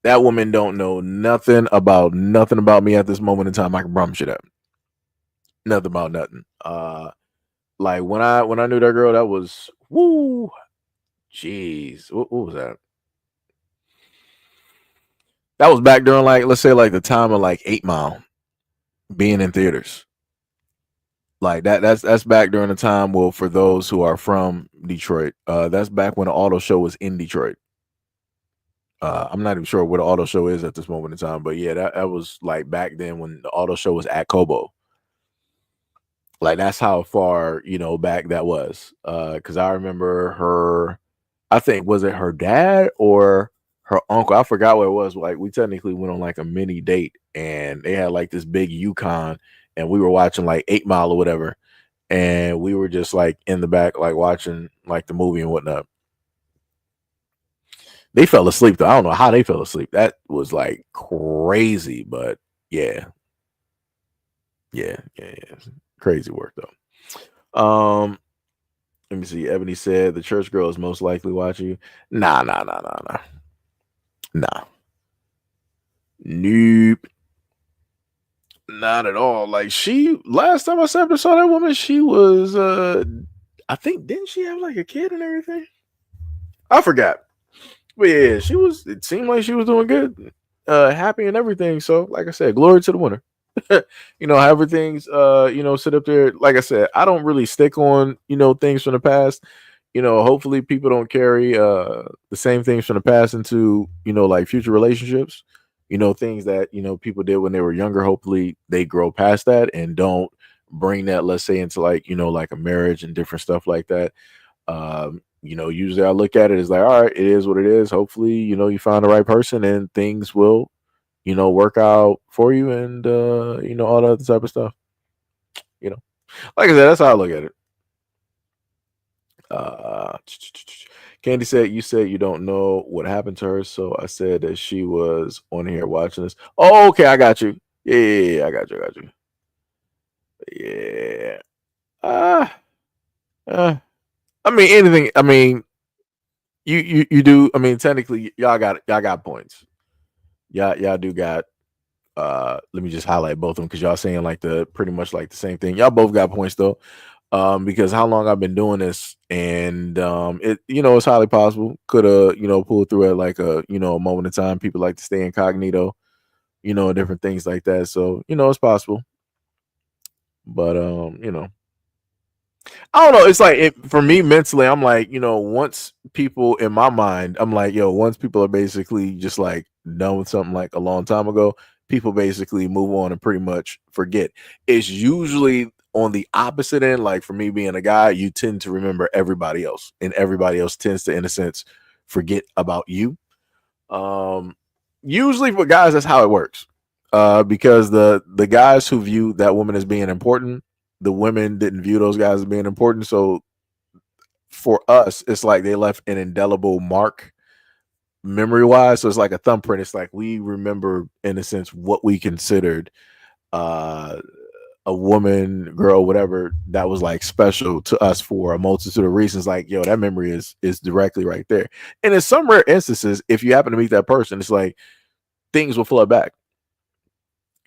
That woman don't know nothing about me at this moment in time. I can promise you that. Nothing about nothing. Like when I knew that girl, that was woo. Jeez, what was that? That was back during like let's say like the time of like 8 Mile being in theaters. Like that's back during the time. Well, for those who are from Detroit, that's back when the auto show was in Detroit. I'm not even sure what the auto show is at this moment in time, but yeah, that was like back then when the auto show was at Kobo. Like that's how far back that was. Because I remember her. I think was it her dad or her uncle? I forgot what it was. Like we technically went on like a mini date, and they had like this big Yukon, and we were watching like 8 Mile or whatever. and we were just like in the back, like watching like the movie and whatnot. They fell asleep though. I don't know how they fell asleep. That was like crazy, but yeah. Crazy work though. Let me see. Ebony said the church girl is most likely watching you. Nah. Nope. Not at all. Like last time I saw that woman, she was I think didn't she have like a kid and everything? I forgot. But yeah, it seemed like she was doing good, happy and everything. So, like I said, glory to the winner. Have things, sit up there. Like I said, I don't really stick on, things from the past. Hopefully people don't carry the same things from the past into, like future relationships. Things that, people did when they were younger. Hopefully they grow past that and don't bring that, let's say, into like, like a marriage and different stuff like that. Usually I look at it as like, all right, it is what it is. Hopefully, you find the right person and things will, work out for you and, all that other type of stuff. Like I said, that's how I look at it. Candy said, you said you don't know what happened to her. So I said that she was on here watching this. Oh, okay. I got you. Yeah, I got you. Yeah. I mean, anything. I mean, you do. I mean, technically, y'all got points. Y'all do got. Let me just highlight both of them because y'all saying like pretty much like the same thing. Y'all both got points though. Because how long I've been doing this, and it's highly possible could have pulled through at like a a moment in time. People like to stay incognito, different things like that. So it's possible, but I don't know. It's like for me mentally, I'm like, once people in my mind, I'm like, once people are basically just like done with something like a long time ago, people basically move on and pretty much forget. It's usually on the opposite end. Like for me being a guy, you tend to remember everybody else, and everybody else tends to, in a sense, forget about you. Usually for guys, that's how it works. Because the guys who view that woman as being important, the women didn't view those guys as being important. So for us, it's like they left an indelible mark memory wise. So it's like a thumbprint. It's like we remember, in a sense, what we considered a woman, girl, whatever, that was like special to us for a multitude of reasons. Like, that memory is directly right there. And in some rare instances, if you happen to meet that person, it's like things will flood back.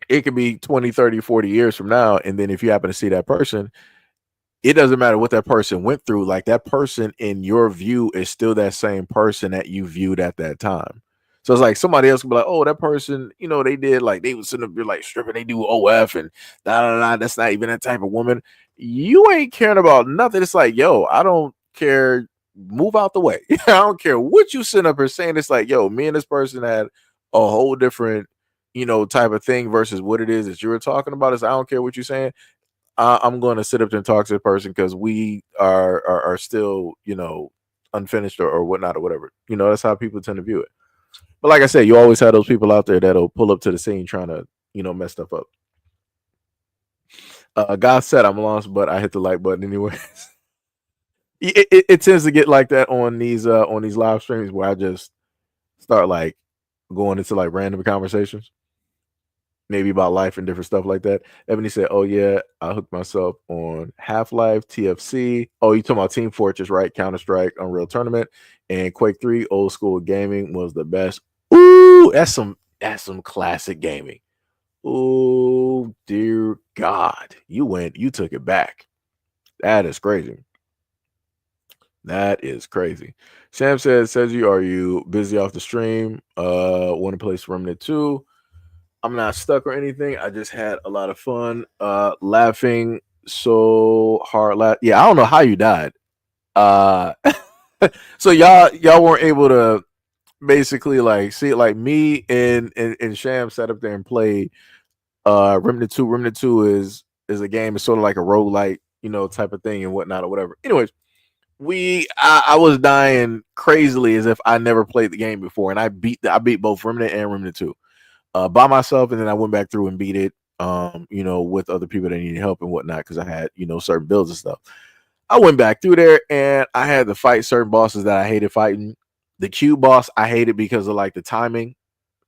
It could be 20, 30, 40 years from now. And then if you happen to see that person, it doesn't matter what that person went through. Like that person in your view is still that same person that you viewed at that time. So it's like somebody else could be like, oh, that person, they did like they was sitting up there like stripping, they do OF and da. That's not even that type of woman. You ain't caring about nothing. It's like, I don't care. Move out the way. I don't care what you sitting up here saying. It's like, me and this person had a whole different type of thing versus what it is that you were talking about. Is I don't care what you're saying. I'm going to sit up there and talk to the person because we are still, unfinished or whatnot or whatever. That's how people tend to view it. But like I said, you always have those people out there that'll pull up to the scene trying to, mess stuff up. God said I'm lost, but I hit the like button anyways. It tends to get like that on these live streams where I just start like going into like random conversations, maybe about life and different stuff like that. Ebony said, oh yeah, I hooked myself on Half-Life, TFC. Oh, you talking about Team Fortress, right? Counter-Strike, Unreal Tournament, and Quake 3. Old school gaming was the best. Ooh, that's some classic gaming. Oh dear God, you took it back. That is crazy. That is crays. Sam says you, are you busy off the stream? Want to play Remnant 2? I'm not stuck or anything. I just had a lot of fun, laughing so hard. Yeah, I don't know how you died. So y'all weren't able to basically like see it. Like me and Sham sat up there and played Remnant 2. Remnant 2 is a game. It's sort of like a roguelike, type of thing and whatnot or whatever. Anyways, I was dying crazily as if I never played the game before, and I beat both Remnant and Remnant 2 by myself, and then I went back through and beat it with other people that needed help and whatnot, because I had, certain bills and stuff. I went back through there and I had to fight certain bosses that I hated fighting. The Q boss I hated because of like the timing.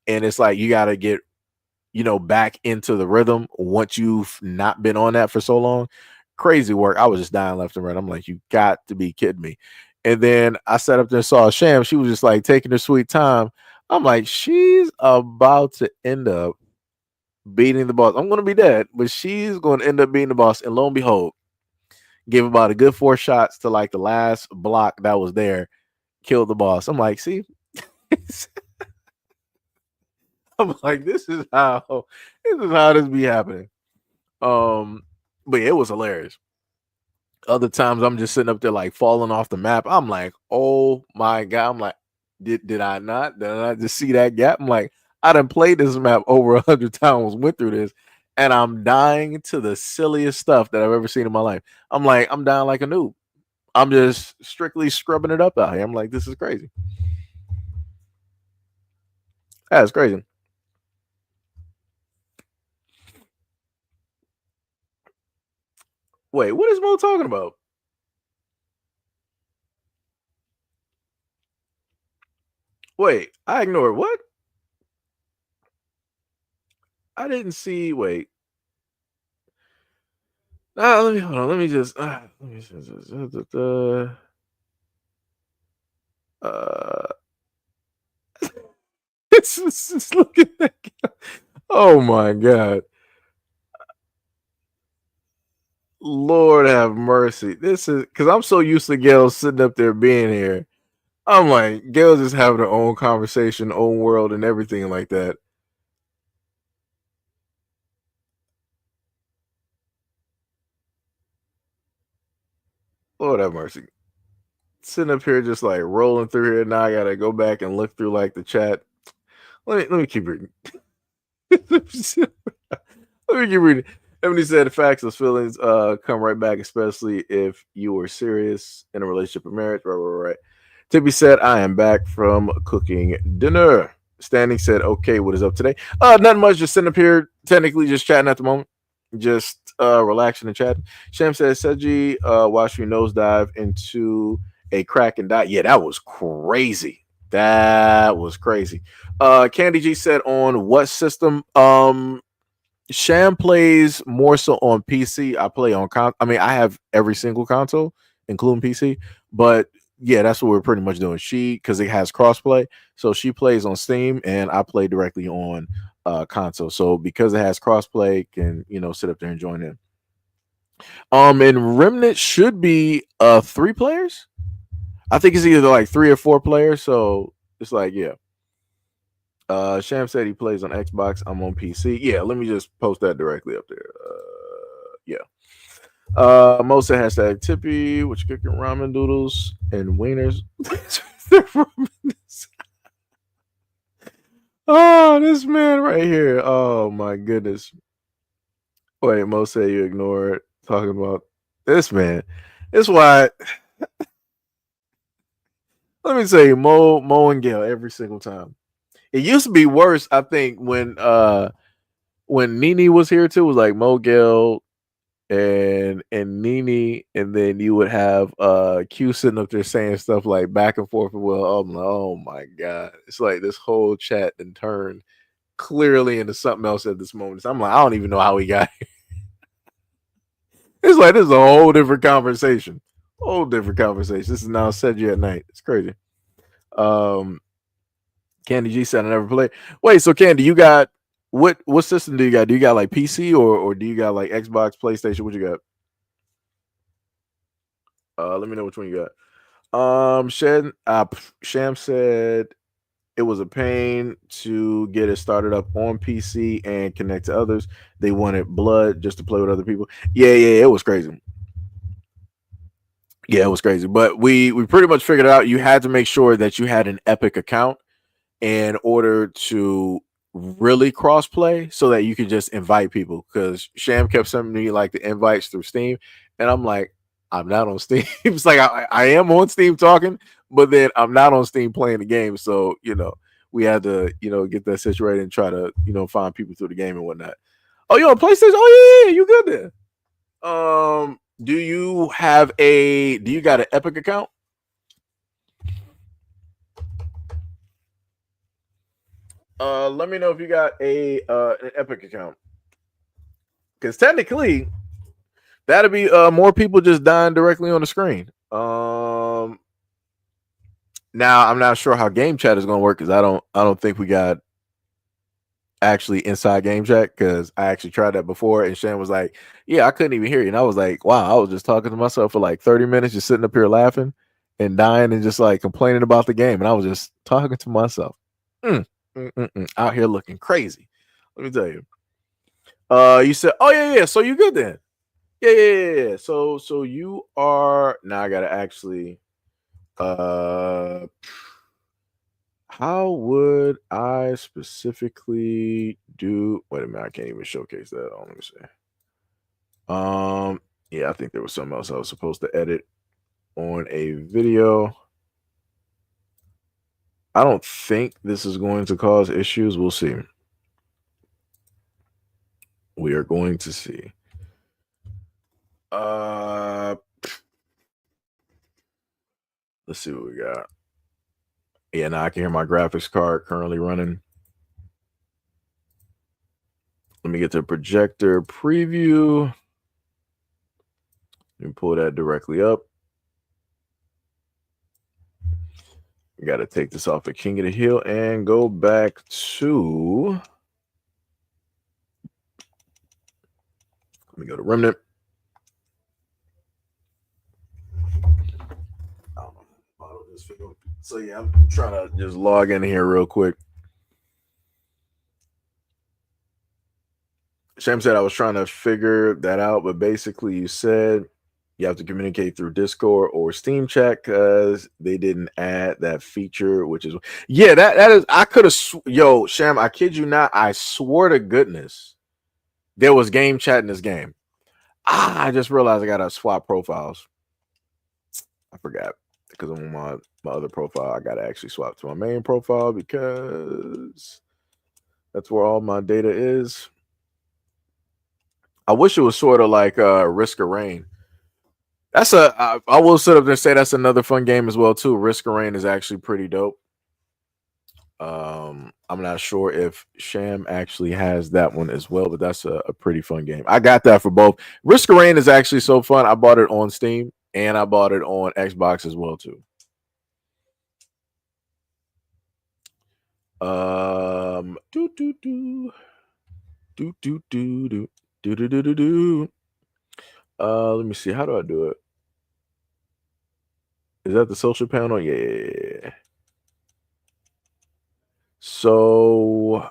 And it's like you gotta get, back into the rhythm once you've not been on that for so long. Crazy work. I was just dying left and right. I'm like, you got to be kidding me. And then I sat up there and saw Sham. She was just like taking her sweet time. I'm like, she's about to end up beating the boss. I'm going to be dead, but she's going to end up beating the boss. And lo and behold, gave about a good 4 shots to like the last block that was there, killed the boss. I'm like, see, I'm like, this is how this be happening. But yeah, it was hilarious. Other times I'm just sitting up there like falling off the map. I'm like, oh my god. I'm like, did I not? Did I not just see that gap? I'm like, I done played this map over 100 times, went through this, and I'm dying to the silliest stuff that I've ever seen in my life. I'm like, I'm dying like a noob. I'm just strictly scrubbing it up out here. I'm like, this is crazy. That's crazy. Wait, what is Mo talking about? Wait, I ignored what? I didn't see. Wait. Let me hold on. Let me just. Just look at that. Oh my god. Lord have mercy. This is because I'm so used to Gail sitting up there being here. I'm like, Gail just having her own conversation, own world, and everything like that. Lord have mercy. Sitting up here just like rolling through here. Now I gotta go back and look through like the chat. Let me keep reading. Let me keep reading. Emily said facts of feelings come right back, especially if you were serious in a relationship or marriage. Right. Tippy said, I am back from cooking dinner. Standing said, okay, what is up today? Nothing much, just sitting up here, technically just chatting at the moment. Just relaxing and chatting. Sham says, Seji watched me nosedive into a crack and die. Yeah, that was crazy. That was crazy. Candy G said, on what system? Sham plays more so on PC. I play on I have every single console, including PC. But yeah, that's what we're pretty much doing. Because it has crossplay, so she plays on Steam, and I play directly on console. So because it has crossplay, can sit up there and join in. And Remnant should be 3 players. I think it's either like 3 or 4 players. So it's like, yeah. Sham said he plays on Xbox. I'm on PC. Yeah, let me just post that directly up there. Yeah. Mosa hashtag Tippy, which cooking ramen noodles and wieners. Oh, this man right here. Oh my goodness. Wait, Mo said you ignored talking about this man. That's why. Let me say Mo and Gail every single time. It used to be worse, I think, when Nene was here too. It was like Mo, Gail, and Nene, and then you would have Q sitting up there saying stuff like back and forth. Well, I'm like, oh my god, it's like this whole chat and turned clearly into something else at this moment. So I'm like, I don't even know how we got here. It's like this is a whole different conversation. Whole different conversation. This is now Seji at night. It's crazy. Candy G said I never played. Wait, so Candy, you got what system do you got? Do you got like PC or do you got like Xbox, PlayStation? What you got? Let me know which one you got. Sham said it was a pain to get it started up on PC and connect to others. They wanted blood just to play with other people. Yeah, it was crazy. Yeah, it was crazy. But we pretty much figured out you had to make sure that you had an Epic account in order to really cross play so that you could just invite people, because Sham kept sending me like the invites through Steam, and I'm like, I'm not on Steam. It's like I am on Steam talking, but then I'm not on Steam playing the game. So we had to get that situated and try to find people through the game and whatnot. Oh, you on PlayStation? Oh yeah, you good then. Do you got an Epic account? Let me know if you got an Epic account. Because technically, that'd be more people just dying directly on the screen. Now I'm not sure how game chat is gonna work because I don't think we got actually inside game chat because I actually tried that before and Shane was like, yeah, I couldn't even hear you. And I was like, wow, I was just talking to myself for like 30 minutes, just sitting up here laughing and dying and just like complaining about the game. And I was just talking to myself. Out here looking crazy. Let me tell you. You said, oh yeah. So you good then? Yeah. So you are now I gotta actually how would I specifically do? Wait a minute, I can't even showcase that. Let me see. Yeah, I think there was something else I was supposed to edit on a video. I don't think this is going to cause issues. We'll see. We are going to see. Let's see what we got. Yeah, now I can hear my graphics card currently running. Let me get to projector preview. Let me pull that directly up. We got to take this off the King of the Hill and go back to. Let me go to Remnant. So yeah, I'm trying to just log in here real quick. Shem said I was trying to figure that out, but basically you said you have to communicate through Discord or Steam Chat because they didn't add that feature, which is that is I could have Shem, I kid you not, I swear to goodness there was game chat in this game. I just realized I gotta swap profiles. I forgot because I'm on my other profile. I gotta actually swap to my main profile because that's where all my data is. I wish it was sort of like Risk of Rain. I will sit up there and say that's another fun game as well too. Risk of Rain is actually pretty dope. I'm not sure if Sham actually has that one as well, but that's a pretty fun game. I got that for both. Risk of Rain is actually so fun. I bought it on Steam and I bought it on Xbox as well too. Let me see. How do I do it? Is that the social panel? Yeah. So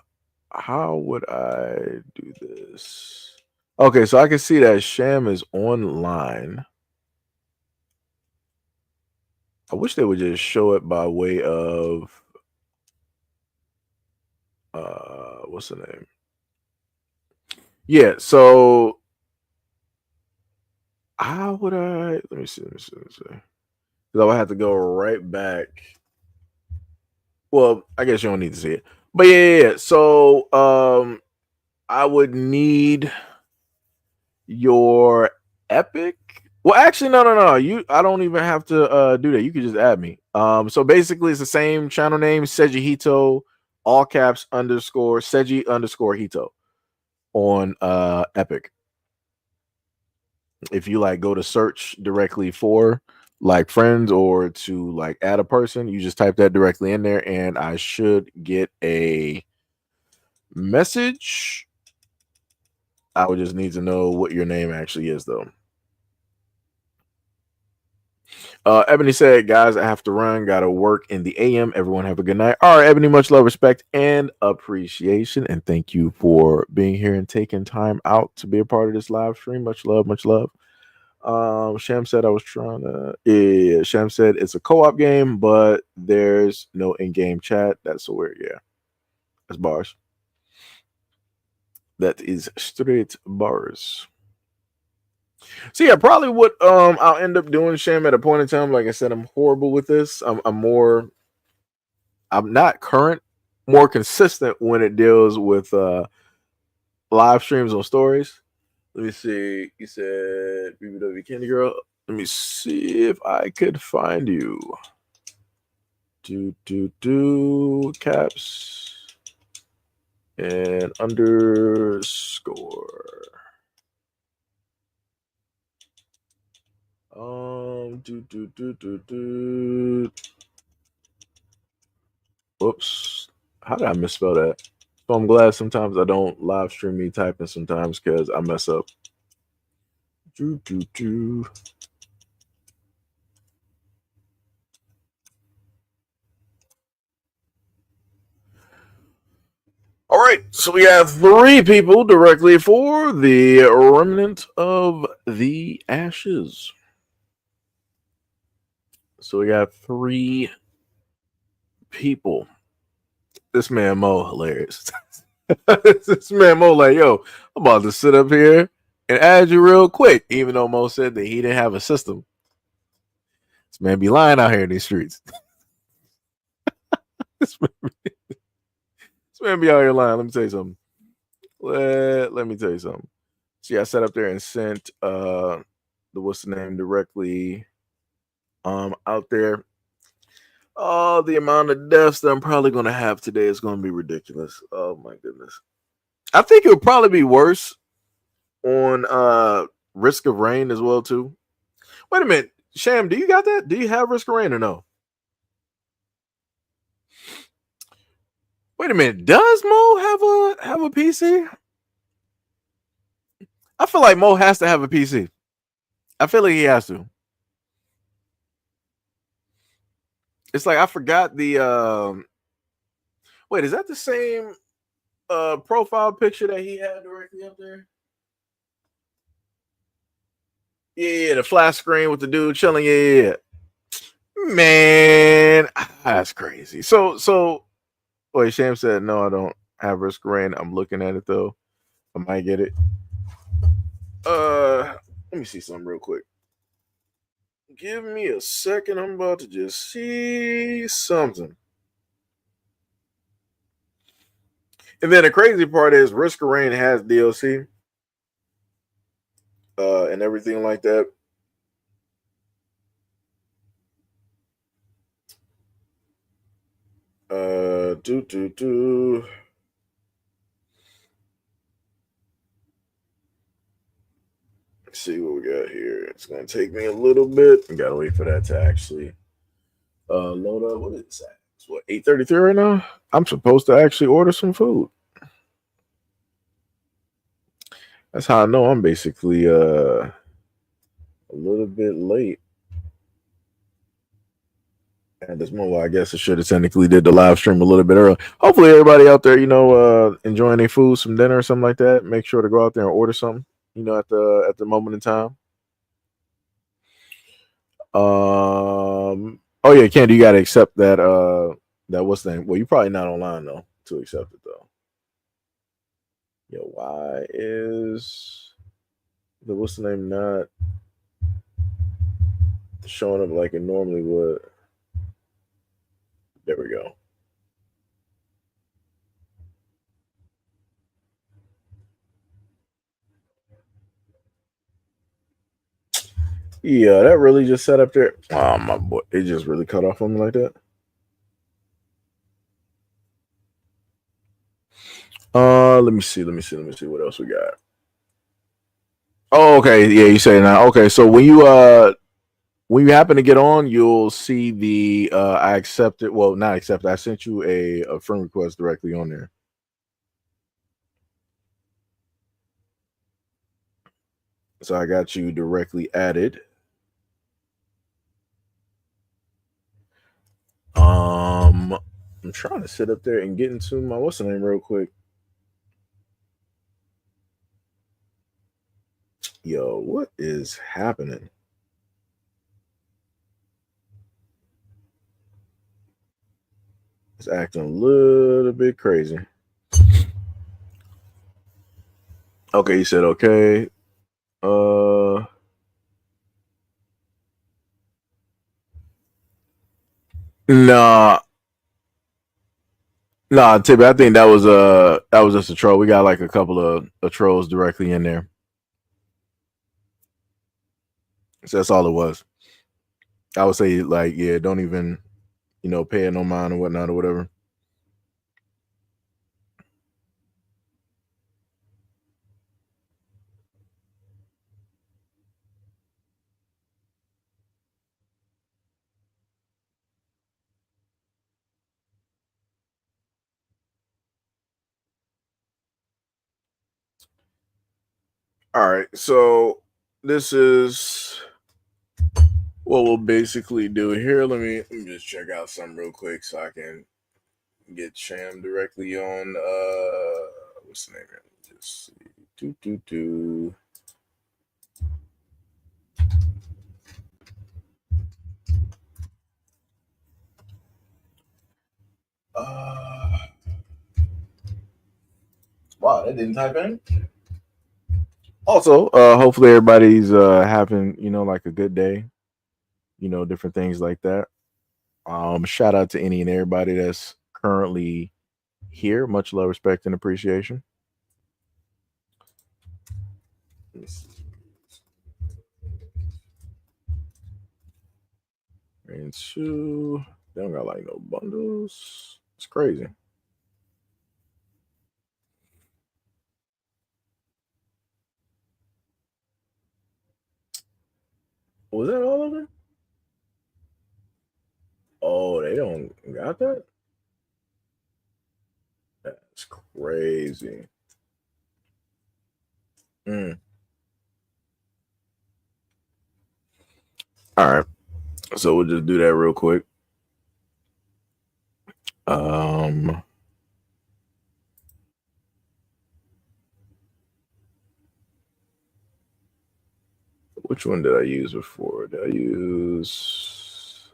how would I do this? Okay, so I can see that Sham is online. I wish they would just show it by way of what's the name? Yeah, so how would I let me see. Because I would have to go right back. Well, I guess you don't need to see it. But yeah. So I would need your Epic. Well, actually, no. I don't even have to do that. You can just add me. So basically it's the same channel name, SEIJIHITO, all caps _ Seiji _ Hito on Epic. If you like go to search directly for like friends or to like add a person, you just type that directly in there and I should get a message. I would just need to know what your name actually is though. Ebony said, guys, I have to run. Got to work in the AM. Everyone have a good night. All right, Ebony, much love, respect, and appreciation. And thank you for being here and taking time out to be a part of this live stream. Much love, much love. Sham said I was trying to. Yeah, Sham said it's a co-op game, but there's no in-game chat. That's so weird. Yeah, that's bars. That is straight bars. So yeah, probably what I'll end up doing, Sham, at a point in time. Like I said, I'm horrible with this. I'm not current, more consistent when it deals with live streams on stories. Let me see. You said BBW Candy Girl. Let me see if I could find you. Caps and underscore. Whoops. How did I misspell that? So I'm glad sometimes I don't live stream me typing sometimes because I mess up. All right, so we have 3 people directly for the remnant of the ashes. So we got 3 people. This man Mo hilarious. This man Mo like, yo, I'm about to sit up here and add you real quick, even though Mo said that he didn't have a system. This man be lying out here in these streets. this man be out here lying. Let me tell you something. Let me tell you something. See, I sat up there and sent the what's the name directly out there. Oh, the amount of deaths that I'm probably gonna have today is gonna be ridiculous. Oh my goodness. I think it would probably be worse on Risk of Rain as well too. Wait a minute, Sham, do you got that? Do you have Risk of Rain or no? Wait a minute, does Mo have a PC? I feel like Mo has to have a PC. I feel like he has to. It's like I forgot the wait, is that the same profile picture that he had directly up there? Yeah, the flat screen with the dude chilling. Yeah. Man, that's crazy. So wait, Sham said no, I don't have Risk of Rain. I'm looking at it though. I might get it. Let me see something real quick. Give me a second. I'm about to just see something. And then the crazy part is Risk of Rain has DLC and everything like that. Let's see what we got here. It's gonna take me a little bit. I gotta wait for that to actually load up. What is that? It's what 8:33 right now? I'm supposed to actually order some food. That's how I know I'm basically a little bit late. At this moment, I guess I should have technically did the live stream a little bit early. Hopefully, everybody out there, enjoying their food, some dinner or something like that. Make sure to go out there and order something, at the moment in time. Oh yeah, Candy, you gotta accept that what's the name? Well, you're probably not online though to accept it though. Yo, why is the what's the name not showing up like it normally would? There we go. Yeah, that really just set up there. Oh my boy, it just really cut off on me like that. Let me see what else we got. Oh, okay, yeah, you say now. Okay, so when you happen to get on, you'll see the I accepted. Well, not accepted. I sent you a friend request directly on there. So I got you directly added. I'm trying to sit up there and get into my what's the name real quick. Yo, what is happening? It's acting a little bit crazy. Okay, you said okay. Nah, Nah, Tibby, I think that was just a troll. We got like a couple of trolls directly in there. So that's all it was. I would say like, yeah, don't even, pay it no mind or whatnot or whatever. All right, so this is what we'll basically do here. Let me just check out something real quick so I can get Sham directly on what's the name here? Just see. Do. Wow, that didn't type in. Also, hopefully everybody's having, like a good day, different things like that. Shout out to any and everybody that's currently here. Much love, respect, and appreciation. Let me see. And two, they don't got like no bundles. It's crazy. Was that all of them? Oh, they don't got that? That's crazy. Mm. All right. So we'll just do that real quick. Which one did I use before? Did I use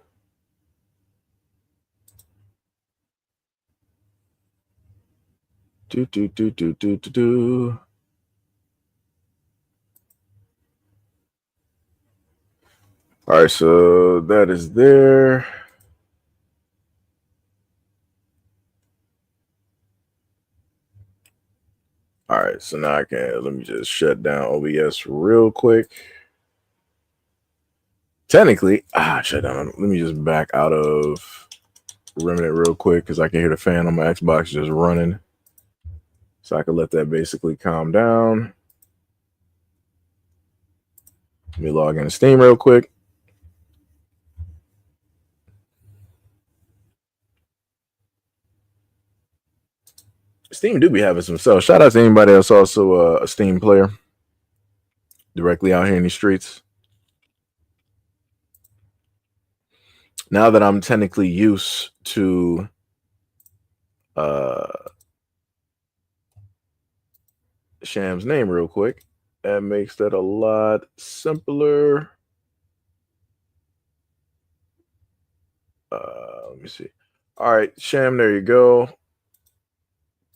do. All right, so that is there. All right, so now let me just shut down OBS real quick. Technically, shut down. Let me just back out of Remnant real quick because I can hear the fan on my Xbox just running. So I can let that basically calm down. Let me log into Steam real quick. Steam do be having some sales. Shout out to anybody that's also a Steam player directly out here in the streets. Now that I'm technically used to Sham's name real quick, that makes that a lot simpler. Let me see. All right, Sham, there you go.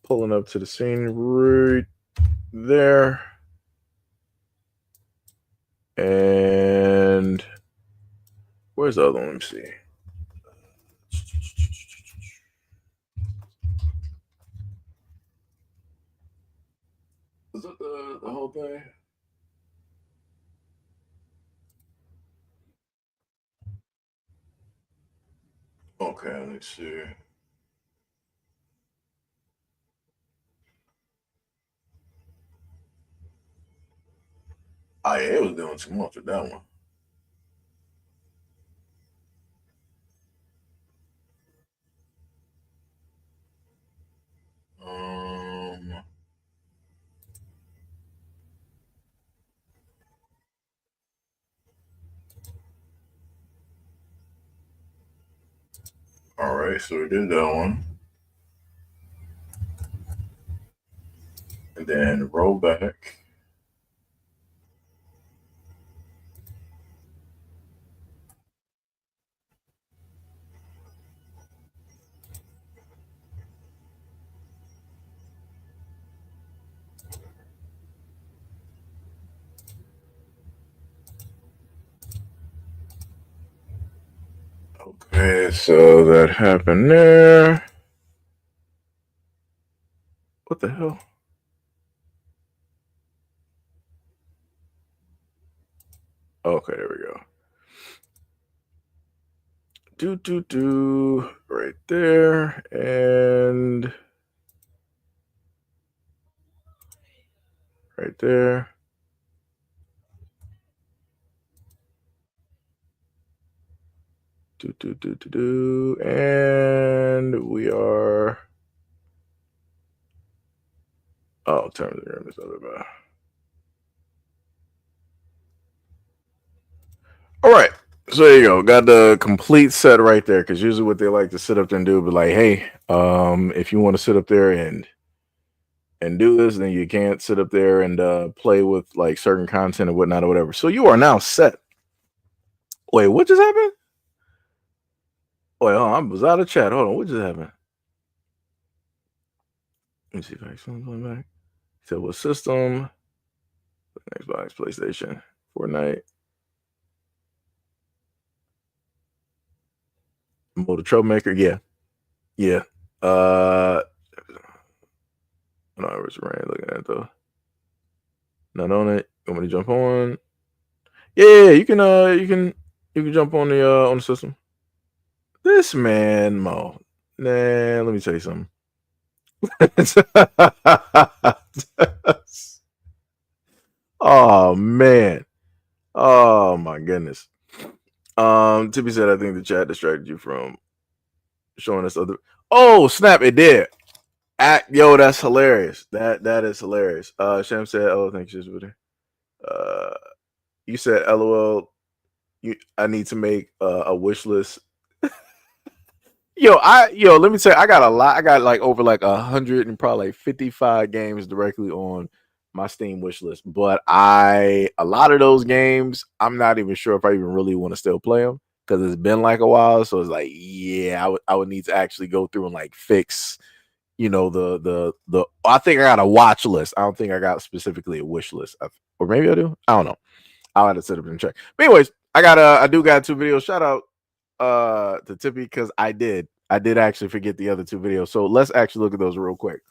Pulling up to the scene right there. And where's the other one? Let me see. Is that the whole thing? Okay, let's see. Oh, yeah, it was doing too much with that one. All right, so we did that one. And then roll back. Okay, so that happened there. What the hell? Okay, there we go. Right there. And right there. And we are. Oh, terms of agreement. All right. So there you go. Got the complete set right there. Because usually what they like to sit up there and do, be like, hey, if you want to sit up there and do this, then you can't sit up there and play with like certain content or whatnot or whatever. So you are now set. Wait, what just happened? Wait, hold on, I was out of chat. Hold on, what just happened? Let me see if I can going back. So what system? Xbox, PlayStation, Fortnite. Mode of Troublemaker, yeah. Yeah. No, I was right looking at it though. Not on it. You want me to jump on? Yeah, you can jump on the system. This man, Mo. Nah, let me tell you something. Oh man. Oh my goodness. Tippy said I think the chat distracted you from showing us other. Oh snap! It did. Yo, that's hilarious. That is hilarious. Sham said, "Oh, thank you, Twitter." You said, "LOL." I need to make a wish list. Yo, let me tell you, I got a lot. I got like over like 100 and probably like 55 games directly on my Steam wish list. But a lot of those games, I'm not even sure if I even really want to still play them because it's been like a while. So it's like, yeah, I would need to actually go through and like fix, the. I think I got a watch list. I don't think I got specifically a wish list, or maybe I do. I don't know. I'll have to sit up and check. But anyways, I do got 2 videos. Shout out to Tippy because I did actually forget the other 2 videos. So let's actually look at those real quick.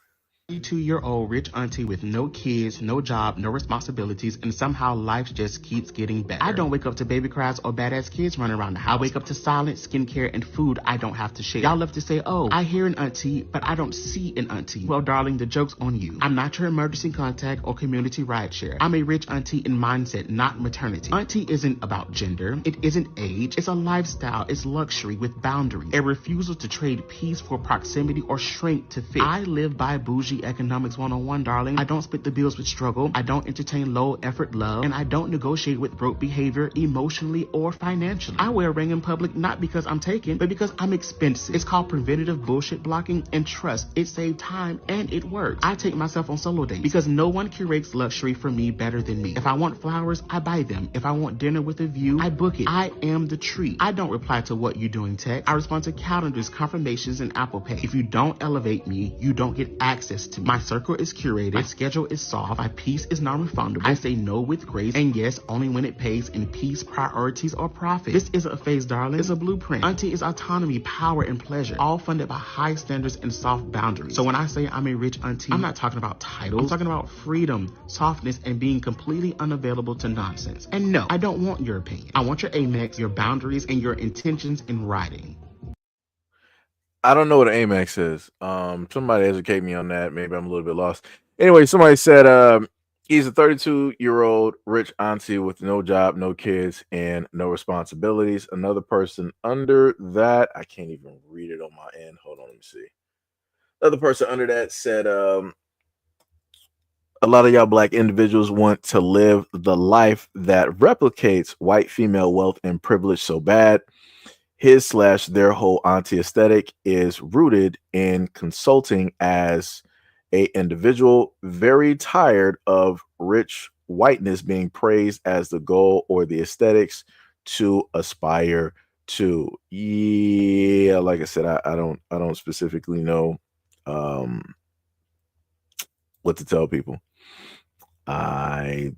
32-year-old rich auntie with no kids, no job, no responsibilities, and somehow life just keeps getting better. I don't wake up to baby cries or badass kids running around the house. I wake up to silence, skincare, and food I don't have to share. Y'all love to say, oh, I hear an auntie, but I don't see an auntie. Well, darling, the joke's on you. I'm not your emergency contact or community rideshare. I'm a rich auntie in mindset, not maternity. Auntie isn't about gender. It isn't age. It's a lifestyle. It's luxury with boundaries. A refusal to trade peace for proximity or shrink to fit. I live by bougie economics 101, darling. I don't split the bills with struggle. I don't entertain low effort love. And I don't negotiate with broke behavior emotionally or financially. I wear a ring in public not because I'm taken, but because I'm expensive. It's called preventative bullshit blocking, and trust, it saved time and it works. I take myself on solo dates because no one curates luxury for me better than me. If I want flowers, I buy them. If I want dinner with a view, I book it. I am the treat. I don't reply to what you doing tech. I respond to calendars, confirmations, and Apple Pay. If you don't elevate me, you don't get access to me. My circle is curated. My schedule is soft. My peace is non-refundable. I say no with grace, and yes, only when it pays in peace, priorities, or profit. This isn't a phase, darling. It's a blueprint. Auntie is autonomy, power, and pleasure, all funded by high standards and soft boundaries. So when I say I'm a rich auntie, I'm not talking about titles. I'm talking about freedom, softness, and being completely unavailable to nonsense. And no, I don't want your opinion. I want your Amex, your boundaries, and your intentions in writing. I don't know what an Amex is. Somebody educate me on that. Maybe I'm a little bit lost. Anyway, somebody said he's a 32-year-old rich auntie with no job, no kids, and no responsibilities. Another person under that, I can't even read it on my end. Hold on, let me see. Another person under that said a lot of y'all black individuals want to live the life that replicates white female wealth and privilege so bad. His/their whole auntie aesthetic is rooted in consulting as a individual, very tired of rich whiteness being praised as the goal or the aesthetics to aspire to. Yeah, like I said, I don't specifically know what to tell people. I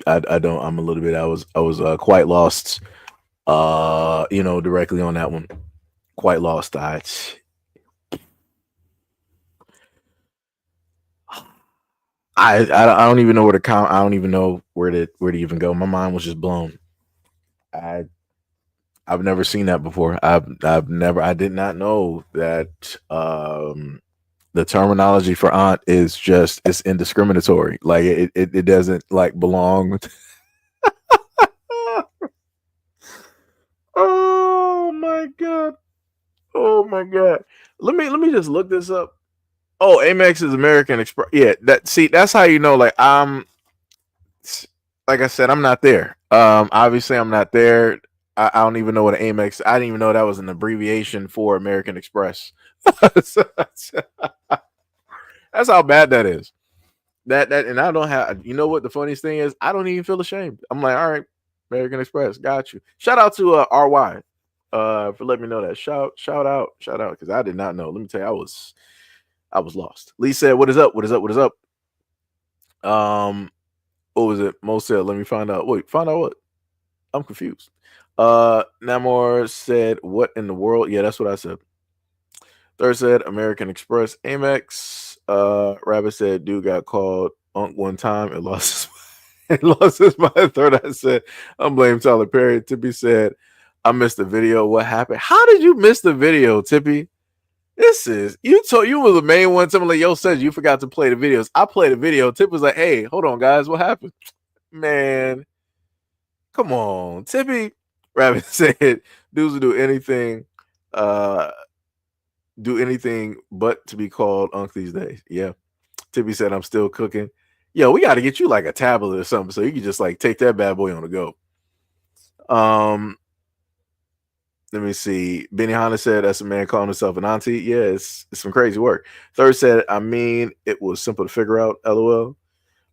don't. I'm a little bit. I was quite lost. Directly on that one. Quite lost. I don't even know where to count. I don't even know where to even go. My mind was just blown. I I've never seen that before. I did not know that the terminology for aunt is just it's indiscriminatory. Like it doesn't like belong. Oh my god. Oh my god. Let me just look this up. Oh, Amex is American Express. Yeah, that's how you know like like I said, I'm not there. Obviously I'm not there. I don't even know what an Amex. I didn't even know that was an abbreviation for American Express. That's how bad that is. That and I don't have. You know what the funniest thing is? I don't even feel ashamed. I'm like, all right, American Express, got you. Shout out to RY for letting me know that. Shout out because I did not know. Let me tell you, I was lost. Lee said, "What is up? What is up? What is up?" What was it? Mo said, "Let me find out." Wait, find out what? I'm confused. Namor said, "What in the world?" Yeah, that's what I said. Third said American Express, Amex. Rabbit said, "Dude got called Unk one time and lost his and lost his mind." Third, I said, "I'm blaming Tyler Perry." Tippy said, "I missed the video. What happened? How did you miss the video, Tippy? This is you were the main one. Somebody like, yo says you forgot to play the videos. I played the video. Tip was like, hey, hold on, guys, what happened? Man, come on, Tippy." Rabbit said, "Dudes will uh, do anything but to be called Unk these days." Yeah. Tippy said, "I'm still cooking." Yo, we got to get you like a tablet or something so you can just like take that bad boy on the go. Let me see. Benny Hanna said, "That's a man calling himself an auntie." Yeah, it's some crazy work. Third said, "I mean, it was simple to figure out." LOL.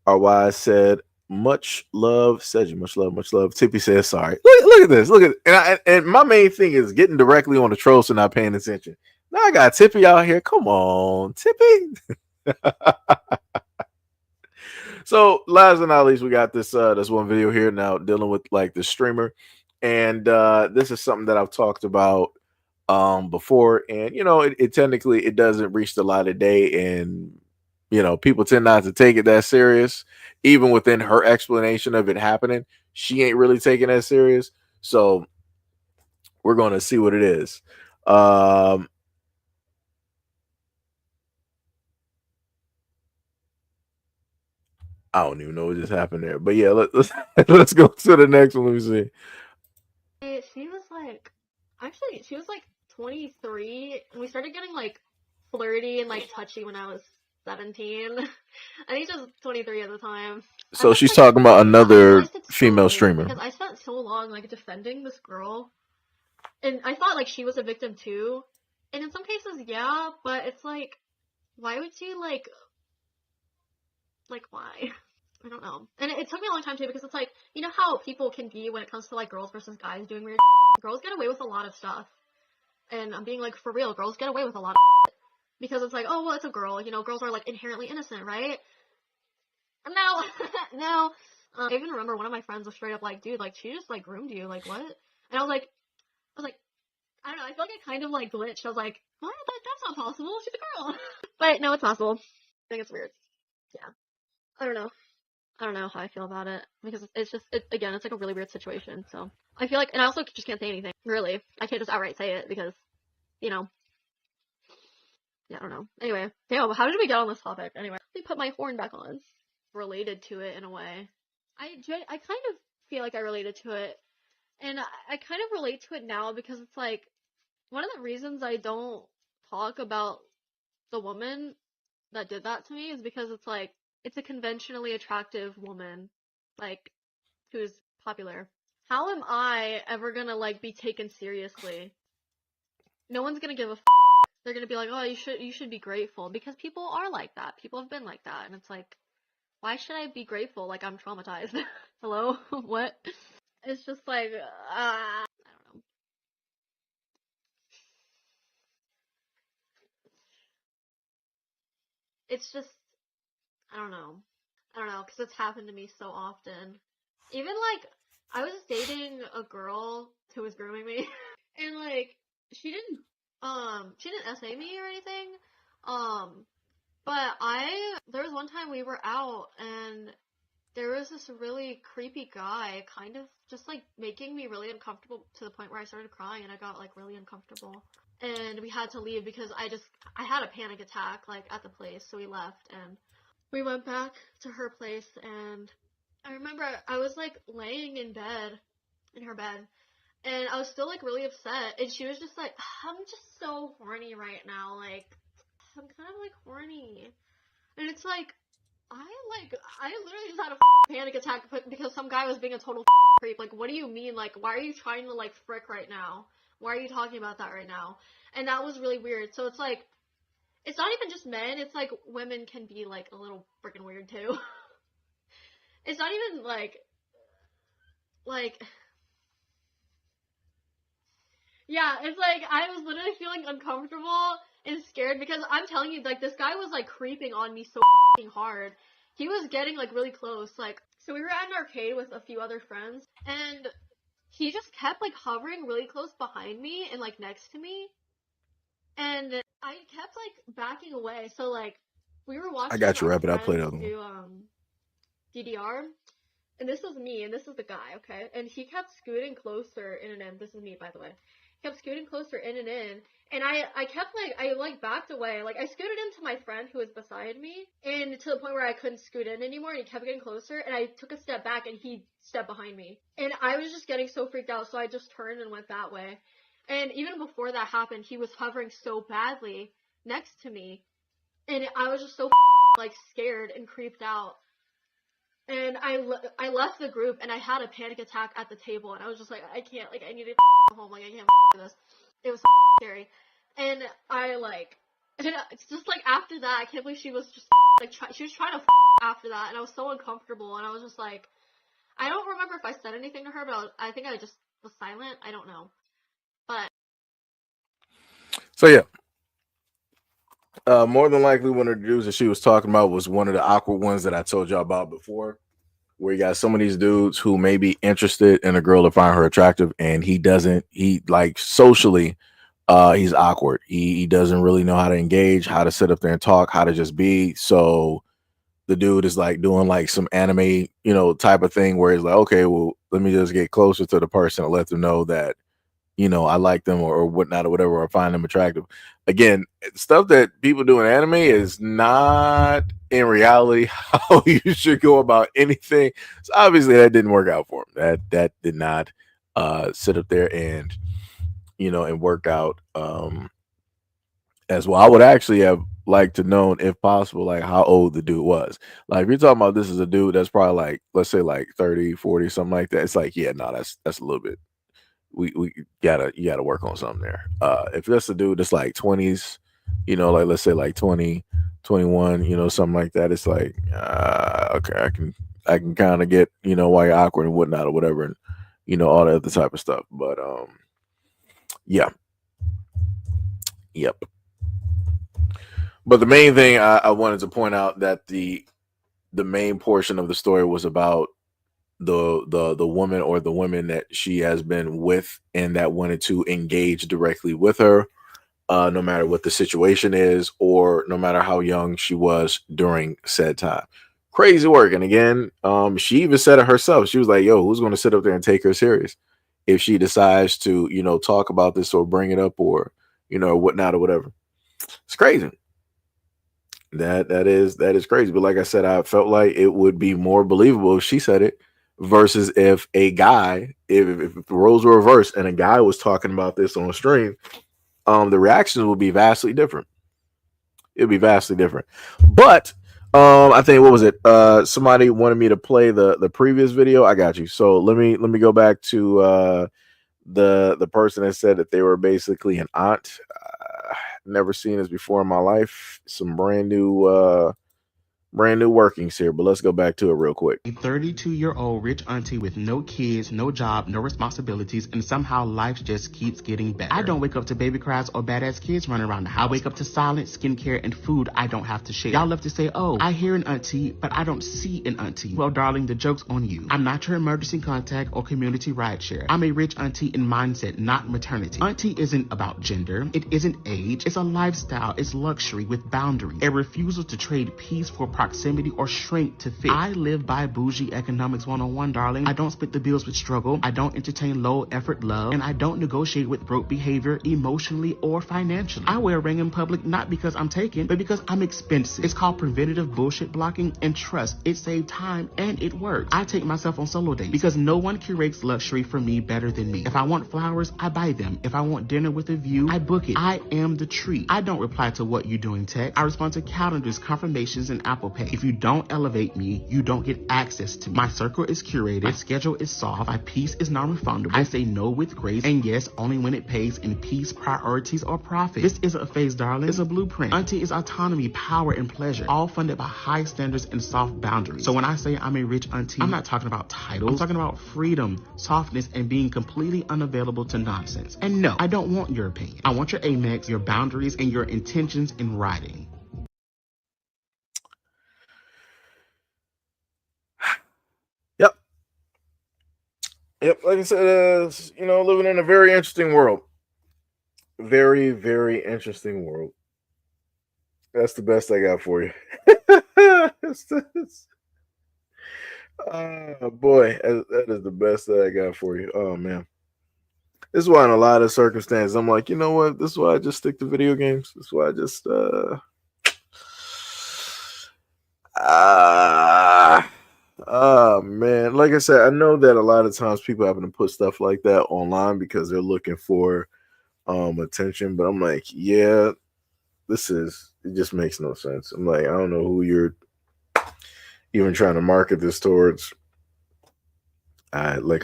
RY said, "Much love." Said you much love, much love. Tippy said, "Sorry." Look at this. Look at and my main thing is getting directly on the trolls and not paying attention. Now I got Tippy out here. Come on, Tippy. So last but not least, we got this one video here now dealing with like the streamer, and this is something that I've talked about before, and you know it technically it doesn't reach the light of day, and you know people tend not to take it that serious, even within her explanation of it happening. She ain't really taking that serious, so we're going to see what it is. I don't even know what just happened there, but yeah, let's go to the next one. Let me see. She was like, actually, she was like 23, and we started getting like flirty and like touchy when I was 17. I think she was 23 at the time. So she's talking about another female streamer. Because I spent so long like defending this girl, and I thought like she was a victim too. And in some cases, yeah, but it's like, why would she like why? I don't know. And it took me a long time too because it's like, you know how people can be when it comes to like girls versus guys doing weird shit? Girls get away with a lot of stuff. And I'm being like, for real, girls get away with a lot of shit. Because it's like, oh, well, it's a girl. You know, girls are like inherently innocent, right? No, no. I even remember one of my friends was straight up like, dude, like, she just like groomed you. Like, what? And I was like, I don't know. I feel like I kind of like glitched. I was like, what? That's not possible. She's a girl. But no, it's possible. I think it's weird. Yeah. I don't know. I don't know how I feel about it because it's just again it's like a really weird situation. So I feel like, and I also just can't say anything really. I can't just outright say it because you know, yeah, I don't know. Anyway, damn, how did we get on this topic? Anyway, let me put my horn back on. Related to it in a way. I kind of feel like I related to it, and I kind of relate to it now because it's like one of the reasons I don't talk about the woman that did that to me is because it's like it's a conventionally attractive woman, like who's popular. How am I ever gonna like be taken seriously? No one's gonna give a f. They're gonna be like, oh, you should be grateful because people are like that. People have been like that, and it's like, why should I be grateful? Like I'm traumatized. Hello, what? It's just like, I don't know. It's just, I don't know. I don't know, because it's happened to me so often. Even like, I was dating a girl who was grooming me, and like, she didn't SA me or anything. But there was one time we were out and there was this really creepy guy kind of just like making me really uncomfortable to the point where I started crying and I got like really uncomfortable. And we had to leave because I had a panic attack like at the place, so we left and we went back to her place. And I remember I was like laying in her bed, and I was still like really upset, and she was just like, I'm just so horny right now, like I'm kind of like horny. And it's like I literally just had a panic attack because some guy was being a total creep. Like, what do you mean? Like, why are you trying to like frick right now? Why are you talking about that right now? And that was really weird. So it's like, it's not even just men. It's like women can be like a little freaking weird too. It's not even like, yeah, it's like I was literally feeling uncomfortable and scared because I'm telling you, like, this guy was like creeping on me so hard. He was getting like really close. Like, so we were at an arcade with a few other friends, and he just kept like hovering really close behind me and like next to me, and I kept like backing away. So like we were watching I got you. our Wrap it up. Play the friends other one. do DDR, and this was me, and this is the guy, okay? And he kept scooting closer in and in. This is me, by the way. He kept scooting closer in and in, and I kept like, I backed away. Like, I scooted into my friend who was beside me, and to the point where I couldn't scoot in anymore, and he kept getting closer, and I took a step back, and he stepped behind me. And I was just getting so freaked out, so I just turned and went that way. And even before that happened, he was hovering so badly next to me, and I was just so like scared and creeped out. And I left the group, and I had a panic attack at the table, and I was just like, I can't, like, I need to go home, like, I can't do this. It was so scary. And it's just like after that, I can't believe she was just like, she was trying to after that, and I was so uncomfortable, and I was just like, I don't remember if I said anything to her, but I think I just was silent. I don't know. But So yeah, more than likely one of the dudes that she was talking about was one of the awkward ones that I told y'all about before, where you got some of these dudes who may be interested in a girl to find her attractive, and he like socially, he's awkward. He doesn't really know how to engage, how to sit up there and talk, how to just be. So the dude is like doing like some anime, type of thing where he's like, okay, well, let me just get closer to the person and let them know that, I like them or whatnot or whatever, or find them attractive. Again, stuff that people do in anime is not in reality how you should go about anything. So obviously that didn't work out for him. That did not sit up there and and work out as well. I would actually have liked to know, if possible, like how old the dude was. Like, if you're talking about this is a dude that's probably like, let's say like 30, 40, something like that. It's like, yeah, no, that's a little bit. You gotta work on something there. If that's a dude that's like 20s, like let's say like 20, 21, something like that, it's like, okay, I can kind of get, why you're awkward and whatnot or whatever, and all that other type of stuff. But yeah. Yep. But the main thing I wanted to point out that the main portion of the story was about the woman or the women that she has been with and that wanted to engage directly with her, no matter what the situation is or no matter how young she was during said time. Crazy work. And again, she even said it herself. She was like, yo, who's going to sit up there and take her serious if she decides to, talk about this or bring it up or, whatnot or whatever. It's crazy. That is crazy. But like I said, I felt like it would be more believable if she said it versus if a guy, if the roles were reversed and a guy was talking about this on stream, the reactions would be vastly different. It'd be vastly different. But I think, what was it? Somebody wanted me to play the previous video. I got you. So let me go back to the person that said that they were basically an aunt. Never seen this before in my life. Some brand new brand new workings here, but let's go back to it real quick. A 32-year-old rich auntie with no kids, no job, no responsibilities, and somehow life just keeps getting better. I don't wake up to baby cries or badass kids running around the house. I wake up to silence, skincare, and food I don't have to share. Y'all love to say, oh, I hear an auntie, but I don't see an auntie. Well, darling, the joke's on you. I'm not your emergency contact or community rideshare. I'm a rich auntie in mindset, not maternity. Auntie isn't about gender. It isn't age. It's a lifestyle. It's luxury with boundaries. A refusal to trade peace for proximity or shrink to fit. I live by bougie economics 101, darling. I don't split the bills with struggle. I don't entertain low effort love. And I don't negotiate with broke behavior emotionally or financially. I wear a ring in public not because I'm taken, but because I'm expensive. It's called preventative bullshit blocking, and trust, it saved time and it works. I take myself on solo dates because no one curates luxury for me better than me. If I want flowers, I buy them. If I want dinner with a view, I book it. I am the treat. I don't reply to what you doing text. I respond to calendars, confirmations, and Apple Pay. If you don't elevate me, you don't get access to me. My circle is curated. My schedule is soft. My peace is non-refundable. I say no with grace, and yes, only when it pays in peace, priorities, or profit. This isn't a phase, darling. It's a blueprint. Auntie is autonomy, power, and pleasure, all funded by high standards and soft boundaries. So when I say I'm a rich auntie, I'm not talking about titles. I'm talking about freedom, softness, and being completely unavailable to nonsense. And no, I don't want your opinion. I want your Amex, your boundaries, and your intentions in writing. Yep, like I said, living in a very interesting world. Very, very interesting world. That's the best I got for you. Oh boy, that is the best that I got for you. Oh man, this is why in a lot of circumstances I'm like, you know what? This is why I just stick to video games. This is why I just oh man, like I said, I know that a lot of times people happen to put stuff like that online because they're looking for attention, but I'm like, yeah, it just makes no sense. I'm like, I don't know who you're even trying to market this towards. I don't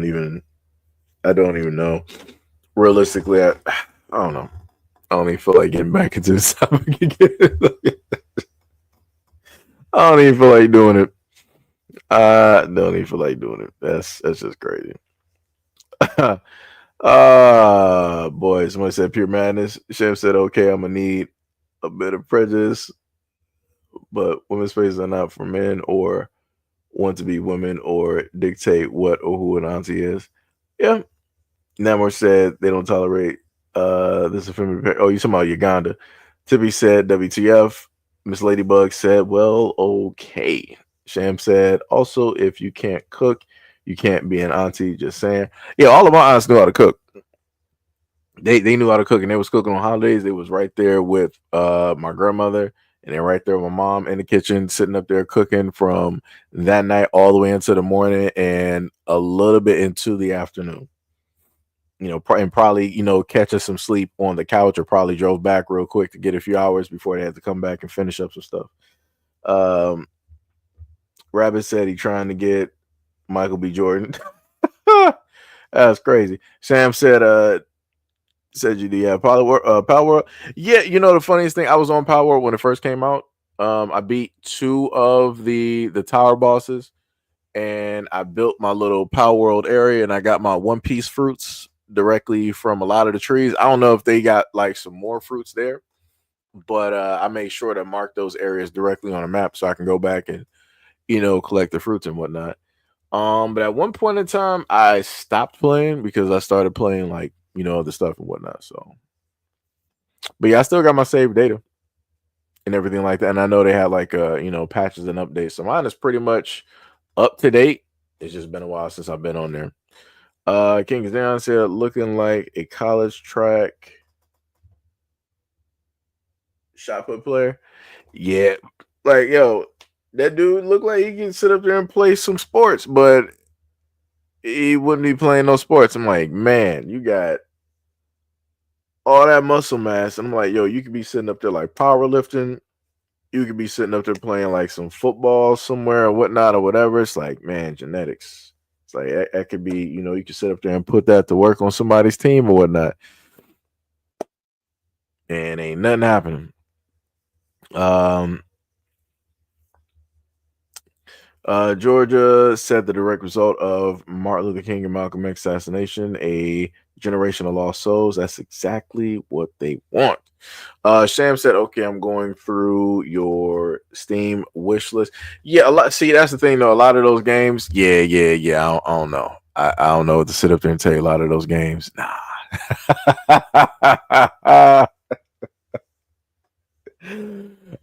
even know. Realistically, I don't know. I don't even feel like getting back into this topic again. I don't even feel like doing it. I don't even feel like doing it. That's just crazy. Boy, somebody said pure madness. Chef said, okay, I'm gonna need a bit of prejudice, but women's spaces are not for men or want to be women or dictate what or who an auntie is. Yeah. Namor said they don't tolerate this effeminate. Oh, you talking about Uganda. Tippy said WTF. Miss Ladybug said, well, okay. Sham said, also, if you can't cook, you can't be an auntie. Just saying. Yeah, all of my aunts knew how to cook. They knew how to cook, and they was cooking on holidays. They was right there with my grandmother, and they're right there with my mom in the kitchen, sitting up there cooking from that night all the way into the morning and a little bit into the afternoon. And probably, catch us some sleep on the couch, or probably drove back real quick to get a few hours before they had to come back and finish up some stuff. Rabbit said he trying to get Michael B. Jordan. That's crazy. Sam said, Power World. Yeah, the funniest thing, I was on Power World when it first came out. I beat 2 of the tower bosses, and I built my little Power World area, and I got my One Piece fruits directly from a lot of the trees. I don't know if they got like some more fruits there, but I made sure to mark those areas directly on a map so I can go back and collect the fruits and whatnot. But at one point in time I stopped playing because I started playing like other stuff and whatnot. So, but yeah, I still got my saved data and everything like that, and I know they had like patches and updates, so mine is pretty much up to date. It's just been a while since I've been on there. Kings Down said, looking like a college track shot put player. Yeah, like that dude looked like he can sit up there and play some sports, but he wouldn't be playing no sports. I'm like, man, you got all that muscle mass, and I'm like, you could be sitting up there like powerlifting. You could be sitting up there playing like some football somewhere or whatnot or whatever. It's like, man, genetics. It's like that could be, you could sit up there and put that to work on somebody's team or whatnot, and ain't nothing happening. Georgia said the direct result of Martin Luther King and Malcolm X assassination, a generation of lost souls. That's exactly what they want. Sham said, "Okay, I'm going through your Steam wish list." Yeah, a lot. See, that's the thing, though. A lot of those games, yeah. I don't know. I don't know what to sit up there and tell you. A lot of those games, nah.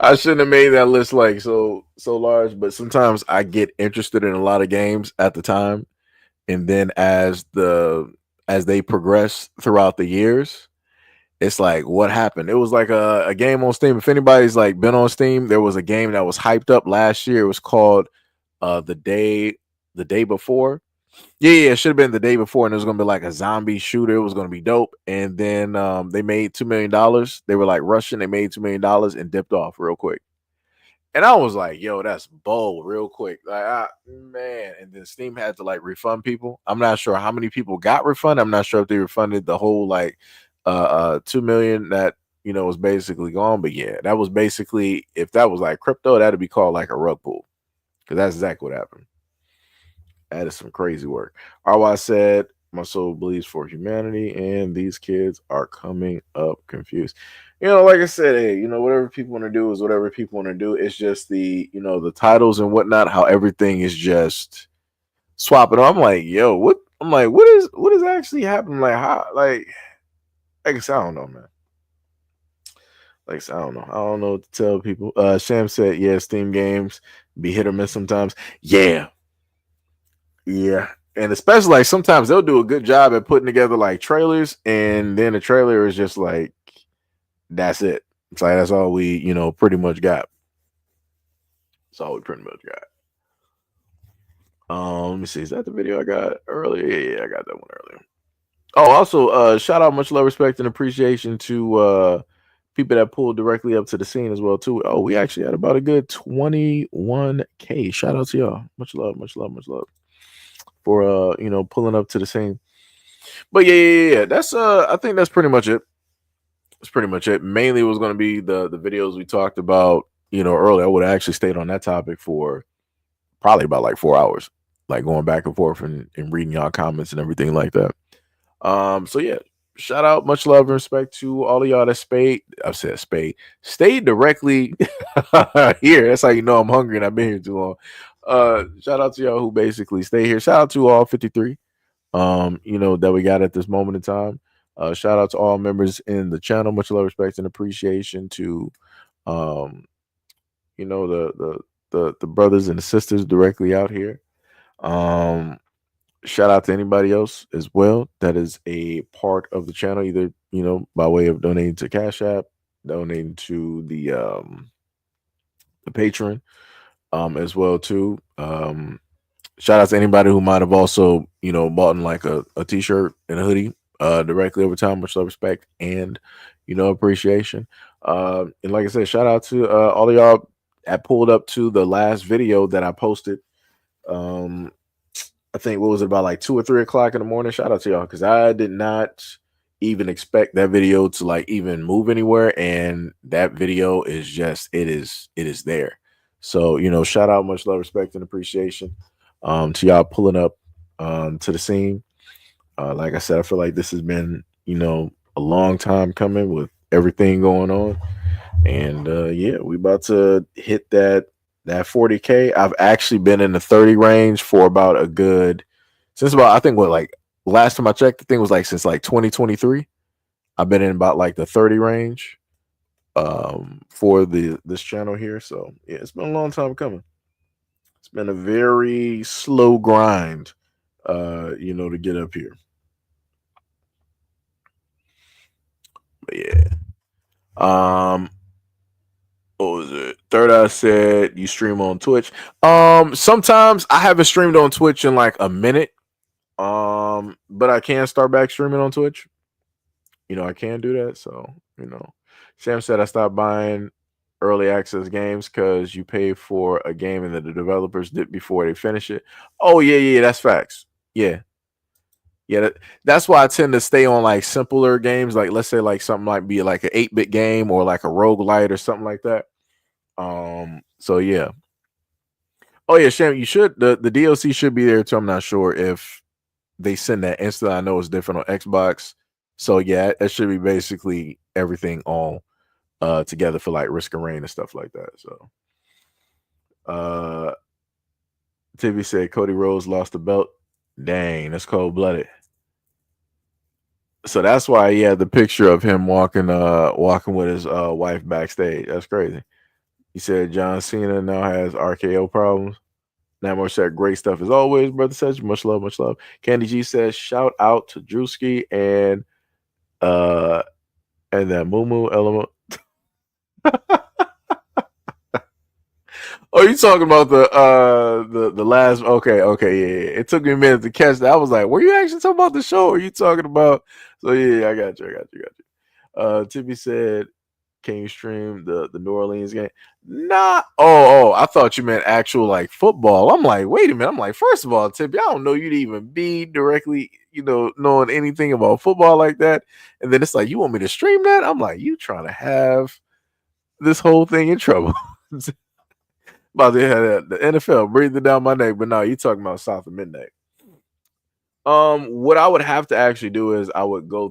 I shouldn't have made that list like so large, but sometimes I get interested in a lot of games at the time, and then as they progress throughout the years, it's like, what happened? It was like a game on Steam. If anybody's like been on Steam, there was a game that was hyped up last year. It was called the day before. Yeah, it should have been the day before, and it was gonna be like a zombie shooter. It was gonna be dope. And then they made $2 million. They were like Russian. They made $2 million and dipped off real quick. And I was like, yo, that's bold real quick. Like, man. And then Steam had to like refund people. I'm not sure how many people got refunded. I'm not sure if they refunded the whole like 2 million that was basically gone. But yeah, that was basically, if that was like crypto, that'd be called like a rug pull. Because that's exactly what happened. That is some crazy work. RY said, my soul bleeds for humanity, and these kids are coming up confused. Like I said, hey, whatever people want to do is whatever people want to do. It's just the titles and whatnot, how everything is just swapping. I'm like, yo, what? I'm like, what is actually happening? Like, how? Like I guess I don't know, man. Like I don't know. I don't know what to tell people. Sham said, yeah, Steam games be hit or miss sometimes. Yeah. And especially like sometimes they'll do a good job at putting together like trailers, and then the trailer is just like, that's it. It's like that's all we pretty much got. That's all we pretty much got. Let me see. Is that the video I got earlier? Yeah, I got that one earlier. Oh, also, shout out, much love, respect, and appreciation to people that pulled directly up to the scene as well too. Oh, we actually had about a good 21K. Shout out to y'all. Much love for pulling up to the scene. But yeah. That's I think that's pretty much it. That's pretty much it. Mainly it was going to be the videos we talked about earlier. I would have actually stayed on that topic for probably about like 4 hours, like going back and forth and reading y'all comments and everything like that. So yeah, shout out, much love and respect to all of y'all that stayed directly here. That's how you know I'm hungry and I've been here too long. Shout out to y'all who basically stay here. Shout out to all 53 that we got at this moment in time. Shout out to all members in the channel. Much love, respect, and appreciation to the brothers and the sisters directly out here. Shout out to anybody else as well that is a part of the channel, either by way of donating to Cashapp, donating to the Patreon as well too. Shout out to anybody who might have also bought in like a t-shirt and a hoodie directly over time. Much love, respect, and appreciation. And like I said, shout out to all of y'all that pulled up to the last video that I posted. I think, what was it, about like 2 or 3 o'clock in the morning? Shout out to y'all, because I did not even expect that video to like even move anywhere, and that video is just it is there. So shout out, much love, respect, and appreciation to y'all pulling up to the scene. Like I said, I feel like this has been a long time coming with everything going on, and yeah, we about to hit that 40K. I've actually been in the 30 range for about a good, since about, I think last time I checked, the thing was like since like 2023. I've been in about like the 30 range for this channel here. So yeah, it's been a long time coming. It's been a very slow grind to get up here. But yeah. What was it? Third Eye said you stream on Twitch. Sometimes I haven't streamed on Twitch in like a minute. But I can start back streaming on Twitch. I can do that. So, Sam said I stopped buying early access games because you pay for a game and then the developers dip before they finish it. Oh yeah, that's facts. Yeah, that's why I tend to stay on like simpler games. Like, let's say like something might be like an 8-bit game or like a roguelite or something like that. So yeah. Oh yeah, Sham, you should the DLC should be there too. I'm not sure if they send that instantly. I know it's different on Xbox. So yeah, that should be basically everything all together for like Risk of Rain and stuff like that. So uh Tibby said Cody Rhodes lost the belt. Dang, that's cold blooded. So that's why he had the picture of him walking with his wife backstage. That's crazy. He said John Cena now has RKO problems. Namor said great stuff as always, brother says much love, much love. Candy G says shout out to Drewski uh and that Moo Moo element. Oh, you talking about the last? Okay, yeah. It took me a minute to catch that. I was like, were you actually talking about the show? Or are you talking about? So yeah, I got you. Tippy said, can you stream the New Orleans game? Nah. Oh, I thought you meant actual like football. I'm like, wait a minute. I'm like, first of all, Tippy, I don't know you'd even be directly, knowing anything about football like that. And then it's like, you want me to stream that? I'm like, you trying to have this whole thing in trouble. About to have the NFL breathing down my neck, but no, you talking about South of Midnight. What I would have to actually do is I would re-go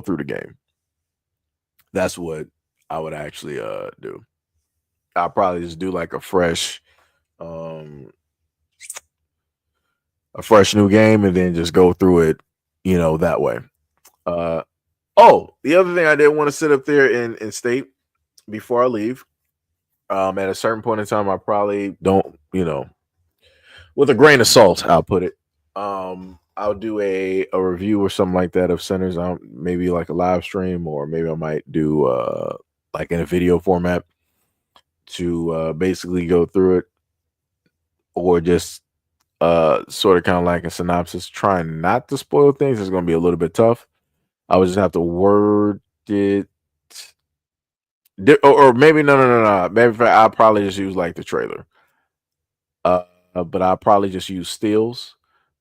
through the game. That's what I would actually do. I'll probably just do like a fresh new game and then just go through it, that way. The other thing I did want to sit up there and state before I leave. At a certain point in time, I probably don't, with a grain of salt, I'll put it. I'll do a review or something like that of Centers. Maybe like a live stream, or maybe I might do like in a video format to basically go through it, or just sort of kind of like a synopsis, trying not to spoil things. It's going to be a little bit tough. I would just have to word it. Or maybe no. Maybe I'll probably just use like the trailer. But I'll probably just use stills,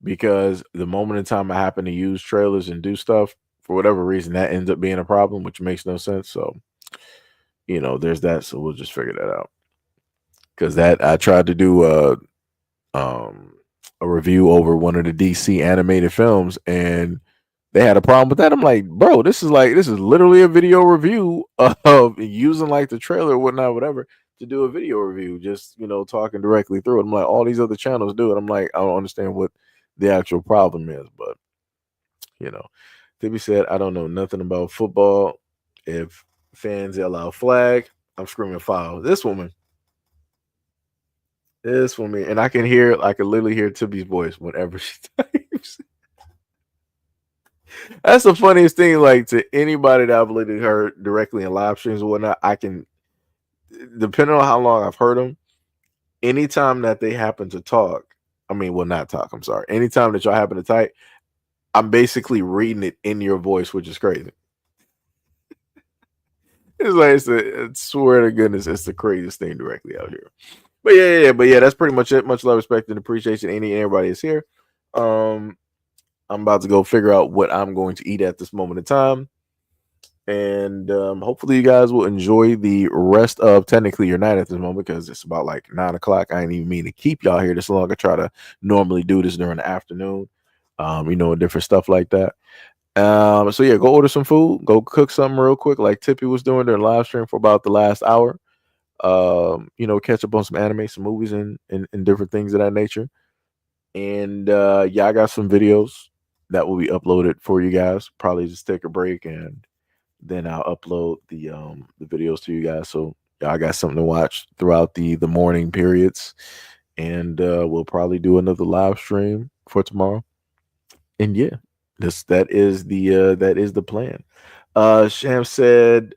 because the moment in time I happen to use trailers and do stuff, for whatever reason, that ends up being a problem, which makes no sense. So, there's that. So we'll just figure that out. Because that I tried to do a review over one of the DC animated films, and they had a problem with that. I'm like, bro, this is literally a video review of using like the trailer or whatnot, whatever, to do a video review, just talking directly through it. I'm like, all these other channels do it. I'm like, I don't understand what the actual problem is, but Tibby said, I don't know nothing about football. If fans yell out flag, I'm screaming foul. This woman, and I can literally hear Tibby's voice whenever she types. That's the funniest thing. Like, to anybody that I've literally heard directly in live streams or whatnot, I can, depending on how long I've heard them, anytime that they happen to talk, not talk, I'm sorry. Anytime that y'all happen to type, I'm basically reading it in your voice, which is crazy. It's like, I swear to goodness, it's the craziest thing directly out here. But yeah, that's pretty much it. Much love, respect, and appreciation. Everybody is here. I'm about to go figure out what I'm going to eat at this moment in time. And hopefully you guys will enjoy the rest of technically your night at this moment, because it's about like 9 o'clock. I ain't even mean to keep y'all here this long. I try to normally do this during the afternoon, different stuff like that. So yeah, go order some food, go cook something real quick, like Tippy was doing during live stream for about the last hour. Catch up on some anime, some movies, and different things of that nature. And I got some videos that will be uploaded for you guys. Probably just take a break, and then I'll upload the videos to you guys. So I got something to watch throughout the morning periods, and we'll probably do another live stream for tomorrow. And yeah, that is the plan. Sham said,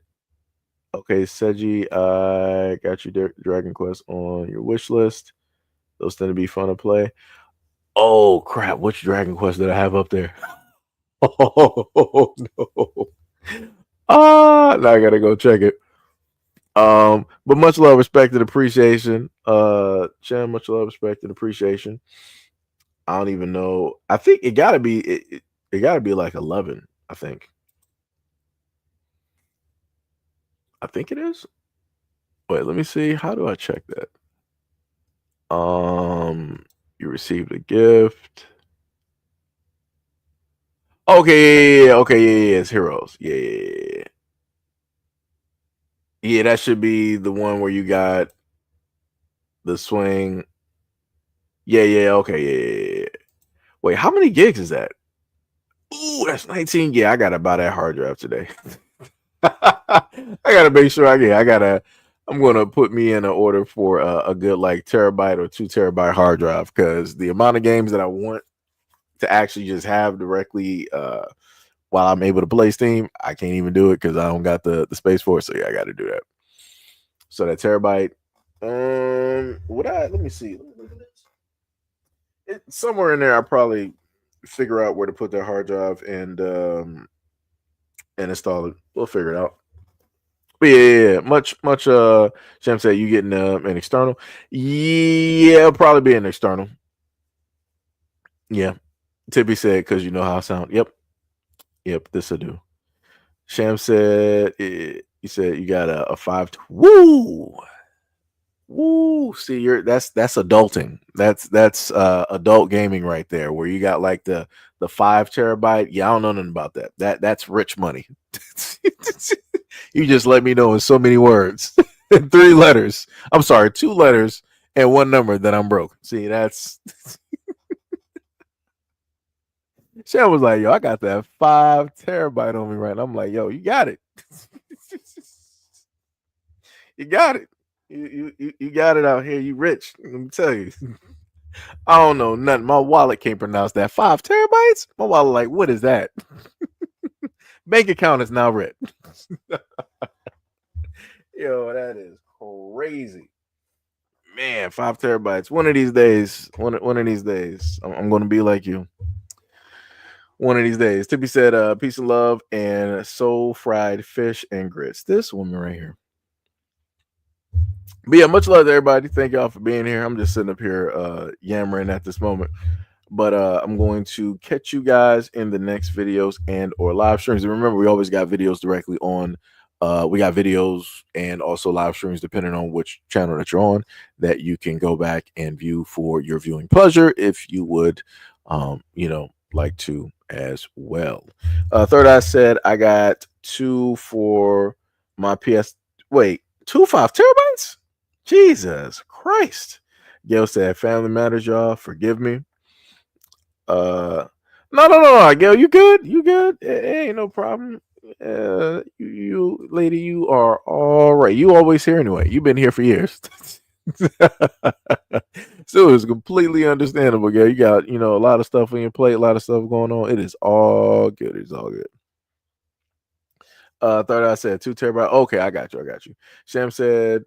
okay, Seiji, I got you Dragon Quest on your wish list. Those tend to be fun to play. Oh crap, which Dragon Quest did I have up there? Oh no. Now I gotta go check it. But much love, respect, and appreciation. Chan, much love, respect, and appreciation. I don't even know. I think it gotta be it gotta be like 11, I think. I think it is. Wait, let me see. How do I check that? You received a gift. Okay, yeah. Okay, yeah. It's Heroes. Yeah. Yeah, that should be the one where you got the swing. Yeah. Okay, yeah. Wait, how many gigs is that? Ooh, that's 19. Yeah, I gotta buy that hard drive today. I gotta make sure I'm gonna put me in an order for a good like terabyte or 2 terabyte hard drive because the amount of games that I want to actually just have directly while I'm able to play Steam, I can't even do it because I don't got the space for it. So yeah, I got to do that. So that terabyte. Let me see. Somewhere in there, I'll probably figure out where to put that hard drive and install it. We'll figure it out. But yeah. Much. Shem said you getting an external. Yeah, it'll probably be an external. Yeah. Tippy said because you know how I sound. Yep. This will do. Sham said you said you got a 5. Woo. See, that's adulting. That's adult gaming right there, where you got like the 5 terabyte. Yeah, I don't know nothing about that. That's rich money. You just let me know in so many words. 3 letters. I'm sorry, 2 letters and 1 number that I'm broke. See, that's Shan was like, yo, I got that 5 terabyte on me right now. I'm like, yo, you got it. You got it. You got it out here. You rich. Let me tell you. I don't know nothing. My wallet can't pronounce that. 5 terabytes? My wallet like, what is that? Bank account is now red. Yo, that is crazy. Man, 5 terabytes. One of these days, I'm gonna be like you. One of these days. Tippy said, peace and love and soul fried fish and grits. This woman right here. But yeah, much love to everybody. Thank y'all for being here. I'm just sitting up here yammering at this moment. But I'm going to catch you guys in the next videos and or live streams. And remember, we always got videos directly on. We got videos and also live streams, depending on which channel that you're on, that you can go back and view for your viewing pleasure if you would, like to as well. Third Eye said, I got 2 for my PS. Wait, 2 5 terabytes? Jesus Christ. Gail said, family matters, y'all. Forgive me. No, Gail, you good? You good? It ain't no problem. You lady, you are all right. You always here anyway. You've been here for years. So it's completely understandable, Gail. You got, a lot of stuff on your plate, a lot of stuff going on. It is all good. It's all good. Third Eye said 2 terabyte. Okay, I got you. Sham said,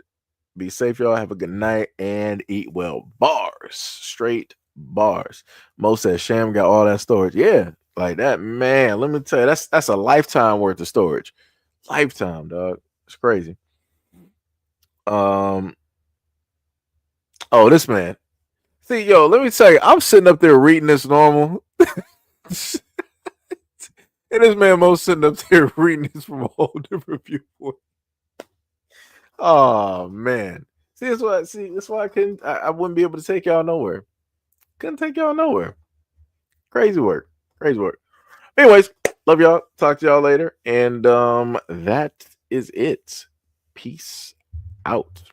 be safe, y'all. Have a good night and eat well. Bars. Straight bars. Mo says Sham got all that storage. Yeah, like that, man. Let me tell you, that's a lifetime worth of storage. Lifetime, dog. It's crazy. Oh, this man. See, yo, let me tell you, I'm sitting up there reading this normal. And this man Mo sitting up there reading this from a whole different viewpoint. Oh man. That's why I wouldn't be able to take y'all nowhere. Couldn't take y'all nowhere. Crazy work. Anyways, love y'all. Talk to y'all later. And that is it. Peace out.